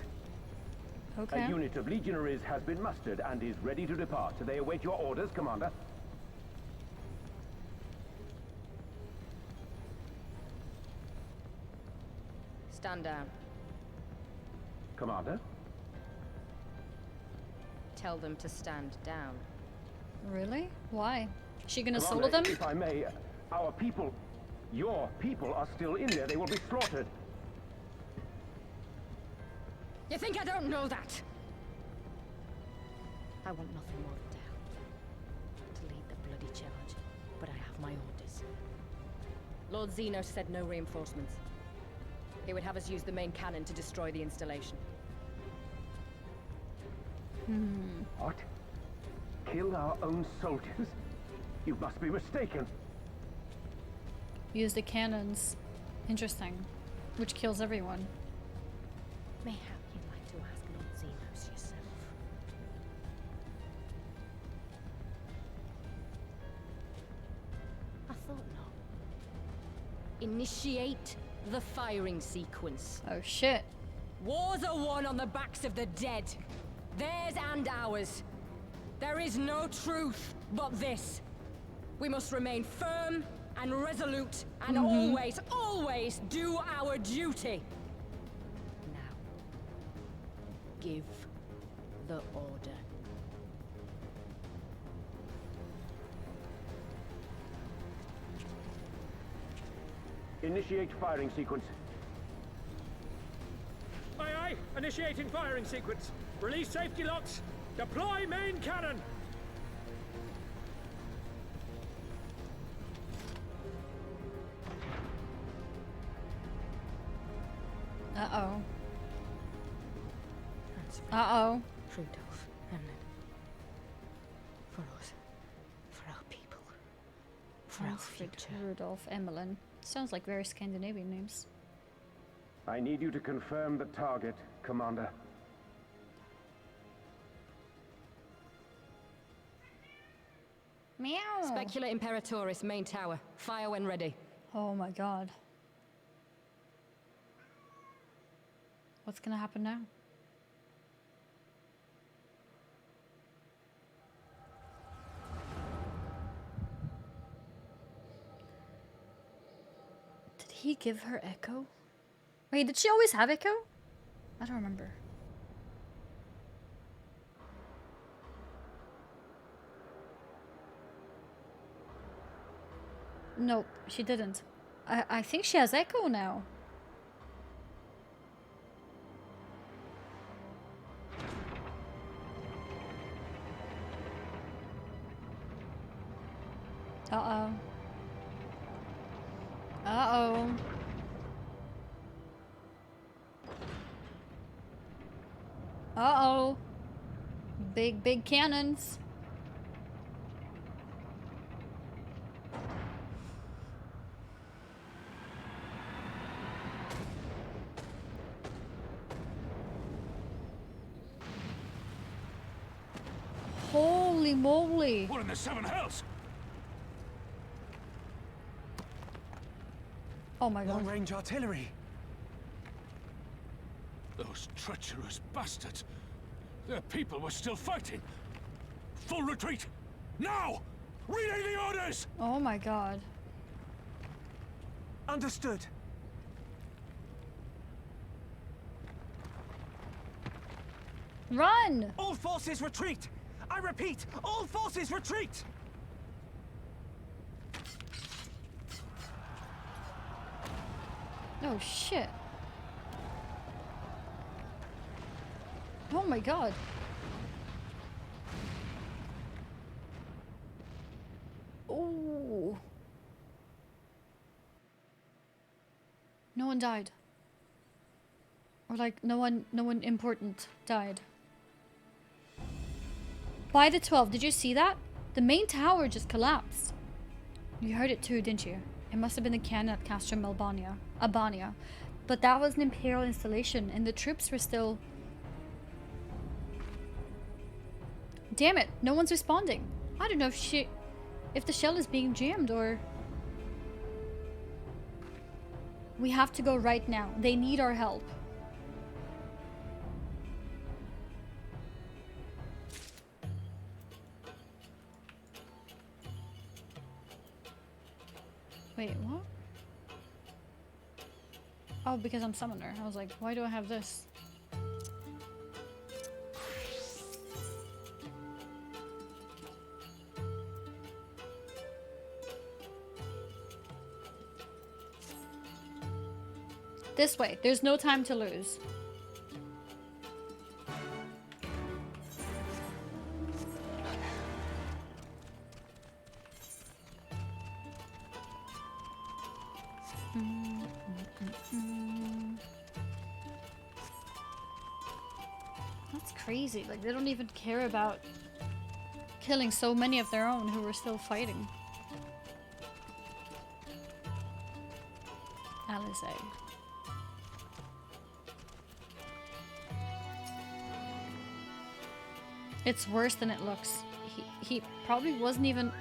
Speaker 1: Okay.
Speaker 5: A unit of legionaries has been mustered and is ready to depart. They await your orders, Commander.
Speaker 21: Stand down.
Speaker 5: Commander?
Speaker 21: Tell them to stand down.
Speaker 1: Really? Why? Is she gonna
Speaker 5: Commander,
Speaker 1: solo them?
Speaker 5: if I may, our people, your people are still in there. They will be slaughtered.
Speaker 21: You think I don't know that? I want nothing more than to lead the bloody charge, but I have my orders. Lord Zeno said no reinforcements. He would have us use the main cannon to destroy the installation.
Speaker 5: What? Kill our own soldiers? You must be mistaken.
Speaker 1: Use the cannons. Interesting. Which kills everyone.
Speaker 21: Mayhap you'd like to ask Lord Zenos yourself. I thought not. Initiate the firing sequence.
Speaker 1: Oh shit.
Speaker 21: Wars are won on the backs of the dead. Theirs and ours. There is no truth but this. We must remain firm and resolute and always, always do our duty. Now, give the order.
Speaker 5: Initiate firing sequence.
Speaker 15: Aye, aye. Initiating firing sequence. Release safety locks. Deploy main cannon.
Speaker 1: Uh-oh. Uh-oh.
Speaker 21: Rudolph, Hamlet. For us. For our people. For our
Speaker 1: Alfred,
Speaker 21: future.
Speaker 1: Rudolph, Emmeline. Sounds like very Scandinavian names.
Speaker 5: I need you to confirm the target, Commander.
Speaker 1: Meow.
Speaker 21: Specula Imperatoris, main tower. Fire when ready.
Speaker 1: Oh my god. What's gonna happen now? Did he give her echo? Wait, did she always have echo? I don't remember. Nope, she didn't. I think she has echo now. Uh-oh. Uh-oh. Uh-oh. Big cannons. Holy moly.
Speaker 12: What in the seven hells?
Speaker 1: Oh my god.
Speaker 11: Long-range artillery.
Speaker 12: Those treacherous bastards. Their people were still fighting. Full retreat. Now! Relay the orders!
Speaker 1: Oh my god.
Speaker 11: Understood.
Speaker 1: Run!
Speaker 11: All forces retreat! I repeat, all forces retreat!
Speaker 1: Oh shit. Oh my god. Oh. No one died. Or like no one important died. By the 12, did you see that? The main tower just collapsed. You heard it too, didn't you? It must have been the cannon at Castrum Albania. But that was an Imperial installation and the troops were still... Damn it, no one's responding. I don't know if the shell is being jammed or... We have to go right now. They need our help. Wait, what? Oh, because I'm summoner. I was like, why do I have this? This way. There's no time to lose. That's crazy. Like, they don't even care about killing so many of their own who were still fighting. Alizé. It's worse than it looks. He probably wasn't even...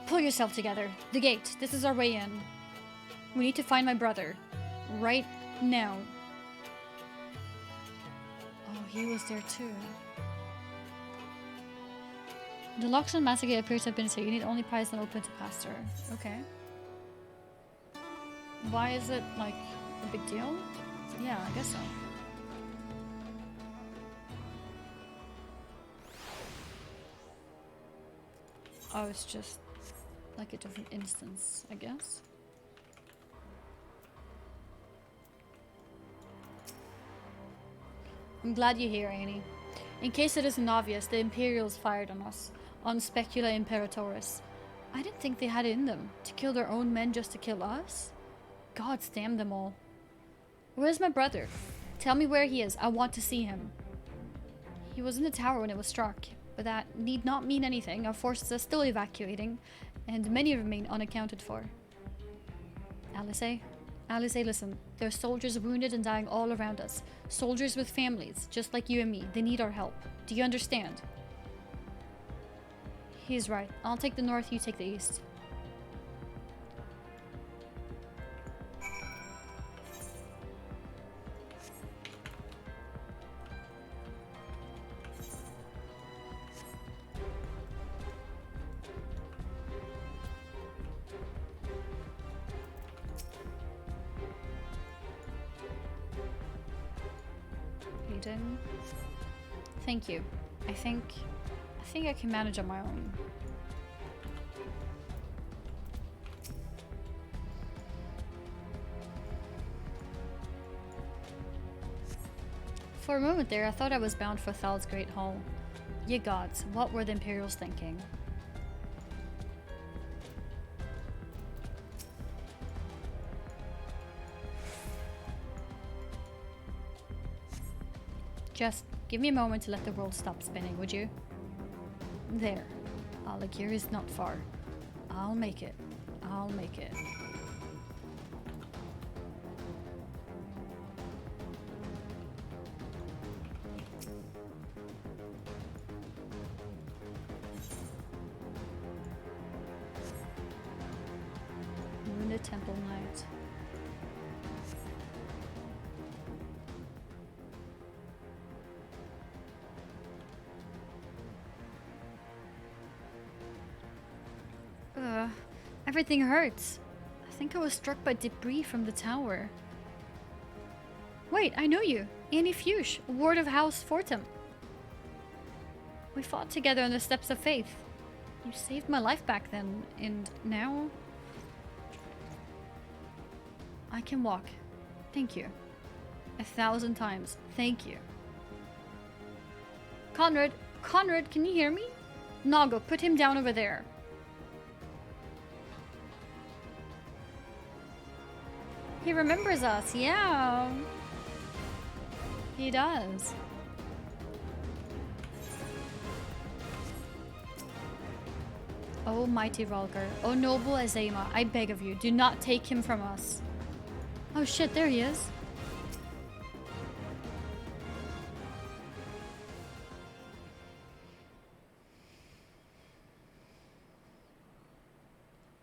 Speaker 1: Pull yourself together. The gate. This is our way in. We need to find my brother. Right now. Oh, he was there too. The locks on Massacre appears to have been so you need only prize and open to pass through. Okay. Why is it like a big deal? Yeah, I guess so. Oh, it's just like a different instance, I guess. I'm glad you're here, Annie. In case it isn't obvious, the Imperials fired on us, on Specula Imperatoris. I didn't think they had it in them, to kill their own men just to kill us. Gods damn them all. Where's my brother? Tell me where he is, I want to see him. He was in the tower when it was struck, but that need not mean anything. Our forces are still evacuating, and many remain unaccounted for. Alizé? Alizé, listen. There are soldiers wounded and dying all around us. Soldiers with families, just like you and me. They need our help. Do you understand? He's right. I'll take the north, you take the east. Hayden. Thank you. I think I can manage on my own. For a moment there, I thought I was bound for Thal's Great Hall. Ye gods, what were the Imperials thinking? Just give me a moment to let the world stop spinning, would you? There. Alagir is not far. I'll make it. I'll make it. Wounded Temple Knight. Everything hurts. I think I was struck by debris from the tower. Wait, I know you. AnnieFuchsia, Ward of House Fortum. We fought together on the Steps of Faith. You saved my life back then, and now... I can walk. Thank you. 1,000 times. Thank you. Conrad! Conrad, can you hear me? Nago, put him down over there. He remembers us, yeah. He does. Oh, mighty Rhalgr. Oh, noble Azema, I beg of you, do not take him from us. Oh shit, there he is.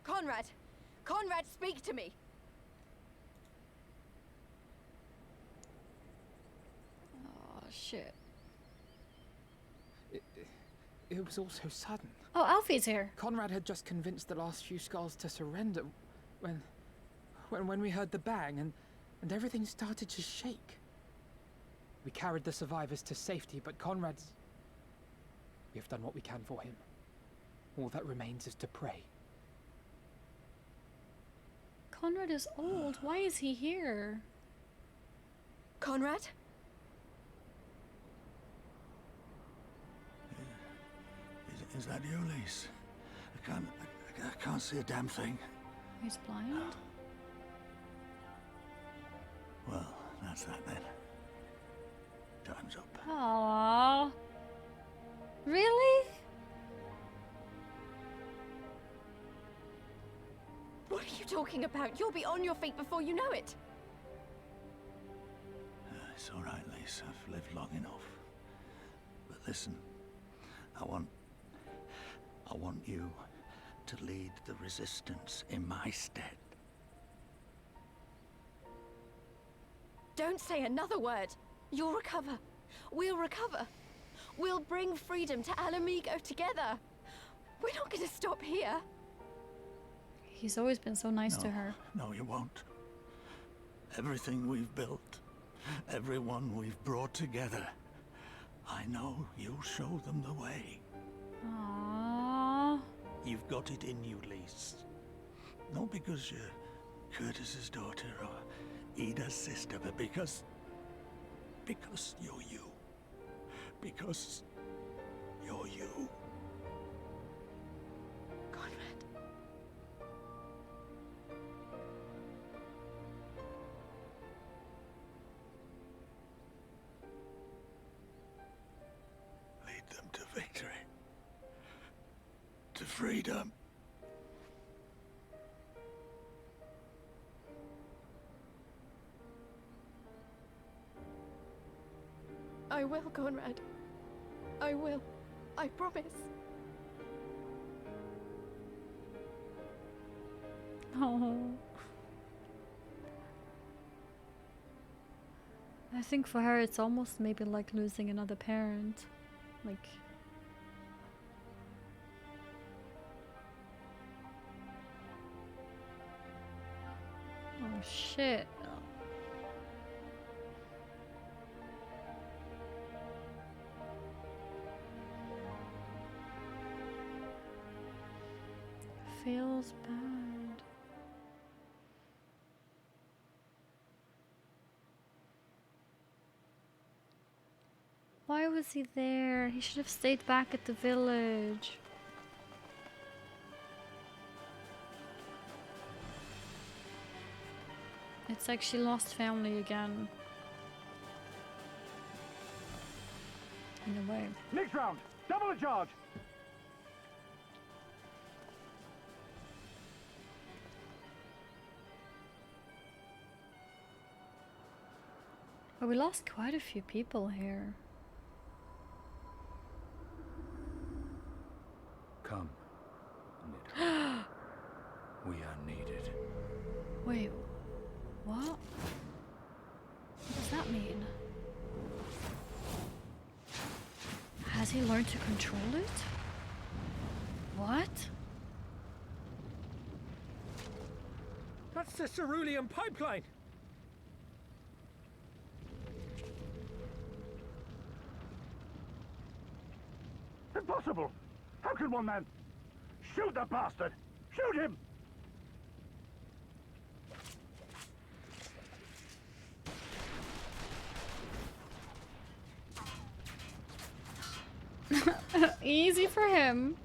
Speaker 2: Conrad! Conrad, speak to me!
Speaker 1: Oh shit.
Speaker 3: It was all so sudden.
Speaker 1: Oh, Alfie's here.
Speaker 3: Conrad had just convinced the last few skulls to surrender when we heard the bang and everything started to shake. We carried the survivors to safety, but Conrad's... We have done what we can for him. All that remains is to pray.
Speaker 1: Conrad is old. Why is he here?
Speaker 2: Conrad?
Speaker 13: Is that you, Lise? I can't see a damn thing.
Speaker 1: He's blind?
Speaker 13: Well, that's that then. Time's up.
Speaker 1: Aww. Really?
Speaker 2: What are you talking about? You'll be on your feet before you know it.
Speaker 13: It's all right, Lise. I've lived long enough. But listen, I want you to lead the resistance in my stead.
Speaker 2: Don't say another word. You'll recover. We'll recover. We'll bring freedom to Alamigo together. We're not going to stop here.
Speaker 1: He's always been so nice to her.
Speaker 13: No, you won't. Everything we've built, everyone we've brought together, I know you'll show them the way.
Speaker 1: Aww.
Speaker 13: You've got it in you, Lise. Not because you're Curtis's daughter or Ida's sister, but because you're you. Because you're you.
Speaker 2: Conrad.
Speaker 13: Lead them to victory. To freedom.
Speaker 2: I will, Conrad. I will. I promise.
Speaker 1: Oh. I think for her it's almost maybe like losing another parent. Like... Oh shit. Feels bad. Why was he there? He should have stayed back at the village. It's like she lost family again. In a way.
Speaker 5: Next round, double the charge.
Speaker 1: But we lost quite a few people here.
Speaker 12: Come. We are needed.
Speaker 1: Wait, what? What does that mean? Has he learned to control it? What?
Speaker 15: That's the cerulean pipeline.
Speaker 5: Impossible! How can one man... Shoot the bastard! Shoot him!
Speaker 1: Easy for him.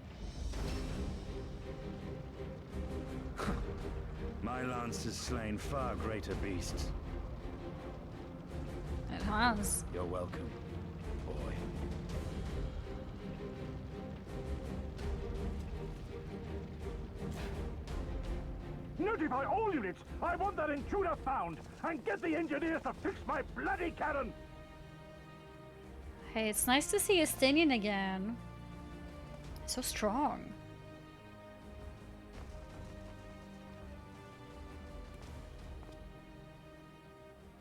Speaker 6: My lance has slain far greater beasts.
Speaker 1: It has.
Speaker 6: You're welcome, boy.
Speaker 5: Notify all units! I want that intruder found! And get the engineers to fix my bloody cannon!
Speaker 1: Hey, it's nice to see Estinian again. So strong.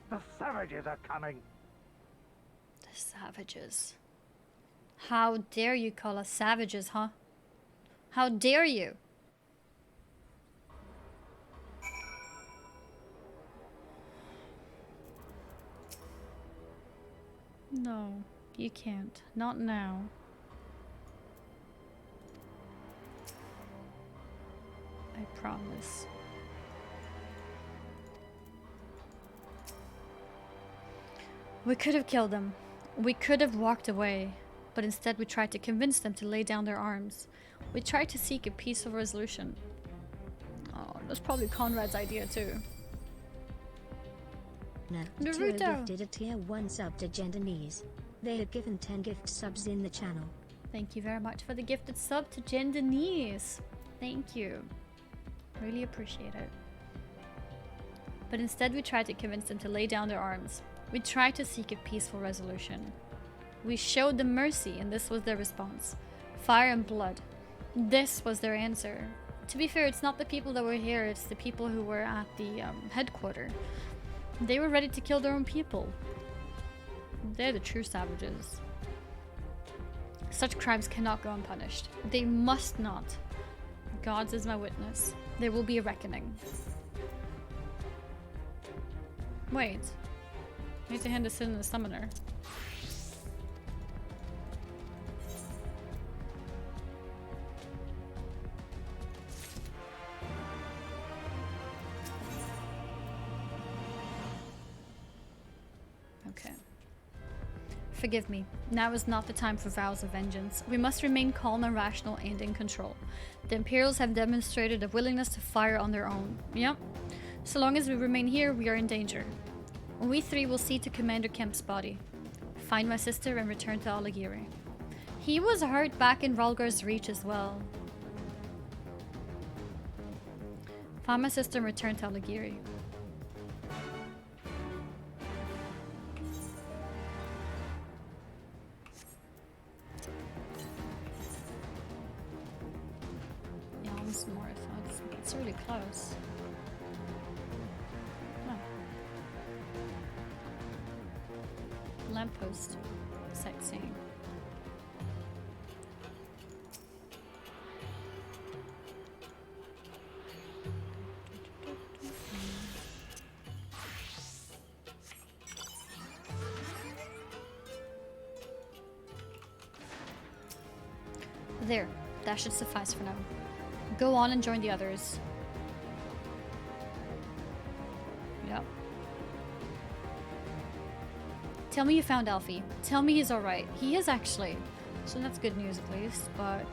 Speaker 5: The savages are coming!
Speaker 1: The savages. How dare you call us savages, huh? How dare you? No, you can't. Not now. I promise. We could have killed them. We could have walked away. But instead we tried to convince them to lay down their arms. We tried to seek a peaceful resolution. Oh, that's probably Conrad's idea too.
Speaker 10: Naruto gifted a tier 1 sub to Gendanese. They have given 10 gift subs in the channel.
Speaker 1: Thank you very much for the gifted sub to Gendanese. Thank you. Really appreciate it. But instead we tried to convince them to lay down their arms. We tried to seek a peaceful resolution. We showed them mercy and this was their response. Fire and blood. This was their answer. To be fair, it's not the people that were here, it's the people who were at the headquarters. They were ready to kill their own people. They're the true savages. Such crimes cannot go unpunished. They must not. God is my witness. There will be a reckoning. Wait. I need to hand this in to the summoner. Okay. Forgive me. Now is not the time for vows of vengeance. We must remain calm and rational and in control. The Imperials have demonstrated a willingness to fire on their own. Yep. So long as we remain here, we are in danger. We three will see to Commander Kemp's body. Find my sister and return to Aligiri. He was hurt back in Rhalgr's Reach as well. Find my sister and return to Aligiri. North. It's really close. post sightseeing. There, that should suffice for now. Go on and join the others. Yep. Tell me you found Alfie. Tell me he's alright. He is actually. So that's good news at least, but...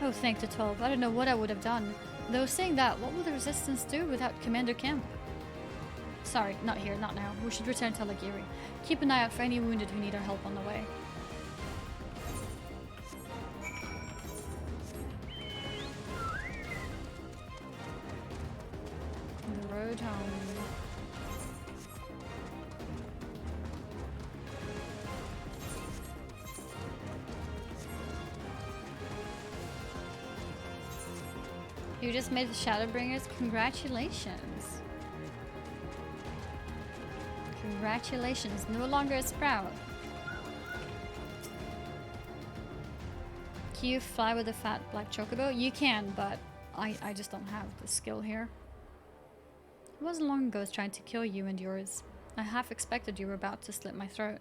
Speaker 1: Oh, thank the 12. I don't know what I would have done. Though saying that, what will the Resistance do without Commander Kemp? Sorry, not here, not now. We should return to Lagiri. Keep an eye out for any wounded who need our help on the way. The road home. You just made the Shadowbringers. Congratulations. Congratulations. No longer a sprout. Can you fly with a fat black chocobo? You can, but I just don't have the skill here. It wasn't long ago I was trying to kill you and yours. I half expected you were about to slit my throat.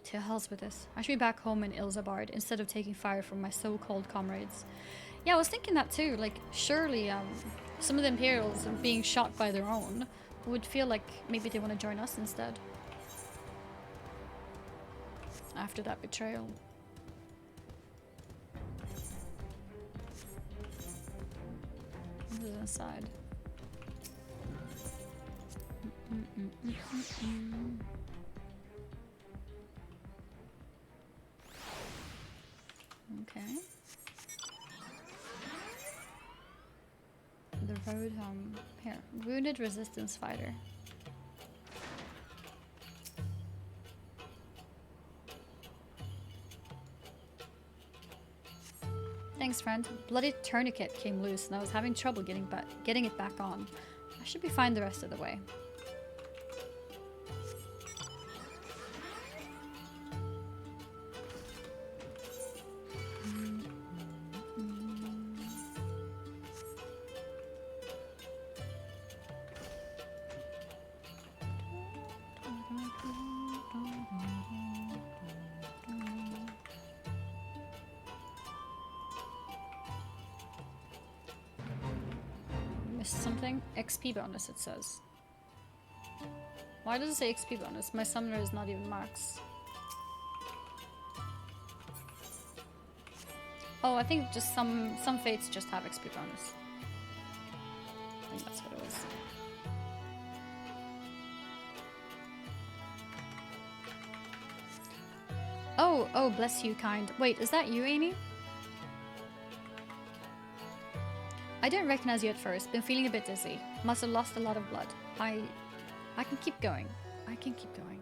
Speaker 1: To hells with this. I should be back home in Ilzabard instead of taking fire from my so-called comrades. Yeah, I was thinking that too. Like, surely some of the Imperials being shot by their own would feel like maybe they want to join us instead. After that betrayal. What is inside? Okay. The road home. Here. Wounded Resistance fighter. Thanks, friend. Bloody tourniquet came loose and I was having trouble getting it back on. I should be fine the rest of the way. Something? XP bonus, it says. Why does it say XP bonus? My summoner is not even max. Oh, I think just some fates just have XP bonus. I think that's what it was. Oh, bless you, kind. Wait, is that you, Annie? I didn't recognize you at first. Been feeling a bit dizzy. Must have lost a lot of blood. I can keep going. I can keep going.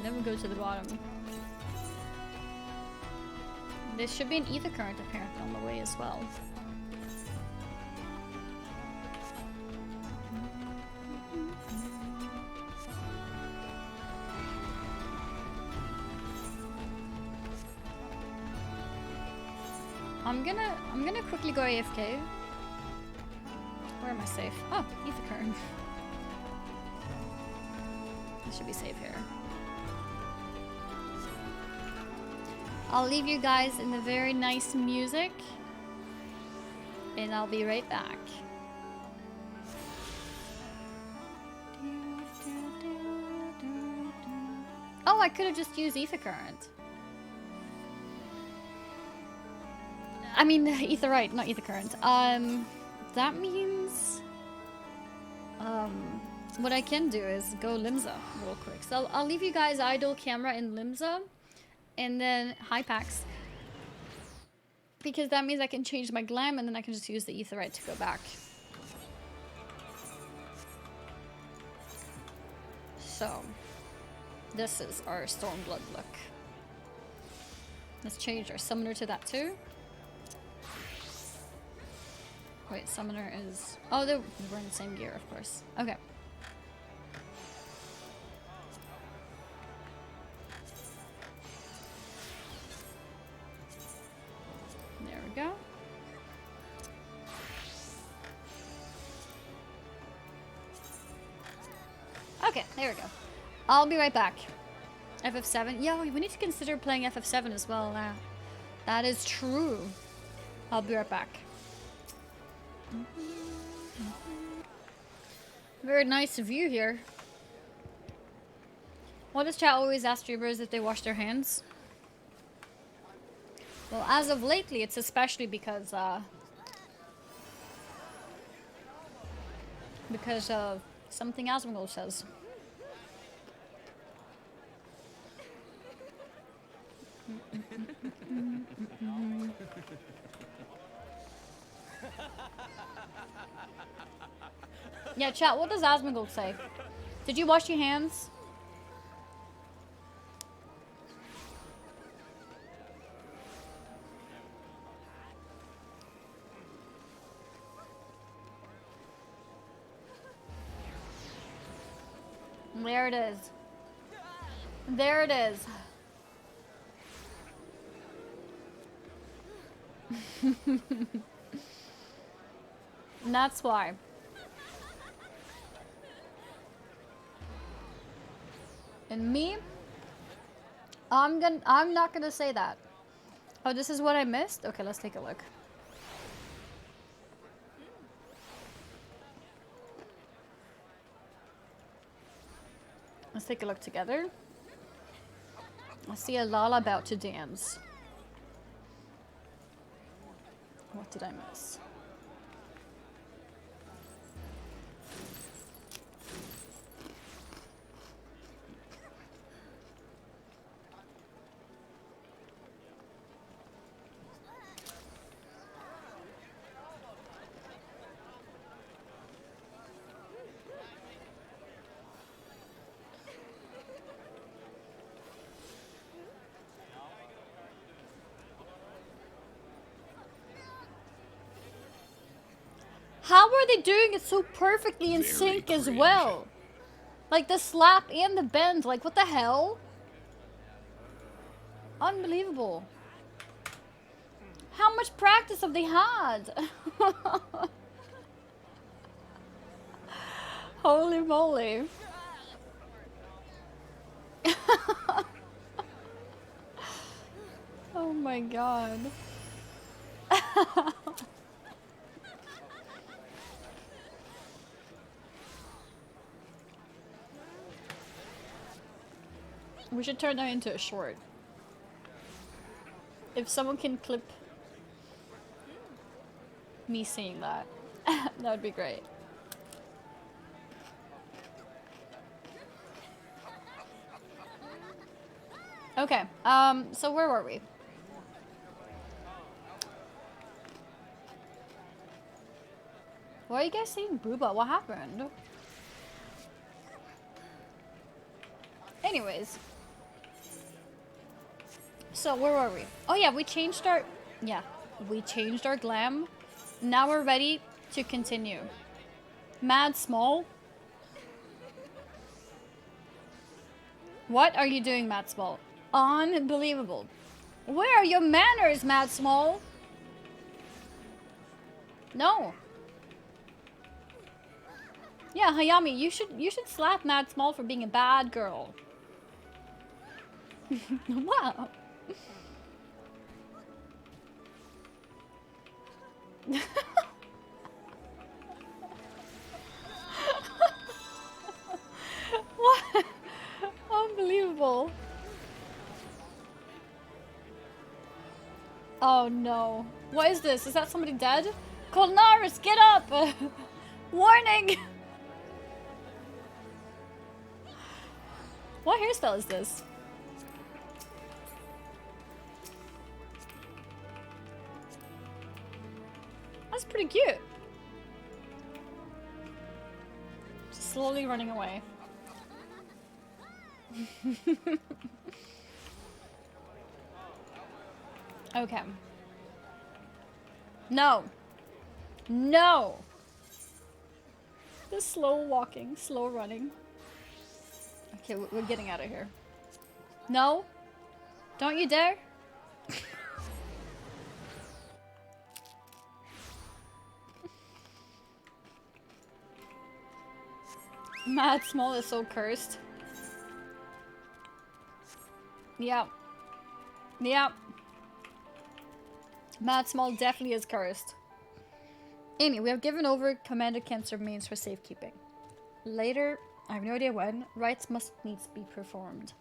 Speaker 1: Then we'll go to the bottom. There should be an ether current apparently on the way as well. I'm gonna quickly go AFK. Where am I safe? Oh, ether current. I should be safe here. I'll leave you guys in the very nice music, and I'll be right back. Oh, I could have just used ether current. I mean, Etherite, not ether current. That means... what I can do is go Limsa real quick. So I'll leave you guys idle camera in Limsa, and then Hypax. Because that means I can change my glam, and then I can just use the Etherite to go back. So, this is our Stormblood look. Let's change our summoner to that too. Wait, summoner is... Oh, we're in the same gear, of course. Okay. There we go. Okay, there we go. I'll be right back. FF7. Yeah, we need to consider playing FF7 as well now. That is true. I'll be right back. Very nice view here. What does chat always ask streamers if they wash their hands? Well, as of lately, it's especially because of something Asmongold says. Yeah, chat, what does Asmongold say? Did you wash your hands? There it is. There it is. And that's why. And me, I'm not gonna say that. Oh, this is what I missed? Okay, let's take a look. Let's take a look together. I see a Lala about to dance. What did I miss? How are they doing it so perfectly in sync as well? Like the slap and the bend, like what the hell? Unbelievable. How much practice have they had? Holy moly. Oh my god. We should turn that into a short. If someone can clip me saying that, that would be great. Okay, so where were we? Why are you guys saying booba? What happened? Anyways. So where were we? Oh yeah, we changed our glam. Now we're ready to continue. Mad Small. What are you doing, Mad Small? Unbelievable. Where are your manners, Mad Small? No. Yeah, Hayami, you should slap Mad Small for being a bad girl. Wow. What? Unbelievable. Oh no. What is this? Is that somebody dead? Colnaris, get up! Warning! What hairstyle is this? That's pretty cute. Just slowly running away. Okay. No. No! The slow walking, slow running. Okay, we're getting out of here. No? Don't you dare? Mad Small is so cursed. Yep. Yep. Mad Small definitely is cursed. Anyway, we have given over Commander Kent's remains for safekeeping. Later, I have no idea when, rites must needs be performed.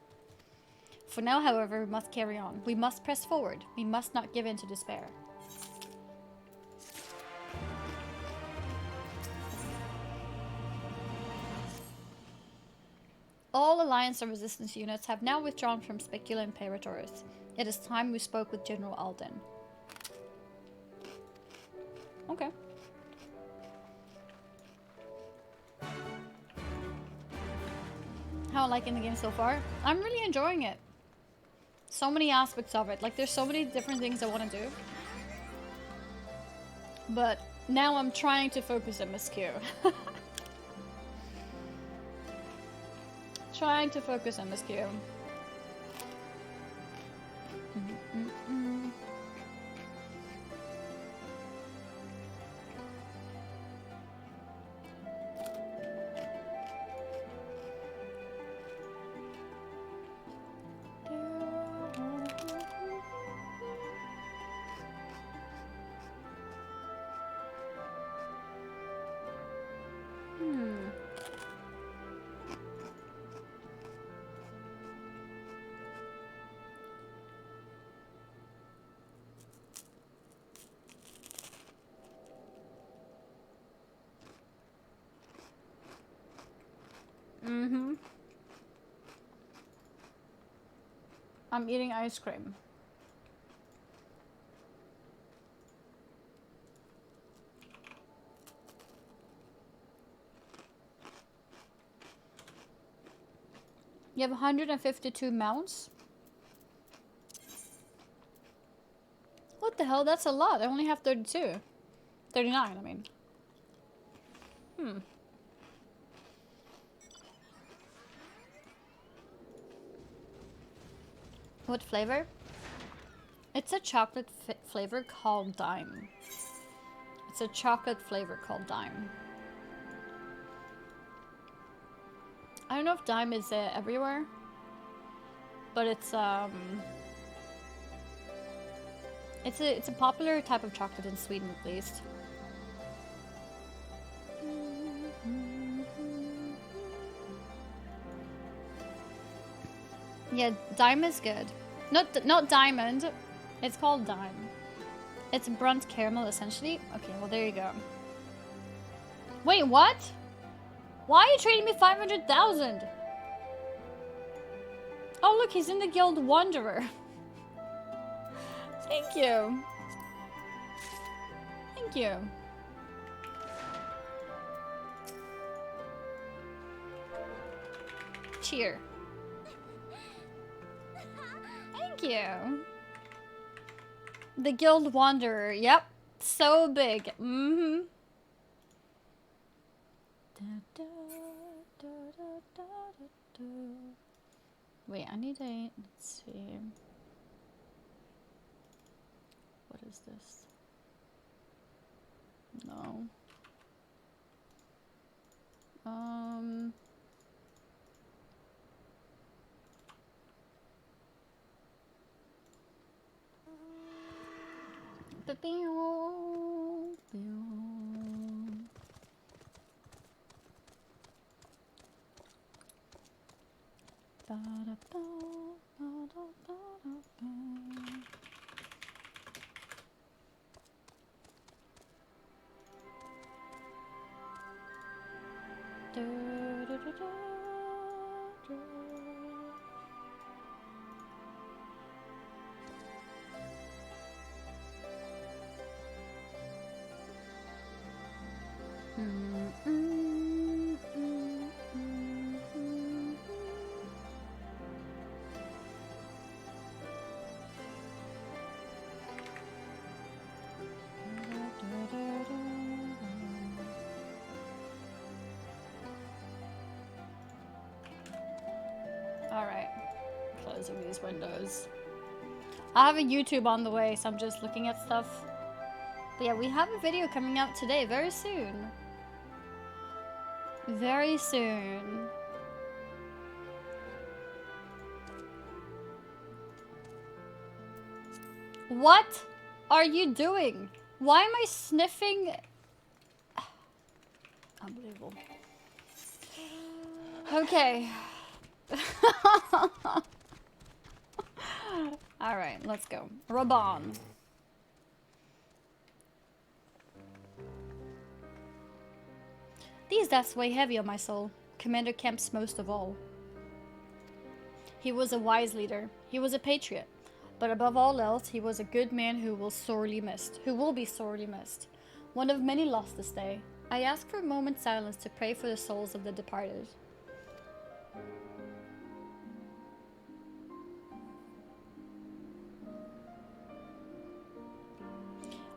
Speaker 1: For now, however, we must carry on. We must press forward. We must not give in to despair. All Alliance and Resistance units have now withdrawn from Specula Imperatoris. It is time we spoke with General Alden. Okay. How I'm liking the game so far? I'm really enjoying it. So many aspects of it. Like, there's so many different things I want to do. But now I'm trying to focus MSQ. Trying to focus MSQ. I'm eating ice cream. You have 152 mounts? What the hell? That's a lot. I only have 32. 39, I mean. What flavor? It's a chocolate flavor called Dime. It's a chocolate flavor called Dime. I don't know if Dime is everywhere, but it's a popular type of chocolate in Sweden, at least. Yeah, Dime is good. Not diamond. It's called Dime. It's burnt caramel, essentially. Okay, well, there you go. Wait, what? Why are you trading me 500,000? Oh, look, he's in the Guild Wanderer. Thank you. Thank you. Cheer. Thank you. The Guild Wanderer. Yep. So big. Mm-hmm. Wait, I need a... Let's see. What is this? No. closing these windows. I have a YouTube on the way, so I'm just looking at stuff. But yeah, we have a video coming out today, very soon. Very soon. What are you doing? Why am I sniffing? Unbelievable. Okay. Alright, let's go. Raban. These deaths weigh heavy on my soul. Commander Kemp's most of all. He was a wise leader. He was a patriot. But above all else, he was a good man who will be sorely missed. One of many lost this day. I ask for a moment's silence to pray for the souls of the departed.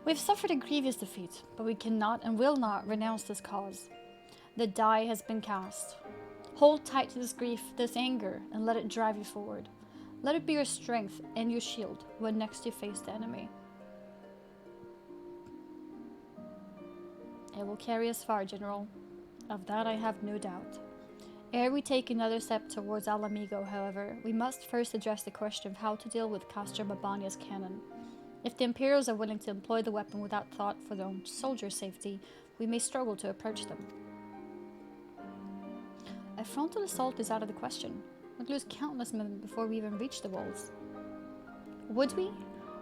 Speaker 1: We've suffered a grievous defeat, but we cannot and will not renounce this cause. The die has been cast. Hold tight to this grief, this anger, and let it drive you forward. Let it be your strength and your shield when next you face the enemy. It will carry us far, General. Of that I have no doubt. Ere we take another step towards Alamigo, however, we must first address the question of how to deal with Castor Mabania's cannon. If the Imperials are willing to employ the weapon without thought for their own soldiers' safety, we may struggle to approach them. A frontal assault is out of the question. We'd lose countless men before we even reach the walls. Would we?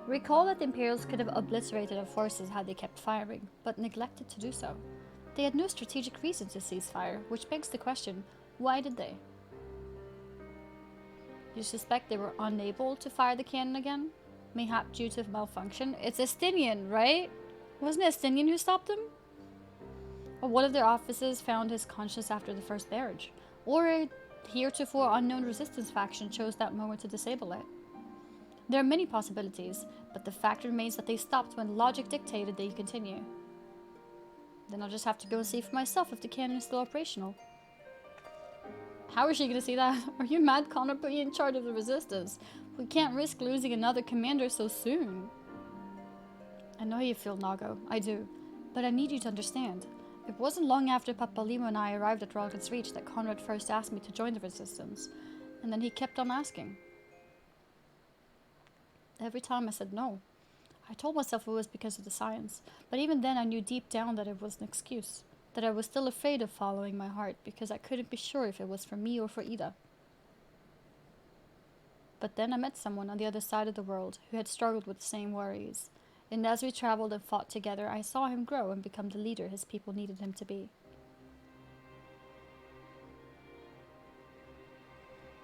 Speaker 1: Recall that the Imperials could have obliterated our forces had they kept firing, but neglected to do so. They had no strategic reason to cease fire, which begs the question, why did they? You suspect they were unable to fire the cannon again? Mayhap due to malfunction? It's Estinian, right? Wasn't it Estinian who stopped them? Or one of their officers found his conscience after the first barrage. Or a heretofore unknown resistance faction chose that moment to disable it. There are many possibilities, but the fact remains that they stopped when logic dictated they continue. Then I'll just have to go and see for myself if the cannon is still operational. How is she gonna see that? Are you mad, Connor? Put you in charge of the resistance. We can't risk losing another commander so soon. I know how you feel, Nago. I do. But I need you to understand. It wasn't long after Papalimo and I arrived at Ralgan's Reach that Conrad first asked me to join the resistance. And then he kept on asking. Every time I said no. I told myself it was because of the science. But even then I knew deep down that it was an excuse. That I was still afraid of following my heart because I couldn't be sure if it was for me or for Ida. But then I met someone on the other side of the world who had struggled with the same worries. And as we traveled and fought together, I saw him grow and become the leader his people needed him to be.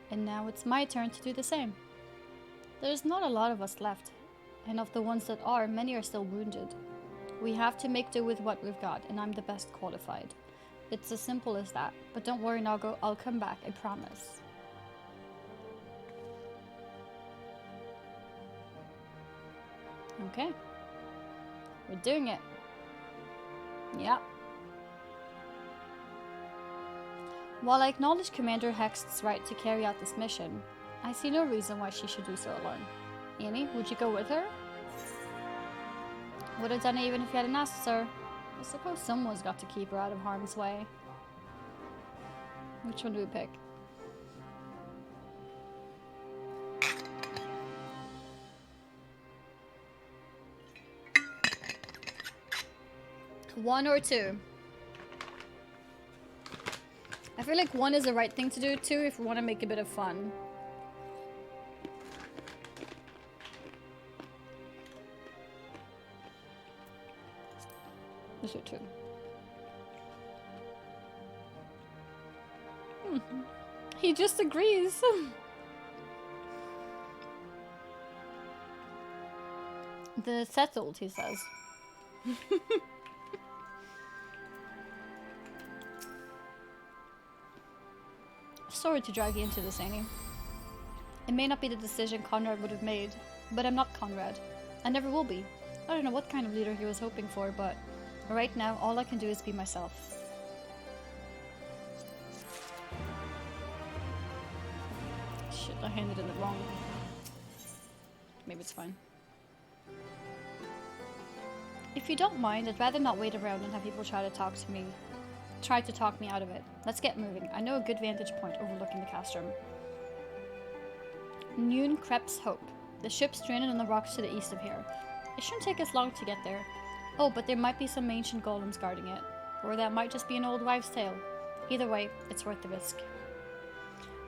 Speaker 1: And now it's my turn to do the same. There's not a lot of us left, and of the ones that are, many are still wounded. We have to make do with what we've got, and I'm the best qualified. It's as simple as that, but don't worry, Nago, I'll come back, I promise. Okay. We're doing it. Yep. While I acknowledge Commander Hext's right to carry out this mission, I see no reason why she should do so alone. Annie, would you go with her? Would have done it even if you hadn't asked, sir. I suppose someone's got to keep her out of harm's way. Which one do we pick? One or two? I feel like one is the right thing to do, two if we want to make a bit of fun. Let's do two. He just agrees. The settled, he says. Sorry to drag you into this, Annie. It may not be the decision Conrad would have made, but I'm not Conrad. I never will be. I don't know what kind of leader he was hoping for, but right now all I can do is be myself. Shit. I handed it wrong. Maybe it's fine. If you don't mind, I'd rather not wait around and have people try to talk me out of it. Let's get moving. I know a good vantage point overlooking the castrum. Noon Creps Hope. The ship's stranded on the rocks to the east of here. It shouldn't take us long to get there. Oh, but there might be some ancient golems guarding it. Or that might just be an old wives' tale. Either way, it's worth the risk.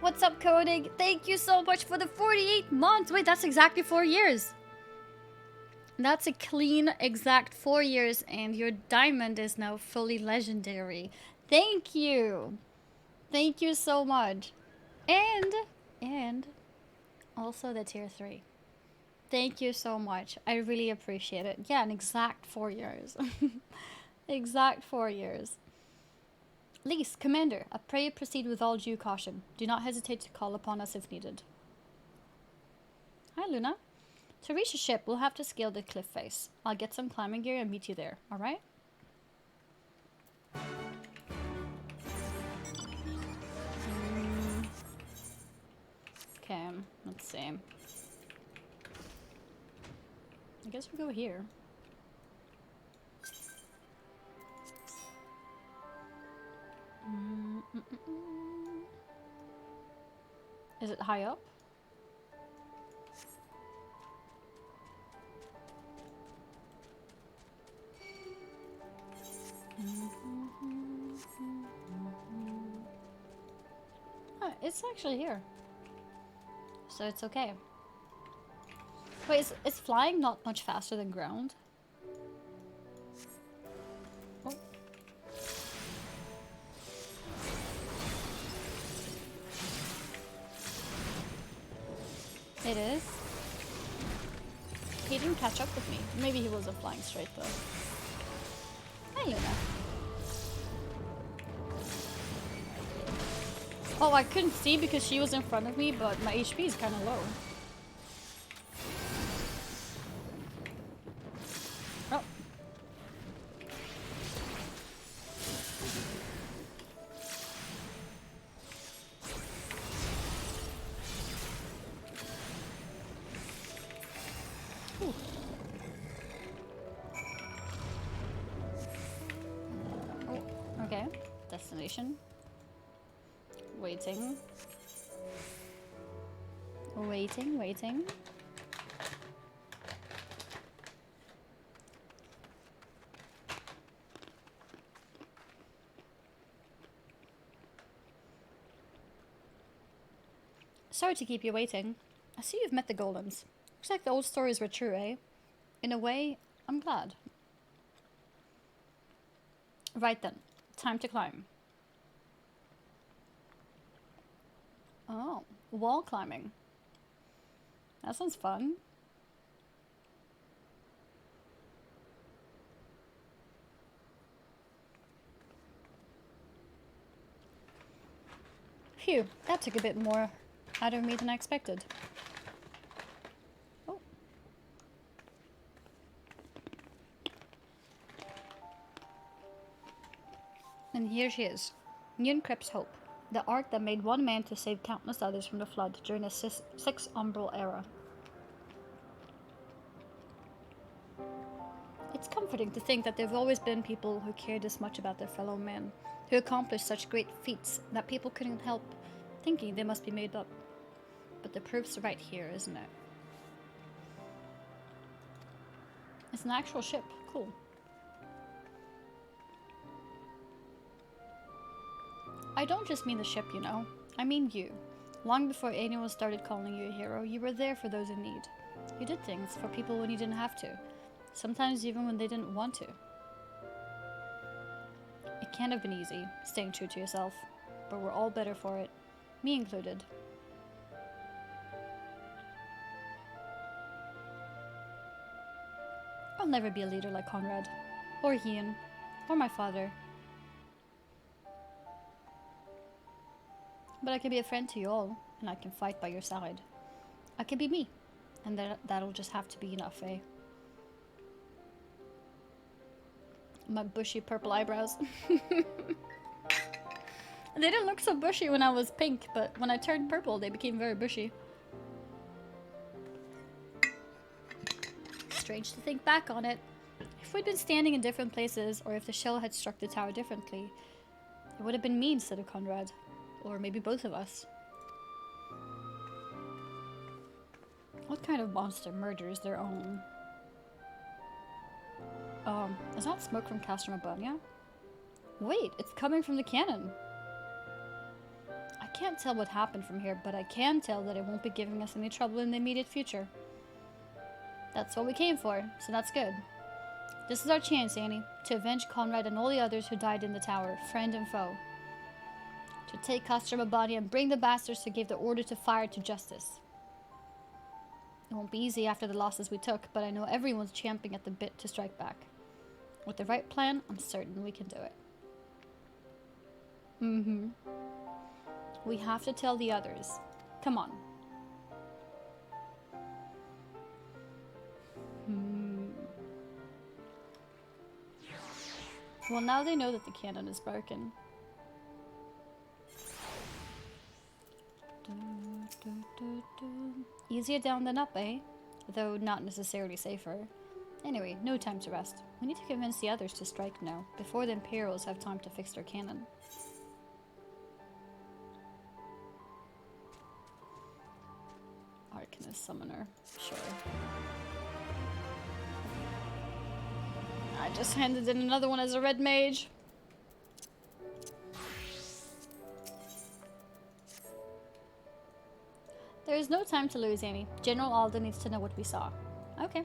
Speaker 1: What's up, Koenig? Thank you so much for the 48 months! Wait, that's exactly 4 years! That's a clean, exact 4 years, and your diamond is now fully legendary. Thank you! Thank you so much. And also the tier 3. Thank you so much. I really appreciate it. Yeah, an exact 4 years. Exact 4 years. Lise, Commander, I pray you proceed with all due caution. Do not hesitate to call upon us if needed. Hi, Luna. To reach the ship, we'll have to scale the cliff face. I'll get some climbing gear and meet you there, alright? Okay, let's see. I guess we'll go here. Is it high up? Oh, it's actually here. So it's okay. Wait, is flying not much faster than ground? Oh. It is. He didn't catch up with me. Maybe he wasn't flying straight though. Hi, Luna. Oh, I couldn't see because she was in front of me, but my HP is kind of low. Oh. Ooh. Oh, okay. Destination. Waiting. Waiting. Sorry to keep you waiting. I see you've met the golems. Looks like the old stories were true, eh? In a way, I'm glad. Right then. Time to climb. Oh, wall climbing. That sounds fun. Phew, that took a bit more out of me than I expected. Oh. And here she is. Noon Creps Hope. The ark that made one man to save countless others from the flood during the Sixth Umbral era. It's comforting to think that there have always been people who cared this much about their fellow men, who accomplished such great feats that people couldn't help thinking they must be made up. But the proof's right here, isn't it? It's an actual ship. Cool. I don't just mean the ship, you know. I mean you. Long before anyone started calling you a hero, you were there for those in need. You did things for people when you didn't have to. Sometimes even when they didn't want to. It can't have been easy, staying true to yourself. But we're all better for it. Me included. I'll never be a leader like Conrad. Or Ian. Or my father. But I can be a friend to you all, and I can fight by your side. I can be me, and that'll just have to be enough, eh? My bushy purple eyebrows. They didn't look so bushy when I was pink, but when I turned purple, they became very bushy. strange to think back on it. If we'd been standing in different places, or if the shell had struck the tower differently, it would have been me instead of Conrad. Or maybe both of us. What kind of monster murders their own? Is that smoke from Castrum Abania? Wait, it's coming from the cannon. I can't tell what happened from here, but I can tell that it won't be giving us any trouble in the immediate future. That's what we came for, so that's good. This is our chance, Annie, to avenge Conrad and all the others who died in the tower, friend and foe. To take Castrum Abania and bring the bastards who gave the order to fire to justice. It won't be easy after the losses we took, but I know everyone's champing at the bit to strike back. With the right plan, I'm certain we can do it. We have to tell the others. Come on. Well, now they know that the cannon is broken. Easier down than up, eh? Though not necessarily safer. Anyway, no time to rest. We need to convince the others to strike now, before the Imperials have time to fix their cannon. Arcanist Summoner, sure. I just handed in another one as a red mage. There is no time to lose, Annie. General Alden needs to know what we saw. Okay.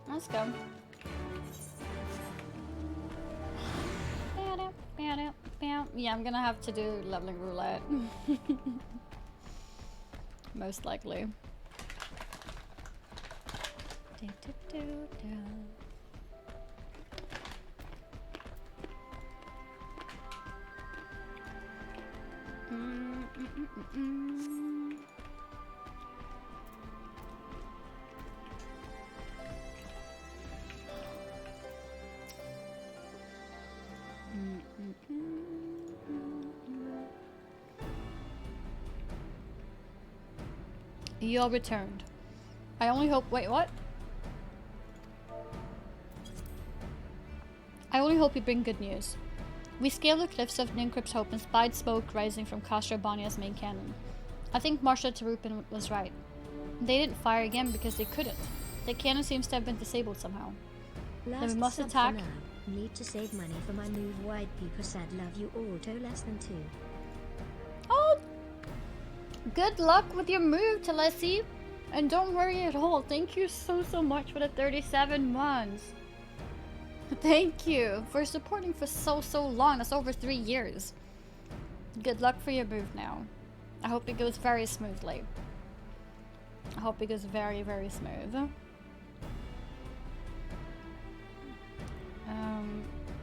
Speaker 1: Let's go. Yeah, I'm gonna have to do leveling roulette. Most likely. You all returned. I only hope- wait, what? I only hope you bring good news. We scaled the cliffs of Nincrypt's Hope and spied smoke rising from Castrum Abania's main cannon. I think Marsha Tarupin was right. They didn't fire again because they couldn't. The cannon seems to have been disabled somehow. Then we must attack.
Speaker 10: Need to save money for my move. Wide people said love you auto less than 2.
Speaker 1: Oh! Good luck with your move, Talesi. And don't worry at all. Thank you so much for the 37 months. Thank you for supporting for so long. That's over 3 years. Good luck for your move now. I hope it goes very smoothly. I hope it goes very smooth.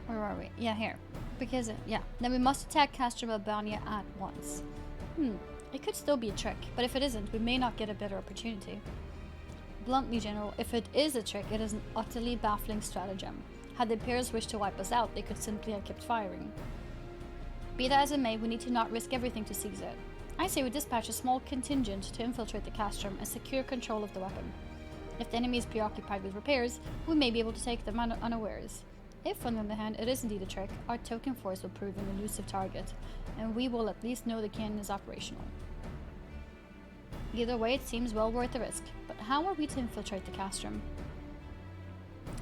Speaker 1: Where are we? Yeah, here. Because, yeah. Then we must attack Castrum Abania at once. It could still be a trick, but if it isn't, we may not get a better opportunity. Bluntly, General, if it is a trick, it is an utterly baffling stratagem. Had the Imperials wished to wipe us out, they could simply have kept firing. Be that as it may, we need to not risk everything to seize it. I say we dispatch a small contingent to infiltrate the Castrum and secure control of the weapon. If the enemy is preoccupied with repairs, we may be able to take them unawares. If, on the other hand, it is indeed a trick, our token force will prove an elusive target, and we will at least know the cannon is operational. Either way, it seems well worth the risk, but how are we to infiltrate the Castrum?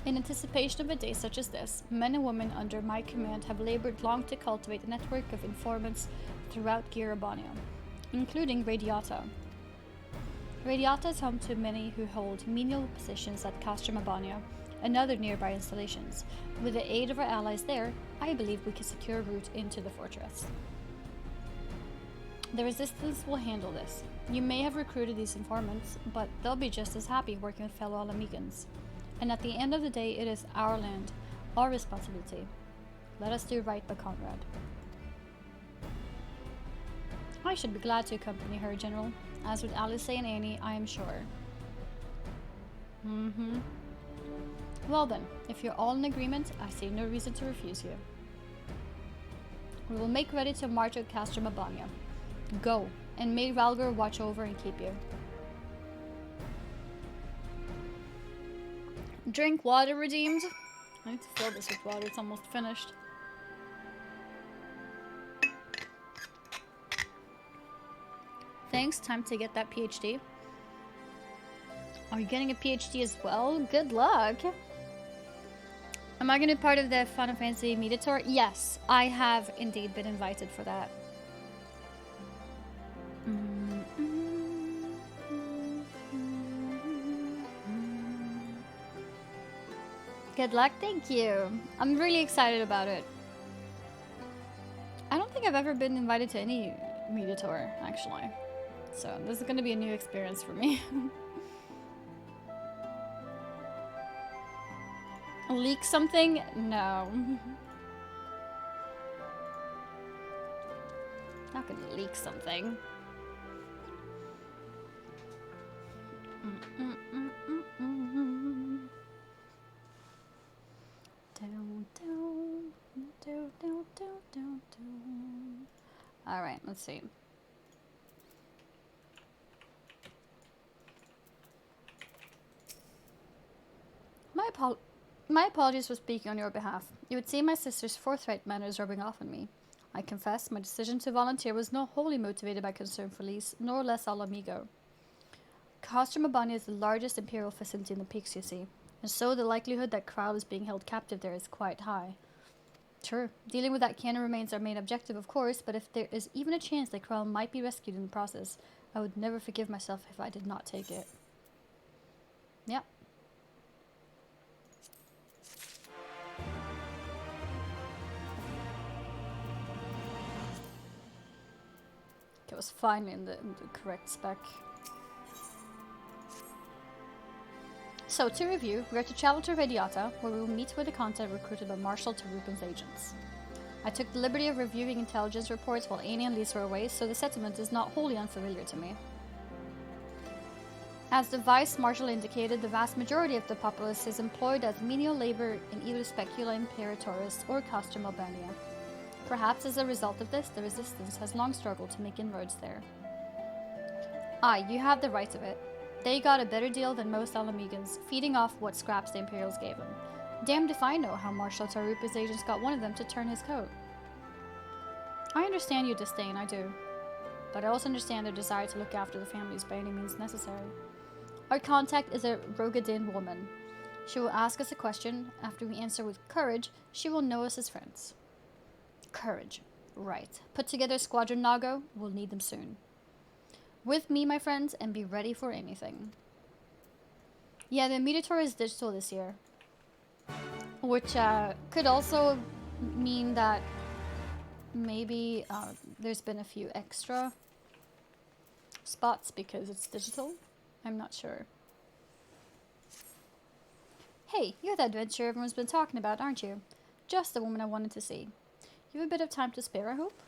Speaker 1: In anticipation of a day such as this, men and women under my command have labored long to cultivate a network of informants throughout Girabania, including Radiata. Radiata is home to many who hold menial positions at Castrum Abania and other nearby installations. With the aid of our allies there, I believe we can secure a route into the fortress. The Resistance will handle this. You may have recruited these informants, but they'll be just as happy working with fellow Alamegans. And at the end of the day, it is our land, our responsibility. Let us do right by Conrad. I should be glad to accompany her, General. As with Alice and Annie, I am sure. Well then, if you're all in agreement, I see no reason to refuse you. We will make ready to march at Castrum Abania. Go, and may Ralgor watch over and keep you. Drink water redeemed. I need to fill this with water. It's almost finished. Thanks. Time to get that PhD. Are you getting a PhD as well? Good luck. Am I going to be part of the Final Fantasy Media Tour? Yes, I have indeed been invited for that. Good luck, thank you. I'm really excited about it. I don't think I've ever been invited to any media tour, actually. So this is going to be a new experience for me. Leak something? No. Not gonna leak something. Alright, let's see. My apologies for speaking on your behalf. You would see my sister's forthright manners rubbing off on me. I confess my decision to volunteer was not wholly motivated by concern for Lise, nor less al amigo. Castrum Urbania is the largest imperial facility in the peaks, you see, and so the likelihood that Kral is being held captive there is quite high. True, dealing with that canon remains our main objective, of course, but if there is even a chance that Kral might be rescued in the process, I would never forgive myself if I did not take it. Yep. It was finally in the correct spec. So, to review, we are to travel to Radiata, where we will meet with the contact recruited by Marshal Tarupin's agents. I took the liberty of reviewing intelligence reports while Annie and Lise were away, so the settlement is not wholly unfamiliar to me. As the Vice Marshal indicated, the vast majority of the populace is employed as menial labor in either Specula Imperatoris or Castrum Albania. Perhaps as a result of this, the Resistance has long struggled to make inroads there. Aye, you have the right of it. They got a better deal than most Alamegans, feeding off what scraps the Imperials gave them. Damned if I know how Marshal Tarupin's agents got one of them to turn his coat. I understand your disdain, I do. But I also understand their desire to look after the families by any means necessary. Our contact is a Rogadin woman. She will ask us a question. After we answer with courage, she will know us as friends. Courage. Right. Put together Squadron Nago. We'll need them soon. With me, my friends, and be ready for anything. Yeah, the media tour is digital this year. Which could also mean that maybe there's been a few extra spots because it's digital. I'm not sure. Hey, you're the adventurer everyone's been talking about, aren't you? Just the woman I wanted to see. You have a bit of time to spare, I hope?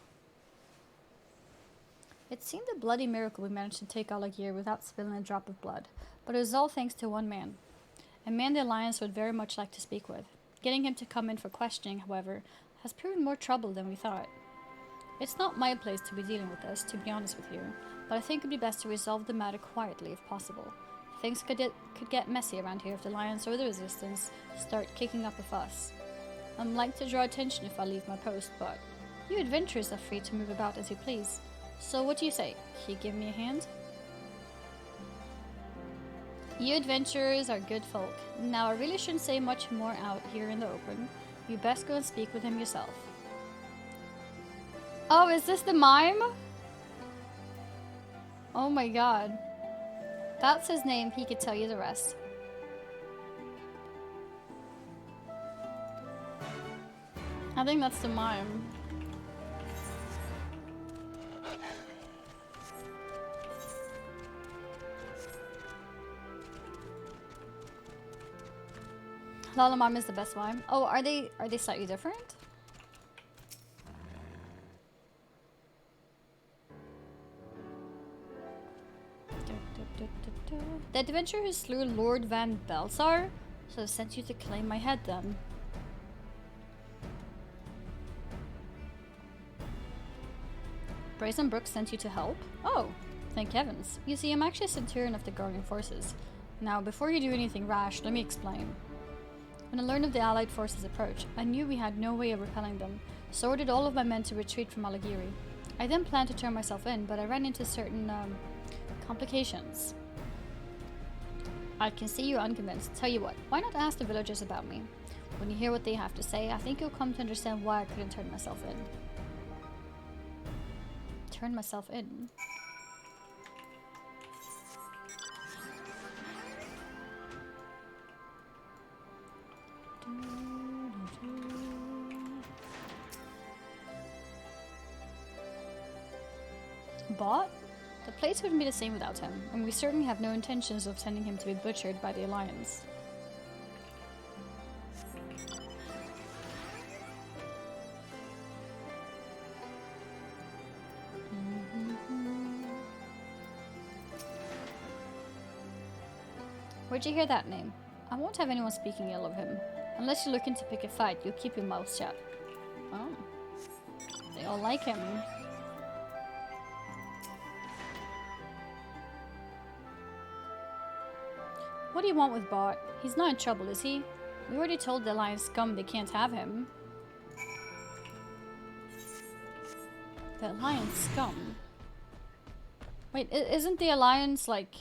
Speaker 1: It seemed a bloody miracle we managed to take Alagir without spilling a drop of blood, but it was all thanks to one man. A man the Alliance would very much like to speak with. Getting him to come in for questioning, however, has proven more trouble than we thought. It's not my place to be dealing with this, to be honest with you, but I think it would be best to resolve the matter quietly if possible. Things could get messy around here if the Alliance or the Resistance start kicking up a fuss. I'm like to draw attention if I leave my post, but you adventurers are free to move about as you please. So what do you say? Can you give me a hand? You adventurers are good folk. Now I really shouldn't say much more out here in the open. You best go and speak with him yourself. Oh, is this the mime? Oh my god. That's his name, he could tell you the rest. I think that's the mime. Lala Mime is the best mime. Oh, are they slightly different? The adventurer who slew Lord Van Belsar? So I sent you to claim my head then. Brazen Brook sent you to help? Oh, thank heavens. You see, I'm actually a centurion of the Guardian Forces. Now, before you do anything rash, let me explain. When I learned of the Allied forces' approach, I knew we had no way of repelling them, so ordered all of my men to retreat from Alagiri. I then planned to turn myself in, but I ran into certain, complications. I can see you're unconvinced. Tell you what, why not ask the villagers about me? When you hear what they have to say, I think you'll come to understand why I couldn't turn myself in. Turn myself in? Bought? The place wouldn't be the same without him, and we certainly have no intentions of sending him to be butchered by the Alliance. Where'd you hear that name? I won't have anyone speaking ill of him. Unless you're looking to pick a fight, you'll keep your mouth shut. Oh. They all like him. What do you want with Bart? He's not in trouble, is he? We already told the Alliance scum they can't have him. The Alliance scum? Wait, isn't the Alliance like...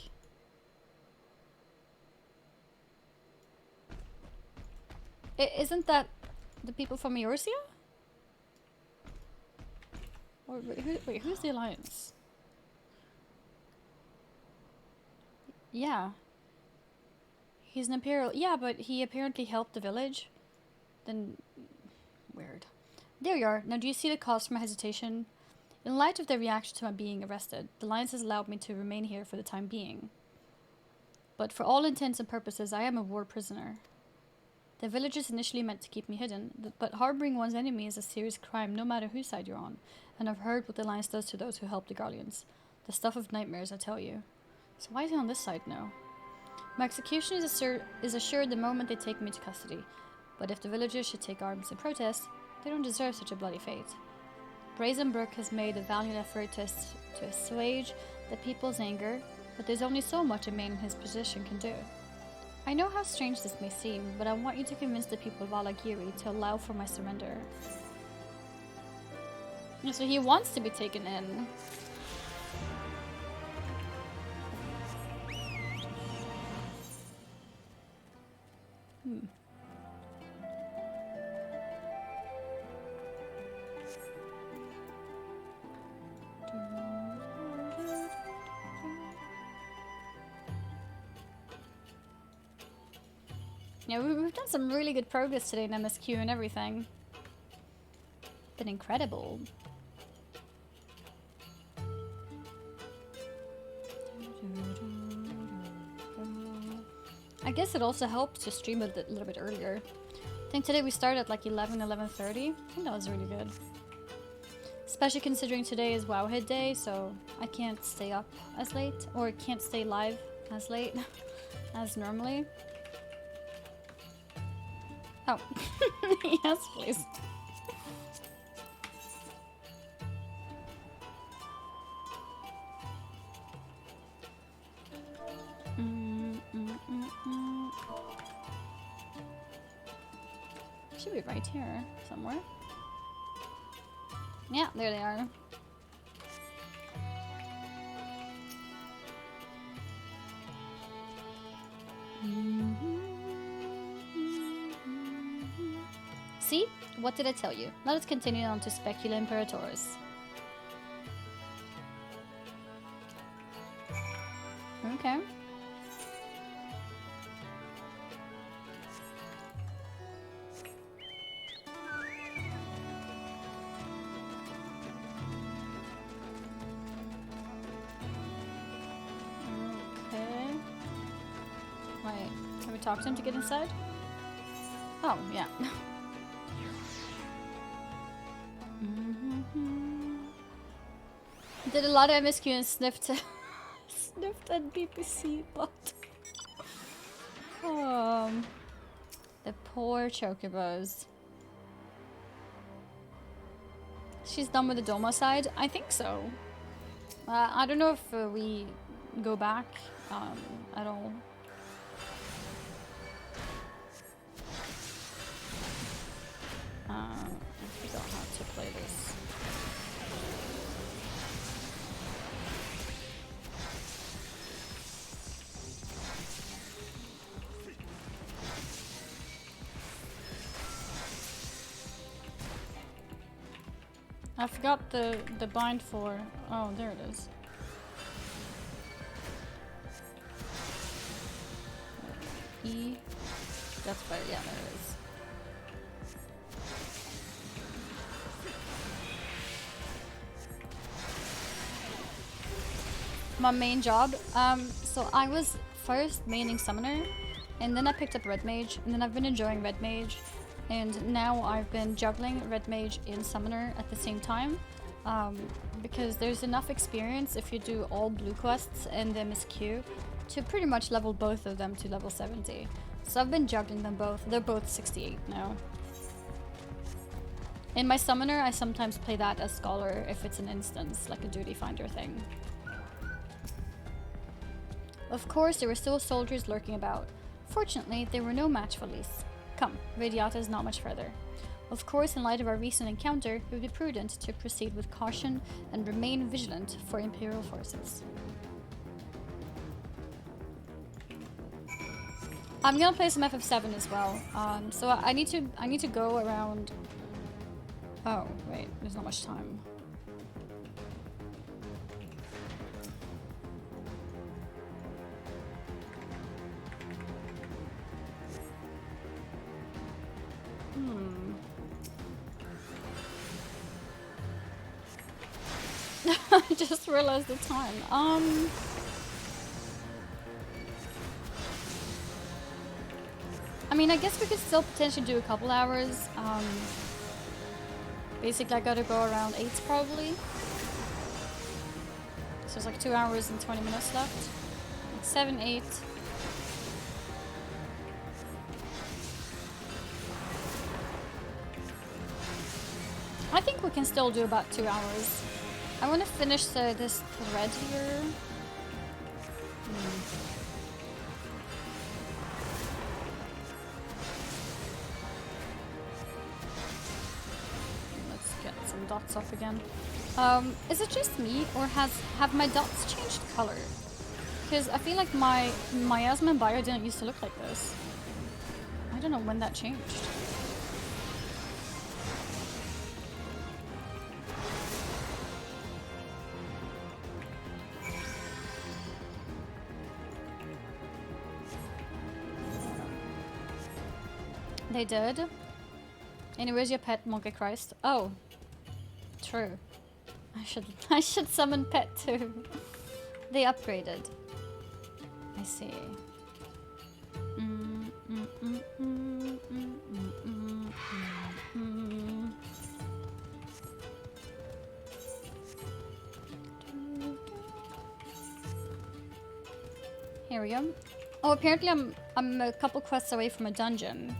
Speaker 1: Isn't that the people from Eorzea? Or wait, who's the Alliance? Yeah. He's an Imperial. Yeah, but he apparently helped the village. Then... weird. There you are. Now do you see the cause for my hesitation? In light of their reaction to my being arrested, the Alliance has allowed me to remain here for the time being. But for all intents and purposes, I am a war prisoner. The villagers initially meant to keep me hidden, but harboring one's enemy is a serious crime no matter whose side you're on, and I've heard what the Alliance does to those who help the Guardians. The stuff of nightmares, I tell you. So why is he on this side now? My execution is assured the moment they take me to custody, but if the villagers should take arms in protest, they don't deserve such a bloody fate. Brazenbrook has made a valiant effort to assuage the people's anger, but there's only so much a man in his position can do. I know how strange this may seem, but I want you to convince the people of Alagiri to allow for my surrender. So he wants to be taken in. Yeah, we've done some really good progress today in MSQ and everything. Been incredible. I guess it also helped to stream it a little bit earlier. I think today we started at like 11:30. I think that was really good. Especially considering today is Wowhead Day, so I can't stay up as late, or can't stay live as late as normally. Oh. Yes, please. Should be right here somewhere. Yeah, there they are. See? What did I tell you? Let us continue on to Specula Imperatoris. Okay. Okay. Wait, can we talk to him to get inside? Oh, yeah. Did a lot of MSQ and sniffed at BBC, but the poor chocobos. She's done with the Doma side? I think so. I don't know if we go back at all. I forgot the bind for... Oh, there it is. E. That's better. Yeah, there it is. My main job. So I was first maining summoner, and then I picked up red mage, and then I've been enjoying red mage, and now I've been juggling red mage and summoner at the same time, because there's enough experience if you do all blue quests and the MSQ to pretty much level both of them to level 70. So I've been juggling them both. They're both 68 now. In my summoner, I sometimes play that as scholar if it's an instance, like a duty finder thing. Of course, there were still soldiers lurking about. Fortunately, there were no match for Lys. Come, Radiata is not much further. Of course, in light of our recent encounter, it would be prudent to proceed with caution and remain vigilant for Imperial forces. I'm gonna play some FF7 as well. So I need to go around. Oh wait, there's not much time. I just realized the time. I mean, I guess we could still potentially do a couple hours. Basically, I gotta go around 8 probably. So it's like 2 hours and 20 minutes left. Like 7, 8. I think we can still do about 2 hours. I want to finish this thread here. Let's get some dots up again. Is it just me, or have my dots changed color? Because I feel like my miasma and bio didn't used to look like this. I don't know when that changed. They did. And where's your pet, Monkey Christ? Oh, true. I should summon pet too. They upgraded. I see. Here we go. Oh, apparently I'm a couple quests away from a dungeon.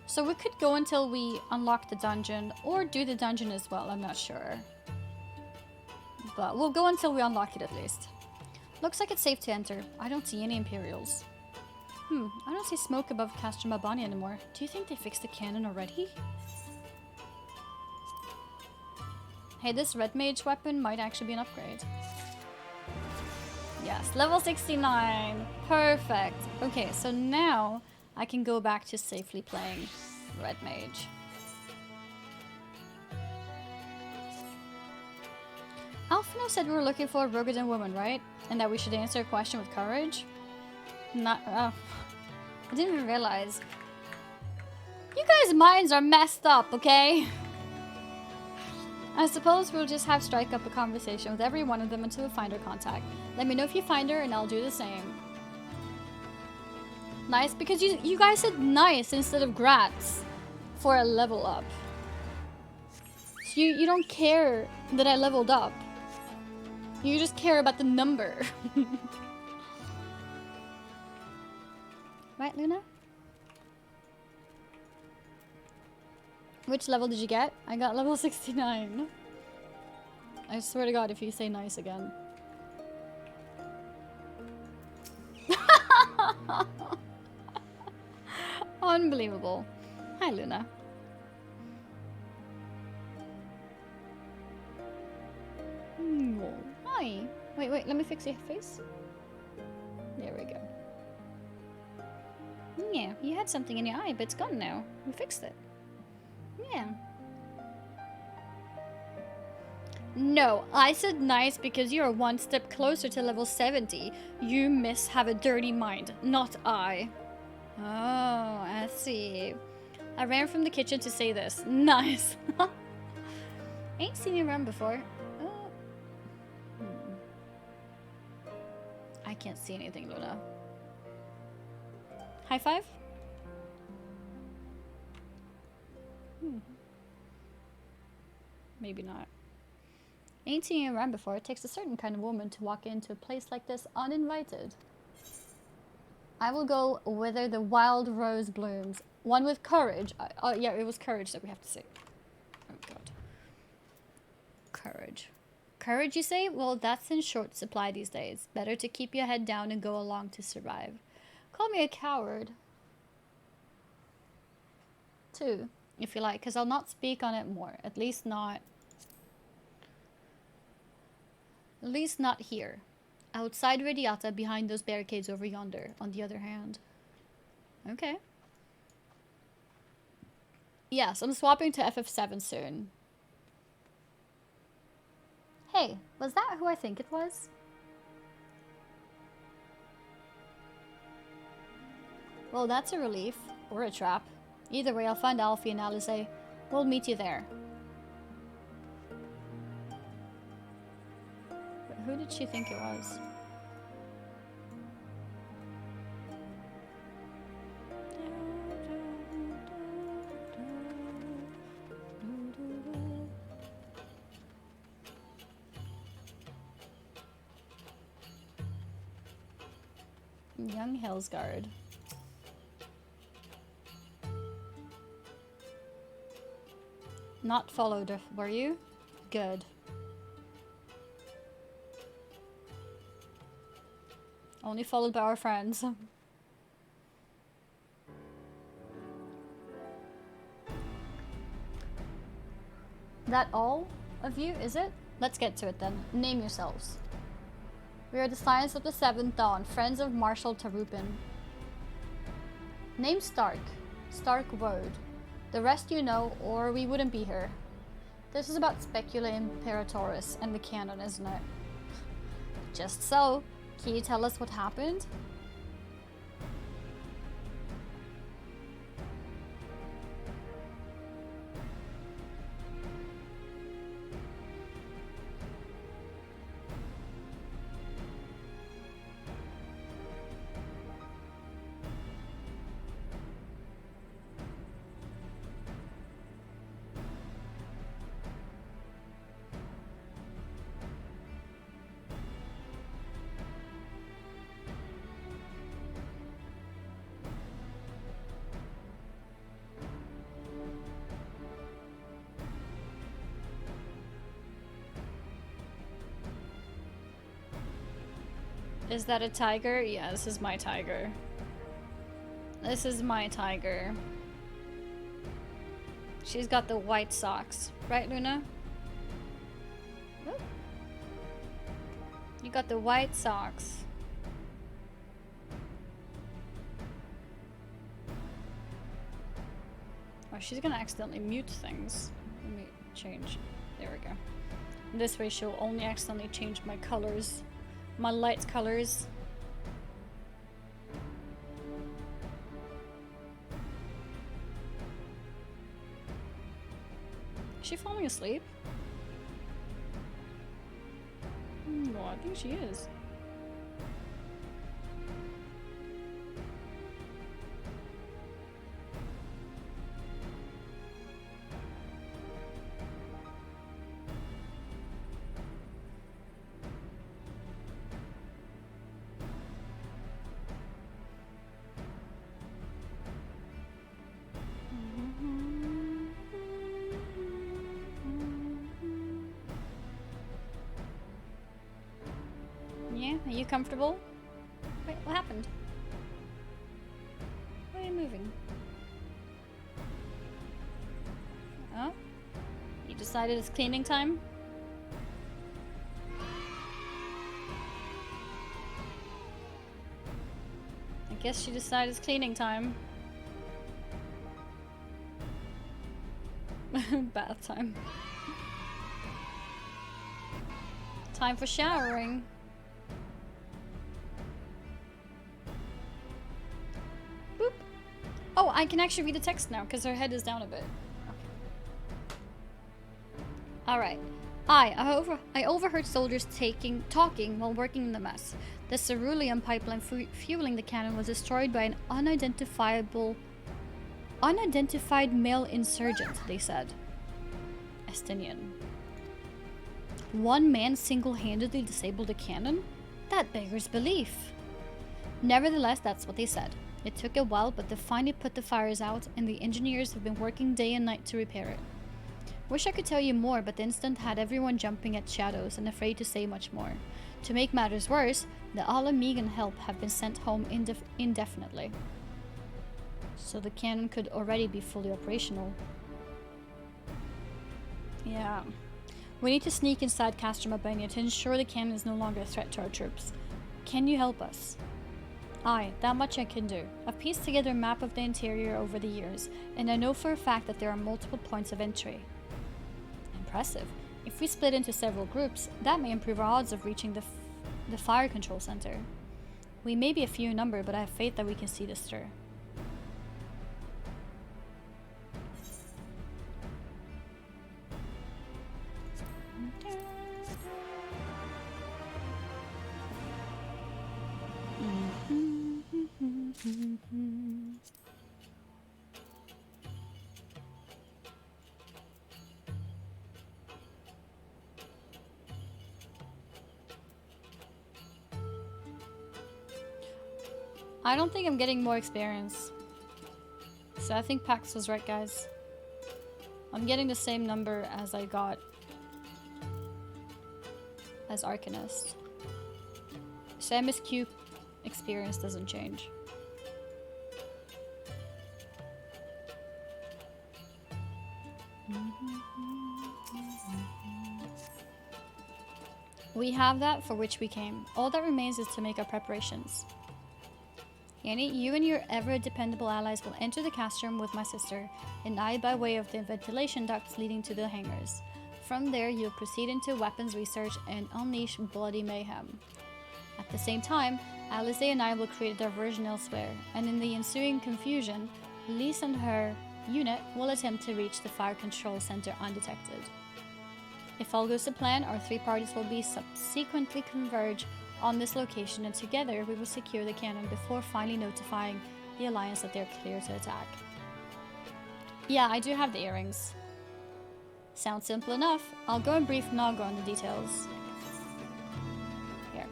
Speaker 1: So we could go until we unlock the dungeon, or do the dungeon as well, I'm not sure. But we'll go until we unlock it at least. Looks like it's safe to enter. I don't see any Imperials. I don't see smoke above Castor Mabani anymore. Do you think they fixed the cannon already? Hey, this red mage weapon might actually be an upgrade. Yes, level 69. Perfect. Okay, so now I can go back to safely playing red mage. Alphino said we were looking for a Rogadan woman, right? And that we should answer a question with courage? Not. Oh. I didn't even realize. You guys' minds are messed up, okay? I suppose we'll just have strike up a conversation with every one of them until we find her contact. Let me know if you find her and I'll do the same. Nice, because you guys said nice instead of grats for a level up. So you don't care that I leveled up. You just care about the number. Right, Luna? Which level did you get? I got level 69. I swear to God if you say nice again. Unbelievable. Hi, Luna. Oh, hi. Wait, let me fix your face. There we go. Yeah, you had something in your eye, but it's gone now. We fixed it. Yeah. No, I said nice because you're one step closer to level 70. You miss have a dirty mind, not I. Oh, I see. I ran from the kitchen to say this. Nice. Ain't seen you run before. Oh. I can't see anything, Luna. High five? Maybe not. Ain't seen you around before. It takes a certain kind of woman to walk into a place like this uninvited. I will go whither the wild rose blooms. One with courage. Yeah, it was courage that we have to say. Oh god. Courage. Courage, you say? Well, that's in short supply these days. Better to keep your head down and go along to survive. Call me a coward. Too, if you like, because I'll not speak on it more. At least not here. Outside Radiata, behind those barricades over yonder, on the other hand. Okay. Yes, I'm swapping to FF7 soon. Hey, was that who I think it was? Well, that's a relief. Or a trap. Either way, I'll find Alfie and Alice. We'll meet you there. But who did she think it was? Young Hillsguard. Not followed, were you? Good. Only followed by our friends. That all of you, is it? Let's get to it then. Name yourselves. We are the Scions of the Seventh Dawn, friends of Marshal Tarupin. Name Stark. Stark Woad. The rest you know, or we wouldn't be here. This is about Specula Imperatoris and the canon, isn't it? Just so. Can you tell us what happened? Is that a tiger? Yeah, this is my tiger. This is my tiger. She's got the white socks. Right, Luna? Oop. You got the white socks. Oh, she's gonna accidentally mute things. Let me change. There we go. This way she'll only accidentally change my colors. My lights colors. Is she falling asleep? No, I think she is. Yeah, are you comfortable? Wait, what happened? Why are you moving? Oh? You decided it's cleaning time? I guess she decided it's cleaning time. Bath time. Time for showering. Boop. Oh, I can actually read the text now because her head is down a bit. Okay. Alright. I overheard soldiers talking while working in the mess. The cerulean pipeline fueling the cannon was destroyed by an unidentified male insurgent, they said. Estinian. One man single-handedly disabled a cannon? That beggars belief. Nevertheless, that's what they said. It took a while, but they finally put the fires out, and the engineers have been working day and night to repair it. Wish I could tell you more, but the incident had everyone jumping at shadows and afraid to say much more. To make matters worse, the Ala-Megan help have been sent home indefinitely. So the cannon could already be fully operational. Yeah. We need to sneak inside Castrum Albania to ensure the cannon is no longer a threat to our troops. Can you help us? Aye, that much I can do. I've pieced together a map of the interior over the years, and I know for a fact that there are multiple points of entry. Impressive. If we split into several groups, that may improve our odds of reaching the fire control center. We may be a few in number, but I have faith that we can see this through. I don't think I'm getting more experience. So I think Pax was right, guys. I'm getting the same number as I got as Arcanist. So MSQ experience doesn't change. We have that for which we came. All that remains is to make our preparations. Annie, you and your ever-dependable allies will enter the castrum with my sister, and I by way of the ventilation ducts leading to the hangars. From there, you'll proceed into weapons research and unleash bloody mayhem. At the same time, Alice and I will create a diversion elsewhere, and in the ensuing confusion, Lise and her unit will attempt to reach the fire control center undetected. If all goes to plan, our three parties will be subsequently converge on this location, and together we will secure the cannon before finally notifying the Alliance that they're clear to attack. Yeah, I do have the earrings. Sounds simple enough. I'll go in brief and I'll go on the details. Here.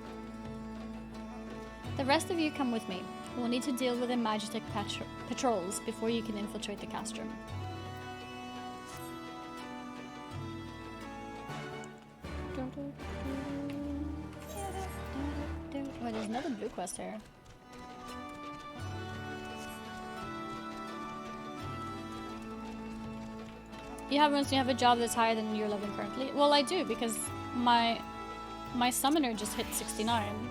Speaker 1: The rest of you come with me. We'll need to deal with the Magitek patrols before you can infiltrate the castrum. Wait, there's another blue quest here. You have a job that's higher than your level currently? Well, I do, because my summoner just hit 69.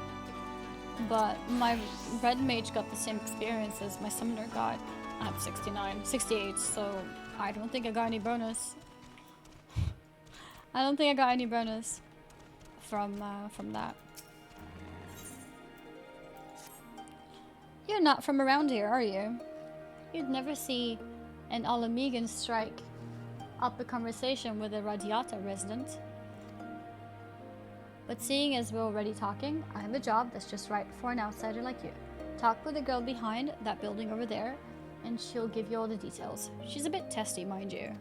Speaker 1: But my red mage got the same experience as my summoner got at 68, so I don't think I got any bonus. I don't think I got any bonus from that. You're not from around here, are you? You'd never see an Ala-Megan strike up a conversation with a Radiata resident. But seeing as we're already talking, I have a job that's just right for an outsider like you. Talk with the girl behind that building over there, and she'll give you all the details. She's a bit testy, mind you.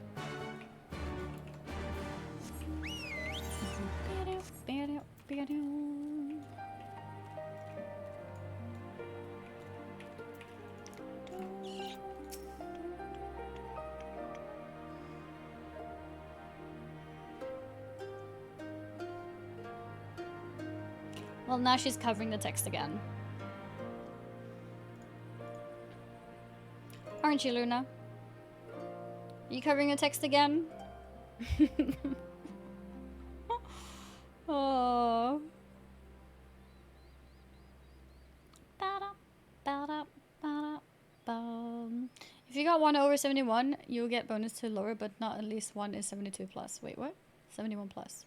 Speaker 1: Well, now she's covering the text again. Aren't you, Luna? Are you covering the text again? Oh. If you got one over 71, you'll get bonus to lower, but not at least one is 72 plus. Wait, what? 71 plus.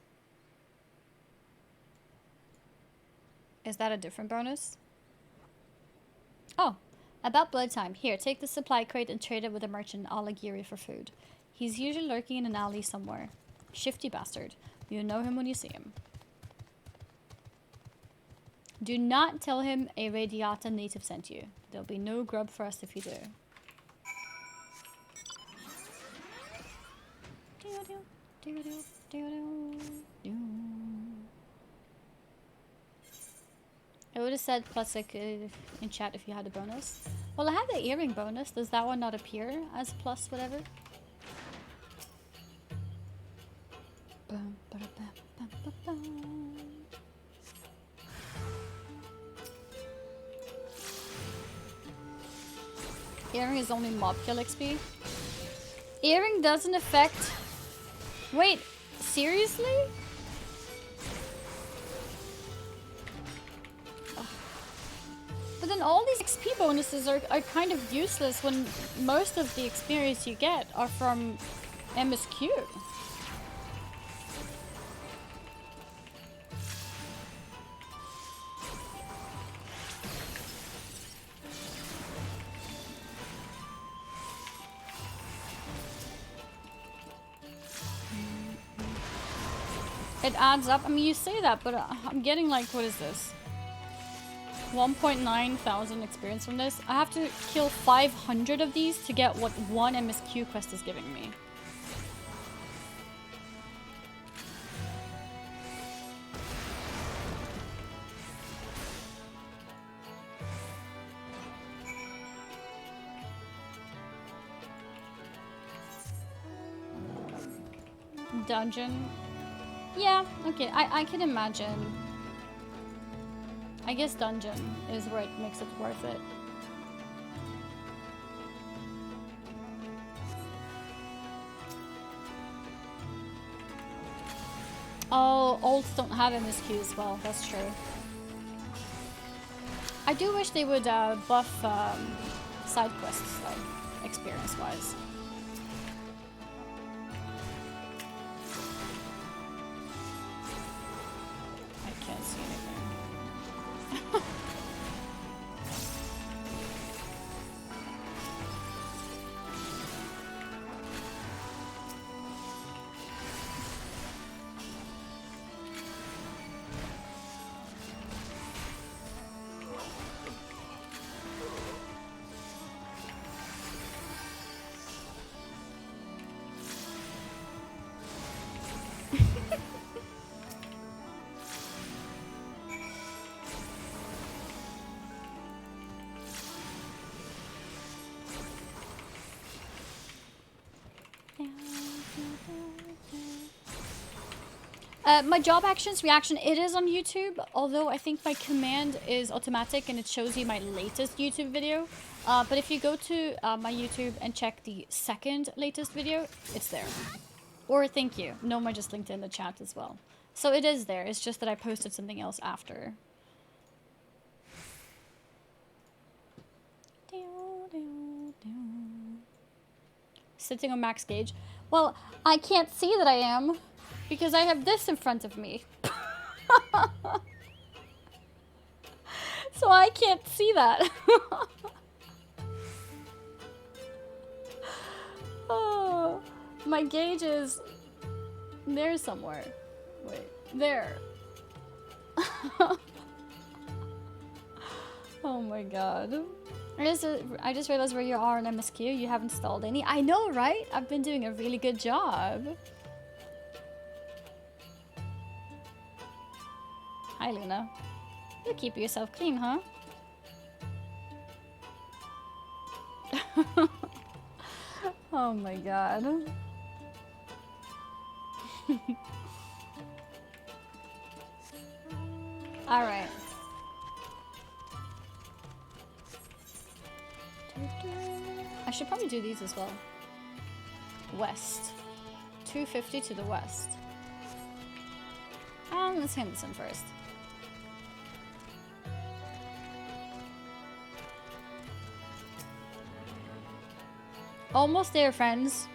Speaker 1: Is that a different bonus? Oh, about blood time. Here, take the supply crate and trade it with a merchant Aligiri for food. He's usually lurking in an alley somewhere. Shifty bastard. You'll know him when you see him. Do not tell him a Radiata native sent you. There'll be no grub for us if you do. I would have said plus like in chat if you had a bonus. Well, I had the earring bonus. Does that one not appear as plus whatever? Earring is only mob kill XP. Earring doesn't affect... Wait, seriously? Ugh. But then all these XP bonuses are kind of useless when most of the experience you get are from MSQ. It adds up. I mean, you say that, but I'm getting like, what is this? 1.9 thousand experience from this. I have to kill 500 of these to get what one MSQ quest is giving me. Dungeon. Yeah, okay, I can imagine. I guess dungeon is where it makes it worth it. Oh, olds don't have MSQ as well, that's true. I do wish they would buff side quests though, experience-wise. Can't see anything. My job actions reaction, it is on YouTube, although I think my command is automatic and it shows you my latest YouTube video. But if you go to my YouTube and check the second latest video, it's there. Or thank you. Noma just linked it in the chat as well. So it is there, it's just that I posted something else after. Sitting on max gauge. Well, I can't see that I am. Because I have this in front of me. So I can't see that. Oh, my gauge is there somewhere. Wait, there. Oh my god. I just realized where you are in MSQ. You haven't installed any. I know, right? I've been doing a really good job. Hi, Luna. You keep yourself clean, huh? Oh my god. Alright. I should probably do these as well. West. 250 to the west. Let's hand this in first. Almost there, friends.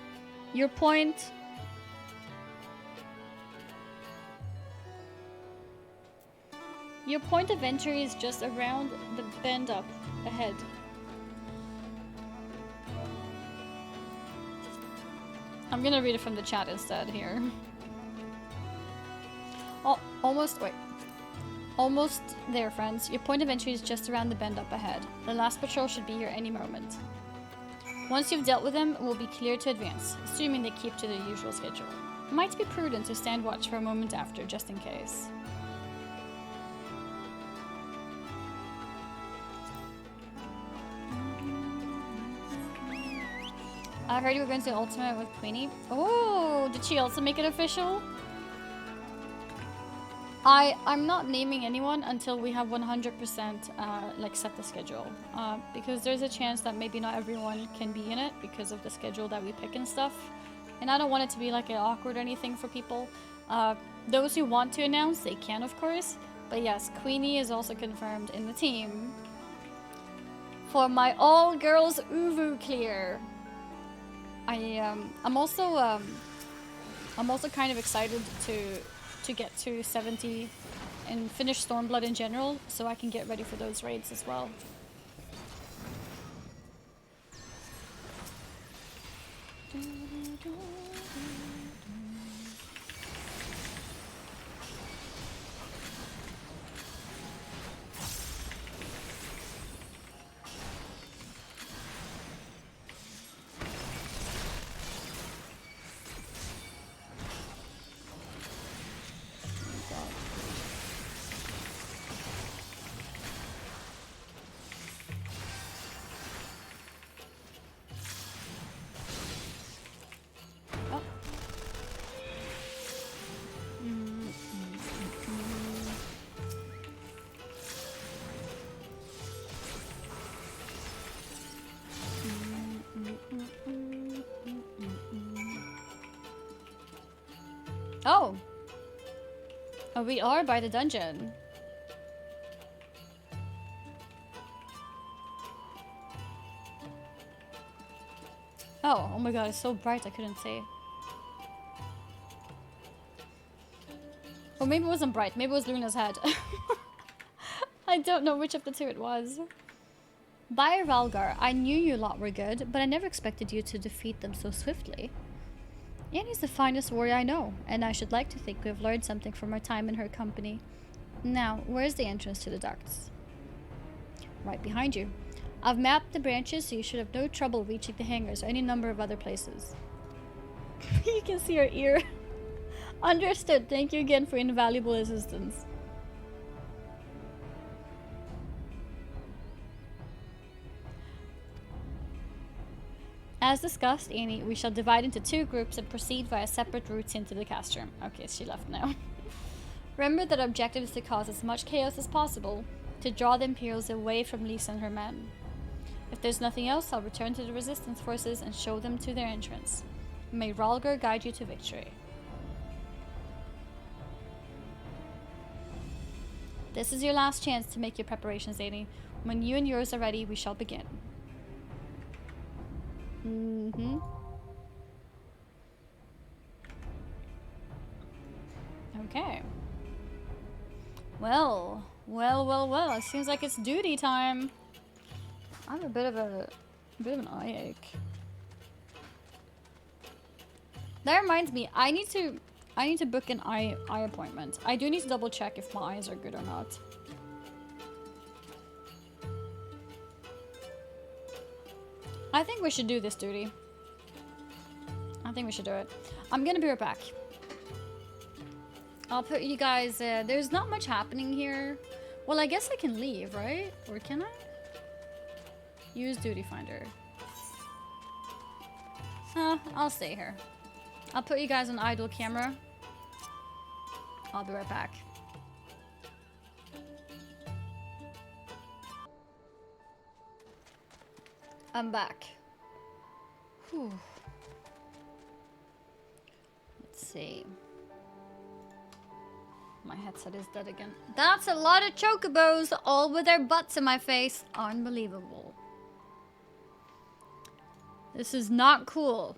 Speaker 1: Your point. Your point of entry is just around the bend up ahead. I'm gonna read it from the chat instead here. Oh, almost there, friends. Your point of entry is just around the bend up ahead. The last patrol should be here any moment. Once you've dealt with them, it will be clear to advance, assuming they keep to their usual schedule. It might be prudent to stand watch for a moment after, just in case. I heard you were going to Ultimate with Queenie. Oh, did she also make it official? I'm not naming anyone until we have 100% like set the schedule. Because there's a chance that maybe not everyone can be in it because of the schedule that we pick and stuff. And I don't want it to be like awkward or anything for people. Those who want to announce, they can of course. But yes, Queenie is also confirmed in the team. For my all-girls Uvu clear. I'm also kind of excited to get to 70 and finish Stormblood in general, so I can get ready for those raids as well. Oh! Oh, we are by the dungeon. Oh my god, it's so bright I couldn't see. Or maybe it wasn't bright, maybe it was Luna's head. I don't know which of the two it was. By Ralgar, I knew you lot were good, but I never expected you to defeat them so swiftly. Annie's the finest warrior I know, and I should like to think we have learned something from our time in her company. Now, where's the entrance to the ducts? Right behind you. I've mapped the branches, so you should have no trouble reaching the hangars or any number of other places. You can see her ear. Understood. Thank you again for invaluable assistance. As discussed, Annie, we shall divide into 2 groups and proceed via separate routes into the cast room. Okay, she left now. Remember that our objective is to cause as much chaos as possible, to draw the Imperials away from Lisa and her men. If there's nothing else, I'll return to the Resistance forces and show them to their entrance. May Ralgar guide you to victory. This is your last chance to make your preparations, Annie. When you and yours are ready, we shall begin. Mm-hmm. Okay. Well. It seems like it's duty time. I have a bit of an eye ache. That reminds me, I need to book an eye appointment. I do need to double check if my eyes are good or not. I think we should do this duty. I think we should do it. I'm gonna be right back. I'll put you guys, there's not much happening here. Well, I guess I can leave, right? Or can I? Use duty finder. I'll stay here. I'll put you guys on idle camera. I'll be right back. I'm back. Whew. Let's see. My headset is dead again. That's a lot of chocobos, all with their butts in my face. Unbelievable. This is not cool.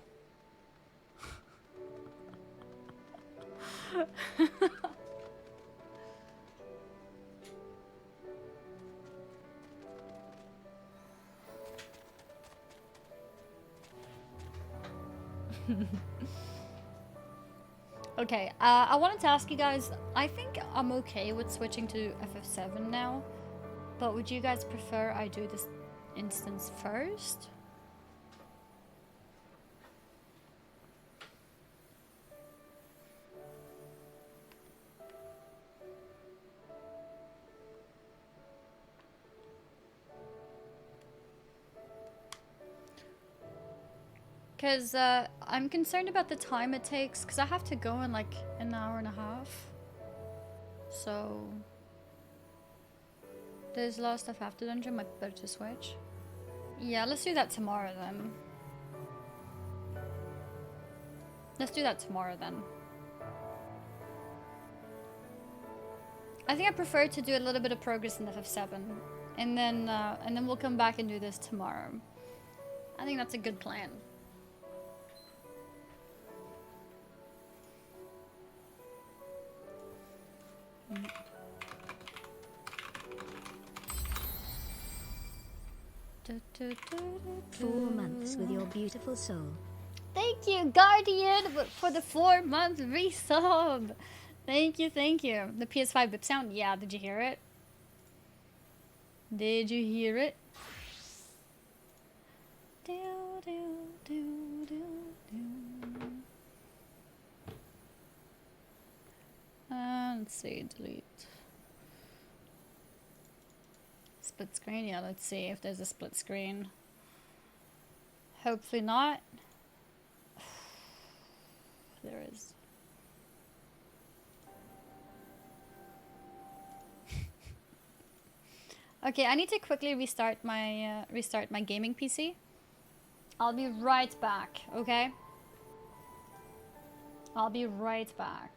Speaker 1: Okay, I wanted to ask you guys, I think I'm okay with switching to FF7 now, but would you guys prefer I do this instance first? Because I'm concerned about the time it takes, because I have to go in like an hour and a half. So there's a lot of stuff after dungeon, might be better to switch. Yeah, let's do that tomorrow then. Let's do that tomorrow then. I think I prefer to do a little bit of progress in FF7, and then we'll come back and do this tomorrow. I think that's a good plan. Mm.
Speaker 10: 4 months with your beautiful soul.
Speaker 1: Thank you, Guardian, for the 4-month resub. Thank you, thank you. The PS5 bip sound, yeah, did you hear it? Did you hear it? Let's see, delete. Split screen, yeah, let's see if there's a split screen. Hopefully not. There is. Okay, I need to quickly restart my gaming PC. I'll be right back, okay? I'll be right back.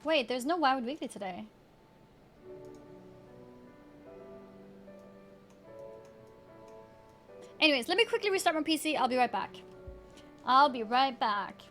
Speaker 1: Wait, there's no Wildwood Weekly today. Anyways, let me quickly restart my PC. I'll be right back. I'll be right back.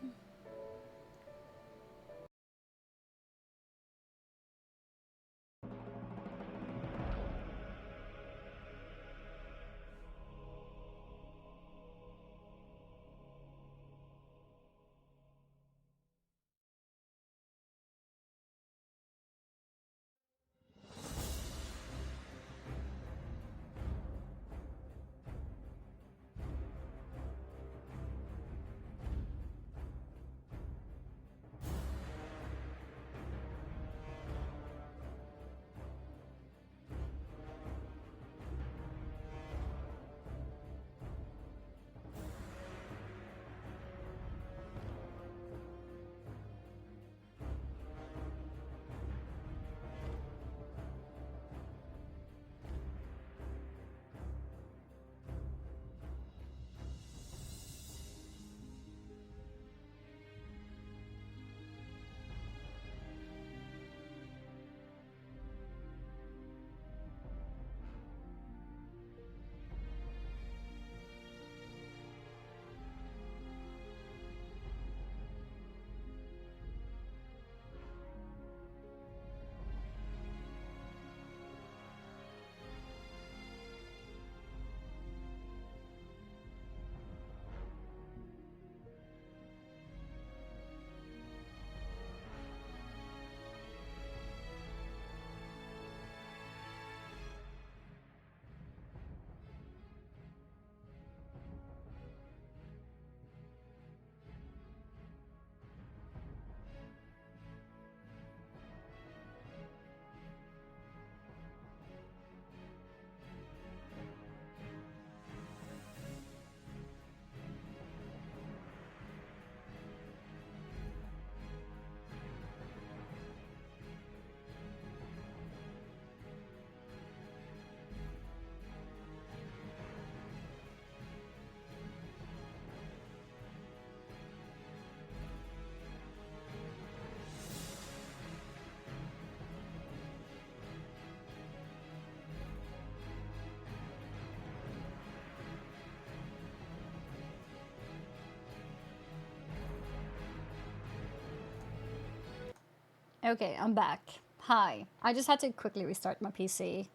Speaker 1: Okay, I'm back. Hi. I just had to quickly restart my PC.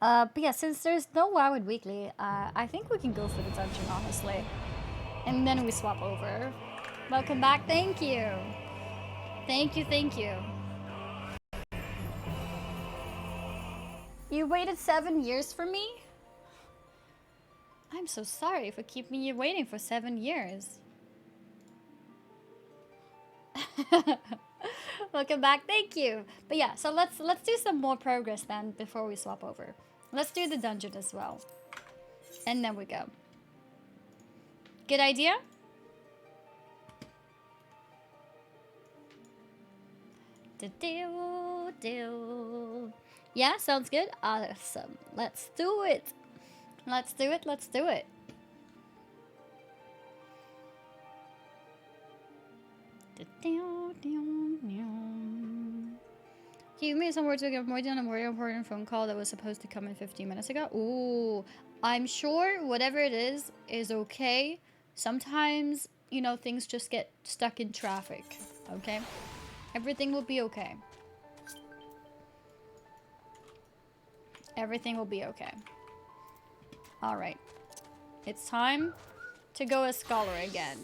Speaker 1: But yeah, since there's no WoW Weekly, I think we can go for the dungeon, honestly. And then we swap over. Welcome back. Thank you. Thank you, thank you. You waited 7 years for me? I'm so sorry for keeping you waiting for 7 years. Welcome back, thank you. But yeah, so let's do some more progress then before we swap over. Let's do the dungeon as well. And then we go. Good idea? Yeah, sounds good. Awesome. Let's do it. Let's do it. Let's do it. Give me some words to give more than a very important phone call that was supposed to come in 15 minutes ago. Ooh, I'm sure whatever it is okay. Sometimes, you know, things just get stuck in traffic. Okay? Everything will be okay. Everything will be okay. Alright. It's time to go as Scholar again.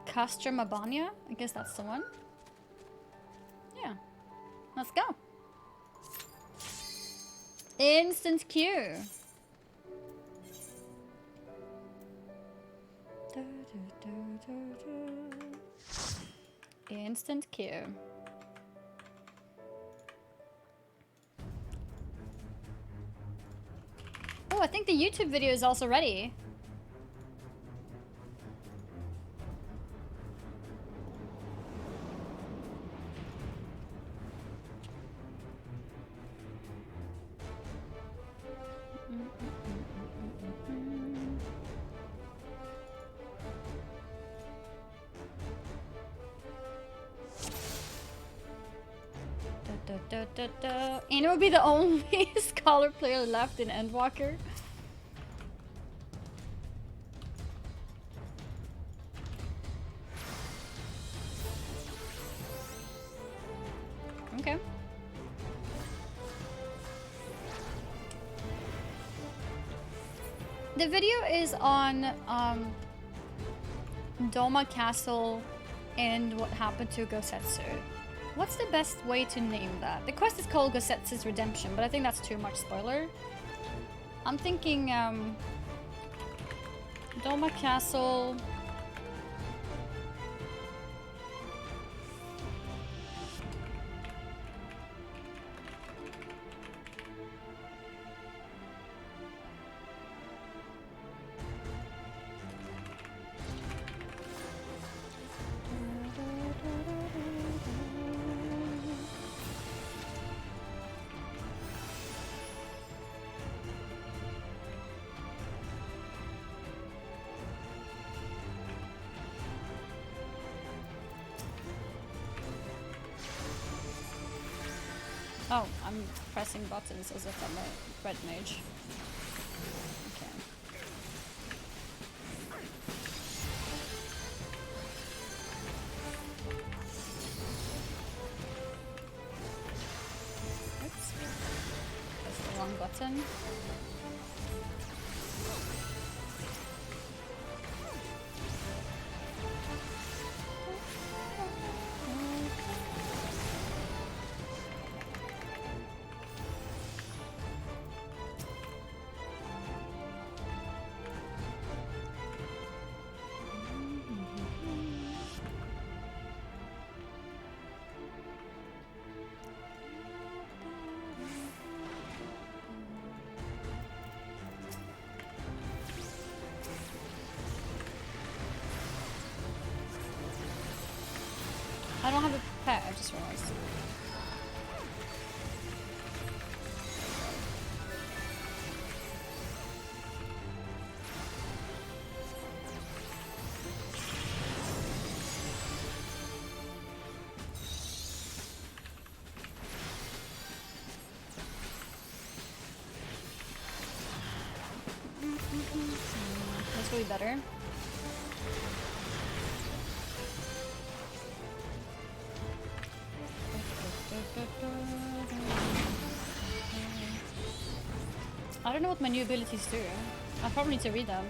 Speaker 1: Castra Mabania? I guess that's the one. Yeah. Let's go. Instant queue. Instant queue. Oh, I think the YouTube video is also ready. And it would be the only Scholar player left in Endwalker. Okay. The video is on Doma Castle and what happened to Gosetsu. What's the best way to name that? The quest is called Gosetsu's Redemption, but I think that's too much spoiler. I'm thinking Doma Castle. Oh, I'm pressing buttons as if I'm a red mage. Okay. Oops. That's the wrong button. I don't have a pet, I just realized. That's really better. I don't know what my new abilities do. I probably need to read them.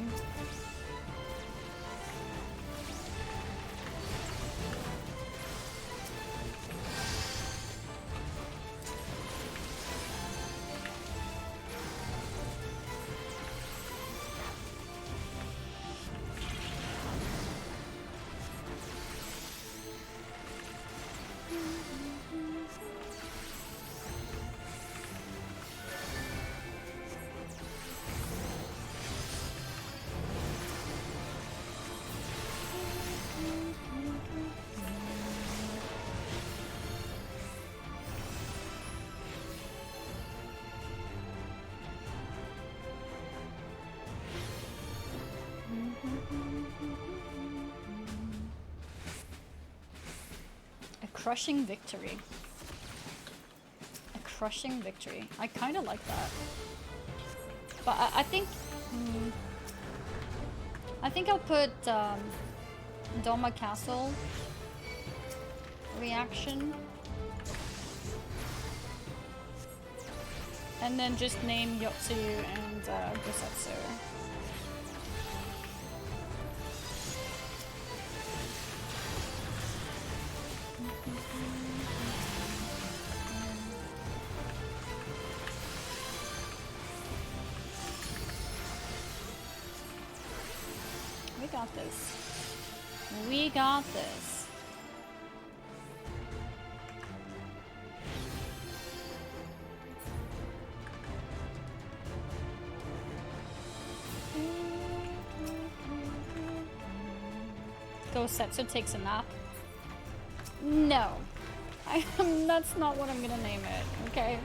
Speaker 1: Crushing victory. A crushing victory. I kind of like that. But I think... I think I'll put Doma Castle reaction. And then just name Yotsuyu and Gosetsu. We got this. We got this. Gosetsu takes a nap. No. That's not what I'm gonna name it, okay?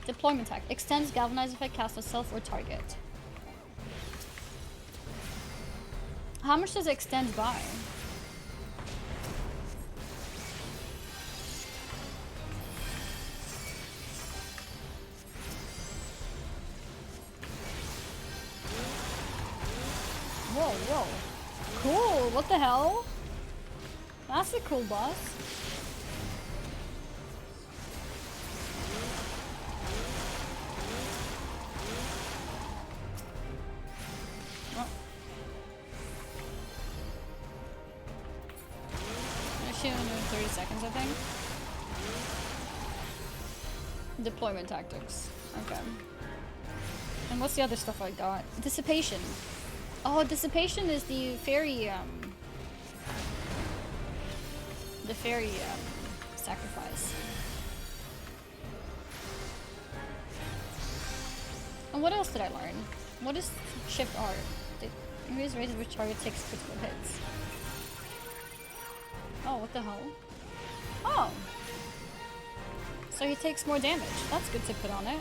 Speaker 1: Deployment tag. Extends galvanize effect cast on self or target. How much does it extend by? Whoa, whoa. Cool, what the hell? That's a cool boss. Oh. Actually, only 30 seconds, I think. Deployment tactics. Okay. And what's the other stuff I got? Dissipation. Oh, Dissipation is the fairy, sacrifice. And what else did I learn? What is Shift R? Increase rate at which target takes critical hits. Oh, what the hell? Oh! So he takes more damage. That's good to put on it.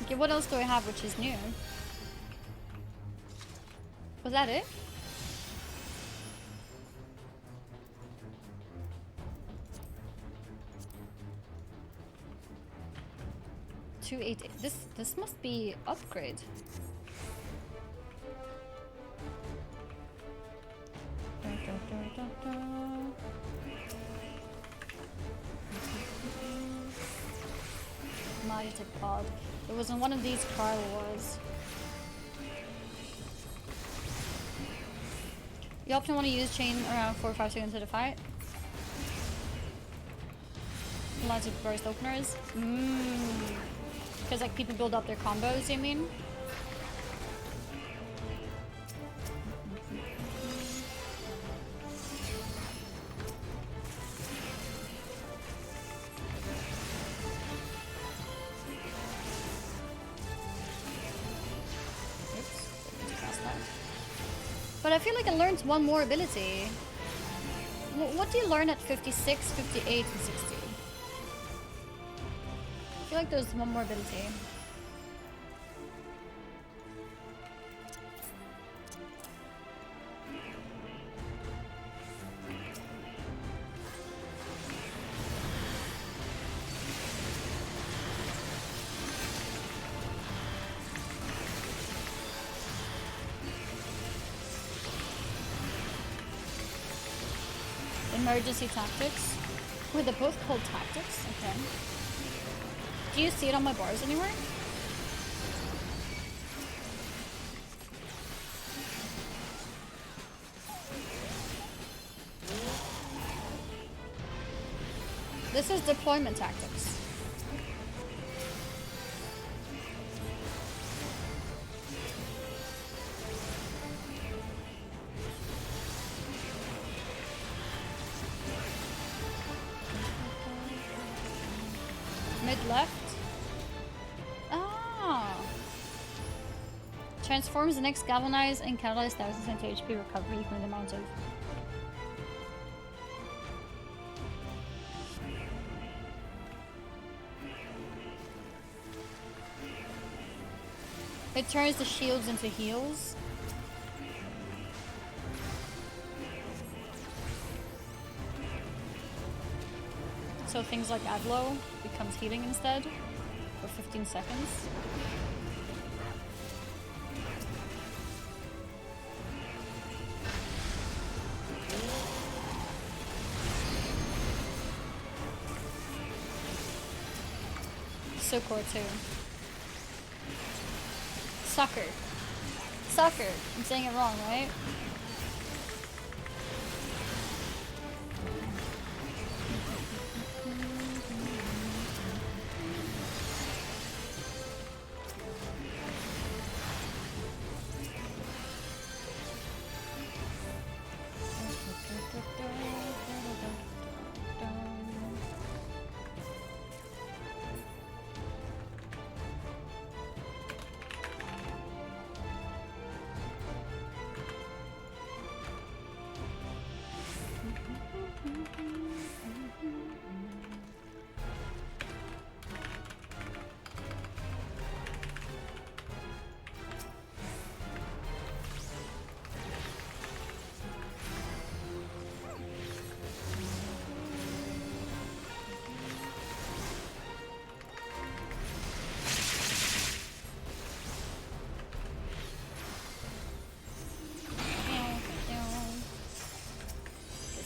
Speaker 1: Okay, what else do I have which is new? Was that it? This must be upgrade. Magic pod. It was in one of these trial wars. You often want to use chain around 4 or 5 seconds into the fight. Lots of burst openers. Because like people build up their combos, you mean? But I feel like I learned one more ability. What do you learn at 56, 58, and 60? I feel like there's one more ability. Emergency tactics. Wait, they're both called tactics? Okay. Do you see it on my bars anywhere? This is deployment tactics. Mid-left. Ah. Transforms the next galvanize and catalyze 1000% HP recovery from the amount of. It turns the shields into heals. So things like Adlo becomes healing instead for 15 seconds. Succor too. Sucker. Sucker. I'm saying it wrong, right?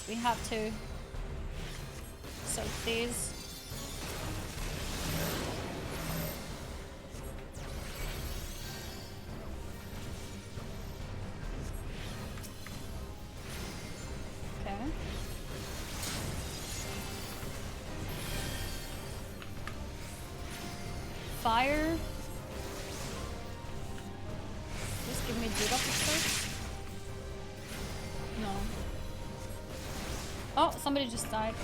Speaker 1: We have to soak these. Okay. Fire. Just give me debuff first. No. Oh, somebody just died.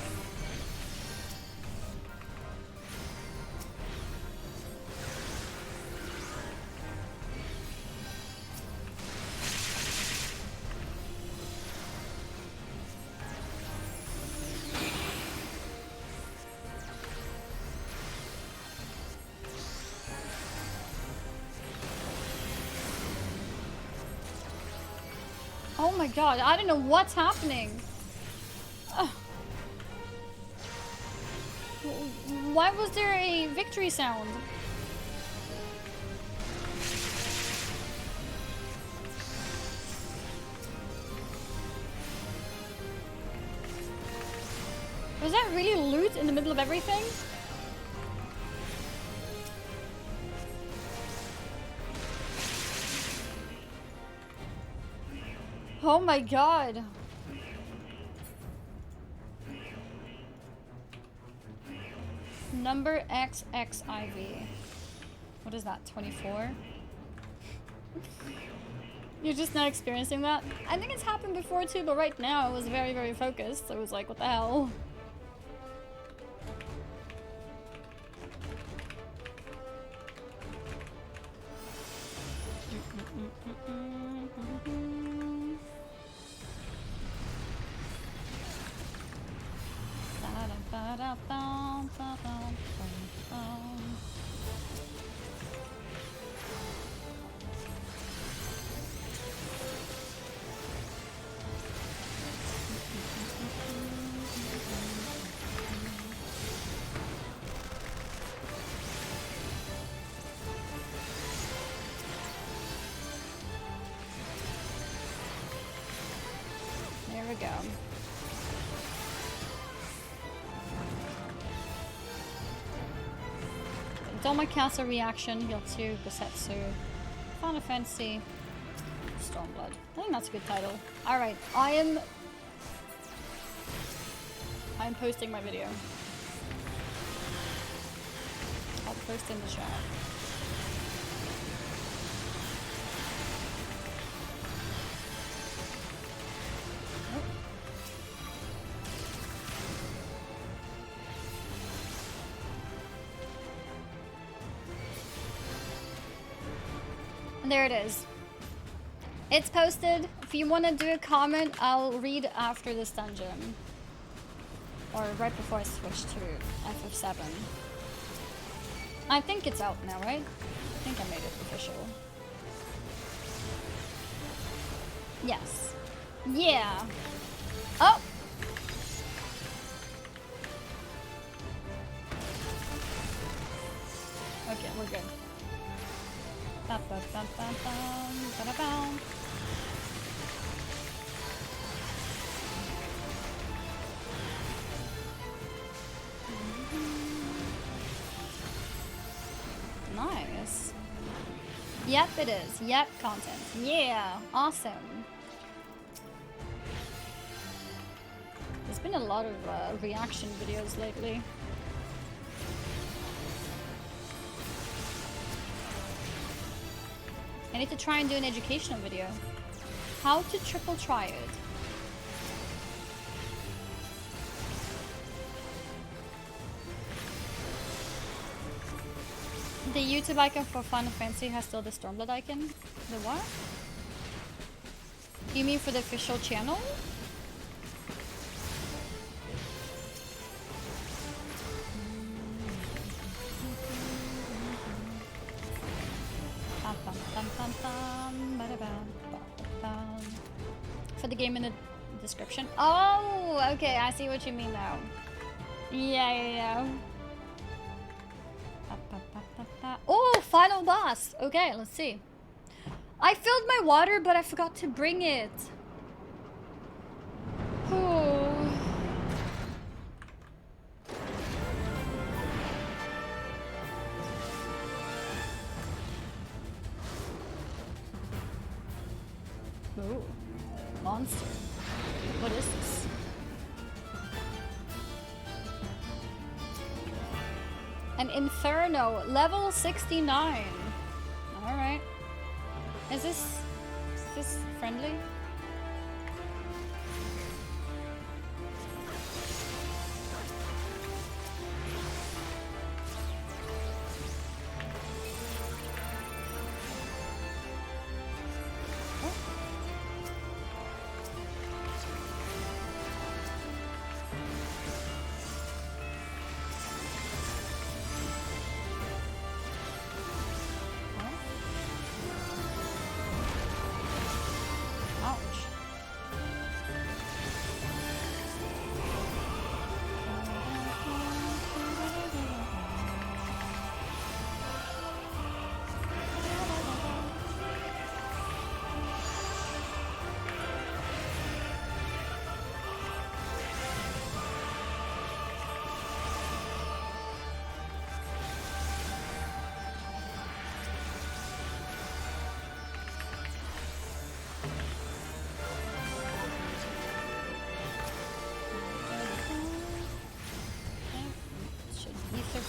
Speaker 1: Oh my god, I don't know what's happening. Ugh. Why was there a victory sound? Was that really loot in the middle of everything? Oh my god. Number FFXIV. What is that, 24? You're just not experiencing that? I think it's happened before too, but right now I was very, very focused. So I was like, what the hell? There we go. Doma Castle Reaction, Heal 2, Gosetsu, Final Fantasy, Stormblood. I think that's a good title. Alright, I'm posting my video. I'll post in the chat. There it is. It's posted. If you want to do a comment, I'll read after this dungeon. Or right before I switch to FF7. I think it's out now, right? I think I made it official. Yes. Yeah. Oh! Okay, we're good. Bum, bum, bum, bum, bum, ba-da-bum. Nice. Yep, it is. Yep, content. Yeah, awesome. There's been a lot of reaction videos lately. I need to try and do an educational video. How to triple triad. The YouTube icon for Final Fantasy has still the Stormblood icon. The what? You mean for the official channel? For the game in the description. Oh, okay, I see what you mean now. Yeah. Oh, final boss. Okay, let's see. I filled my water, but I forgot to bring it. Oh. Ooh, monster. What is this? An Inferno, level 69. Alright. Is this friendly?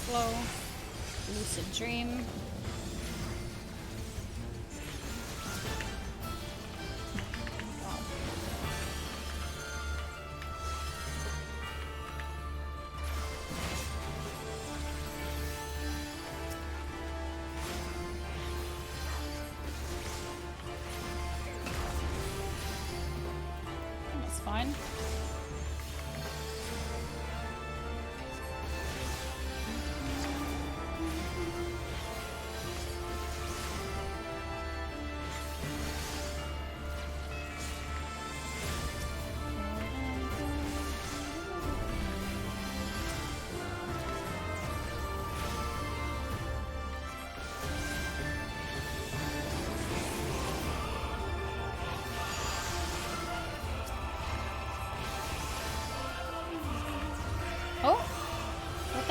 Speaker 1: Flow, lucid dream. That's fine.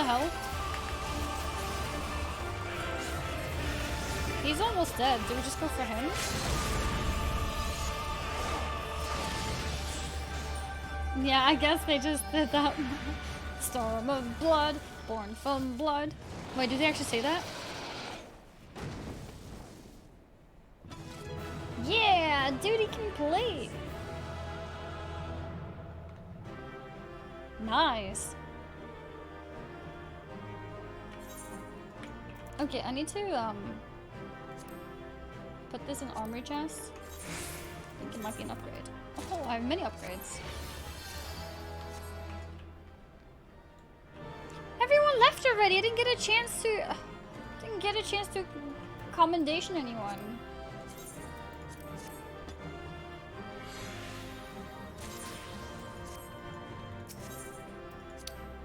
Speaker 1: hell? He's almost dead. Do we just go for him? Yeah, I guess they just did that. Storm of blood, born from blood. Wait, did they actually say that? Yeah, duty complete. Nice. Okay, I need to put this in armory chest. I think it might be an upgrade. Oh, I have many upgrades. Everyone left already. I didn't get a chance to commendation anyone.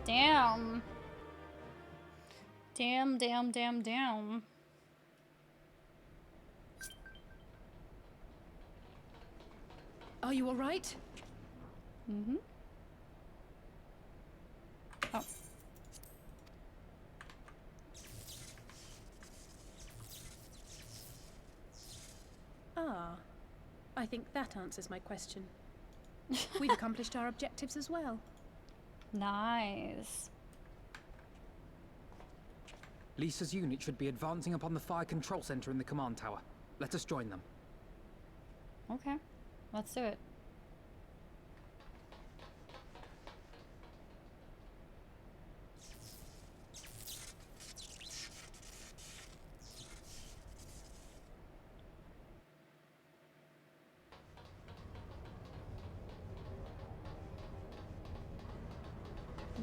Speaker 1: Damn. Damn.
Speaker 9: Are you all right?
Speaker 1: Mm-hmm. Oh.
Speaker 9: Ah, I think that answers my question. We've accomplished our objectives as well.
Speaker 1: Nice.
Speaker 3: Lisa's unit should be advancing upon the fire control center in the command tower. Let us join them.
Speaker 1: Okay, let's do it.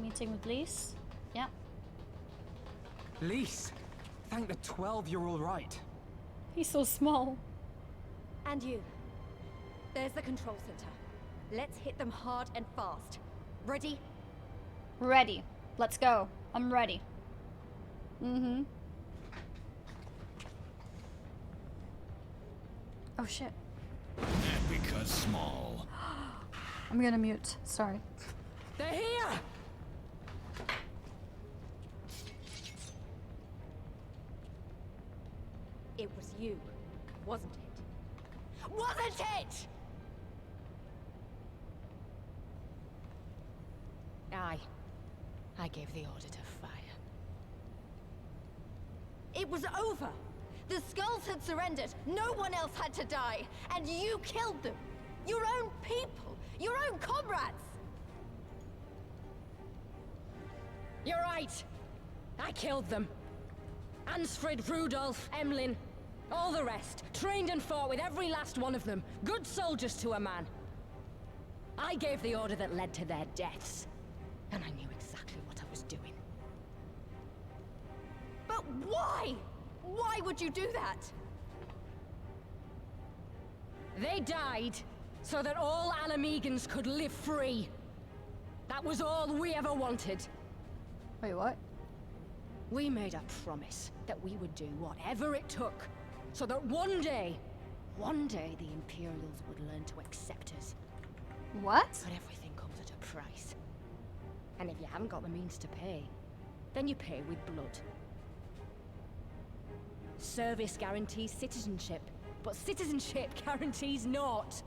Speaker 1: Meeting with Lise? Yeah.
Speaker 3: Lise! Thank the 12 you're all right.
Speaker 1: He's so small.
Speaker 2: And you. There's the control center. Let's hit them hard and fast. Ready?
Speaker 1: Ready. Let's go. I'm ready. Mm-hmm. Oh shit.
Speaker 14: Because small.
Speaker 1: I'm gonna mute. Sorry.
Speaker 21: They're here!
Speaker 2: It was you, wasn't it? Wasn't it?
Speaker 21: I gave the order to fire.
Speaker 2: It was over. The skulls had surrendered. No one else had to die. And you killed them. Your own people. Your own comrades.
Speaker 21: You're right. I killed them. Ansfrid, Rudolph, Emlyn, all the rest. Trained and fought with every last one of them. Good soldiers to a man. I gave the order that led to their deaths. And I knew exactly what I was doing.
Speaker 2: But why? Why would you do that?
Speaker 21: They died so that all Alamegans could live free. That was all we ever wanted.
Speaker 1: Wait, what?
Speaker 21: We made a promise that we would do whatever it took, so that one day the Imperials would learn to accept us.
Speaker 1: What?
Speaker 21: But everything comes at a price. And if you haven't got the means to pay, then you pay with blood. Service guarantees citizenship, but citizenship guarantees naught.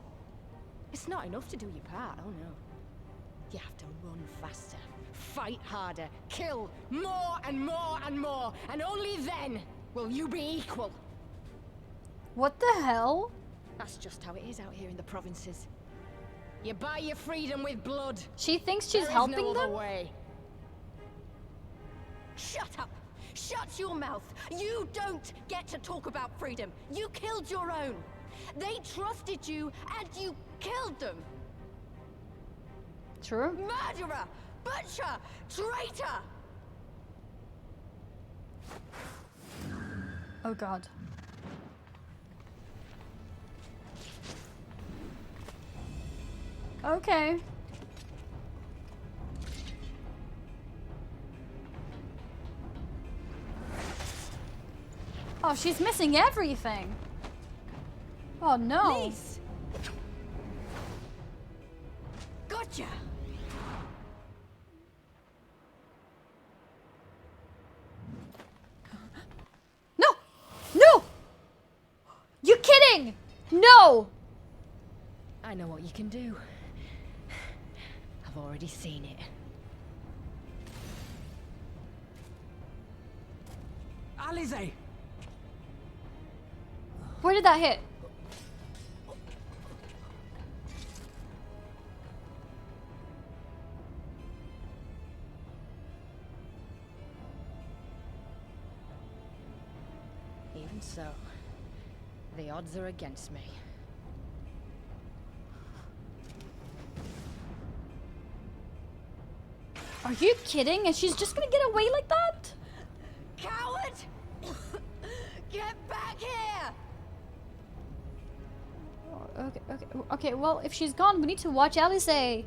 Speaker 21: It's not enough to do your part, oh no. You have to run faster, fight harder, kill more and more and more, and only then will you be equal.
Speaker 1: What the hell?
Speaker 21: That's just how it is out here in the provinces. You buy your freedom with blood.
Speaker 1: She thinks she's helping
Speaker 21: no
Speaker 1: them?
Speaker 21: other way.
Speaker 2: Shut up! Shut your mouth! You don't get to talk about freedom. You killed your own. They trusted you, and you killed them.
Speaker 1: True.
Speaker 2: Murderer! Butcher! Traitor!
Speaker 1: Oh god. Okay. Oh, she's missing everything. Oh no.
Speaker 2: Lise. Gotcha.
Speaker 1: Ow!
Speaker 21: I know what you can do. I've already seen it.
Speaker 3: Alize!
Speaker 1: Where did that hit?
Speaker 21: Even so, the odds are against me.
Speaker 1: Are you kidding? And she's just gonna get away like that?
Speaker 21: Coward! Get back here!
Speaker 1: Oh, okay, well, if she's gone, we need to watch Alice. Hero!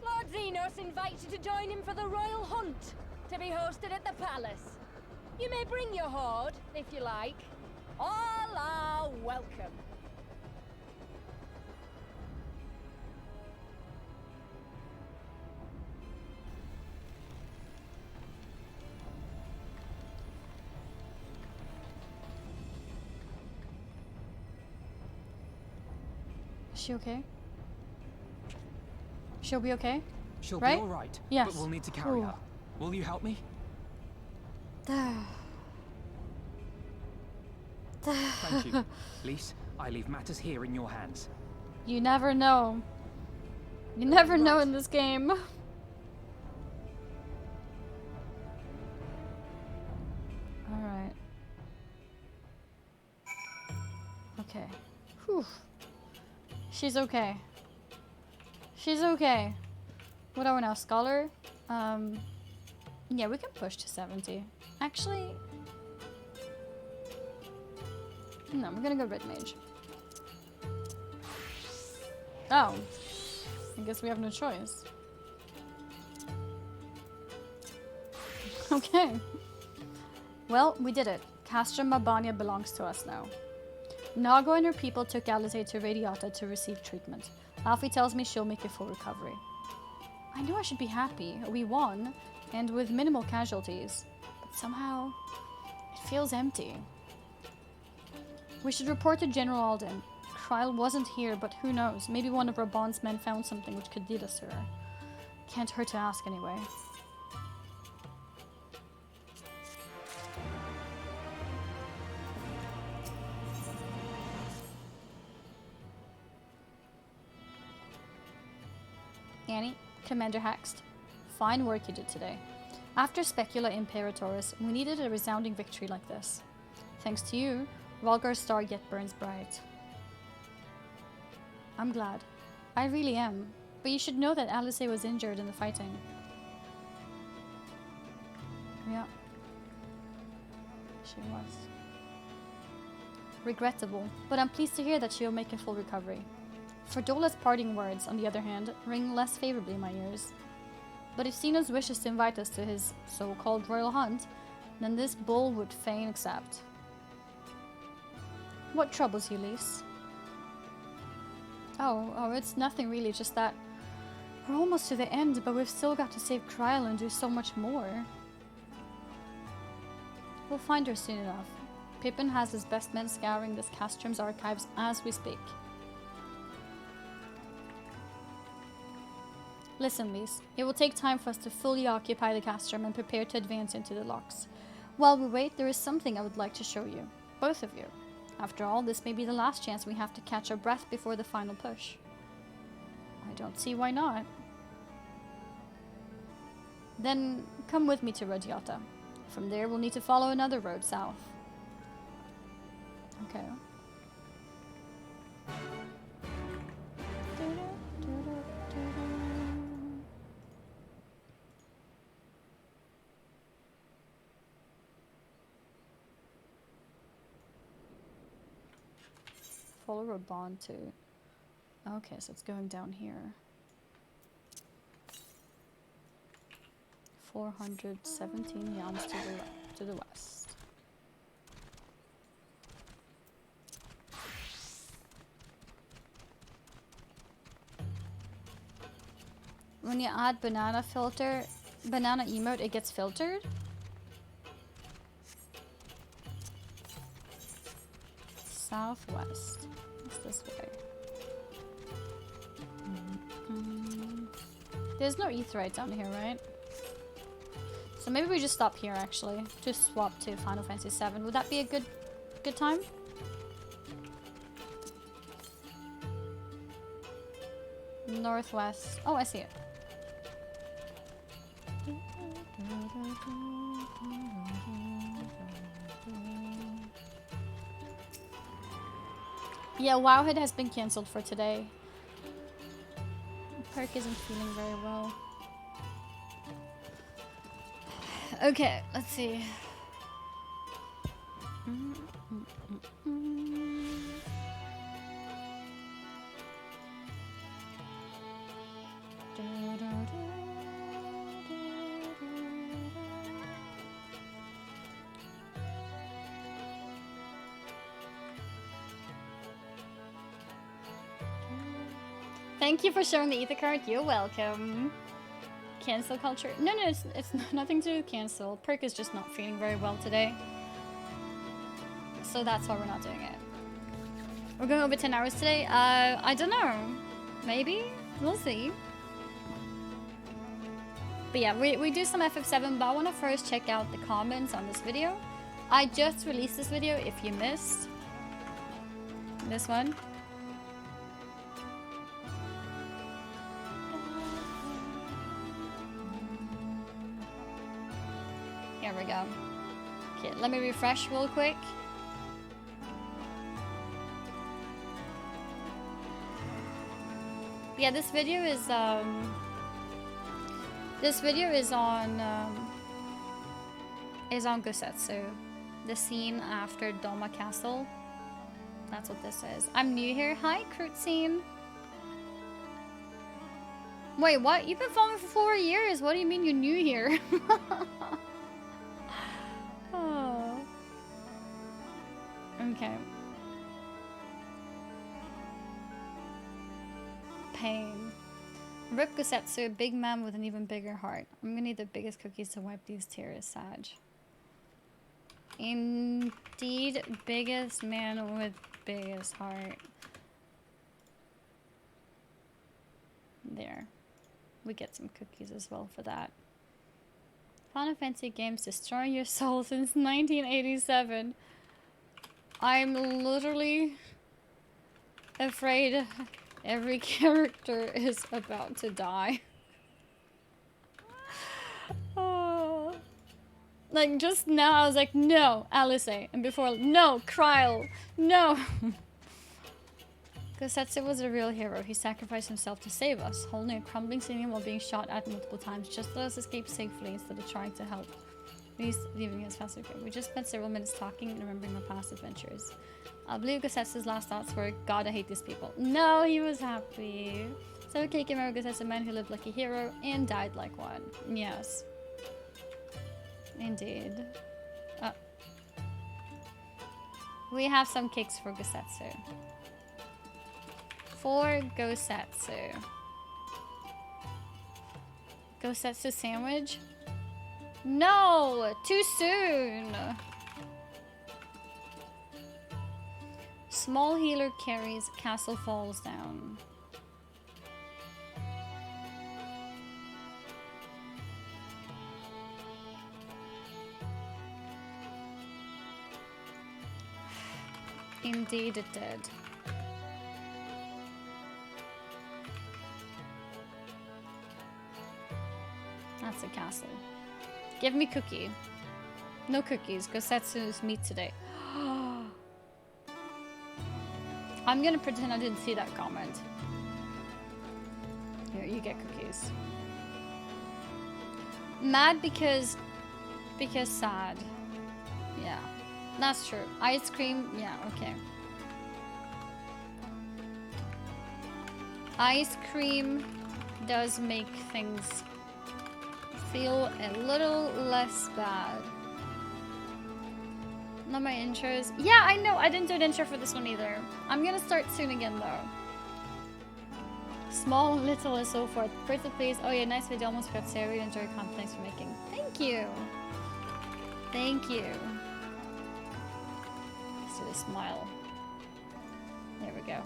Speaker 21: Lord Xenos invites you to join him for the royal hunt, to be hosted at the palace. You may bring your horde, if you like. All are welcome.
Speaker 1: Is she okay? She'll be okay?
Speaker 3: She'll
Speaker 1: right?
Speaker 3: be alright,
Speaker 1: Yes.
Speaker 3: but we'll need to carry her. Will you help me? Thank you. Lise, I leave matters here in your hands.
Speaker 1: You never know. You never know in this game. Alright. Okay. Whew. She's okay. She's okay. What are we now? Scholar? Yeah, we can push to 70. Actually... No, we're gonna go Red Mage. Oh. I guess we have no choice. Okay. Well, we did it. Castrum Mabania belongs to us now. Nago and her people took Alice to Radiata to receive treatment. Alfie tells me she'll make a full recovery. I know I should be happy. We won, and with minimal casualties. But somehow, it feels empty. We should report to General Alden. Kryl wasn't here, but who knows? Maybe one of our bondsmen found something which could lead us to her. Can't hurt to ask anyway. Annie, Commander Haxt. Fine work you did today. After Specula Imperatoris, we needed a resounding victory like this. Thanks to you, Rolgar's star yet burns bright. I'm glad. I really am. But you should know that Alice was injured in the fighting. Yeah. She was. Regrettable, but I'm pleased to hear that she'll make a full recovery. Ferdola's parting words, on the other hand, ring less favorably in my ears. But if Xenos wishes to invite us to his so-called royal hunt, then this bull would fain accept. What troubles you, Lise? Oh, it's nothing really, just that we're almost to the end, but we've still got to save Kryl and do so much more. We'll find her soon enough. Pippin has his best men scouring this Castrum's archives as we speak. Listen, Lise, it will take time for us to fully occupy the Castrum and prepare to advance into the locks. While we wait, there is something I would like to show you. Both of you. After all, this may be the last chance we have to catch our breath before the final push. I don't see why not. Then, come with me to Radiata. From there, we'll need to follow another road south. Okay. Follow a bond to... Okay, so it's going down here. 417 yams to the west. When you add banana emote, it gets filtered? Southwest. What's this way? There's no Aetheryte down here, right? So maybe we just stop here, actually. Just swap to Final Fantasy VII. Would that be a good time? Northwest. Oh, I see it. Yeah, Wowhead has been cancelled for today. Perk isn't feeling very well. Okay, let's see. Thank you for showing the ether card. You're welcome. Cancel culture. No, it's nothing to do with cancel. Perk is just not feeling very well today. So that's why we're not doing it. We're going over 10 hours today. I don't know. Maybe? We'll see. But yeah, we do some FF7, but I want to first check out the comments on this video. I just released this video if you missed. This one. Here we go. Okay, let me refresh real quick. Yeah, this video is on Gosetsu. The scene after Doma Castle. That's what this is. I'm new here. Hi, Crutzine. Wait, what? You've been following for 4 years. What do you mean you're new here? Oh. Okay. Pain. Rip Gosetsu, big man with an even bigger heart. I'm gonna need the biggest cookies to wipe these tears, Sag. Indeed, biggest man with biggest heart. There. We get some cookies as well for that. Final Fantasy games destroying your soul since 1987. I'm literally afraid every character is about to die. Oh. Like just now I was like, no, Alice. And before, no, Kryle, no. Gosetsu was a real hero. He sacrificed himself to save us, holding a crumbling city while being shot at multiple times. Just let us escape safely instead of trying to help. He's leaving us faster. We just spent several minutes talking and remembering our past adventures. I believe Gosetsu's last thoughts were, God, I hate these people. No, he was happy. So okay, remember Gosetsu, a man who lived like a hero and died like one. Yes. Indeed. We have some cakes for Gosetsu. For Gosetsu. Gosetsu sandwich? No! Too soon! Small healer carries, castle falls down. Indeed it did. That's a castle. Give me cookie. No cookies. Gosetsu's meat today. I'm gonna pretend I didn't see that comment. Here, you get cookies. Mad because sad. Yeah, that's true. Ice cream, yeah, okay. Ice cream does make things feel a little less bad. Not my intros. Yeah, I know. I didn't do an intro for this one either. I'm gonna start soon again though. Small, little, and so forth. Pretty please. Oh yeah, nice video. Almost got Sarah. Enjoy content. Thanks for making. Thank you. Thank you. So a smile. There we go.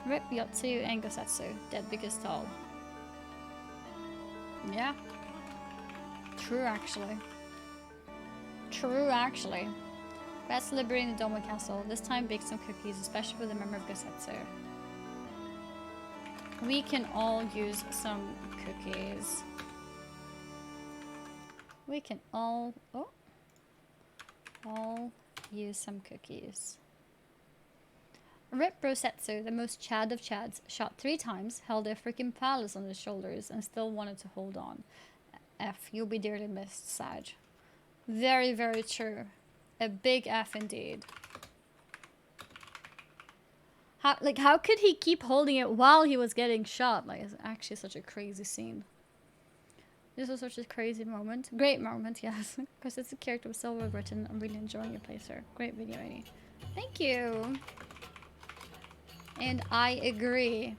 Speaker 1: Rip Yotsu and Gosetsu. Dead because tall. Yeah. True actually. True actually. Best liberating the Domo Castle. This time bake some cookies, especially for the memory of Gosetsu. We can all use some cookies. We can all use some cookies. Rip Rosetsu, the most Chad of Chads, shot 3 times, held a freaking palace on his shoulders, and still wanted to hold on. F, you'll be dearly missed, Sag. Very, very true. A big F indeed. How could he keep holding it while he was getting shot? Like, it's actually such a crazy scene. This was such a crazy moment. Great moment, yes. Because it's a character was so well written. I'm really enjoying your playthrough. Great video, Annie. Thank you. And I agree.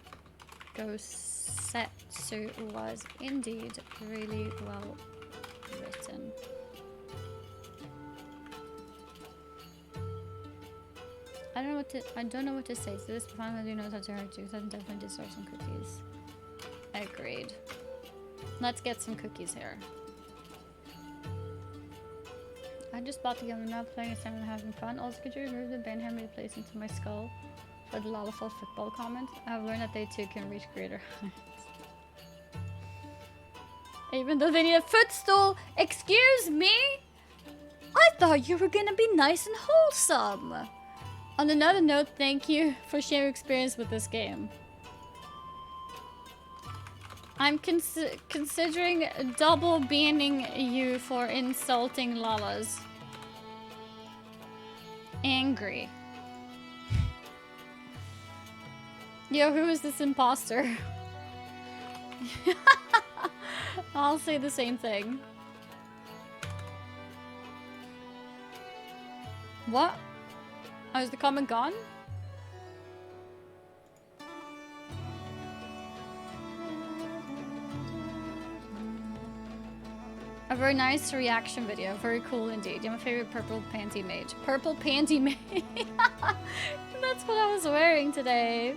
Speaker 1: Gosetsu was indeed really well written. I don't know what to say to this, but finally knows how to hurt you, so I definitely deserve some cookies. Agreed. Let's get some cookies here. I just bought the game. I'm not playing a sim and having fun. Also, could you remove the Ben Henry place into my skull for the Lalafell football comment? I've learned that they too can reach greater heights. Even though they need a footstool. Excuse me? I thought you were gonna be nice and wholesome. On another note, thank you for sharing your experience with this game. I'm considering double banning you for insulting Lalas. Angry. Yo, who is this imposter? I'll say the same thing. What? Oh, is the comment gone? A very nice reaction video. Very cool indeed. You're my favorite purple panty mage. Purple panty mage. That's what I was wearing today.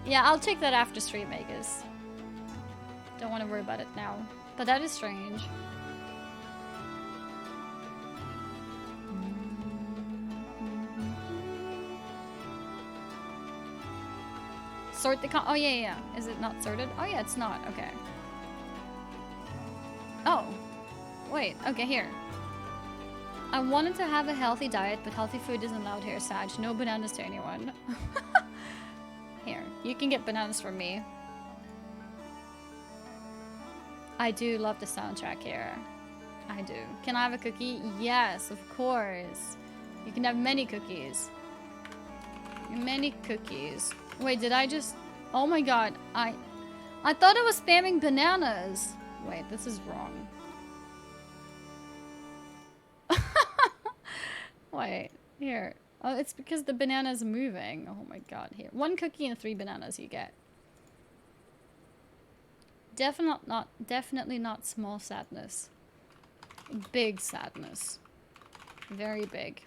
Speaker 1: Yeah, I'll take that after stream, Vegas. Don't want to worry about it now. But that is strange. Sort the oh yeah. Is it not sorted? Oh yeah, it's not. Okay. Oh. Wait. Okay, here. I wanted to have a healthy diet, but healthy food isn't allowed here, Sag. No bananas to anyone. Here. You can get bananas from me. I do love the soundtrack here. I do. Can I have a cookie? Yes, of course. You can have many cookies. Many cookies. Wait, did I just... Oh my god, I thought I was spamming bananas. Wait, this is wrong. Wait, here. Oh, it's because the banana's moving. Oh my god, here. 1 cookie and 3 bananas you get. Definitely not small sadness. Big sadness. Very big.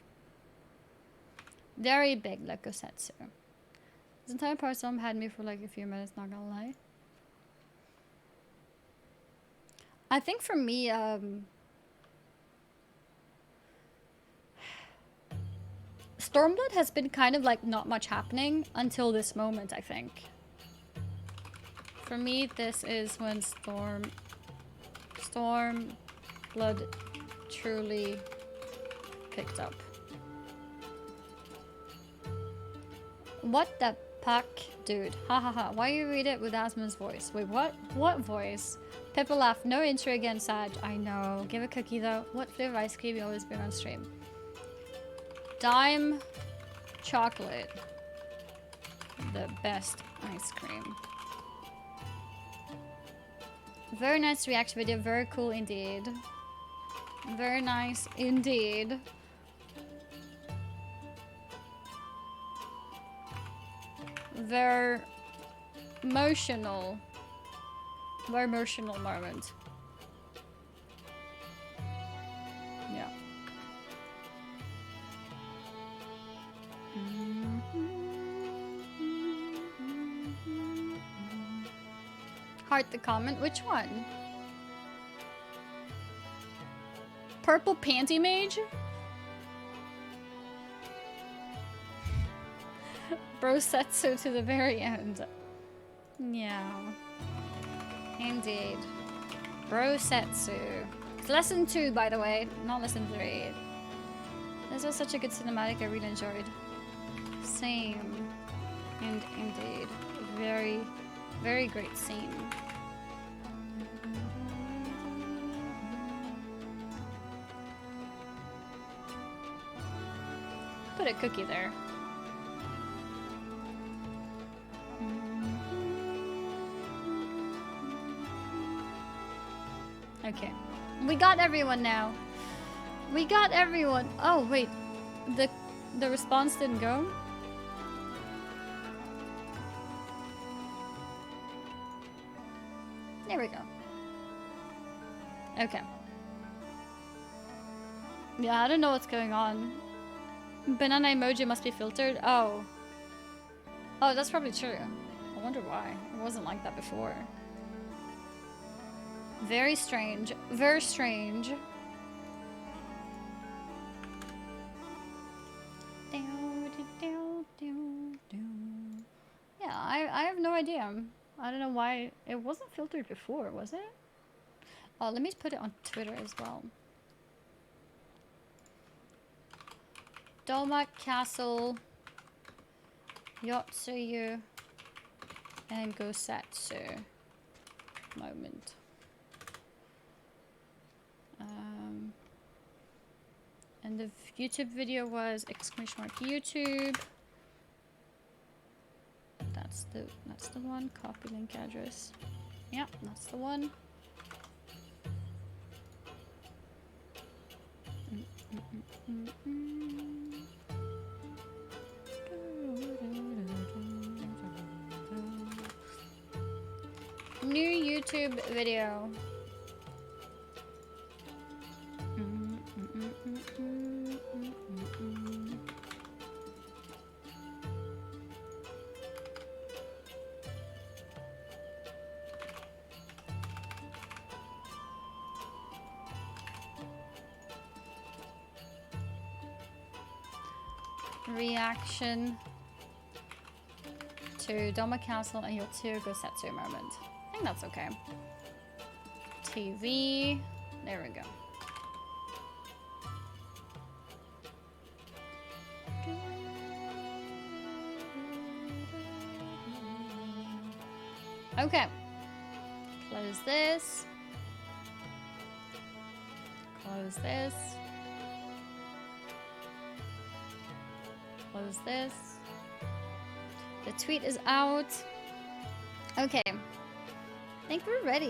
Speaker 1: Very big, like Gosetsu. This entire person had me for like a few minutes, not gonna lie. I think for me, Stormblood has been kind of like not much happening until this moment, I think. For me, this is when Stormblood truly picked up. What the fuck, dude? Ha ha ha. Why you read it with Asmon's voice? Wait, what? What voice? Pepper laugh. No intro again, Sag. I know. Give a cookie though. What flavor ice cream you always been on stream? Dime chocolate. The best ice cream. Very nice reaction video. Very cool indeed. Very nice indeed. very emotional moment. Yeah. Heart the comment. Which one? Purple Panty Mage? Bro Setsu to the very end. Yeah. Indeed. Bro Setsu. It's lesson 2, by the way, not lesson 3. This was such a good cinematic I really enjoyed. Same. And indeed. Very, very great scene. Put a cookie there. Okay. We got everyone now. We got everyone. Oh, wait. The response didn't go? There we go. Okay. Yeah, I don't know what's going on. Banana emoji must be filtered. Oh. Oh, that's probably true. I wonder why. It wasn't like that before. Very strange. Very strange. Yeah, I have no idea. I don't know why it wasn't filtered before, was it? Oh, let me put it on Twitter as well. Doma Castle, Yotsuyu, and Gosatsu moment. And the YouTube video was !YouTube. That's the one. Copy link address. Yeah, that's the one. New YouTube video. Reaction to Doma Castle and Yotsuyu Gosatsu moment. I think that's okay. TV. There we go. Okay. Close this. Close this. Close this. The tweet is out. Okay. I think we're ready.